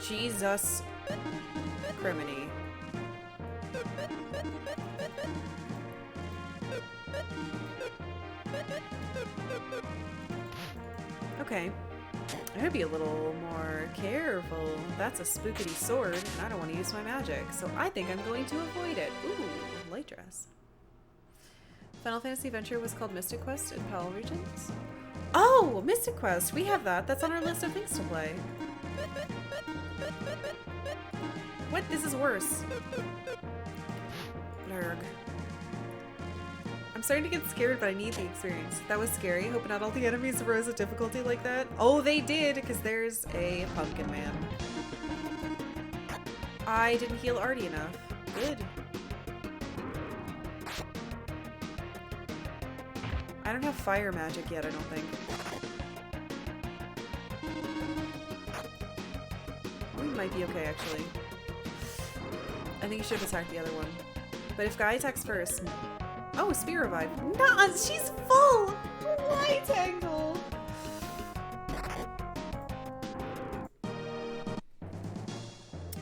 Jesus criminy. Okay. I gotta be a little more careful. That's a spookity sword, and I don't want to use my magic, so I think I'm going to avoid it. Ooh, light dress. Final Fantasy Adventure was called Mystic Quest in PAL regions. Oh, Mystic Quest! We have that. That's on our list of things to play. What? This is worse. Blurg. I'm starting to get scared, but I need the experience. That was scary. Hope not all the enemies rose a difficulty like that. Oh, they did, because there's a pumpkin man. I didn't heal Artie enough. Good. I don't have fire magic yet, I don't think. We might be okay, actually. I think you should have attacked the other one. But if Guy attacks first... Oh, Spear Revive. Nah, she's full! Why, Tangle?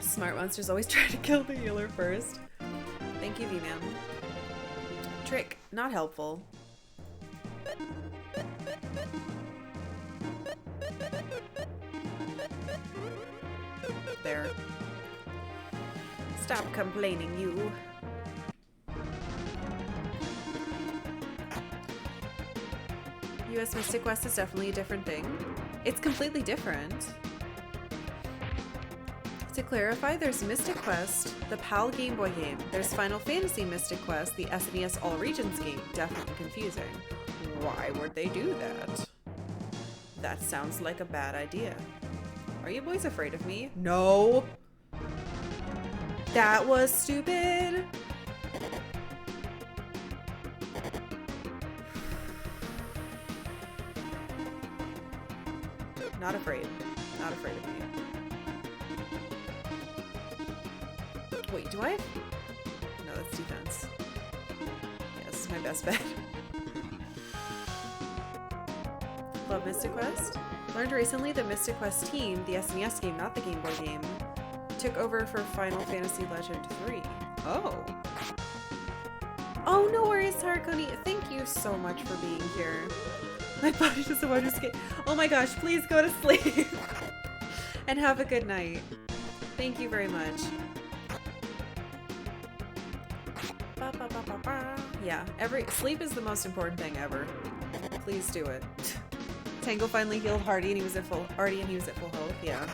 Smart monsters always try to kill the healer first. Thank you, V-Man. Trick, not helpful. There. Stop complaining, you. US Mystic Quest is definitely a different thing. It's completely different. To clarify, there's Mystic Quest, the PAL Game Boy game. There's Final Fantasy Mystic Quest, the SNES All Regions game. Definitely confusing. Why would they do that? That sounds like a bad idea. Are you boys afraid of me? No! That was stupid! Not afraid. Not afraid of me. Wait, do I have... No, that's defense. Yeah, this is my best bet. Love Mystic Quest. Learned recently the Mystic Quest team, the SNES game, not the Game Boy game, took over for Final Fantasy Legend 3. Oh. Oh, no worries, Harakoni. Thank you so much for being here. My body doesn't want to escape. Oh my gosh, please go to sleep. And have a good night. Thank you very much. Ba, ba, ba, ba, ba. Yeah, sleep is the most important thing ever. Please do it. Tangle finally healed Hardy and he was at full health. Yeah.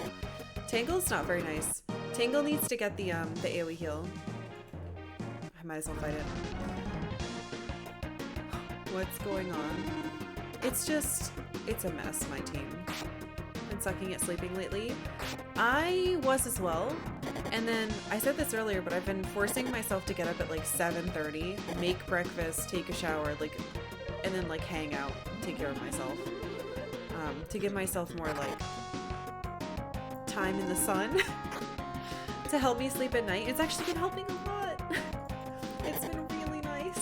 Tangle's not very nice. Tangle needs to get the AoE heal. I might as well fight it. What's going on? It's a mess, my team. Been sucking at sleeping lately. I was as well. And then, I said this earlier, but I've been forcing myself to get up at like 7:30, make breakfast, take a shower, and then hang out, take care of myself. To give myself more time in the sun to help me sleep at night. It's actually been helping a lot. It's been really nice.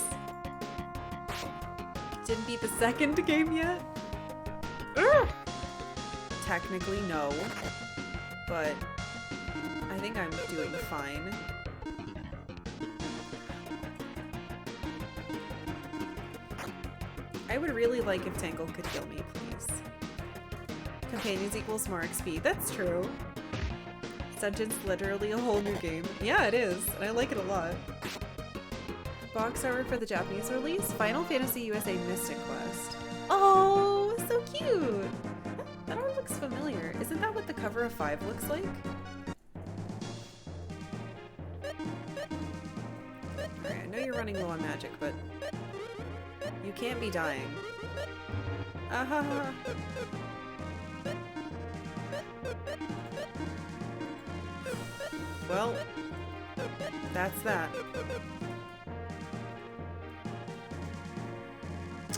Didn't beat the second game yet? Ugh! Technically, no. But I think I'm doing fine. I would really like if Tangle could heal me, please. Companions equals more XP. That's true. Sentence literally a whole new game. Yeah, it is. And I like it a lot. Box art for the Japanese release? Final Fantasy USA Mystic Quest. Oh, so cute! That art looks familiar. Isn't that what the cover of 5 looks like? Alright, I know you're running low on magic, but you can't be dying. Ahaha! Well, that's that.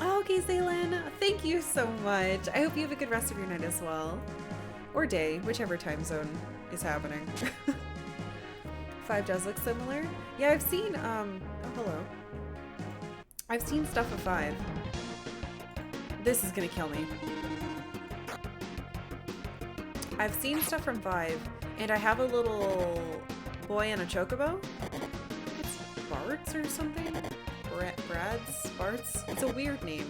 Okay, Zaylin, thank you so much. I hope you have a good rest of your night as well. Or day, whichever time zone is happening. 5 does look similar. Yeah, I've seen, oh, hello. I've seen stuff of 5. This is gonna kill me. I've seen stuff from 5, And I have a little boy on a chocobo. It's Bart's or something? Brad's? Bart's? It's a weird name.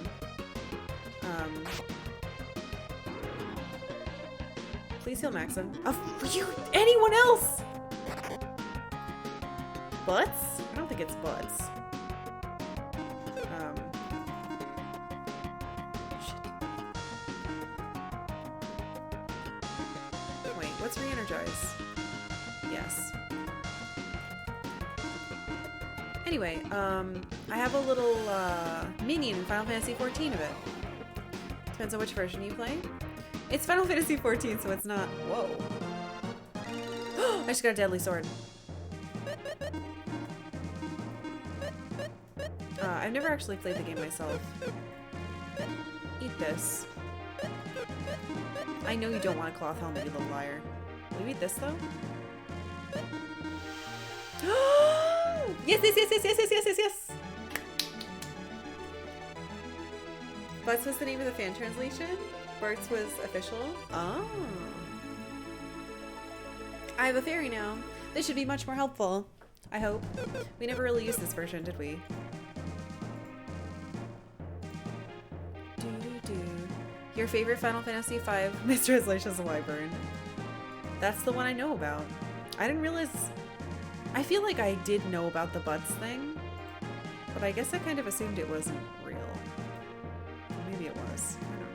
Please heal Maxim. Anyone else? Butts? I don't think it's Butts. Shit. Wait, what's re-energize? Yes. Anyway, I have a little minion in Final Fantasy XIV of it. Depends on which version you play. It's Final Fantasy XIV, so it's not. Whoa. I just got a deadly sword. I've never actually played the game myself. Eat this. I know you don't want a cloth helmet, you little liar. Will you eat this, though? Yes, yes, yes, yes, yes, yes, yes, yes, yes! Butts was the name of the fan translation? Bart's was official? Oh. I have a fairy now. This should be much more helpful. I hope. We never really used this version, did we? Your favorite Final Fantasy V mistranslation is a wyvern. That's the one I know about. I didn't realize... I feel like I did know about the Butts thing, but I guess I kind of assumed it wasn't real. Maybe it was. I don't know.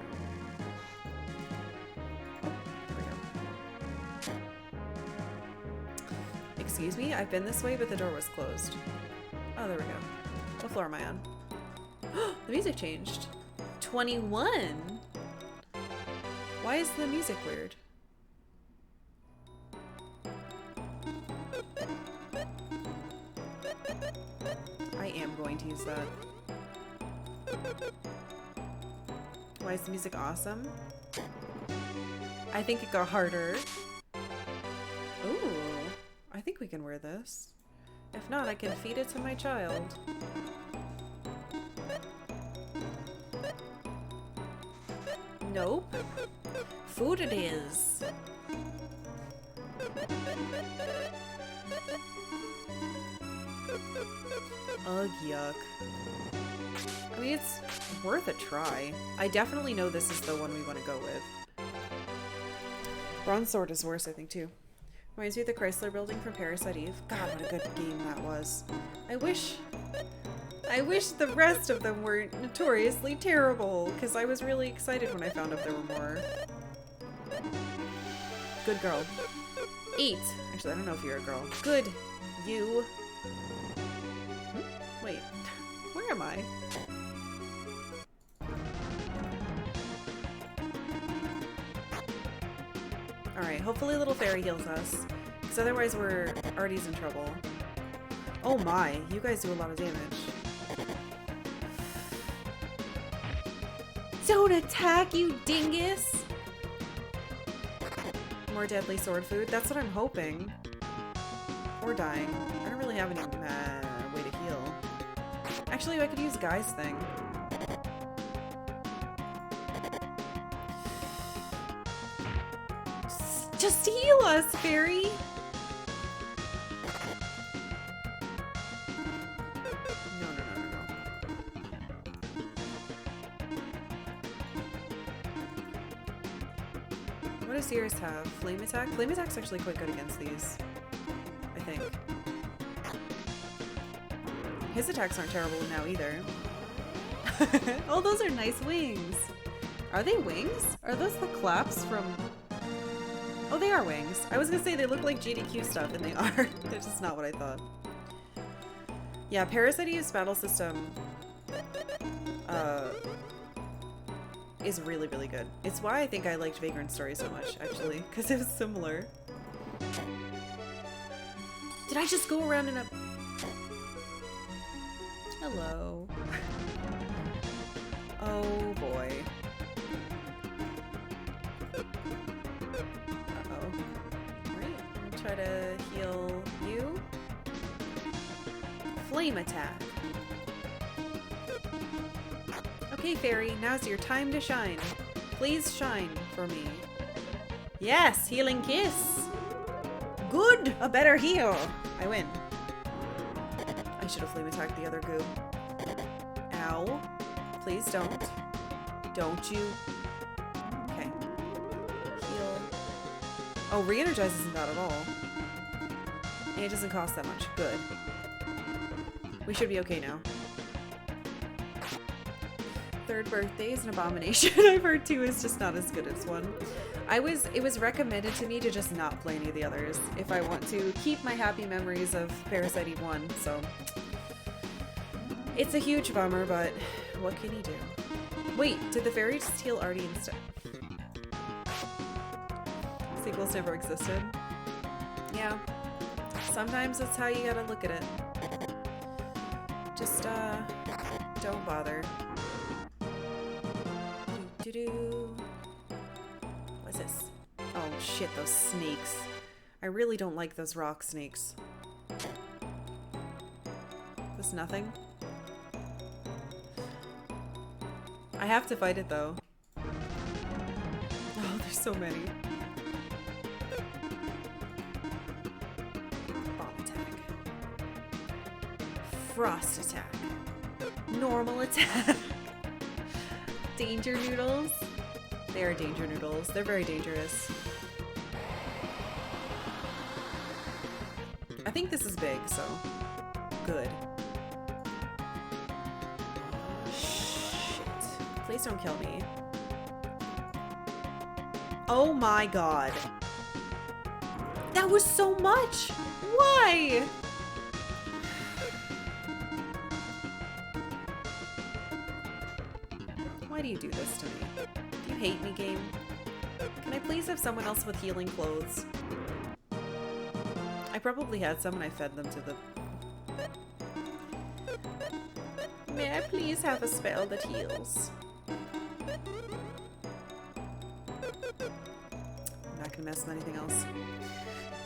Oh, there we go. Excuse me? I've been this way, but the door was closed. Oh, there we go. What floor am I on? The music changed. 21? Why is the music weird? I am going to use that. Why is the music awesome? I think it got harder. Ooh, I think we can wear this. If not, I can feed it to my child. Nope. Food it is. Ugh, yuck. I mean, it's worth a try. I definitely know this is the one we want to go with. Bronze Sword is worse, I think, too. Reminds me of the Chrysler Building from Parasite Eve. God, what a good game that was. I wish the rest of them were notoriously terrible, because I was really excited when I found out there were more. Good girl. Eat. Actually, I don't know if you're a girl. Good. You. Wait. Where am I? Alright, hopefully Little Fairy heals us, because otherwise we're already in trouble. Oh my, you guys do a lot of damage. Don't attack, you dingus! More deadly sword food? That's what I'm hoping. Or dying. I don't really have any way to heal. Actually, I could use Guy's thing. Just heal us, Fairy! What does yours have? Flame attack? Flame attack's actually quite good against these. I think. His attacks aren't terrible now either. Oh, those are nice wings. Are they wings? Are those the claps from... Oh, they are wings. I was gonna say they look like GDQ stuff, and they are. They're just not what I thought. Yeah, Parasite Eve's battle system is really, really good. It's why I think I liked Vagrant Story so much, actually, because it was similar. Did I just go around in a... Hello. Oh, boy. Uh-oh. Alright, I'll try to heal you. Flame attack. Okay, Fairy, now's your time to shine. Please shine for me. Yes, healing kiss. Good! A better heal! I win. I should have flame attacked the other goo. Ow. Please don't. Don't you. Okay. Heal. Oh, re-energize isn't bad at all. And it doesn't cost that much. Good. We should be okay now. Third birthday is an abomination. I've heard 2 is just not as good as 1. It was recommended to me to just not play any of the others if I want to keep my happy memories of Parasite Eve 1, so it's a huge bummer, but what can you do? Wait, did the fairy just heal Artie instead? Sequels never existed. Yeah. Sometimes that's how you gotta look at it. Just don't bother. Doo-doo-doo. What's this? Oh shit, those snakes. I really don't like those rock snakes. This nothing? I have to fight it though. Oh, there's so many. Bomb attack. Frost attack. Normal attack. Danger noodles. They are danger noodles. They're very dangerous. I think this is big, so good. Shit. Please don't kill me. Oh my god. That was so much! Why? Why do you do this to me? Do you hate me, game? Can I please have someone else with healing clothes? I probably had some and I fed them to the... May I please have a spell that heals? I'm not gonna mess with anything else.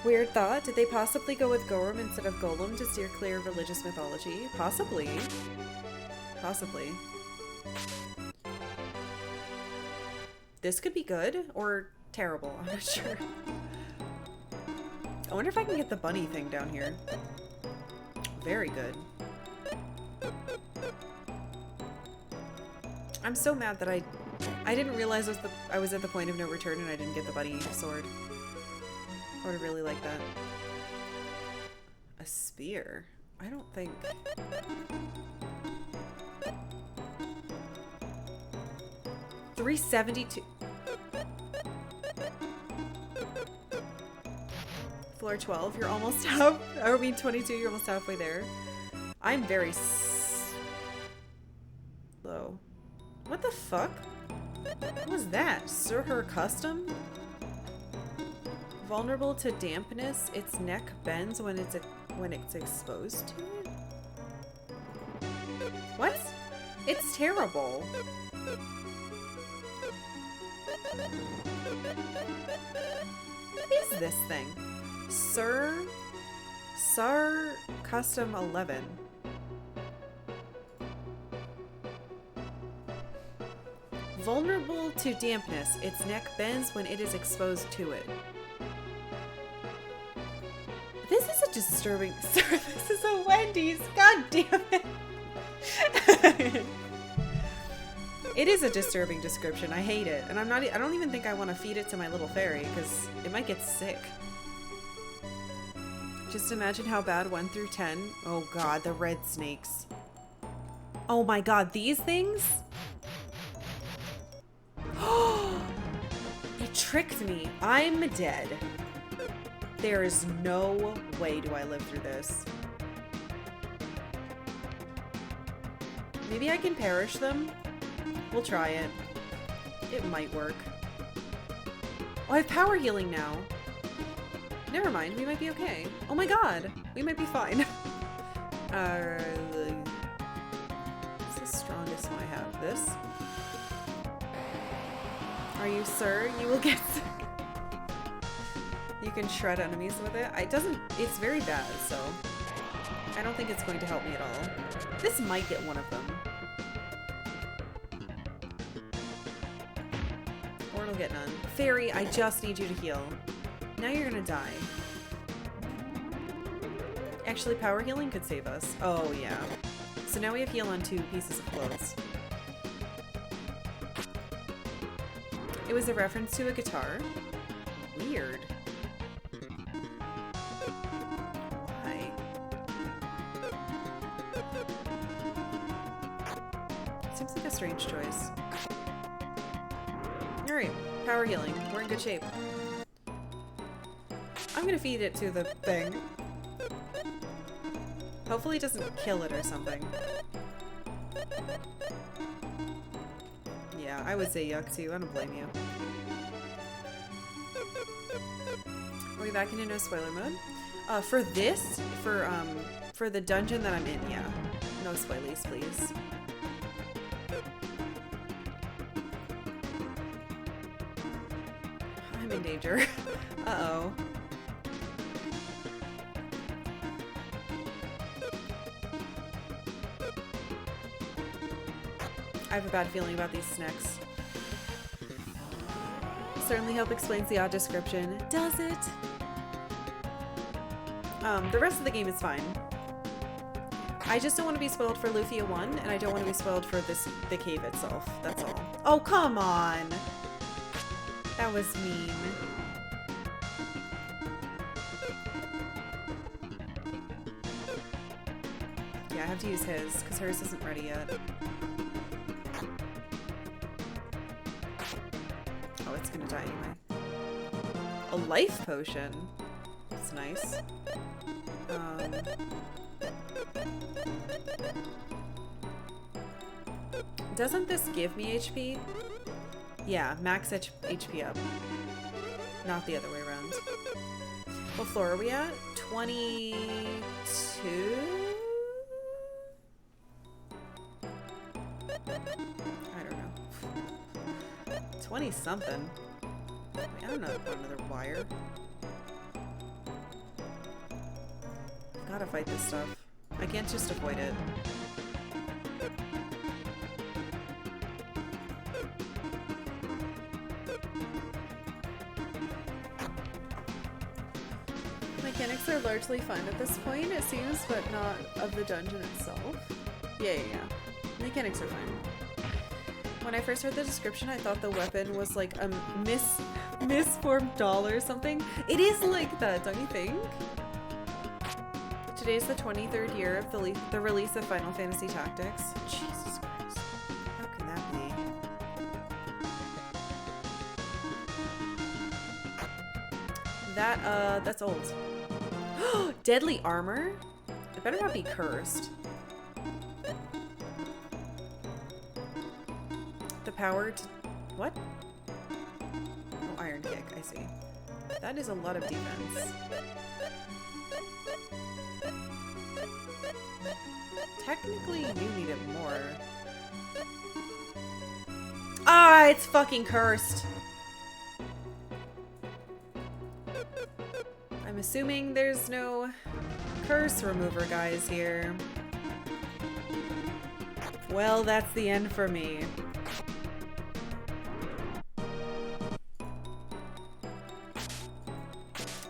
Weird thought. Did they possibly go with Gorm instead of Golem to steer clear of religious mythology? Possibly. Possibly. This could be good or terrible. I'm not sure. I wonder if I can get the bunny thing down here. Very good. I'm so mad that I didn't realize I was at the point of no return and I didn't get the bunny sword. I would have really liked that. A spear? I don't think... $372. Floor 12, you're almost half. I mean 22, you're almost halfway there. I'm very slow. What the fuck? What was that? Sir Her Custom? Vulnerable to dampness, its neck bends when it's exposed to it? What? It's terrible. What is this thing? Sir Custom 11. Vulnerable to dampness, its neck bends when it is exposed to it. This is a disturbing... Sir, this is a Wendy's. God damn it. It is a disturbing description. I hate it. And I don't even think I want to feed it to my little fairy because it might get sick. Just imagine how bad 1 through 10. Oh god, the red snakes. Oh my god, these things? It tricked me. I'm dead. There is no way do I live through this. Maybe I can perish them? We'll try it. It might work. Oh, I have power healing now. Never mind, we might be okay. Oh my god, we might be fine. What's the strongest one I have? This? Are you sir? You will get sick. You can shred enemies with it. It's very bad, so I don't think it's going to help me at all. This might get one of them. Or it'll get none. Fairy, I just need you to heal. Now you're gonna die. Actually, power healing could save us. Oh, yeah. So now we have heal on 2 pieces of clothes. It was a reference to a guitar. Weird. Why? Seems like a strange choice. Alright, power healing. We're in good shape. I'm gonna feed it to the thing. Hopefully it doesn't kill it or something. Yeah, I would say yuck too. I don't blame you. Are we back into no spoiler mode? For this, for the dungeon that I'm in, yeah. No spoilies, please. I'm in danger. Uh-oh. I have a bad feeling about these snacks. Certainly help explains the odd description. Does it? The rest of the game is fine. I just don't want to be spoiled for Lufia 1, and I don't want to be spoiled for the cave itself. That's all. Oh, come on! That was mean. Yeah, I have to use his, because hers isn't ready yet. Oh, it's gonna die anyway. A life potion. That's nice. Doesn't this give me HP? Yeah, max HP up. Not the other way around. What floor are we at? 22? I don't know. 20 something. Wait, I don't know another wire. Gotta fight this stuff. I can't just avoid it. Mechanics are largely fun at this point, it seems, but not of the dungeon itself. Yeah. Mechanics are fine. When I first heard the description, I thought the weapon was like a misformed doll or something. It is like that, don't you think? Today's the 23rd year of the release of Final Fantasy Tactics. Jesus Christ. How can that be? That's old. Deadly armor? It better not be cursed. The power to... What? Oh, iron kick, I see. That is a lot of defense. Technically, you need it more. Ah, it's fucking cursed! I'm assuming there's no curse remover guys here. Well, that's the end for me.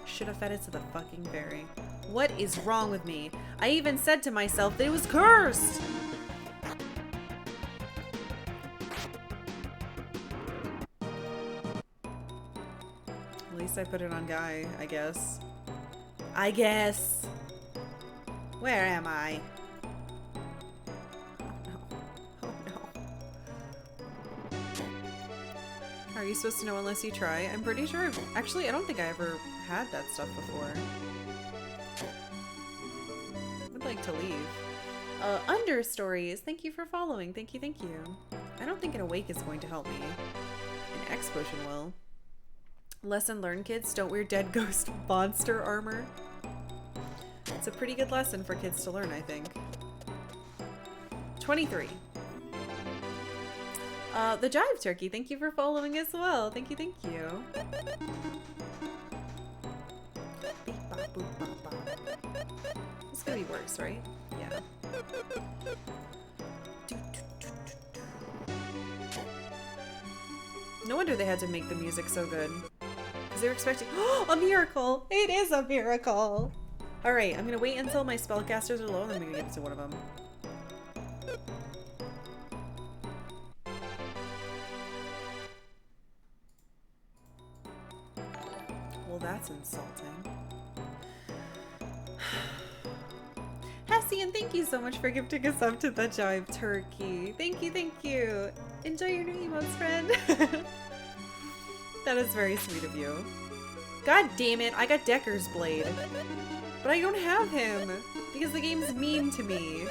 Should have fed it to the fucking fairy. What is wrong with me? I even said to myself that it was cursed! At least I put it on Guy, I guess. Where am I? Oh no. How are you supposed to know unless you try? I'm pretty sure actually, I don't think I ever had that stuff before. I would like to leave. Understories, thank you for following. Thank you. I don't think an awake is going to help me. An X potion will. Lesson learned, kids. Don't wear dead ghost monster armor. It's a pretty good lesson for kids to learn, I think. 23. The Jive Turkey, thank you for following as well. Thank you. It's gonna be worse, right? Yeah. No wonder they had to make the music so good. Because they were expecting— oh, a miracle! It is a miracle! Alright, I'm gonna wait until my spellcasters are low and then I'm gonna give it to one of them. Well, that's insulting. Hessian, thank you so much for gifting us up to the Jive Turkey. Thank you, thank you. Enjoy your new emotes, friend. That is very sweet of you. God damn it, I got Decker's Blade. But I don't have him, because the game's mean to me.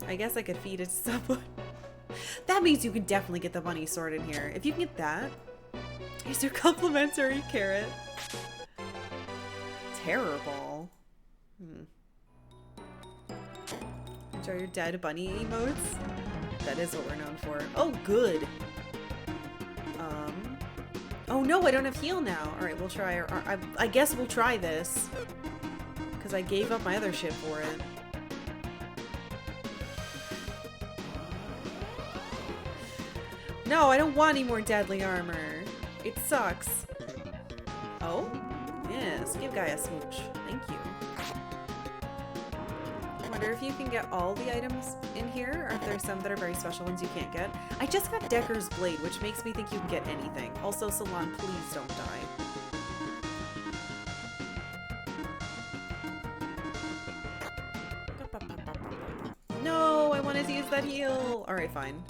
I guess I could feed it to someone. That means you can definitely get the bunny sword in here. If you can get that, here's your complimentary carrot. Terrible. Enjoy your dead bunny emotes. That is what we're known for. Oh, good. Oh no, I don't have heal now. All right, we'll try. I guess we'll try this because I gave up my other shit for it. No, I don't want any more deadly armor. It sucks. Oh, yes, give Guy a smooch. Thank you. I wonder if you can get all the items in here, or if there's some that are very special ones you can't get. I just got Decker's Blade, which makes me think you can get anything. Also, Salon, please don't die. No, I wanted to use that heal. Alright, fine.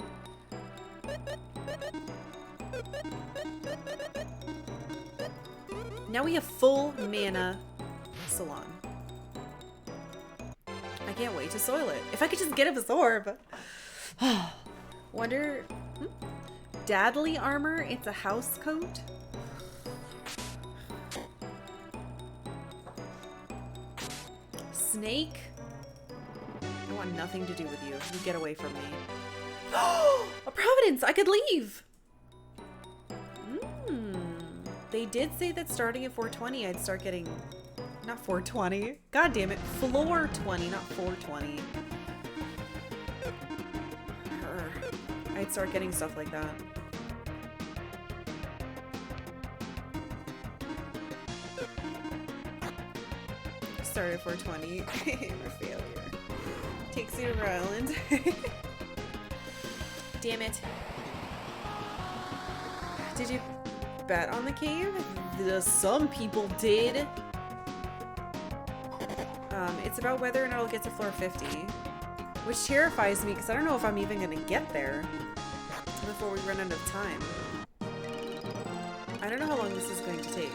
Now we have full mana Salon. I can't wait to soil it. If I could just get a orb. Wonder... Dadly armor? It's a house coat? Snake? I want nothing to do with you. You get away from me. A Providence! I could leave! They did say that starting at 420 I'd start getting... Not 420. God damn it. Floor 20, not 420. I'd start getting stuff like that. Start at 420. I'm a failure. Takes you to Rhode Island. Damn it. Did you bet on the cave? Some people did. It's about whether or not I'll get to floor 50, which terrifies me because I don't know if I'm even gonna get there before we run out of time. I don't know how long this is going to take,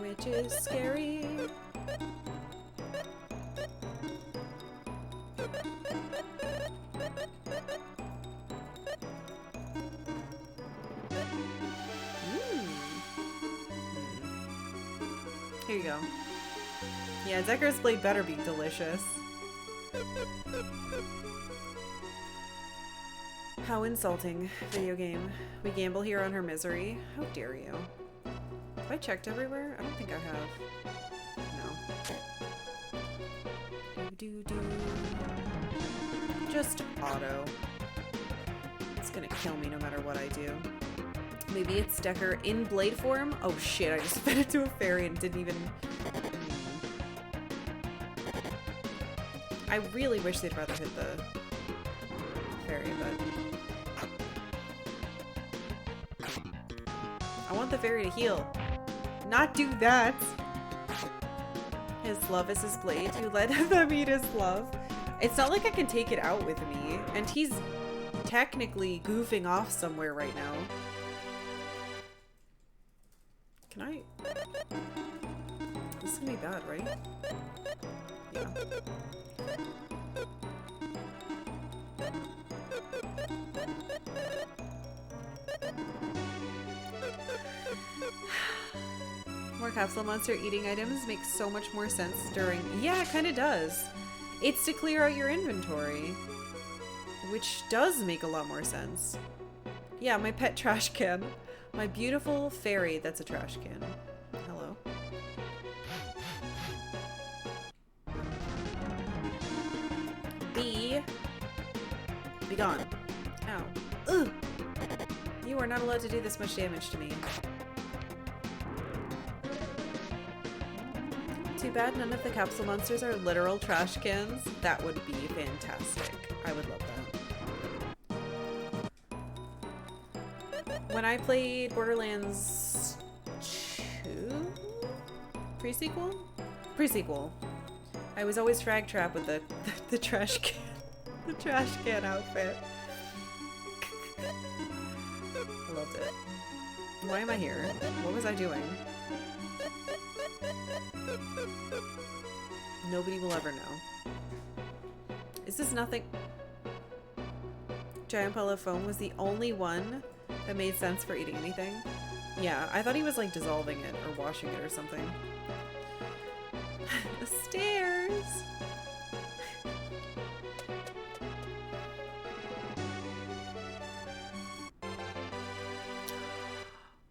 which is scary. Here you go. Yeah, Decker's Blade better be delicious. How insulting, video game. We gamble here on her misery. How dare you? Have I checked everywhere? I don't think I have. No. Do-do-do. Just auto. It's gonna kill me no matter what I do. Maybe it's Decker in blade form? Oh shit, I just fed it to a fairy and didn't even... I really wish they'd rather hit the fairy, but... I want the fairy to heal. Not do that! His love is his blade. You let them eat his love. It's not like I can take it out with me, and he's technically goofing off somewhere right now. Can I? This is gonna be bad, right? Yeah. More capsule monster eating items makes so much more sense during... Yeah, it kind of does. It's to clear out your inventory, which does make a lot more sense. Yeah, my pet trash can. My beautiful fairy that's a trash can. Hello. Be gone. Ow. Ugh. You are not allowed to do this much damage to me. Too bad none of the capsule monsters are literal trash cans. That would be fantastic. I would love that. When I played Borderlands 2? Pre-sequel? Pre-sequel. I was always frag trap with the trash can. The trash can outfit. I loved it. Why am I here? What was I doing? Nobody will ever know. Is this nothing? Giant Pile of Foam was the only one that made sense for eating anything. Yeah, I thought he was like dissolving it or washing it or something. The stairs!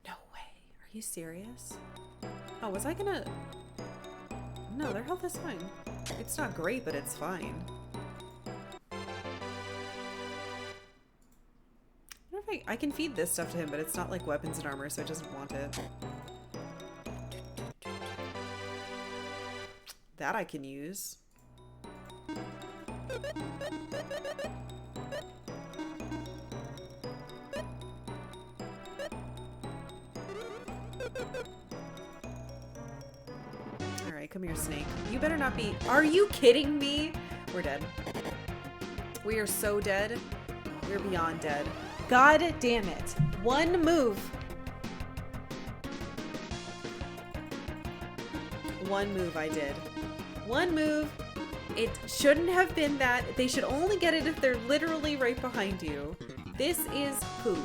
No way. Are you serious? Oh, was I gonna... No, their health is fine. It's not great, but it's fine. I wonder if I can feed this stuff to him, but it's not like weapons and armor, so it doesn't want it. That I can use. Alright, come here, snake. You better not be... Are you kidding me? We're dead. We are so dead. We're beyond dead. God damn it. One move. One move I did. One move. It shouldn't have been that. They should only get it if they're literally right behind you. This is poop.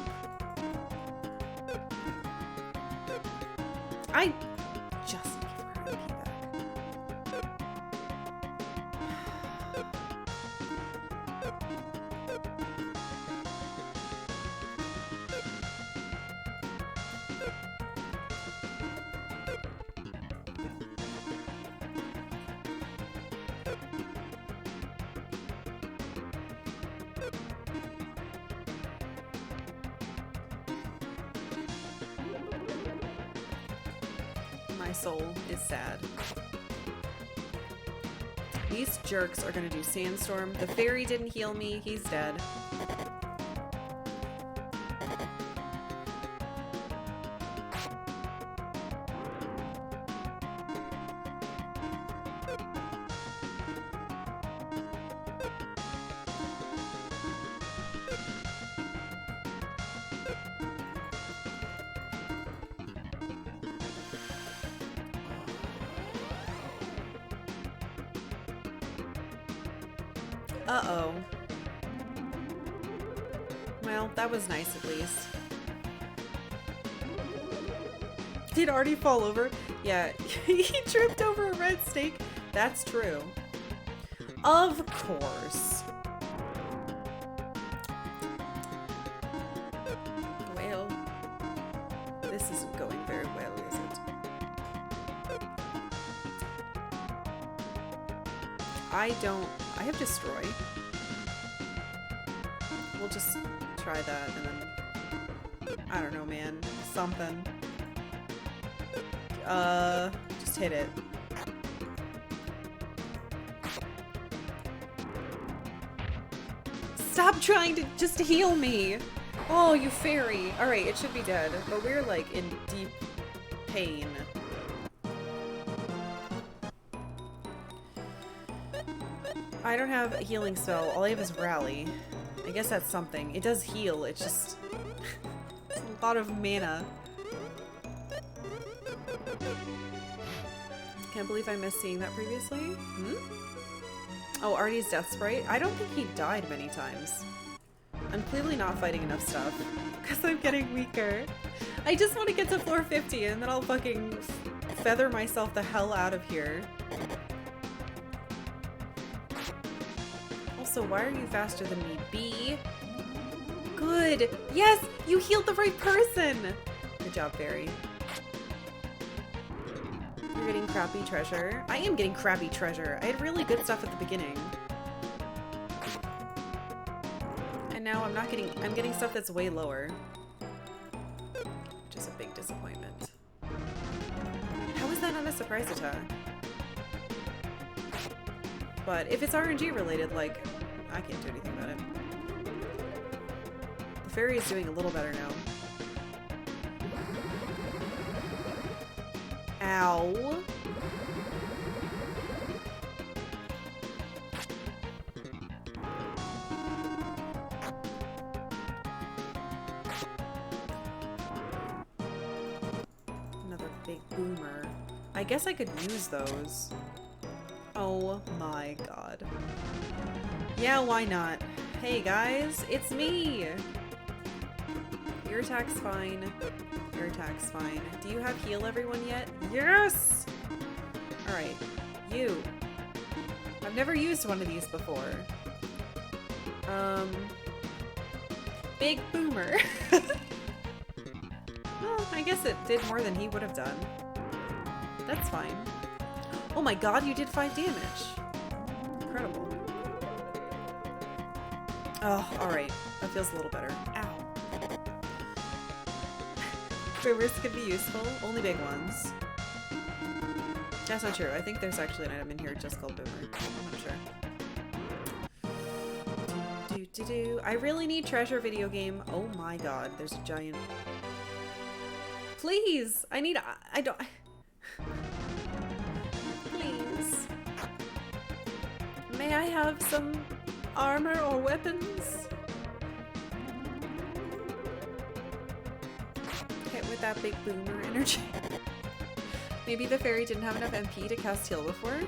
I just gave her an AP back. My soul is sad. These jerks are gonna do Sandstorm. The fairy didn't heal me. He's dead. Uh-oh. Well, that was nice at least. Did Artie fall over? Yeah, he tripped over a red snake. That's true. Of course. Well, this isn't going very well, is it? I have Destroy. We'll just try that and then, I don't know, man. Something. Just hit it. Stop trying to just heal me. Oh, you fairy. Alright, it should be dead, but we're like in deep pain. I don't have a healing spell. All I have is Rally. I guess that's something. It does heal. It's just... it's a lot of mana. Can't believe I missed seeing that previously. Hmm? Oh, Artie's Death Sprite? I don't think he died many times. I'm clearly not fighting enough stuff. Because I'm getting weaker. I just want to get to floor 50 and then I'll fucking feather myself the hell out of here. Also, why are you faster than me? B. Good. Yes, you healed the right person. Good job, Barry. You're getting crappy treasure. I am getting crappy treasure. I had really good stuff at the beginning. And now I'm not getting, I'm getting stuff that's way lower. Which is a big disappointment. How is that not a surprise attack? But if it's RNG related, like, I can't do anything about it. The fairy is doing a little better now. Ow. Another big boomer. I guess I could use those. Oh my god. Yeah, why not? Hey guys, it's me! Your attack's fine. Your attack's fine. Do you have heal everyone yet? Yes! Alright, you. I've never used one of these before. Big boomer. Well, I guess it did more than he would have done. That's fine. Oh my god, you did 5 damage. Incredible. Oh, alright. That feels a little better. Ow. Boomers can be useful. Only big ones. That's not true. I think there's actually an item in here just called Boomer. I'm not sure. I really need treasure video game. Oh my god, there's a giant... Please! I don't... Please. May I have some armor or weapons? Hit with that big boomer energy. Maybe the fairy didn't have enough MP to cast heal before?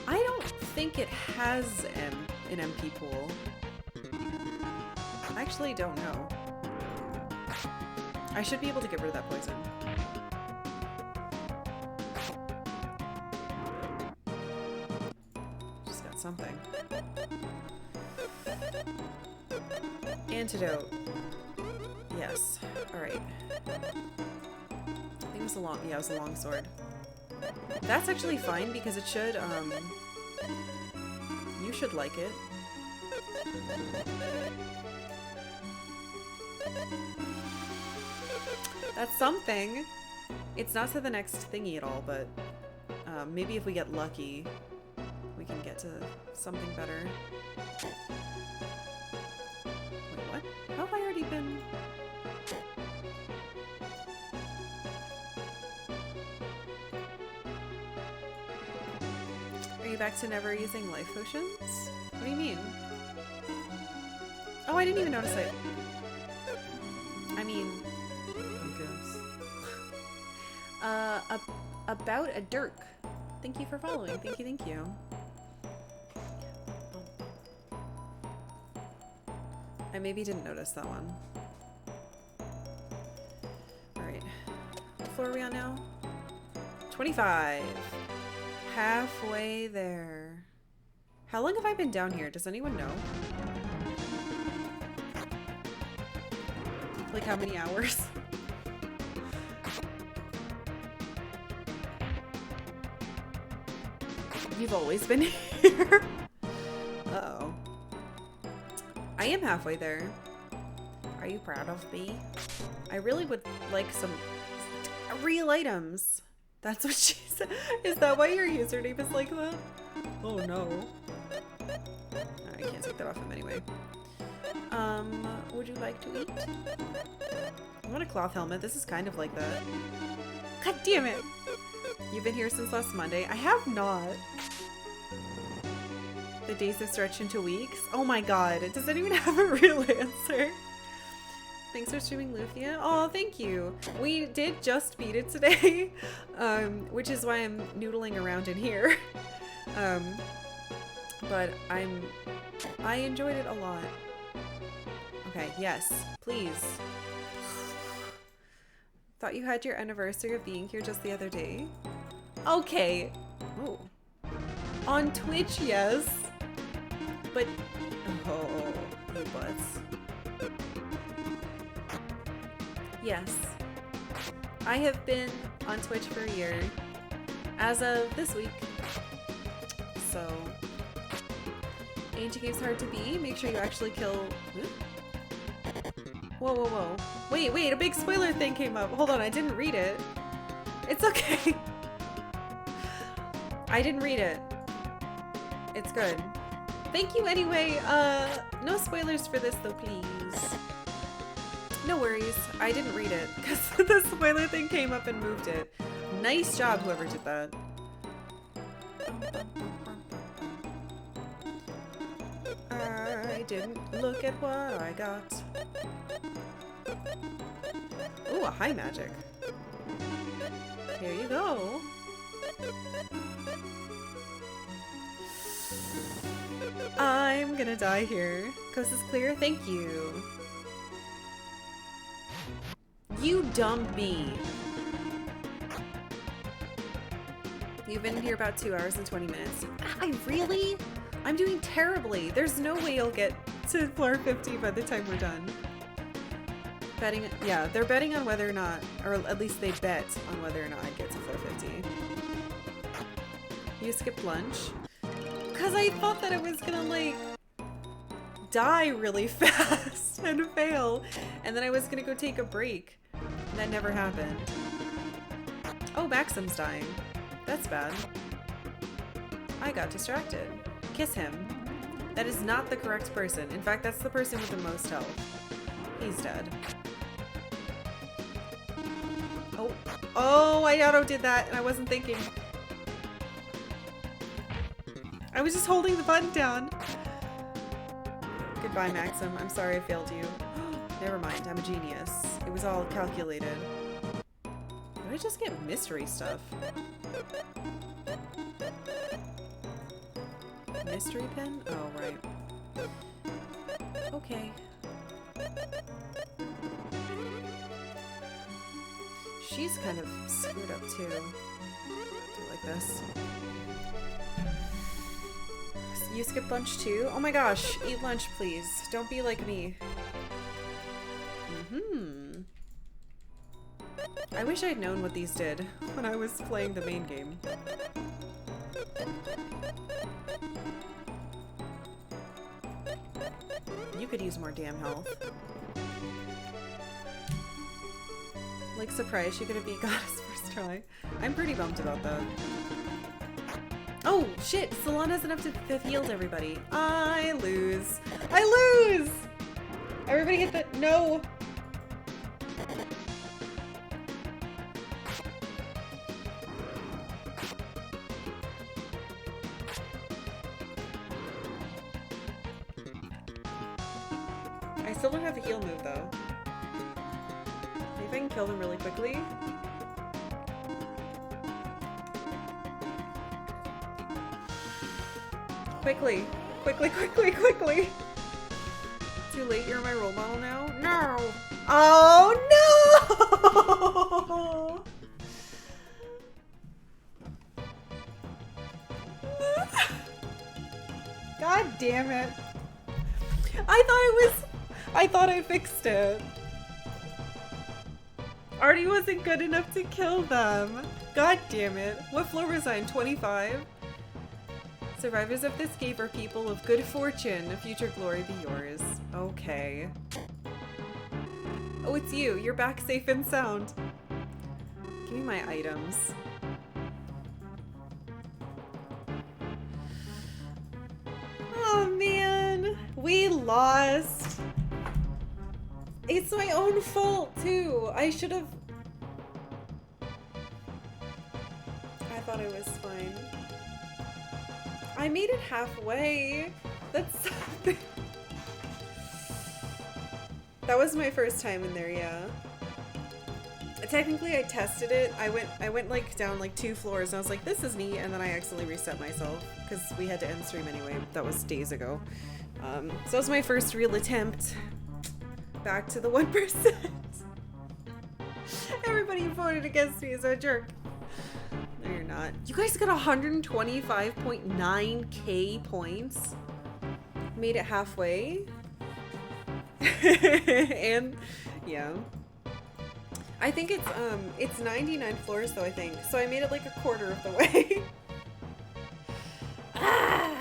I don't think it has an MP pool. I actually don't know. I should be able to get rid of that poison. Just got something. Antidote. Yes. Alright. I think it was a long, yeah, it was a long sword. That's actually fine because it should, you should like it. That's something. It's not to the next thingy at all, but maybe if we get lucky, we can get to something better. Wait, what? How have I already been... Are you back to never using life potions? What do you mean? Oh, I didn't even notice it. I mean... about a dirk. Thank you for following. Thank you, thank you. I maybe didn't notice that one. Alright. What floor are we on now? 25. Halfway there. How long have I been down here? Does anyone know? Like how many hours? You've always been here. Uh-oh. I am halfway there. Are you proud of me? I really would like some real items. That's what she said. Is that why your username is like that? Oh no. I can't take that off him anyway. Would you like to eat? I want a cloth helmet. This is kind of like that. God damn it! You've been here since last Monday. I have not. The days have stretched into weeks. Oh my god. Does anyone have a real answer? Thanks for streaming, Lufia. Oh, thank you. We did just beat it today, which is why I'm noodling around in here. But I enjoyed it a lot. Okay, yes, please. Thought you had your anniversary of being here just the other day. Okay. Oh. On Twitch, yes. But, oh, you butts. Yes. I have been on Twitch for a year. As of this week. So, Ancient Game's hard to be. Make sure you actually kill... Whoa, whoa, whoa. Wait, a big spoiler thing came up. Hold on, I didn't read it. It's okay. I didn't read it. It's good. Thank you anyway. No spoilers for this though, please. No worries. I didn't read it because the spoiler thing came up and moved it. Nice job, whoever did that. I didn't look at what I got. Ooh, a high magic. Here you go. I'm gonna die here. Coast is clear. Thank you. You dumb bee. You've been here about 2 hours and 20 minutes. Really? I'm doing terribly. There's no way you'll get to floor 50 by the time we're done. Betting, yeah, they're betting on whether or not, or at least they bet on whether or not I get to floor 50. You skipped lunch? Because I thought that I was gonna, like, die really fast and fail. And then I was gonna go take a break. And that never happened. Oh, Maxim's dying. That's bad. I got distracted. Kiss him. That is not the correct person. In fact, that's the person with the most health. He's dead. Oh. Oh, I auto-did that and I wasn't thinking. I was just holding the button down. Goodbye, Maxim. I'm sorry I failed you. Never mind. I'm a genius. It was all calculated. Did I just get mystery stuff? Mystery pen? Oh, right. Okay. She's kind of screwed up too. Do it like this. You skip lunch too? Oh my gosh, eat lunch please. Don't be like me. I wish I'd known what these did when I was playing the main game. You could use more damn health. Like, surprised she could have beat Goddess first try. I'm pretty bummed about that. Oh, shit! Salon doesn't have healed everybody. I lose! I lose! Everybody hit the- no! I still don't have a heal move, though. Maybe I can kill them really quickly. Quickly! Quickly, quickly, quickly! Too late, you're my role model now? No! Oh, no! God damn it. I thought I fixed it. Artie wasn't good enough to kill them. God damn it. What floor was I in? 25? Survivors of this cave are people of good fortune. Future glory be yours. Okay. Oh, it's you. You're back safe and sound. Give me my items. Oh, man. We lost. It's my own fault, too. I should have... I thought I was fine. I made it halfway. That's something. That was my first time in there, yeah. Technically, I tested it. I went like down like 2 floors and I was like, this is neat, and then I accidentally reset myself because we had to end stream anyway. That was days ago. So that was my first real attempt. Back to the 1%. Everybody who voted against me is a jerk. No, you're not. You guys got 125.9k points. Made it halfway. And yeah. I think it's 99 floors though, I think. So I made it like a quarter of the way. Ah!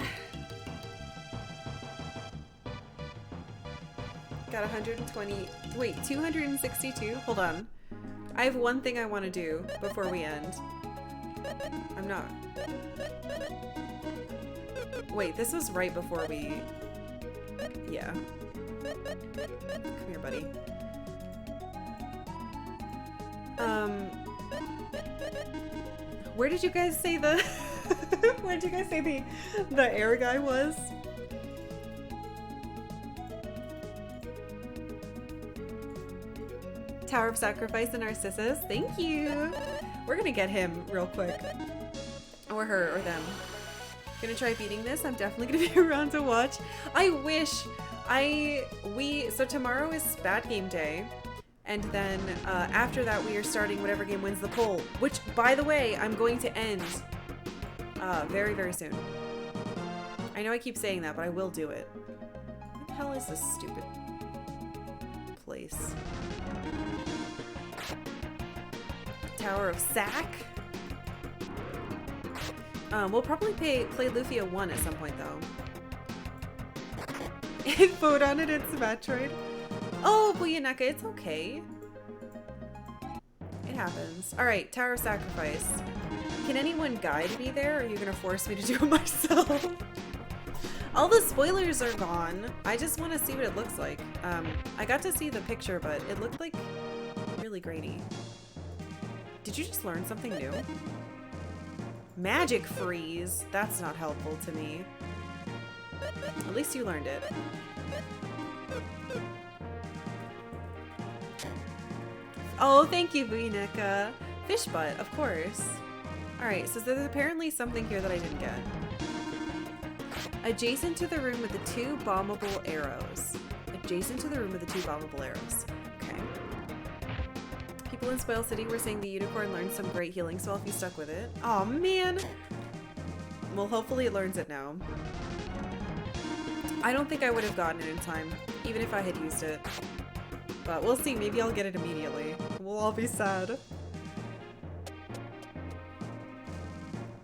Got 120, wait, 262? Hold on. I have one thing I want to do before we end. I'm not Wait, this was right before we... Yeah. Come here, buddy. Where did you guys say the... Where did you guys say the air guy was? Tower of Sacrifice and Narcissus. Thank you. We're gonna get him real quick. Or her, or them. Gonna try beating this. I'm definitely gonna be around to watch. I wish so tomorrow is Bad Game Day. And then after that we are starting whatever game wins the poll. Which, by the way, I'm going to end very, very soon. I know I keep saying that, but I will do it. What the hell is this stupid place? Tower of Sack? We'll probably play Lufia 1 at some point, though. Vote on it, it's Metroid. Oh, Buyaneka, it's okay. It happens. Alright, Tower of Sacrifice. Can anyone guide me there, or are you gonna force me to do it myself? All the spoilers are gone. I just want to see what it looks like. I got to see the picture, but it looked like really grainy. Did you just learn something new? Magic freeze. That's not helpful to me. At least you learned it. Oh, thank you, Buineka. Fish butt, of course. Alright, so there's apparently something here that I didn't get. Adjacent to the room with the 2 bombable arrows. Adjacent to the room with the 2 bombable arrows. Okay. People in Spoil City were saying the unicorn learned some great healing spell if you stuck with it. Aw, man! Well, hopefully it learns it now. I don't think I would have gotten it in time, even if I had used it. But we'll see, maybe I'll get it immediately. We'll all be sad.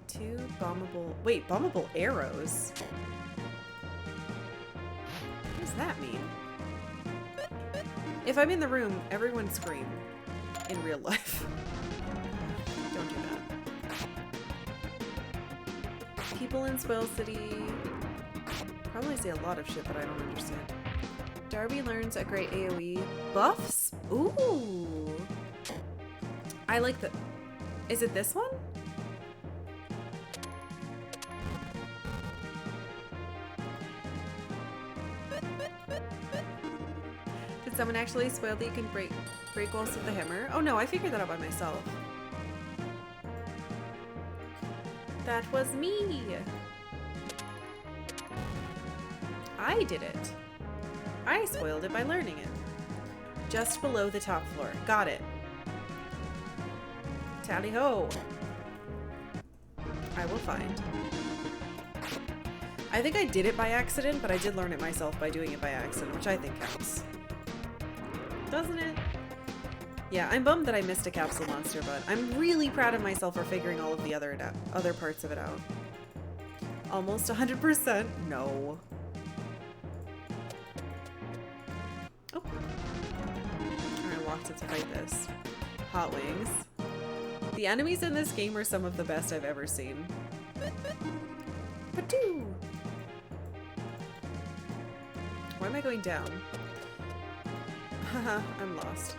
2 bombable... Wait, bombable arrows? What does that mean? If I'm in the room, everyone scream. In real life. Don't do that. People in Spoil City probably say a lot of shit that I don't understand. Darby learns a great AoE. Buffs? Ooh. I like the... Is it this one? Did someone actually spoil that you can break walls with the hammer? Oh no, I figured that out by myself. That was me. I did it. I spoiled it by learning it. Just below the top floor. Got it. Tally ho. I will find. I think I did it by accident, but I did learn it myself by doing it by accident, which I think counts. Doesn't it? Yeah, I'm bummed that I missed a capsule monster, but I'm really proud of myself for figuring all of the other parts of it out. Almost 100%? No. Oh. Alright, walked it to fight this. Hot wings. The enemies in this game are some of the best I've ever seen. Patoo! Why am I going down? Haha, I'm lost.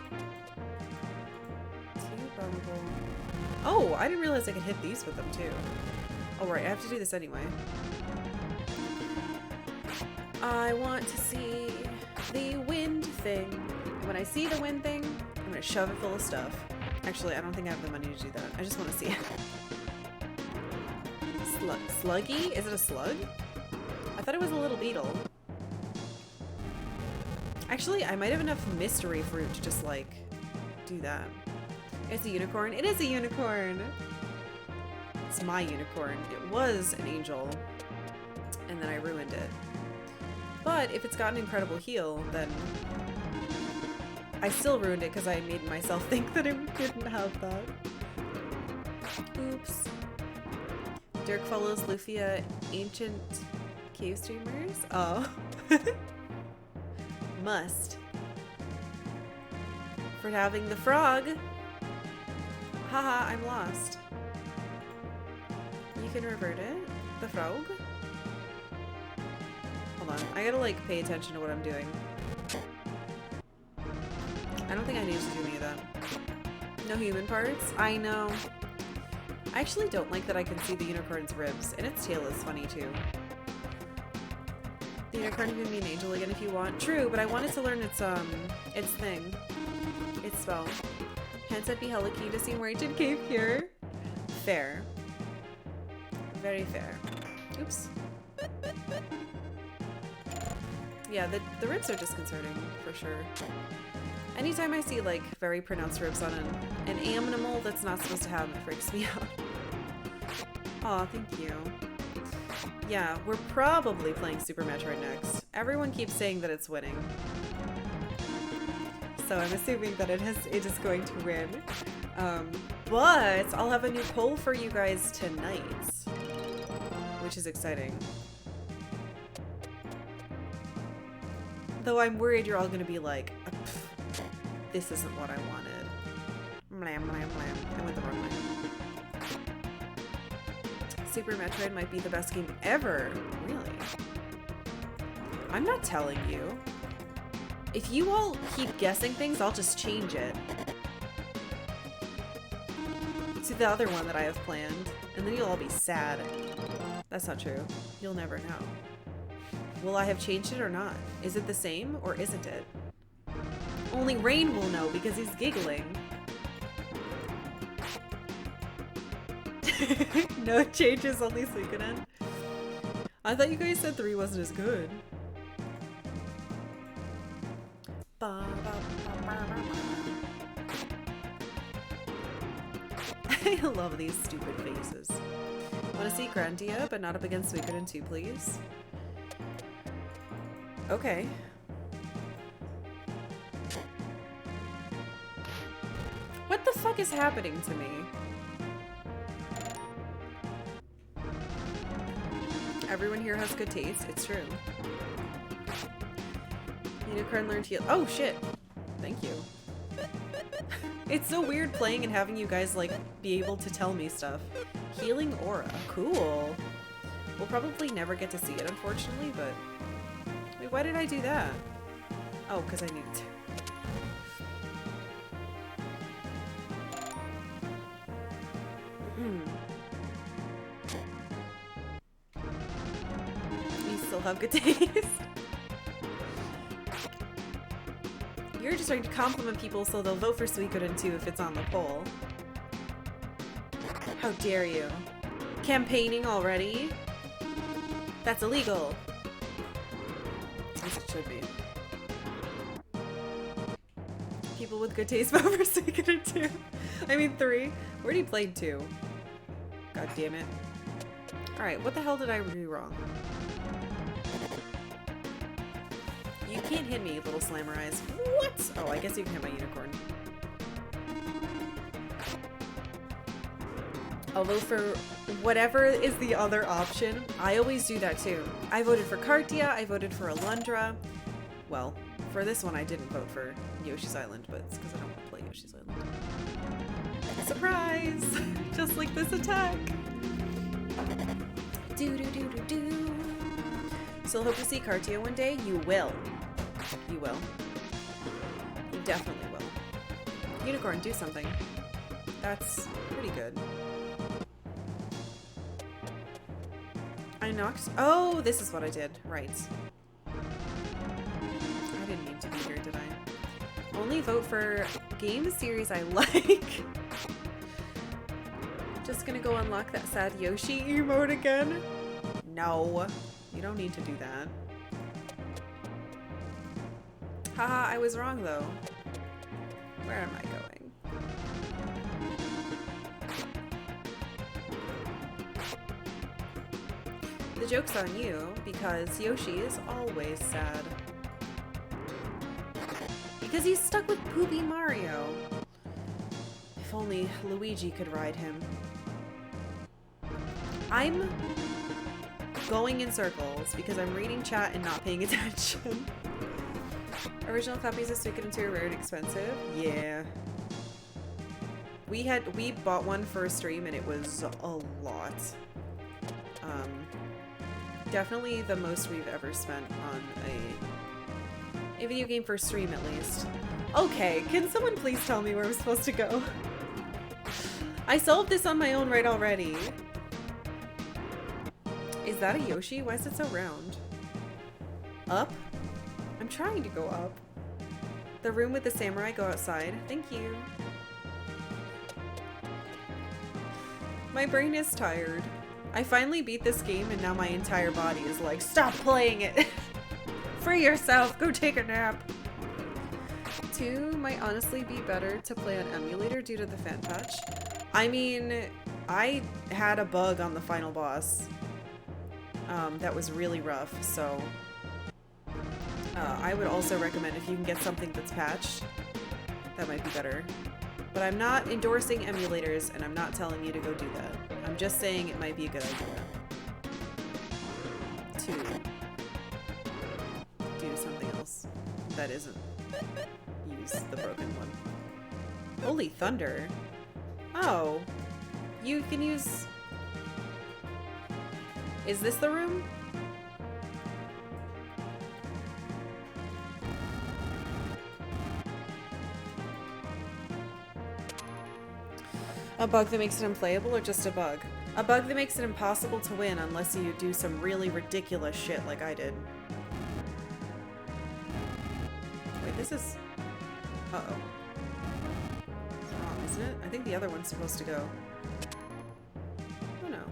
Oh, I didn't realize I could hit these with them too. Oh right, I have to do this anyway. I want to see the wind thing. And when I see the wind thing, I'm gonna shove it full of stuff. Actually, I don't think I have the money to do that. I just want to see it. Sluggy? Is it a slug? I thought it was a little beetle. Actually, I might have enough mystery fruit to just, like, do that. It's a unicorn. It is a unicorn! It's my unicorn. It was an angel. And then I ruined it. But if it's got an incredible heal, then I still ruined it because I made myself think that it didn't have that. Oops. Dirk follows Lufia ancient cave streamers? Oh. Must. For having the frog. Haha, I'm lost. You can revert it? The frog? Hold on. I gotta like pay attention to what I'm doing. I don't think I need to do any of that. No human parts? I know. I actually don't like that I can see the unicorn's ribs, and its tail is funny too. The unicorn can be an angel again if you want. True, but I wanted to learn its thing. Its spell. Hence I'd be hella keen to see more ancient cave here. Fair. Very fair. Oops. Yeah, the ribs are disconcerting, for sure. Anytime I see, like, very pronounced ribs on an animal that's not supposed to have them, it freaks me out. Aw, thank you. Yeah, we're probably playing Super Metroid next. Everyone keeps saying that it's winning. So I'm assuming that it is going to win. But I'll have a new poll for you guys tonight, which is exciting. Though I'm worried you're all gonna be like, this isn't what I wanted. Blam, blam, blam. I went the wrong way. Super Metroid might be the best game ever. Really? I'm not telling you. If you all keep guessing things, I'll just change it to the other one that I have planned, and then you'll all be sad. That's not true. You'll never know. Will I have changed it or not? Is it the same or isn't it? Only Rain will know because he's giggling. No changes, only Suikoden. I thought you guys said 3 wasn't as good. I love these stupid faces. Want to see Grandia, but not up against Suikoden 2, please? Okay. What the fuck is happening to me? Everyone here has good taste. It's true. Unicorn learned heal. Oh shit! Thank you. It's so weird playing and having you guys like be able to tell me stuff. Healing aura. Cool. We'll probably never get to see it, unfortunately, but... Wait, why did I do that? Oh, because I needed to. You still have good taste. You're just trying to compliment people so they'll vote for Suikoden 2 if it's on the poll. How dare you? Campaigning already? That's illegal. As it should be. People with good taste vote for Suikoden 2. I mean 3. We already played 2. God damn it. Alright, what the hell did I do wrong? You can't hit me, little slammer eyes. What? Oh, I guess you can hit my unicorn. Although for whatever is the other option, I always do that too. I voted for Karkalla, I voted for Alundra. Well, for this one I didn't vote for Yoshi's Island, but it's because I don't want to play Yoshi's Island. Surprise! Just like this attack! Do-do-do-do-do. Still hope to see Karkalla one day? You will. You will. You definitely will. Unicorn, do something. That's pretty good. I knocked. Oh, this is what I did. Right. I didn't mean to be here, did I? Only vote for game series I like. Just gonna go unlock that sad Yoshi emote again? No. You don't need to do that. Haha, I was wrong though. Where am I going? The joke's on you, because Yoshi is always sad. Because he's stuck with Poopy Mario. If only Luigi could ride him. I'm going in circles because I'm reading chat and not paying attention. Original copies of Suikoden 2 are rare and expensive. Yeah. We bought one for a stream and it was a lot. Definitely the most we've ever spent on a video game for stream, at least. Okay, can someone please tell me where I'm supposed to go? I solved this on my own right already. Is that a Yoshi? Why is it so round? Up? I'm trying to go up. The room with the samurai, go outside. Thank you. My brain is tired. I finally beat this game and now my entire body is like, stop playing it! Free yourself! Go take a nap! 2 might honestly be better to play on emulator due to the fan patch. I mean, I had a bug on the final boss that was really rough, so I would also recommend if you can get something that's patched, that might be better. But I'm not endorsing emulators, and I'm not telling you to go do that. I'm just saying it might be a good idea to do something else that isn't use the broken one. Holy thunder. Oh. You can use... Is this the room? A bug that makes it unplayable or just a bug? A bug that makes it impossible to win unless you do some really ridiculous shit like I did. Wait, this is... Uh-oh. It's wrong, isn't it? I think the other one's supposed to go. Oh no.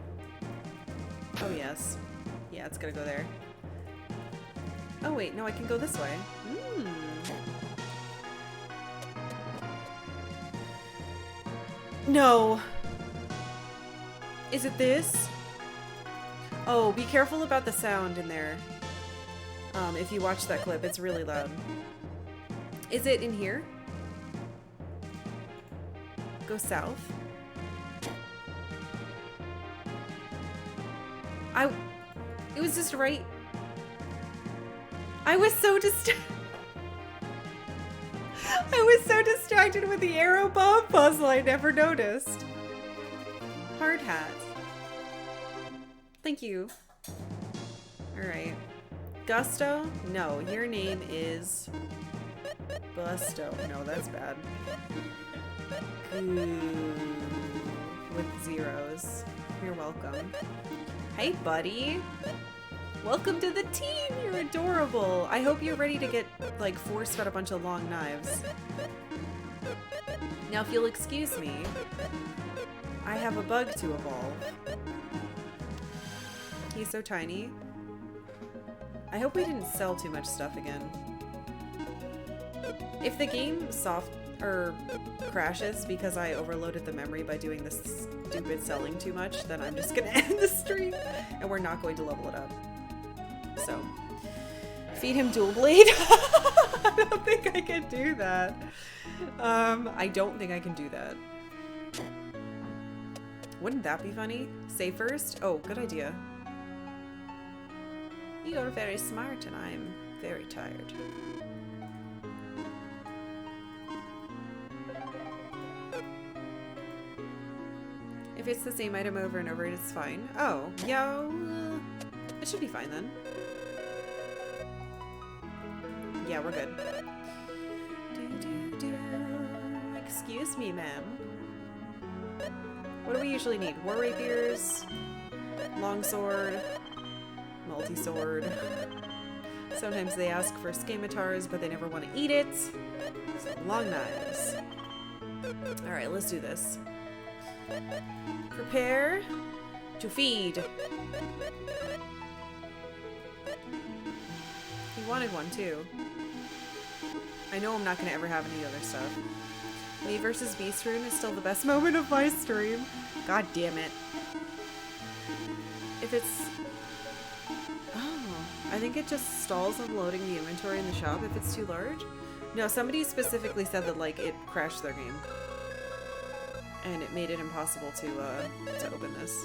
Oh yes. Yeah, it's gonna go there. Oh wait, no, I can go this way. No! Is it this? Oh, be careful about the sound in there. If you watch that clip, it's really loud. Is it in here? Go south. It was just right. I was so distracted with the arrow bomb puzzle I never noticed. Hard hat. Thank you. Alright. Gusto? No, your name is... Busto. No, that's bad. Goo. With zeros. You're welcome. Hey, buddy. Welcome to the team! You're adorable! I hope you're ready to get, like, force-fed a bunch of long knives. Now, if you'll excuse me, I have a bug to evolve. He's so tiny. I hope we didn't sell too much stuff again. If the game crashes because I overloaded the memory by doing this stupid selling too much, then I'm just gonna end the stream and we're not going to level it up. So, feed him dual blade. I don't think I can do that. I don't think I can do that. Wouldn't that be funny? Save first? Oh, good idea. You're very smart and I'm very tired. If it's the same item over and over, it's fine. Oh, yeah, it should be fine then. Yeah, we're good. Excuse me, ma'am. What do we usually need? War rapiers, longsword, multi-sword. Sometimes they ask for scimitars, but they never want to eat it. So long knives. Alright, let's do this. Prepare to feed. He wanted one too. I know I'm not going to ever have any other stuff. Me versus Beast Rune is still the best moment of my stream. God damn it. If it's... Oh, I think it just stalls unloading the inventory in the shop if it's too large. No, somebody specifically said that, like, it crashed their game. And it made it impossible to open this.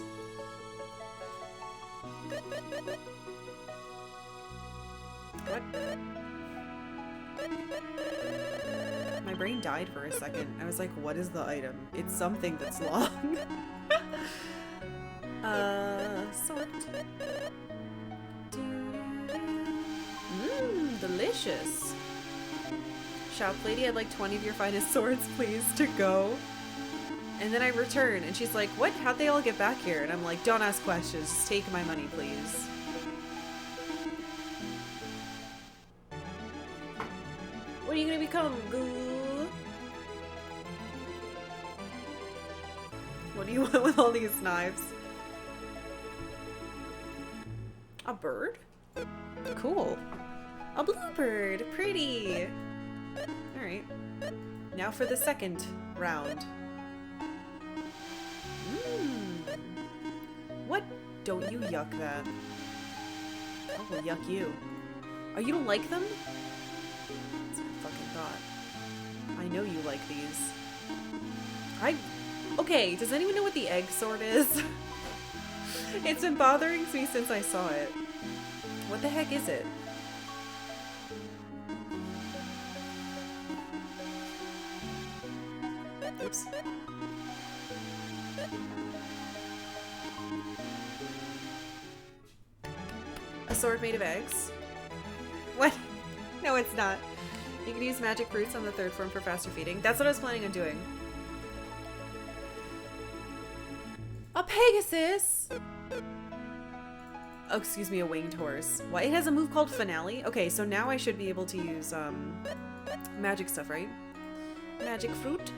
What? My brain died for a second. I was like, what is the item? It's something that's long. Sort. Delicious. Shop lady, I'd like 20 of your finest swords, please, to go. And then I return, and she's like, what? How'd they all get back here? And I'm like, don't ask questions. Just take my money, please. What are you gonna become, goo? What do you want with all these knives? A bird? Cool. A bluebird. Pretty. Alright. Now for the second round. What? Don't you yuck that. I will yuck you. Oh, you don't like them? That's what I fucking thought. I know you like these. Okay, does anyone know what the egg sword is? It's been bothering me since I saw it. What the heck is it? Oops. A sword made of eggs? What? No, it's not. You can use magic roots on the third form for faster feeding. That's what I was planning on doing. A Pegasus! Oh, excuse me, a winged horse. What? It has a move called Finale? Okay, so now I should be able to use, magic stuff, right? Magic fruit?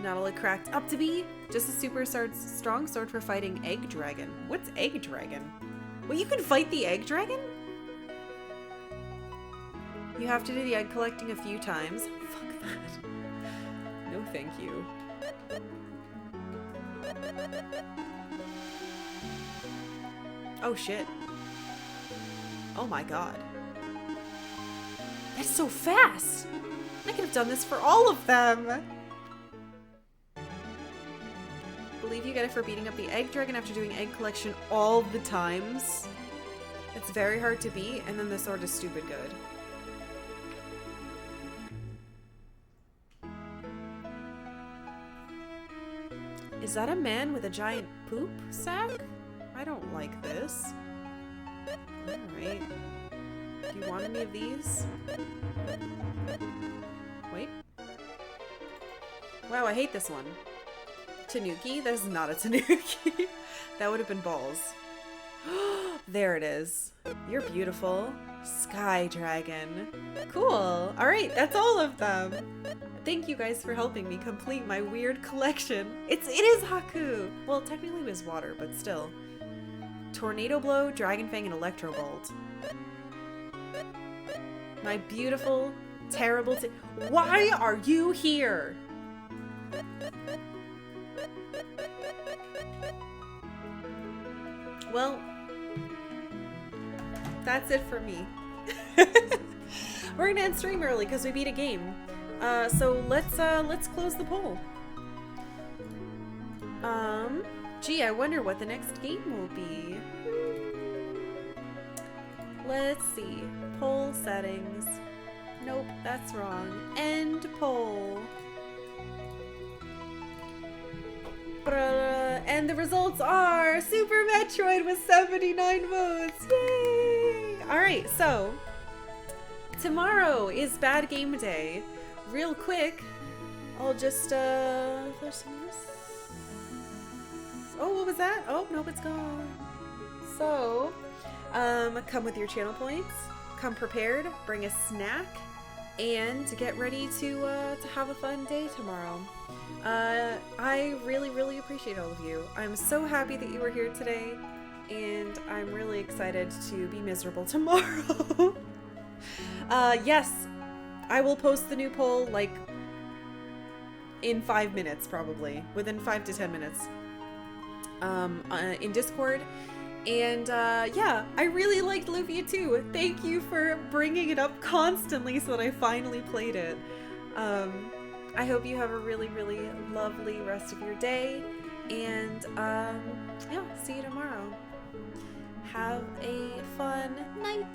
Not all it cracked up to be. Just a super strong sword for fighting Egg Dragon. What's Egg Dragon? Well, you can fight the Egg Dragon? You have to do the egg collecting a few times. Fuck that. No, thank you. Oh shit. Oh my god. That's so fast! I could have done this for all of them! Believe you get it for beating up the egg dragon after doing egg collection all the times. It's very hard to beat, and then the sword is stupid good. Is that a man with a giant poop sack? I don't like this. Alright. Do you want any of these? Wait. Wow, I hate this one. Tanuki? That is not a tanuki. That would have been balls. There it is. You're beautiful. Sky dragon. Cool. Alright, that's all of them. Thank you guys for helping me complete my weird collection. It is Haku! Well, technically it was water, but still. Tornado Blow, Dragon Fang, and Electro Bolt. My beautiful, terrible Why are you here? Well, that's it for me. We're gonna end stream early because we beat a game. So let's close the poll. Gee, I wonder what the next game will be. Let's see. Poll settings. Nope, that's wrong. End poll. And the results are Super Metroid with 79 votes. Yay! Alright, so tomorrow is Bad Game Day. Real quick, I'll just flash some of this. Oh, what was that? Oh, nope, it's gone. So, come with your channel points, come prepared, bring a snack, and get ready to have a fun day tomorrow. I really, really appreciate all of you. I'm so happy that you were here today, and I'm really excited to be miserable tomorrow. Yes, I will post the new poll, like, in 5 minutes, probably. Within 5 to 10 minutes. In Discord. And, yeah, I really liked Lufia II. Thank you for bringing it up constantly so that I finally played it. I hope you have a really, really lovely rest of your day. And, yeah, see you tomorrow. Have a fun night.